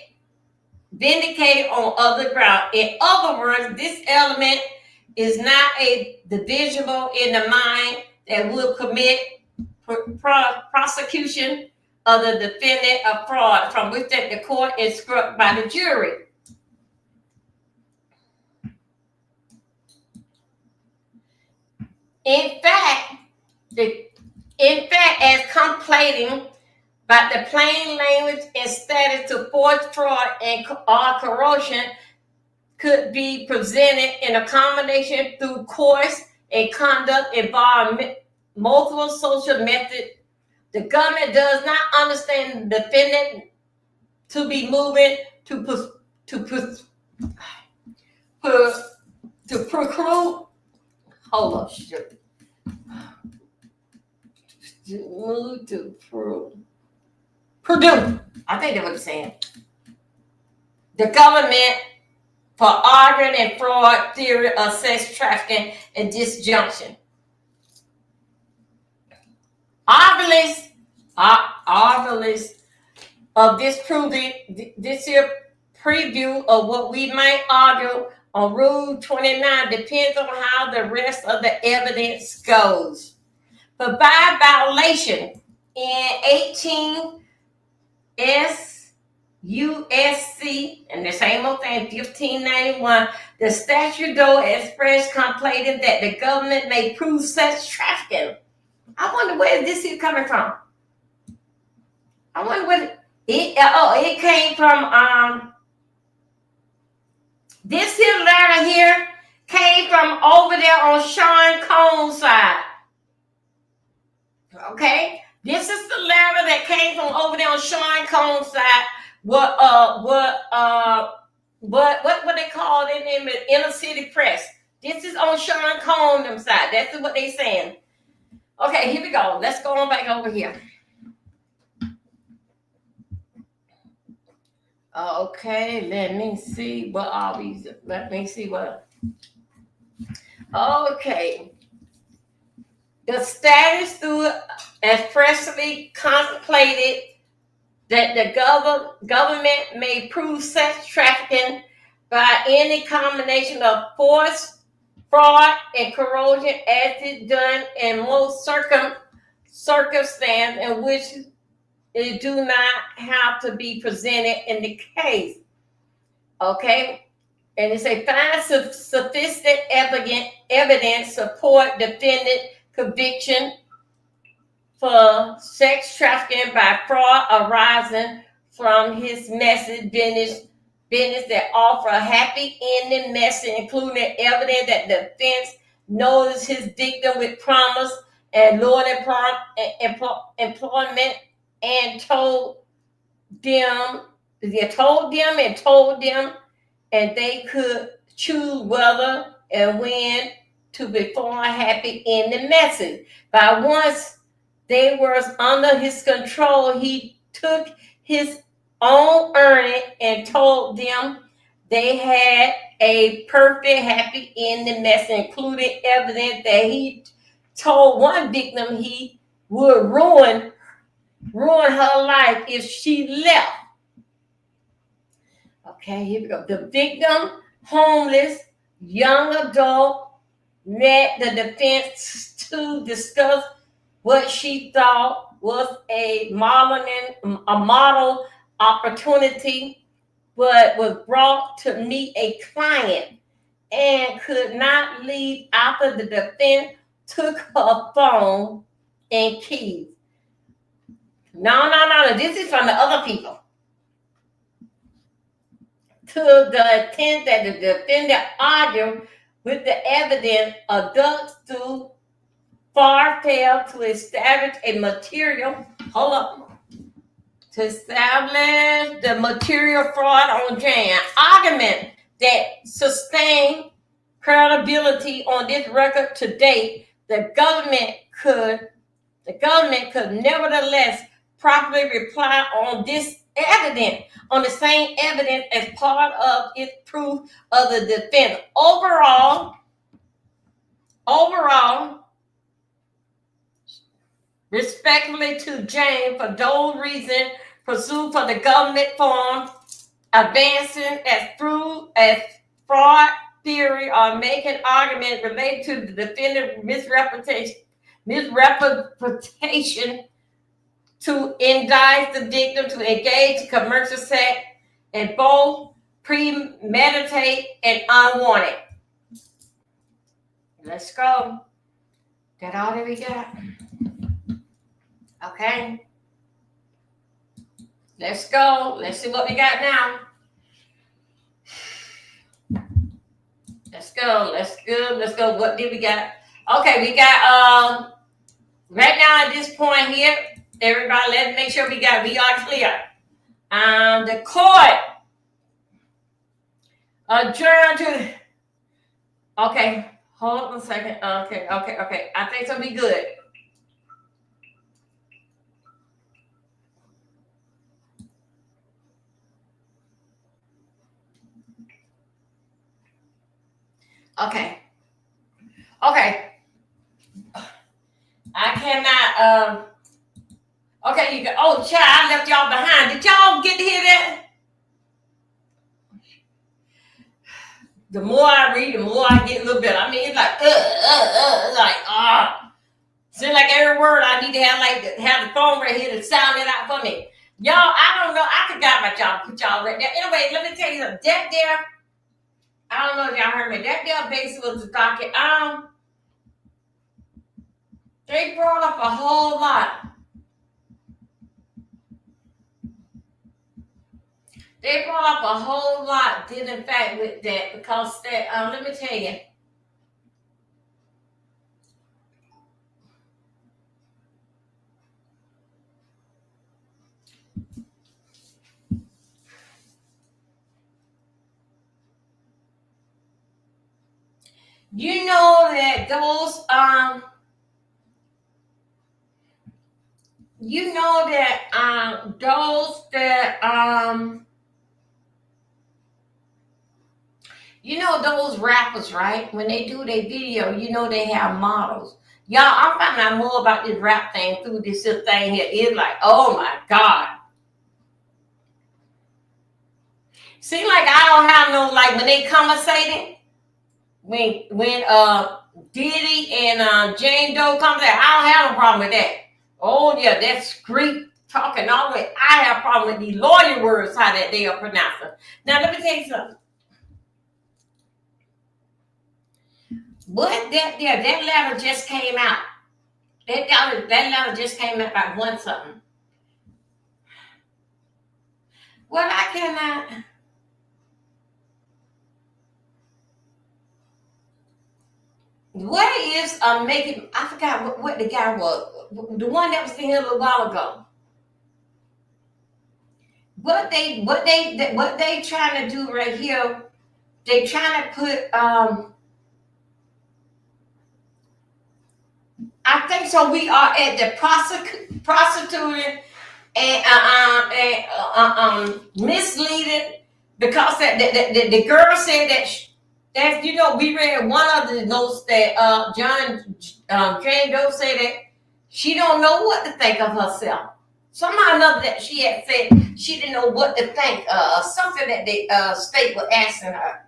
on other ground. In other words, this element is not a divisible in the mind that will commit prosecution of the defendant of fraud from which that the court is struck by the jury. In fact, as complaining by the plain language and status to force, fraud, and or corrosion could be presented in a combination through course and conduct involving multiple social methods. The government does not understand the defendant to be moving to preclude. Hold on, shit. Move to Purdue. I think that's what it's saying. The government for arguing and fraud theory of sex trafficking and disjunction. Obvious of this proving this here preview of what we might argue on Rule 29 depends on how the rest of the evidence goes. But by violation in 18 S.U.S.C. and the same old thing, 1591, the statute though express complaining that the government may prove sex trafficking. I wonder where this is coming from. I wonder where it came from This here letter here came from over there on Sean Combs' side. Okay, this is the letter that came from over there on Sean Combs' side. What they call it in the inner city press. This is on Sean Combs' side. That's what they saying. Okay, here we go. Let's go on back over here. Okay, let me see what are these. Let me see what. Okay. The status through expressly contemplated that the government may prove sex trafficking by any combination of force, fraud, and corrosion as is done in most circumstances in which it do not have to be presented in the case. Okay? And it's a find sufficient evidence support defendant conviction for sex trafficking by fraud arising from his message business that offer a happy ending message, including evidence that the defense knows his victim with promise and lower employment and told them and they could choose whether and when to perform a happy ending message. But once they were under his control, he took his own earning and told them they had a perfect happy ending message, including evidence that he told one victim he would ruin her life if she left. Okay, here we go. The victim, homeless, young adult, met the defense to discuss what she thought was a model opportunity, but was brought to meet a client and could not leave after the defense took her phone and keys. No. This is from the other people. To the intent that the defendant argued with the evidence adduced to far failed to establish a material, to establish the material fraud on Jan. Argument that sustained credibility on this record to date, the government could nevertheless properly reply on this evidence, on the same evidence as part of its proof of the defense. Overall, respectfully to James, for those reasons pursued for the government form, advancing as fraud theory or making argument related to the defendant misrepresentation to indict the victim to engage in commercial sex and both premeditate and unwanted. Let's go. That all that we got? Okay. Let's go. Let's see what we got now. Let's go. What did we got? Okay, we got right now at this point here, everybody, let's make sure we are clear. The court adjourned to. Okay, hold on a second. Okay. I think so. Be good. Okay. I cannot. Okay, you go. Oh, child, I left y'all behind. Did y'all get to hear that? The more I read, the more I get a little bit. I mean, it's like, Seems like every word I need to have the phone right here to sound it out for me. Y'all, I don't know. I forgot about y'all. Put y'all right there. Anyway, let me tell you something. That there, I don't know if y'all heard me. That there basically was the docket. They brought up a whole lot. They brought up a whole lot, did in fact, with that, because that, let me tell you. You know that those, you know that, those that, you know those rappers, right? When they do their video, you know they have models. Y'all, I'm finding out more about this rap thing through this little thing here. It's like, oh my God. Seem like I don't have no, like when they conversating, when Diddy and Jane Doe comes there, I don't have no problem with that. Oh yeah, that's great talking all the way. I have a problem with these lawyer words, how that they are pronouncing. Now let me tell you something. What that letter just came out. That letter just came out by one something. Well, I cannot. What is making? I forgot what the guy was. The one that was in here a little while ago. What they trying to do right here? They trying to put. I think so. We are at the prosecuting and misleading because the girl said that you know, we read one of the notes that Jane Doe said that she don't know what to think of herself. Somehow or another that she had said she didn't know what to think of something that the state was asking her.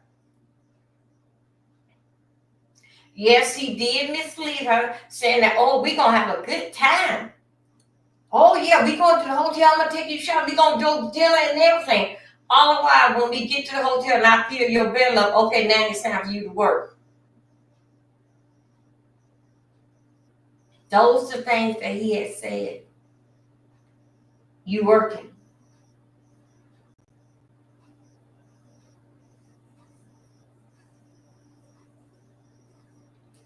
Yes, he did mislead her, saying that, oh, we're going to have a good time. Oh, yeah, we going to the hotel. I'm going to take you shopping. We're going to do dinner and everything. All the while, when we get to the hotel and I feel your bell up, okay, now it's time for you to work. Those are things that he had said. You working.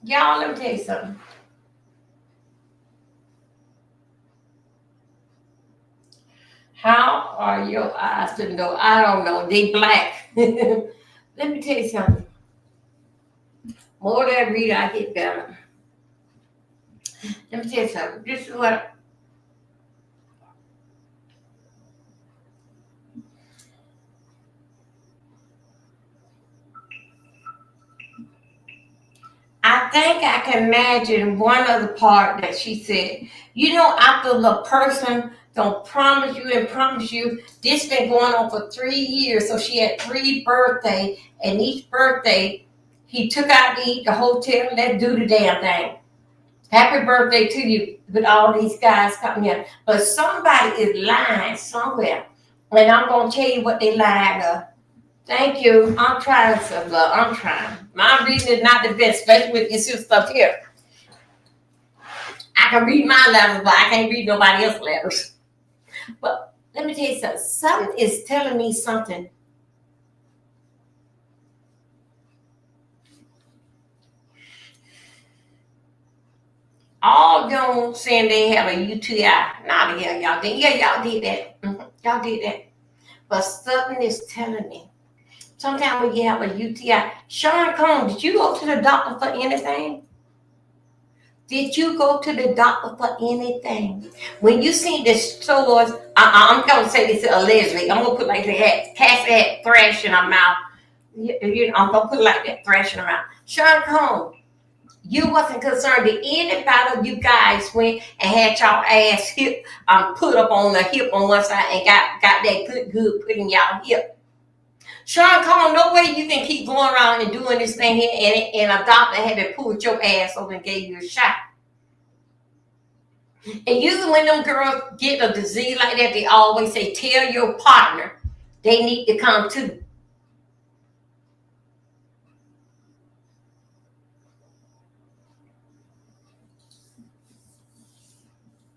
Y'all, let me tell you something. How are your eyes to know? I don't know. They black. Let me tell you something. More that I read, I get better. Let me tell you something. This is what I think I can imagine one other part that she said. You know, after the person don't promise you and promise you, this been going on for 3 years. So she had 3 birthdays, and each birthday he took out to eat the hotel. Let's do the damn thing. Happy birthday to you with all these guys coming in. But somebody is lying somewhere. And I'm going to tell you what they lied of. Thank you. I'm trying, some love. I'm trying. My reading is not the best, especially with this stuff here. I can read my letters, but I can't read nobody else's letters. But let me tell you something. Something is telling me something. All them saying they have a UTI. Nah, the hell y'all did. Yeah, y'all did that. Y'all did that. But something is telling me. Sometimes when you have a UTI. Sean Combs, did you go to the doctor for anything? Did you go to the doctor for anything? When you see the stores, I'm going to say this allegedly. I'm going to put like that. Cassie had thrash in her mouth. I'm going to put it like that, thrash in her mouth. Sean Combs, you wasn't concerned that anybody of you guys went and had y'all ass hip put up on the hip on one side and got that good put in y'all hip. Sean Combs, no way you can keep going around and doing this thing here and a doctor had to pull your ass over and gave you a shot. And usually when them girls get a disease like that, they always say, tell your partner they need to come too.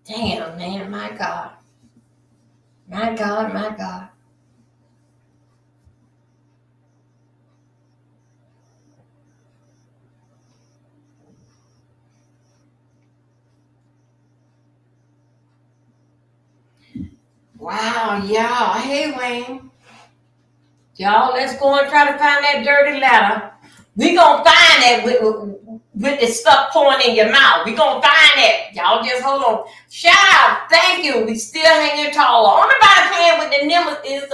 Damn, man, my God. My God, my God. Wow, y'all. Hey, Wayne. Y'all, let's go and try to find that dirty letter. We gonna find that with the stuff pouring in your mouth. We gonna find that. Y'all just hold on. Shout out. Thank you. We still hanging tall. Only body playing with the numbers is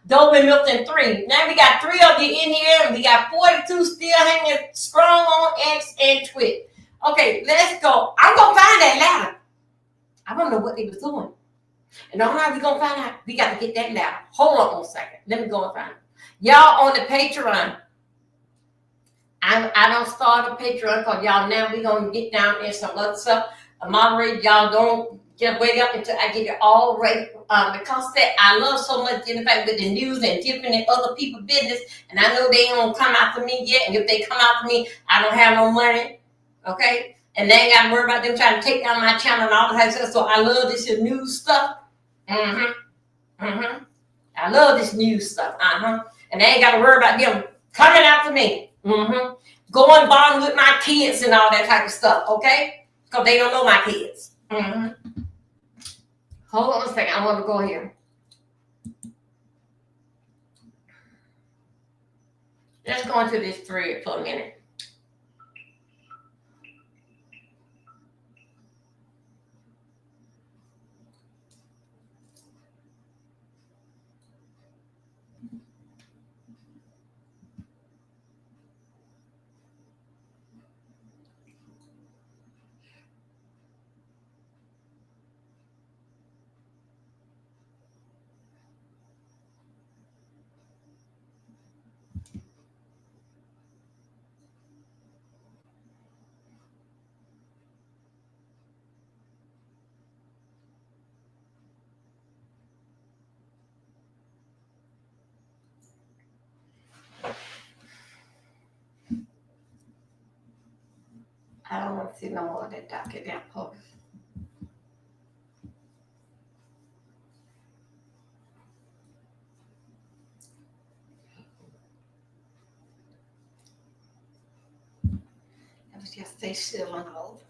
Dolby Milton 3. Now we got 3 of you in here, and we got 42 still hanging strong on X and Twitch. Okay, let's go. I'm gonna find that ladder. I don't know what they was doing. And all right, we're gonna find out. We got to get that ladder. Hold on a second. Let me go and find it. Y'all on the Patreon. I don't start a Patreon because y'all now we're gonna get down there some other stuff. Moderate, y'all don't just wait up until I get it all right. Because that I love so much in fact with the news and different other people's business, and I know they ain't gonna come after me yet. And if they come after me, I don't have no money. Okay? And they ain't gotta worry about them trying to take down my channel and all that stuff. So I love this news stuff. I love this news stuff. And they ain't got to worry about them coming after me. Going bond with my kids and all that type of stuff. Okay? Because they don't know my kids. Hold on a second. I want to go here. Let's go into this thread for a minute. I don't want to see no more of that document post. It was just stay still and hold.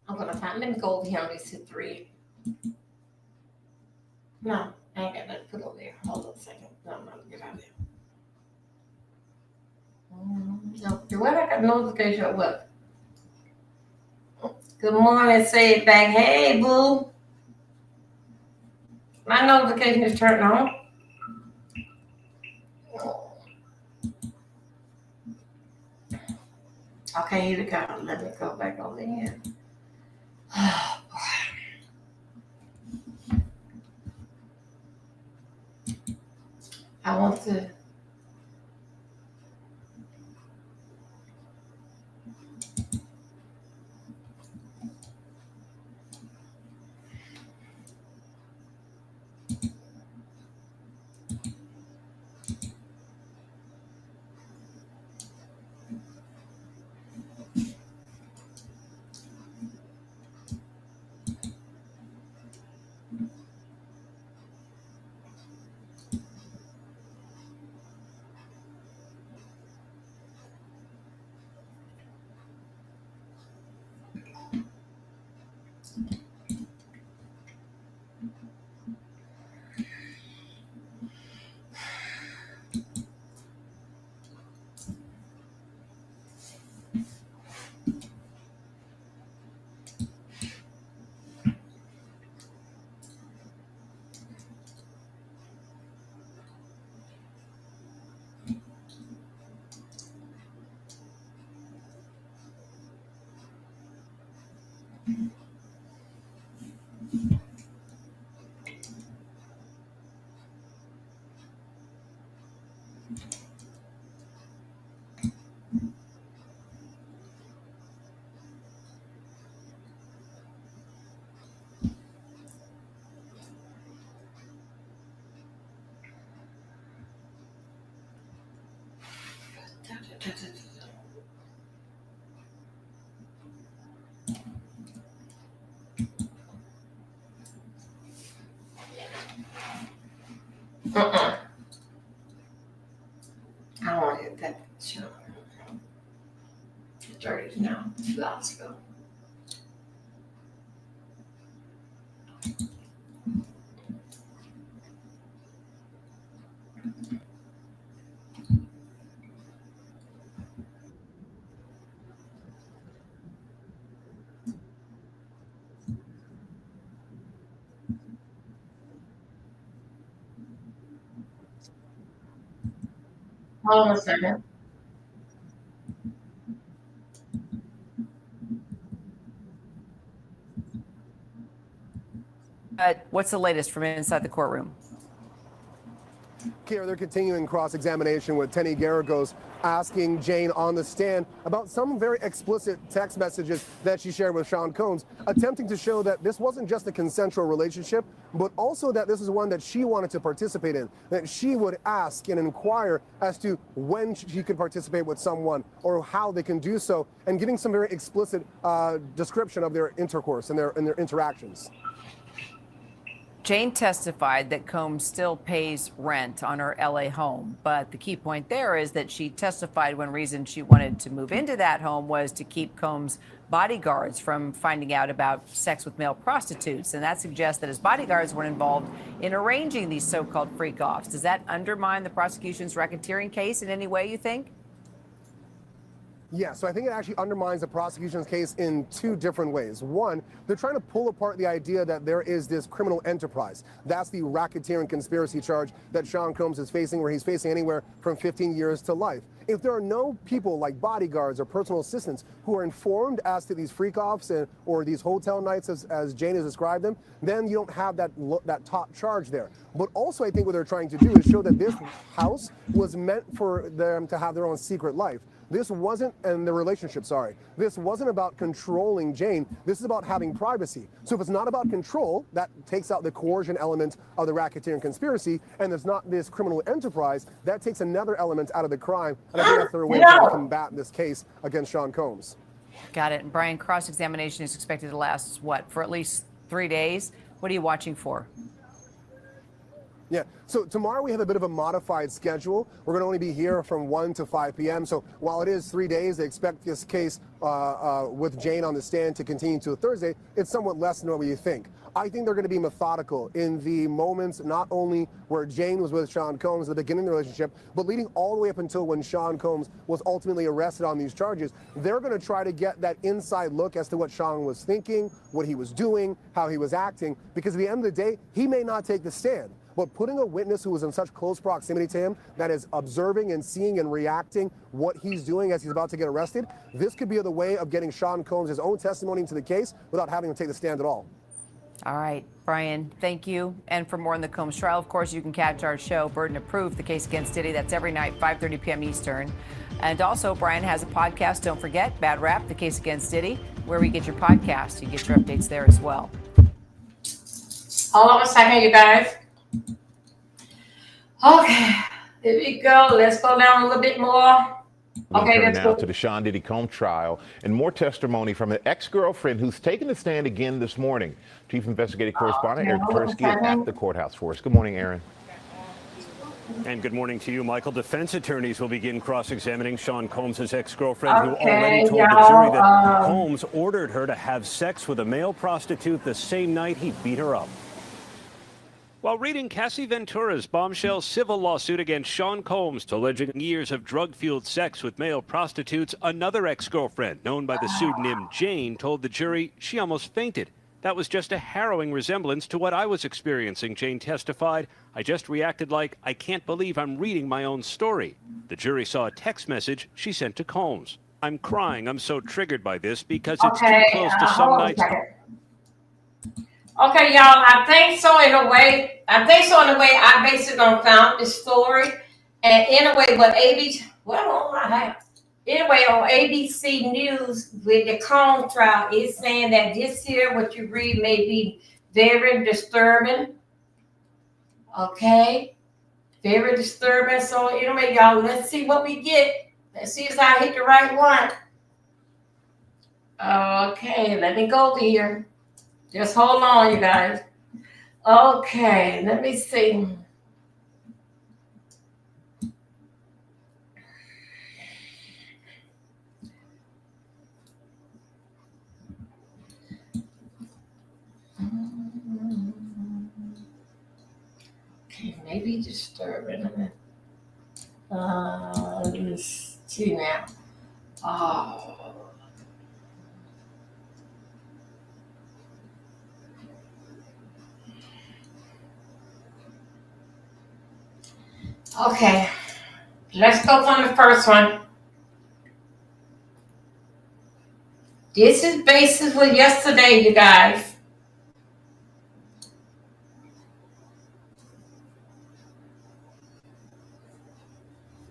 I'm gonna find. Let me go over here on this thread. No, I ain't got nothing to put over there. Hold on a second. No, get out of there. Okay, what I got notification of what? Good morning, say it back. Hey, boo. My notification is turned on. Okay, here we go. Let me go back over here. Oh, boy. I want to. I don't want to hit that show. It's dirty now. Let's go. Hold on a second. What's the latest from inside the courtroom? Here, they're continuing cross-examination with Tenny Garagos asking Jane on the stand about some very explicit text messages that she shared with Sean Combs, attempting to show that this wasn't just a consensual relationship, but also that this is one that she wanted to participate in, that she would ask and inquire as to when she could participate with someone or how they can do so, and giving some very explicit description of their intercourse and their interactions. Jane testified that Combs still pays rent on her LA home, but the key point there is that she testified one reason she wanted to move into that home was to keep Combs' bodyguards from finding out about sex with male prostitutes, and that suggests that his bodyguards were involved in arranging these so-called freak-offs. Does that undermine the prosecution's racketeering case in any way, you think? Yeah, so I think it actually undermines the prosecution's case in two different ways. One, they're trying to pull apart the idea that there is this criminal enterprise. That's the racketeering conspiracy charge that Sean Combs is facing, where he's facing anywhere from 15 years to life. If there are no people like bodyguards or personal assistants who are informed as to these freak-offs or these hotel nights, as Jane has described them, then you don't have that top charge there. But also, I think what they're trying to do is show that this house was meant for them to have their own secret life. This wasn't, and the relationship, sorry, this wasn't about controlling Jane. This is about having privacy. So if it's not about control, that takes out the coercion element of the racketeering conspiracy, and there's not this criminal enterprise, that takes another element out of the crime. And I think that's their way to combat this case against Sean Combs. Got it. And Brian, cross-examination is expected to last, what, for at least 3 days? What are you watching for? Yeah, so tomorrow we have a bit of a modified schedule. We're going to only be here from 1 to 5 p.m. So while it is 3 days, they expect this case with Jane on the stand to continue to Thursday. It's somewhat less than what you think. I think they're going to be methodical in the moments not only where Jane was with Sean Combs at the beginning of the relationship, but leading all the way up until when Sean Combs was ultimately arrested on these charges. They're going to try to get that inside look as to what Sean was thinking, what he was doing, how he was acting, because at the end of the day, he may not take the stand. But putting a witness who was in such close proximity to him that is observing and seeing and reacting what he's doing as he's about to get arrested, this could be the way of getting Sean Combs his own testimony into the case without having to take the stand at all. All right, Brian, thank you. And for more on the Combs trial, of course, you can catch our show, Burden of Proof, the case against Diddy. That's every night, 5:30 p.m. Eastern. And also, Brian has a podcast, don't forget, Bad Rap, the case against Diddy, where we get your podcast. You get your updates there as well. Hold on a second, you guys. Okay, here we go. Let's go down a little bit more. Okay, turn let's now go. to the Sean Diddy Combs trial and more testimony from an ex-girlfriend who's taken the stand again this morning. Chief Investigative Correspondent Aaron Tursky is at the courthouse for us. Good morning, Aaron. And good morning to you, Michael. Defense attorneys will begin cross-examining Sean Combs' ex-girlfriend, who already told the jury that Combs ordered her to have sex with a male prostitute the same night he beat her up. While reading Cassie Ventura's bombshell civil lawsuit against Sean Combs, alleging years of drug-fueled sex with male prostitutes, another ex-girlfriend, known by the pseudonym Jane, told the jury she almost fainted. That was just a harrowing resemblance to what I was experiencing, Jane testified. I just reacted like, I can't believe I'm reading my own story. The jury saw a text message she sent to Combs. I'm crying. I'm so triggered by this because it's too close to some nights. Okay, y'all, I think so in a way I based it on found this story. And in a way, what anyway, on ABC News with the Combs trial, it's saying that this here, what you read may be very disturbing. Okay. Very disturbing. So anyway, y'all, let's see what we get. Let's see if I hit the right one. Okay, let me go over here. Just hold on, you guys. Okay, let me see. Okay, maybe disturbing. Let's see now. Oh. Okay, Let's go from the first one. This is basis for yesterday, you guys.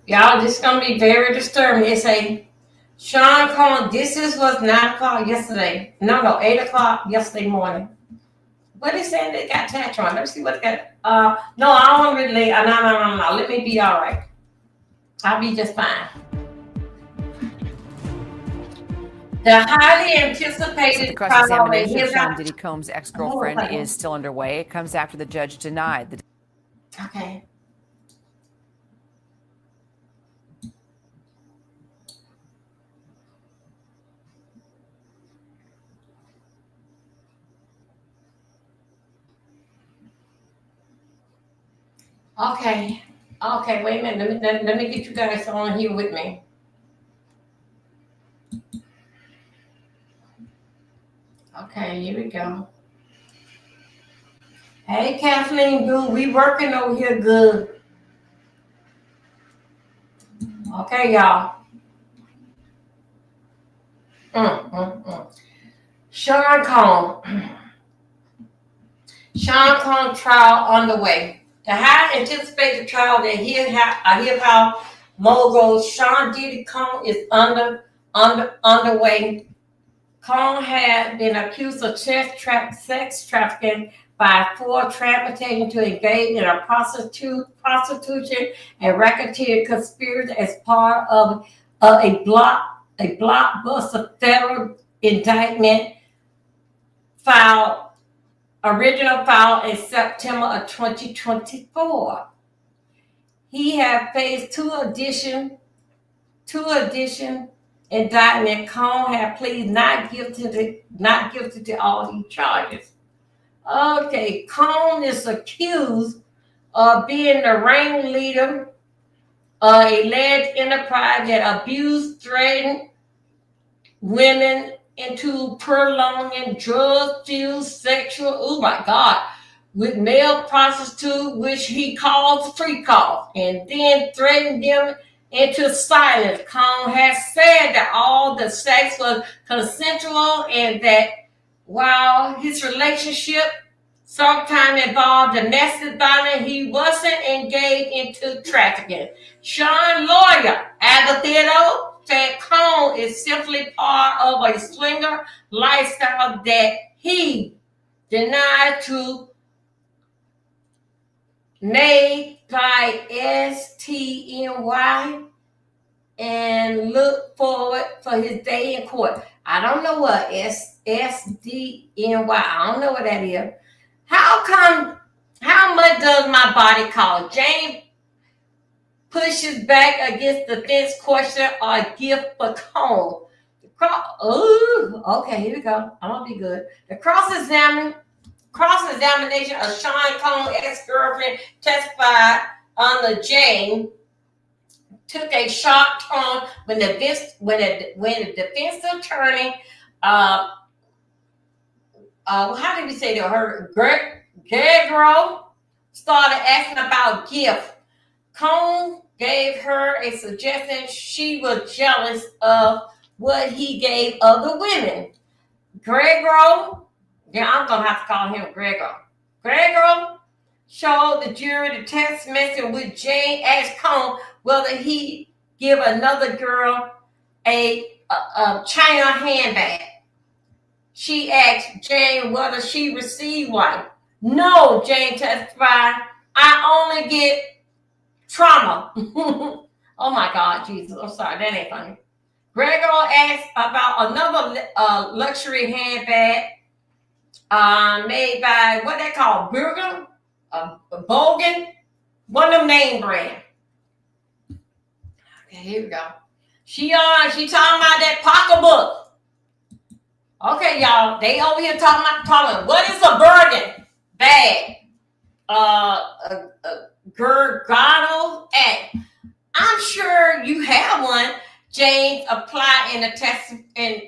Y'all, this is going to be very disturbing. It's a Sean Combs. This was 9 o'clock yesterday. No, 8 o'clock yesterday morning. What is saying they got attached on? Let's see what they got. No, I don't want to relate. No. Let me be all right. I'll be just fine. The highly anticipated The cross-examination of Sean Diddy Combs' ex-girlfriend is still underway. It comes after the judge denied the... Okay. Okay, wait a minute. Let me get you guys on here with me. Okay, here we go. Hey, Kathleen Boo, we working over here good. Okay, y'all. Sean Combs trial underway. The high anticipated trial that hip-hop mogul Sean Diddy Combs is underway. Combs had been accused of sex trafficking by 4 transportation to engage in a prostitution and racketeering conspiracy as part of a blockbuster federal indictment original file in September of 2024. He had faced two addition indictment. Combs had pleaded not guilty to all these charges. Okay, Combs is accused of being the ringleader of a alleged enterprise that abused, threatened women into prolonging drug-fueled sexual, oh my God, with male prostitutes, which he calls free calls, and then threatened them into silence. Combs has said that all the sex was consensual and that while his relationship sometimes involved domestic violence, he wasn't engaged into trafficking. Sean's lawyer, Agatha, said Combs is simply part of a swinger lifestyle that he denied to name by STNY and look forward for his day in court. I don't know what SDNY, I don't know what that is. How much does my body cost? James pushes back against the defense question or gift for Combs. Okay, here we go. I'm gonna be good. The cross-examination of Sean Combs' ex-girlfriend testified under Jane took a sharp turn when the defense attorney, how did we say that? Her Gregro started asking about gift. Combs gave her a suggestion she was jealous of what he gave other women. Gregro, I'm gonna have to call him Gregor. Gregor showed the jury the text message with Jane asked Combs whether he give another girl a China handbag. She asked Jane whether she received one. No, Jane testified. I only get trauma. Oh my God, Jesus. I'm sorry, that ain't funny. Gregor asked about another luxury handbag made by what they call Burger, Bogan, one of them name brand. Okay, here we go. She talking about that pocketbook. Okay, y'all, they over here talking. What is a Bergen bag? Gergano Act. I'm sure you have one. James applied in a testimony.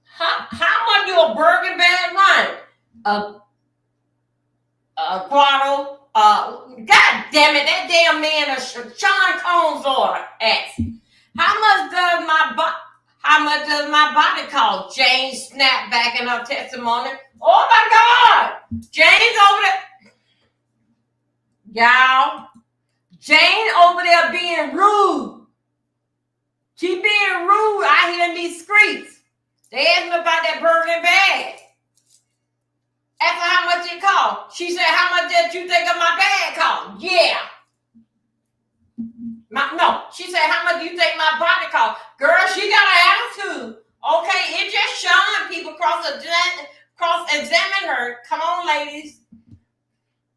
How much do a Bergen bag run? Guado. God damn it, that damn man of Sean Combs' order asks, how much does my body cost? Jane snapped back in her testimony. Oh my God, Jane's over there. Y'all, Jane over there being rude. She being rude out here in these streets. They asked me about that burning bag. Asked her how much it cost. She said, how much did you think of my bag cost? Yeah. No, she said, how much do you think my body cost? Girl, she got an attitude. Okay, it just showing people cross-examine her. Come on, ladies.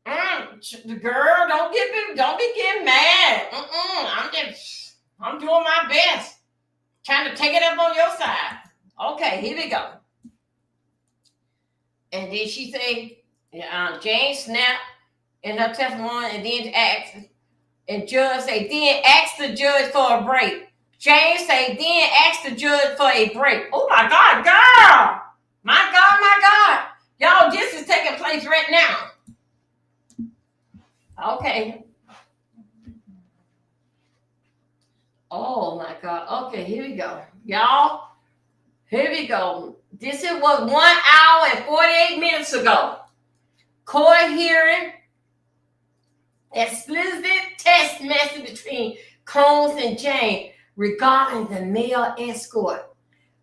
Girl, don't be getting mad. I'm doing my best. Trying to take it up on your side. Okay, here we go. And then she say, Jane snapped in her testimony and then asked, and judge say, then ask the judge for a break. Jane say, then ask the judge for a break. Oh my God, girl. My God. Y'all, this is taking place right now. Okay. Oh my God. Okay, here we go. Y'all, here we go. This was 1 hour and 48 minutes ago. Court hearing. Explicit text message between Combs and Jane regarding the male escort.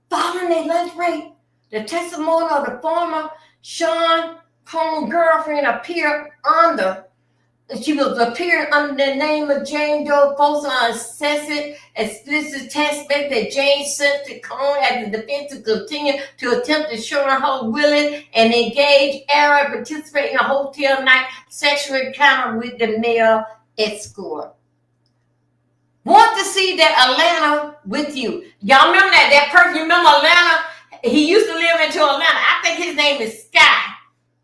Following their lunch break, the testimony of the former Sean Combs girlfriend appearing under the name of Jane Doe, posting on excessive, explicit text message that Jane sent to Combs as the defense to continue to attempt to show her willing and engage Aaron participate in a hotel night sexual encounter with the male escort. Want to see that Atlanta with you. Y'all remember that person, you remember Atlanta? He used to live into Atlanta. I think his name is Sky.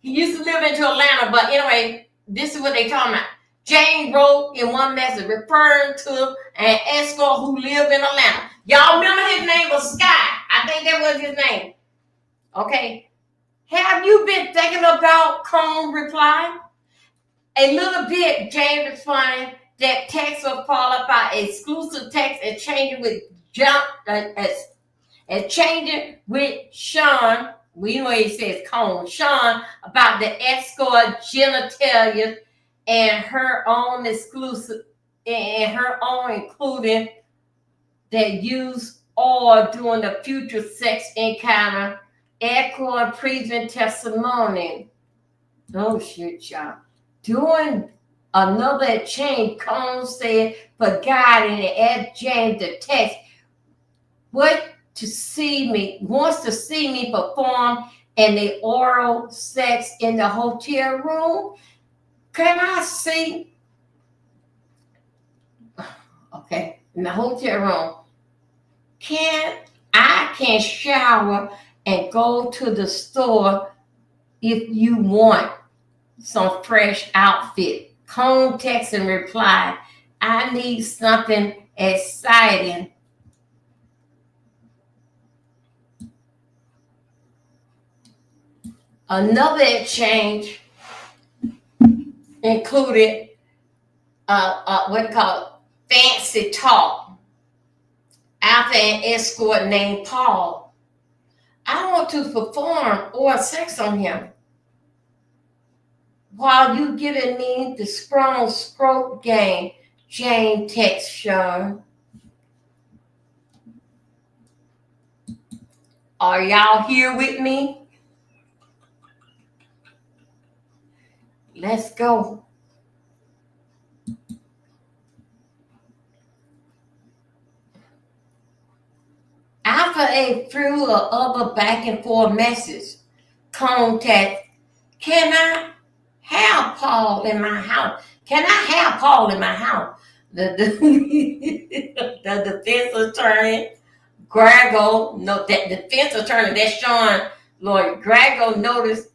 He used to live into Atlanta, but anyway, this is what they talking about. Jane wrote in one message referring to an escort who lived in Atlanta. Y'all remember his name was Sky. I think that was his name. Okay. Have you been thinking about Combs' reply? A little bit, Jane responded that text was followed by exclusive text and changing with Sean. We know he says Combs. Sean about the escort genitalia and her own exclusive and her own including that use or during the future sex encounter, echoing previous testimony. Oh shit, y'all. During another exchange, Combs said for guiding and asked Jane to text wants to see me perform in the oral sex in the hotel room. Can I see? Okay, in the hotel room. I can shower and go to the store if you want some fresh outfit. Combs text and reply, I need something exciting. Another exchange included fancy talk after an escort named Paul. I want to perform oral sex on him while you giving me the strong stroke game. Jane texts Sean. Are y'all here with me? Let's go. After a few other back and forth messages, contact, can I have Paul in my house? Can I have Paul in my house? The defense attorney, Grego, that defense attorney, that's Sean lawyer, Grego noticed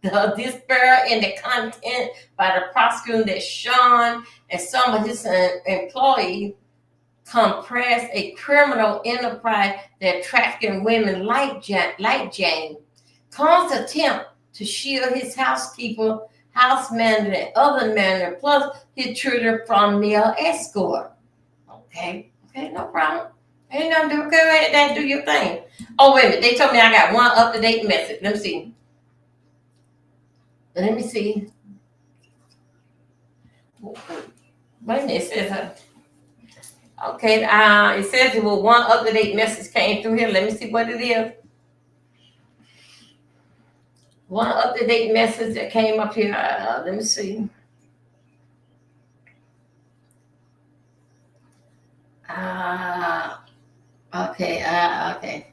the despair in the content by the prosecutor that Sean and some of his employees compressed a criminal enterprise that trafficking women like Jane. Combs' attempt to shield his housekeeper house manager, and other manager, plus he treated her from male escort. Okay, no problem. Ain't nothing to do. Go ahead and do your thing. Oh, wait a minute. They told me I got one up-to-date message. Let me see. Wait a minute. It says, okay, it says it was one up-to-date message came through here. Let me see what it is. One up-to-date message that came up here. Let me see. Okay.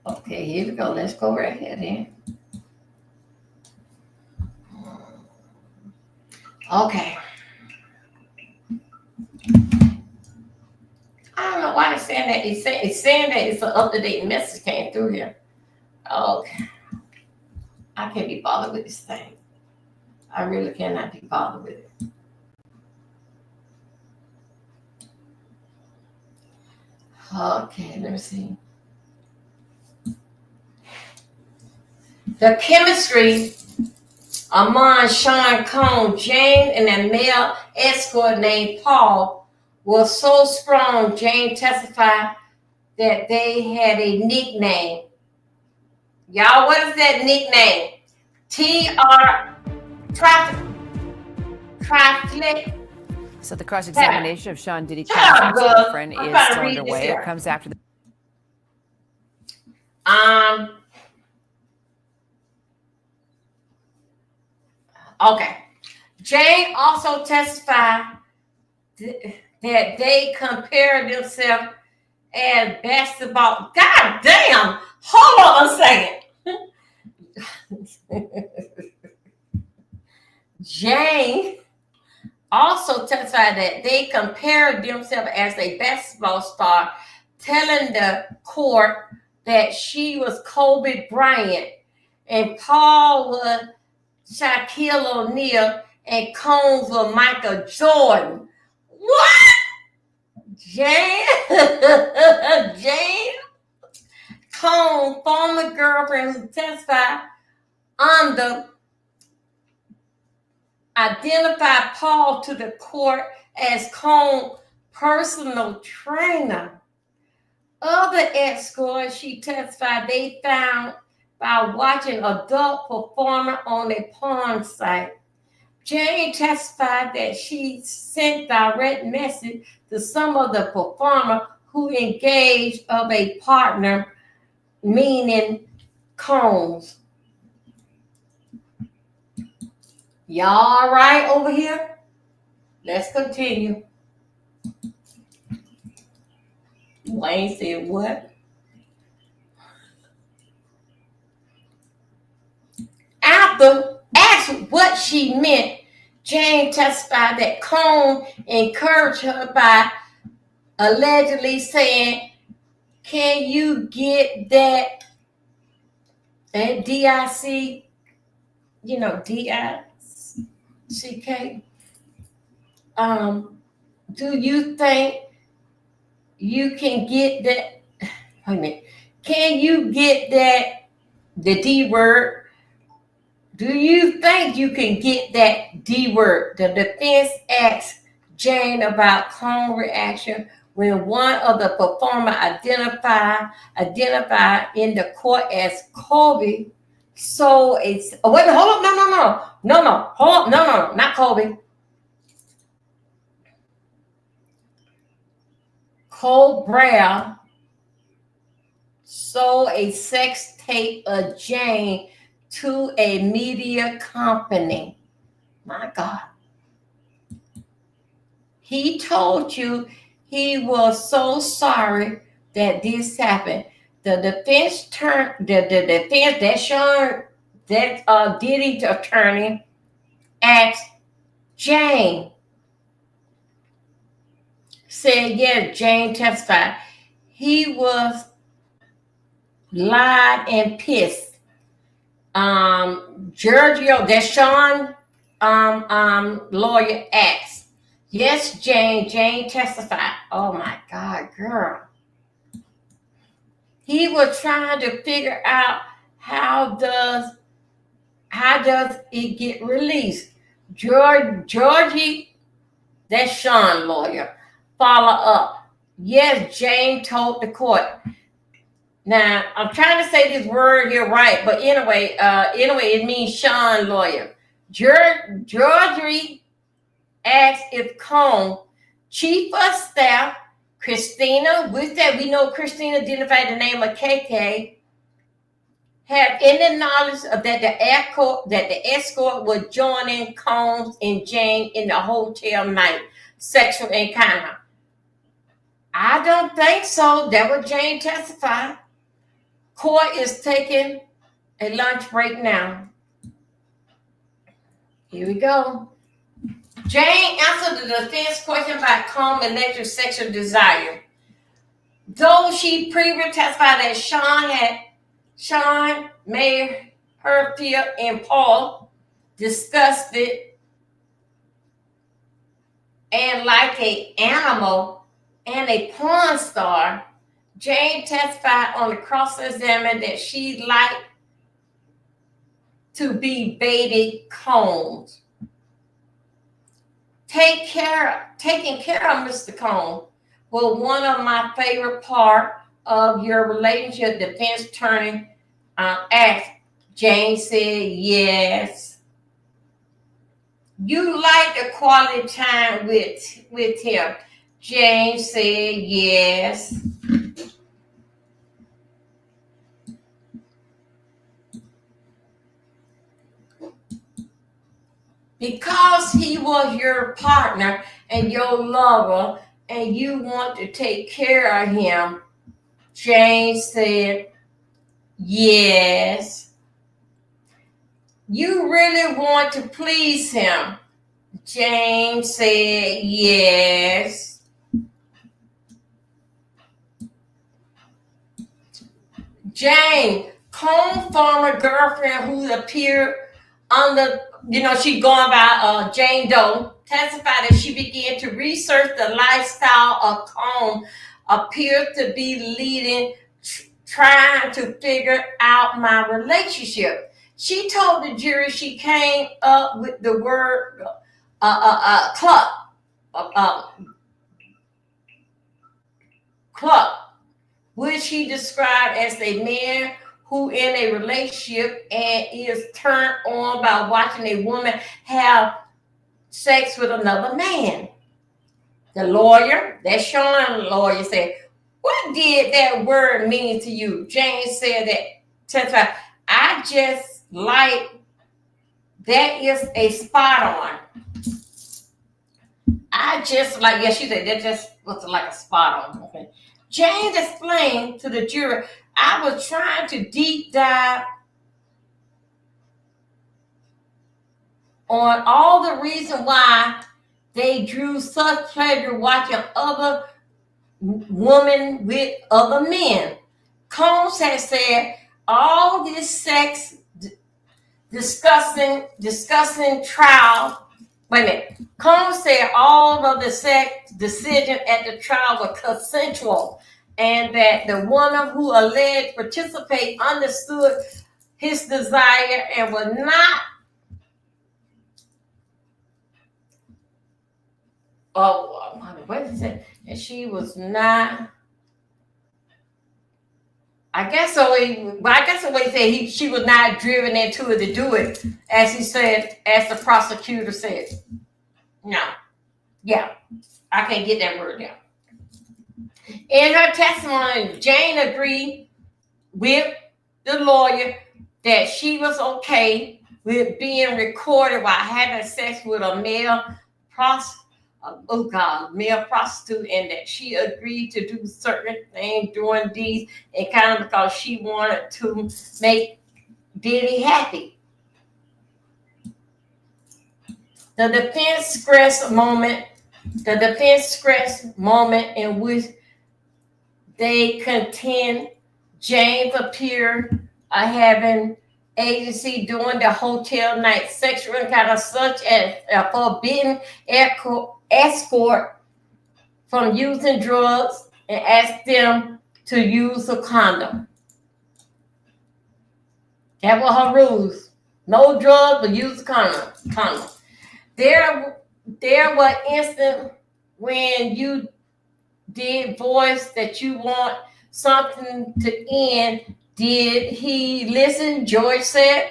Okay, here we go. Let's go right here then. Okay. I don't know why it's saying that. It's saying that it's an up-to-date message came through here. Okay. I can't be bothered with this thing. I really cannot be bothered with it. Okay, let me see. The chemistry among Sean Combs, Jane, and a male escort named Paul was so strong, Jane testified that they had a nickname. Y'all, what is that nickname? Triflet. So the cross-examination of Sean Diddy Combs' girlfriend is still underway. It comes after the Okay. Jane also testified that they compared themselves as basketball. God damn! Hold on a second. Jane also testified that they compared themselves as a basketball star, telling the court that she was Kobe Bryant and Paul was Shaquille O'Neal and Combs was Michael Jordan. What? Jane Combs' former girlfriend who testified under identified Paul to the court as Combs' personal trainer. Other escorts she testified they found by watching adult performer on a porn site. Jane testified that she sent direct message to some of the performer who engaged of a partner, meaning Combs. Y'all all right over here? Let's continue. Wayne said what? After asked what she meant, Jane testified that Combs encouraged her by allegedly saying, "Can you get that DIC, DICK? Do you think you can get that? Wait a minute. Can you get that, the D word? Do you think you can get that D word?" The defense asked Jane about Combs' reaction when one of the performers identified in the court as Kobe. So it's wait, hold up, no, hold up, no, not Kobe. Cole Brown sold a sex tape of Jane to a media company. My God. He told you he was so sorry that this happened. The defense Diddy attorney asked Jane. Said, yes, Jane testified. He was lied and pissed. Giorgio Deshawn lawyer asked. Yes, Jane testified. Oh my God, girl. He was trying to figure out how how does it get released? Georgie, that's Sean lawyer, follow up. Yes, Jane told the court. Now, I'm trying to say this word here right, but anyway, it means Sean lawyer. Georgie asked if Combs, chief of staff, Christina, with that we know Christina identified the name of KK, had any knowledge of that the escort was joining Combs and Jane in the hotel night sexual encounter. I don't think so. That what Jane testified. Court is taking a lunch break now. Here we go. Jane answered the defense question about Combs' alleged sexual desire. Though she previously testified that Sean made her feel impulsed, disgusted, and like an animal and a porn star, Jane testified on the cross-examination that she liked to be baby Combs. Taking care of Mr. Combs was one of my favorite part of your relationship, defense attorney asked. Jane said yes. You like the quality time with him? Jane said yes. Because he was your partner and your lover and you want to take care of him, Jane said yes. You really want to please him? Jane said yes. Jane, Combs' former girlfriend who appeared on the, she going by Jane Doe, testified that she began to research the lifestyle of Combs, appeared to be leading, trying to figure out my relationship. She told the jury she came up with the word cluck, which he described as a man who in a relationship and is turned on by watching a woman have sex with another man. The lawyer, that Sean lawyer, said, what did that word mean to you? Jane said that, I just like, that is a spot on. I just like, she said that just was like a spot on. Okay. Jane explained to the jury, I was trying to deep dive on all the reason why they drew such pleasure watching other women with other men. Combs has said all this sex discussing trial. Wait a minute. Combs said all of the sex decision at the trial was consensual, and that the woman who alleged participate understood his desire and was not what is it? And she was not. I guess so. I guess the way he said she was not driven into it to do it, as he said, as the prosecutor said. No, yeah, I can't get that word down. In her testimony, Jane agreed with the lawyer that she was okay with being recorded while having sex with a male prostitute, and that she agreed to do certain things during these encounters because she wanted to make Diddy happy. The defense stressed moment in which they contend James appeared having agency during the hotel night sexual encounter, such as a forbidden escort from using drugs, and asked them to use a condom. That was her rules. No drugs, but use the condom. There were instances when you did voice that you want something to end. Did he listen? George said.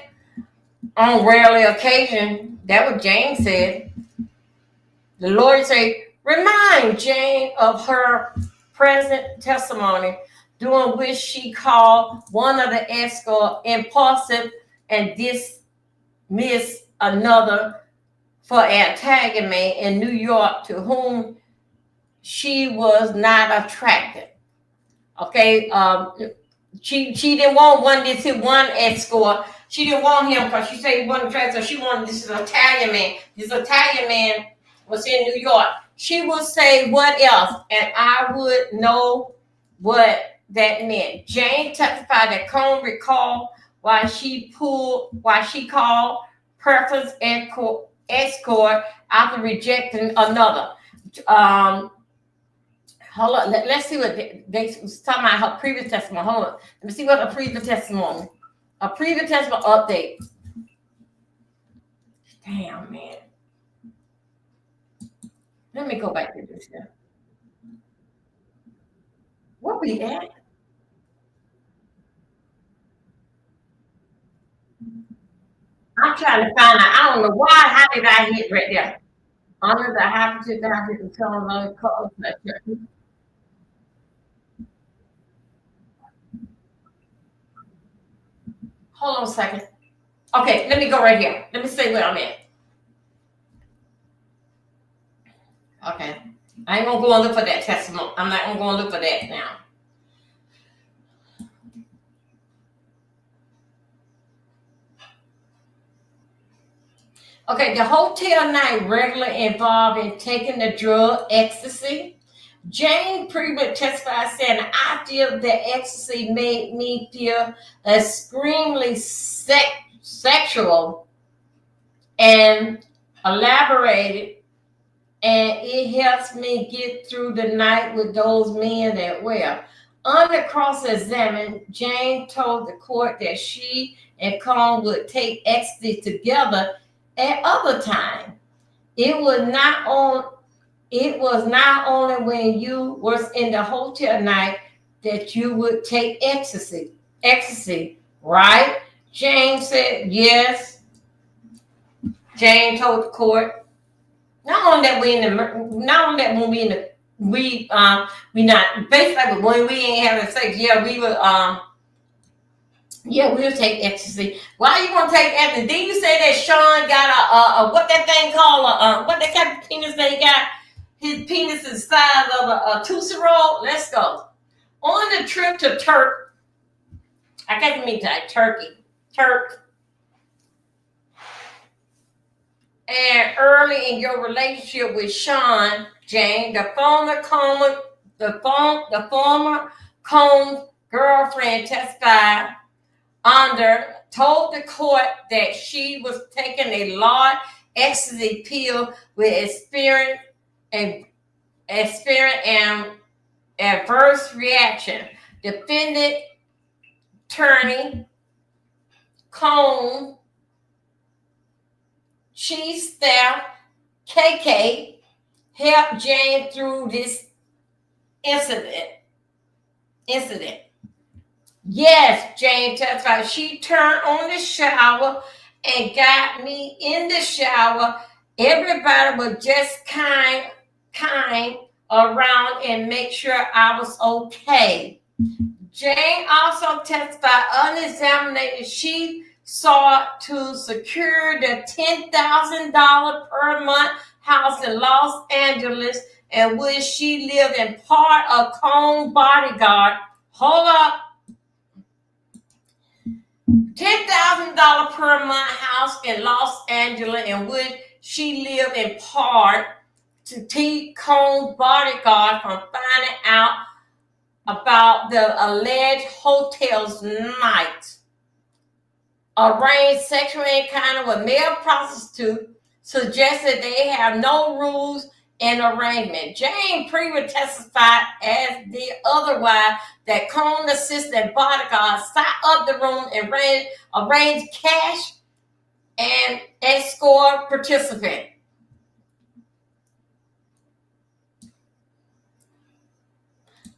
On rarely occasion, that what Jane said. The Lord said, remind Jane of her present testimony, during which she called one of the escort impulsive and dismissed another for antagonism in New York to whom she was not attracted. Okay, she didn't want one escort. She didn't want him because she said he wasn't attracted. So she wanted this Italian man. This Italian man was in New York. She would say what else, and I would know what that meant. Jane testified that Cohn recalled why she called preference escort after rejecting another. Hold on, let's see what they was talking about her previous testimony. Hold on. Let me see what a previous testimony update. Damn, man. Let me go back to this here. Where we at? I'm trying to find out. I don't know why. How did I hit right there? Under the habitat down to the telephone call. Hold on a second. Okay, let me go right here. Let me see where I'm at. Okay. I ain't gonna go and look for that testimony. I'm not gonna go and look for that now. Okay, the hotel night regularly involved in taking the drug ecstasy. Jane previously testified saying, I feel that ecstasy made me feel extremely sexual and elaborated, and it helps me get through the night with those men that well. Under cross-examination, Jane told the court that she and Cohn would take ecstasy together at other times. It was not only when you was in the hotel night that you would take ecstasy, right? Jane said yes. Jane told the court. Not only that when we not basically when we ain't having sex, we'll take ecstasy. Why you gonna take ecstasy? Didn't you say that Sean got a what that thing called what that type of penis they got? His penis is the size of a Tootsie Roll. Let's go. On the trip to I can't mean that Turkey. And early in your relationship with Sean, Jane, the former Combs girlfriend testified told the court that she was taking a large ecstasy pill with experience and adverse reaction. Defendant attorney Combs chief staff KK helped Jane through this incident. Yes, Jane testified. She turned on the shower and got me in the shower. Everybody was just kind around and make sure I was okay. Jane also testified on examination she sought to secure the $10,000 per month house in Los Angeles in which she lived in part of Cohn bodyguard. Hold up. $10,000 per month house in Los Angeles in which she lived in part to keep Cohn's bodyguard from finding out about the alleged hotel's night. Arranged sexual encounter with male prostitute suggested they have no rules in arrangement. Jane previously testified, as did otherwise, that Cohn assistant bodyguard set up the room and arranged cash and escort participant.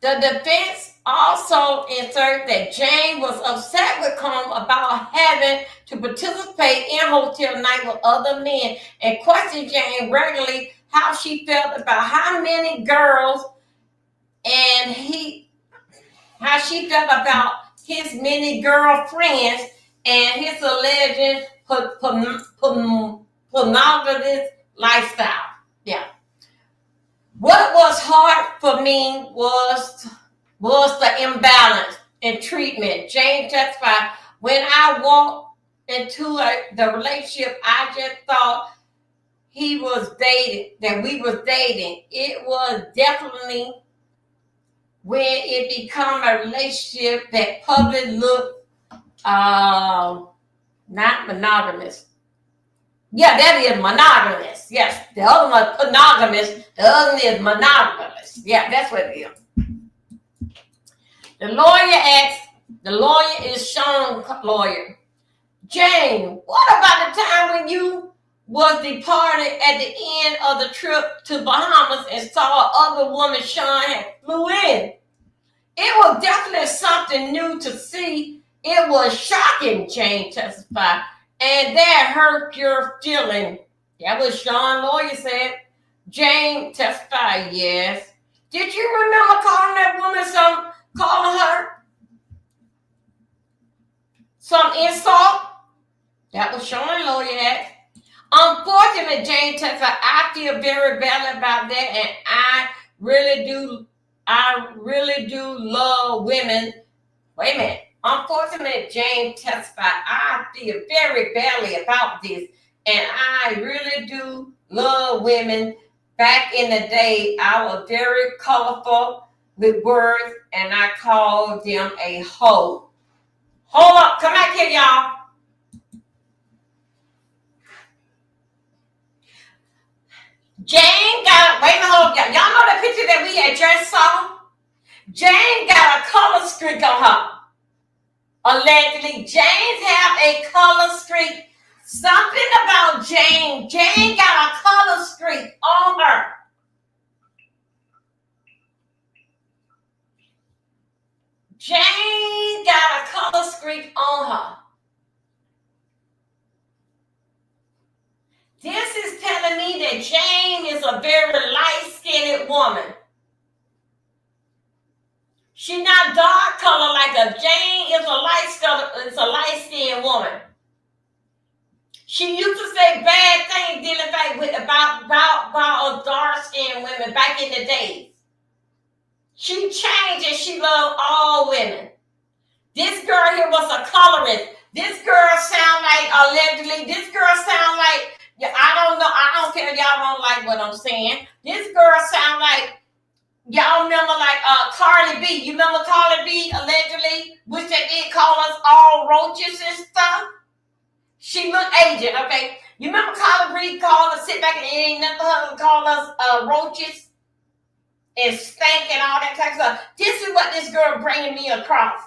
The defense also inserted that Jane was upset with Combs about having to participate in hotel night with other men and questioned Jane regularly how she felt about how many girls and how she felt about his many girlfriends and his alleged pornographic lifestyle. Yeah. What was hard for me was the imbalance in treatment. Jane testified, when I walked into the relationship, I just thought we was dating. It was definitely when it become a relationship that public looked not monogamous. Yeah, that is monogamous. Yes, the other one monogamous. The other one is monogamous. Yeah, that's what it is. The lawyer is Sean's lawyer. Jane, what about the time when you was departed at the end of the trip to Bahamas and saw other woman Sean had flew in? It was definitely something new to see. It was shocking, Jane testified. And that hurt your feeling. That was Sean's lawyer said. Jane testified, yes. Did you remember calling that woman calling her some insult? That was Sean's lawyer asked. Unfortunately, Jane testified, I feel very badly about that, and I really do love women. Wait a minute. Unfortunately, Jane testified, I feel very badly about this, and I really do love women. Back in the day, I was very colorful with words, and I called them a hoe. Hold up. Come back here, y'all. Jane got, wait a minute, y'all know the picture that we had just saw? Jane got a color streak on her. Allegedly, Jane have a color streak. Something about Jane. Jane got a color streak on her. Jane got a color streak on her. This is telling me that Jane is a very light-skinned woman. She's not dark color like us. Jane is a light-skinned woman. She used to say bad things dealing about dark-skinned women back in the days. She changed and she loved all women. This girl here was a colorist. This girl sound like, allegedly, this girl sound like, I don't know, I don't care if y'all don't like what I'm saying. This girl sound like, y'all remember like Carly B. You remember Carly B, allegedly, which they did call us all roaches and stuff? She looked aged, okay? You remember Carly B called us, sit back and ain't nothing her call us roaches and stank and all that type of stuff. This is what this girl bringing me across.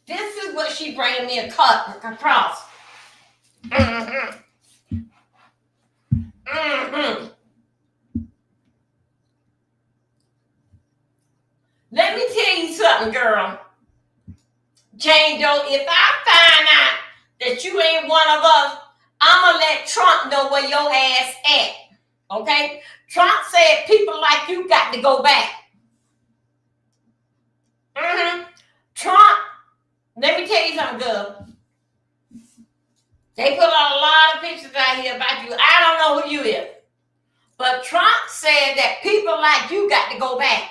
This is what she bringing me across. Mm-hmm. Mm-hmm. Let me tell you something, girl. Jane Doe, if I find out that you ain't one of us, I'm going to let Trump know where your ass at. Okay? Trump said people like you got to go back. Mm-hmm. Trump, let me tell you something, girl. They put out a lot of pictures out here about you. I don't know who you is. But Trump said that people like you got to go back.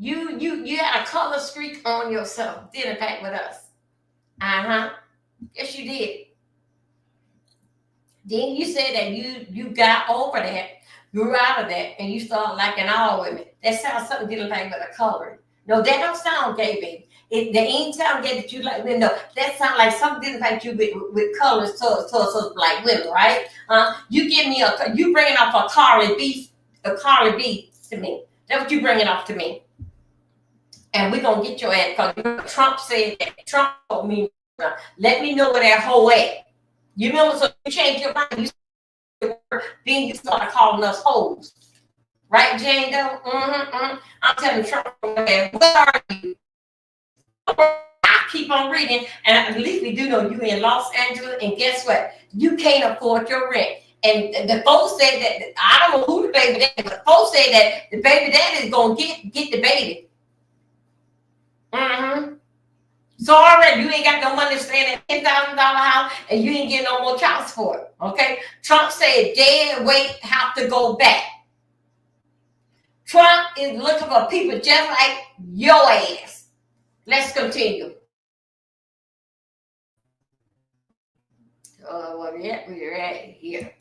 You had a color streak on yourself, didn't pack with us. Uh-huh. Yes, you did. Then you said that you got over that, grew out of that, and you started liking all women. That sounds something didn't pack with a color. No, that don't sound gay, baby. They ain't sound gay that you like women. No, that sound like something didn't pack you with colors towards like women, right? You give me you bringing up a Carly B. to me. That's what you bringing off to me. And we're going to get your ass, because Trump said that. Trump told me, let me know where that hoe at. You remember, so you changed your mind. Then you started calling us hoes. Right, Jane Doe? I'm telling Trump, where are you? I keep on reading, and at least we do know you in Los Angeles, and guess what? You can't afford your rent. And the folks said that, I don't know who the baby daddy, but folks said that the baby daddy is going to get the baby. So already you ain't got no money to stay in a $10,000 house, and you ain't getting no more child support. Okay? Trump said dead weight have to go back. Trump is looking for people just like your ass. Let's continue. We're at here.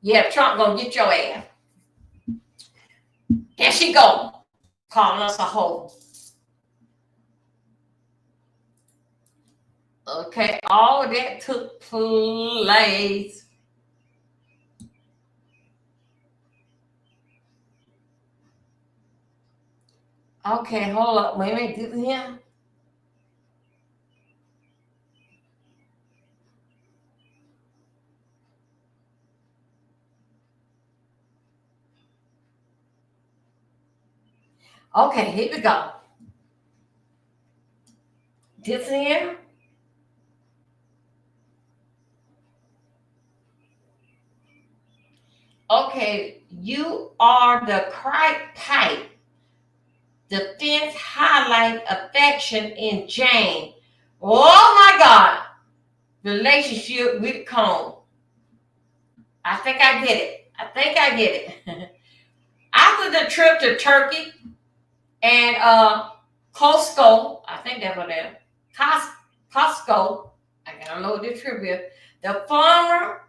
Yeah, Trump gonna get your ass. There she go, calling us a hoe. Okay, all of that took place. Okay, hold up. Wait a minute. This is him. Okay, here we go. This is him. Okay, you are the crack pipe. Defense highlight affection in Jane. Oh my God. Relationship with Cone. I think I get it. After the trip to Turkey and Costco, I think that's what that is. Costco, I don't know what the trip is. The former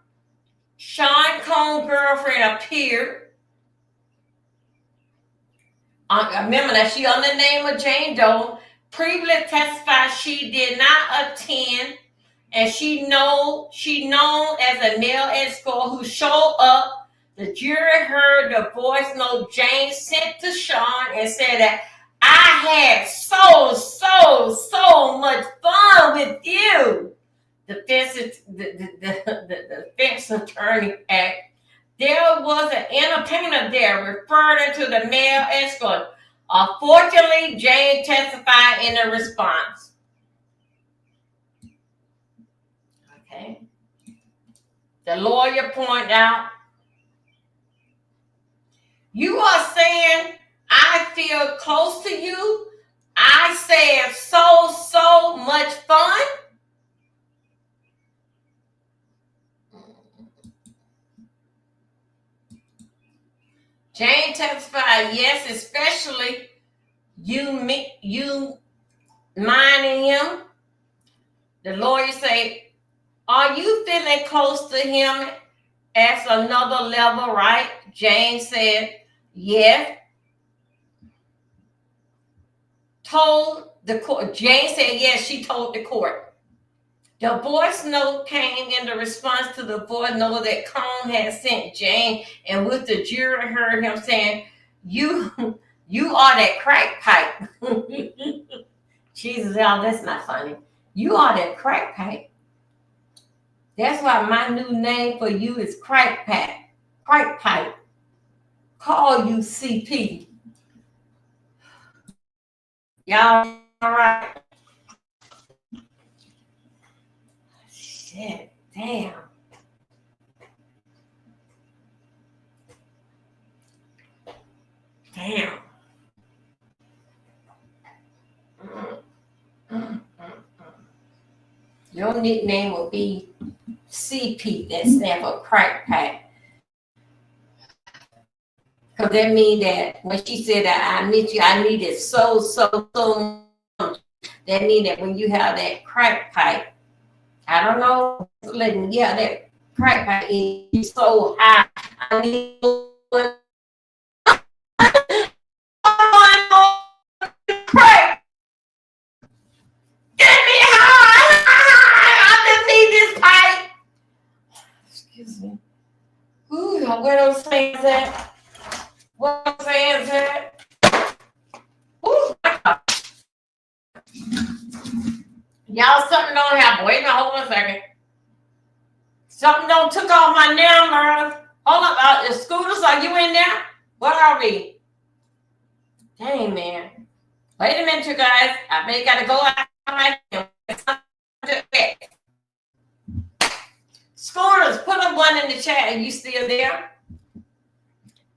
Sean Cone girlfriend appeared. I remember that she on the name of Jane Doe. Previously testified she did not attend, and she known as a male escort who showed up. The jury heard the voice note Jane sent to Sean and said that I had so much fun with you. The defense attorney act. There was an entertainer there referring to the male escort. Unfortunately, Jane testified in the response. Okay. The lawyer pointed out, you are saying I feel close to you. I said so much fun. Jane testified, yes, especially you minding him. The lawyer said, are you feeling close to him at another level, right? Jane said, yes. Told the court. Jane said, yes, she told the court. The voice note came in the response to the voice note that Cone had sent Jane, and with the jury heard him saying, you are that crack pipe. Jesus, y'all, that's not funny. You are that crack pipe. That's why my new name for you is crack pipe. Crack pipe. Call you CP. Y'all all right? Shit, damn. Damn. Your nickname will be CP, that stands for crack pipe. Because that means that when she said that I miss you, I need it so much. That means that when you have that crack pipe, I don't know, letting yeah, that crack pipe is so high. I need crack. Get me high. I just need this pipe. Excuse me. Ooh, where those things at? What I'm saying is that, ooh, y'all, something don't happen. Wait a minute, hold on a second. Something don't took off my number. Hold up, the Scooters, are you in there? What are we? Dang, man. Wait a minute, you guys. I may gotta go out my Scooters, put a 1 in the chat. Are you still there?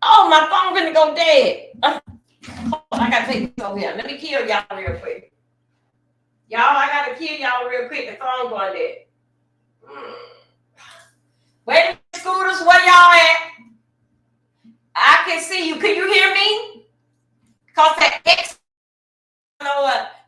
Oh, my phone gonna go dead. I gotta take this over here. Let me kill y'all real quick. Y'all, I gotta kill y'all real quick. The phone going dead. Wait a minute, Scooters, where y'all at? I can see you. Can you hear me? Cause that X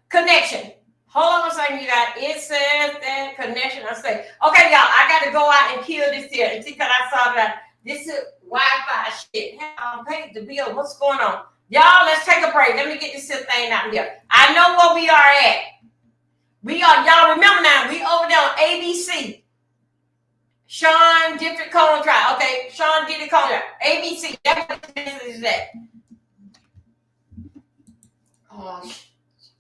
connection. Hold on a second, you guys. It says that connection. I say, okay, y'all, I got to go out and kill this here. And see, because I saw that this is Wi-Fi shit. I paid the bill. What's going on? Y'all, let's take a break. Let me get this thing out here. I know where we are at. We are, y'all remember now, we over there on ABC. Sean District Cone Trial. Okay, Sean Diddy Cone Trial. ABC. That's what this is that. Oh,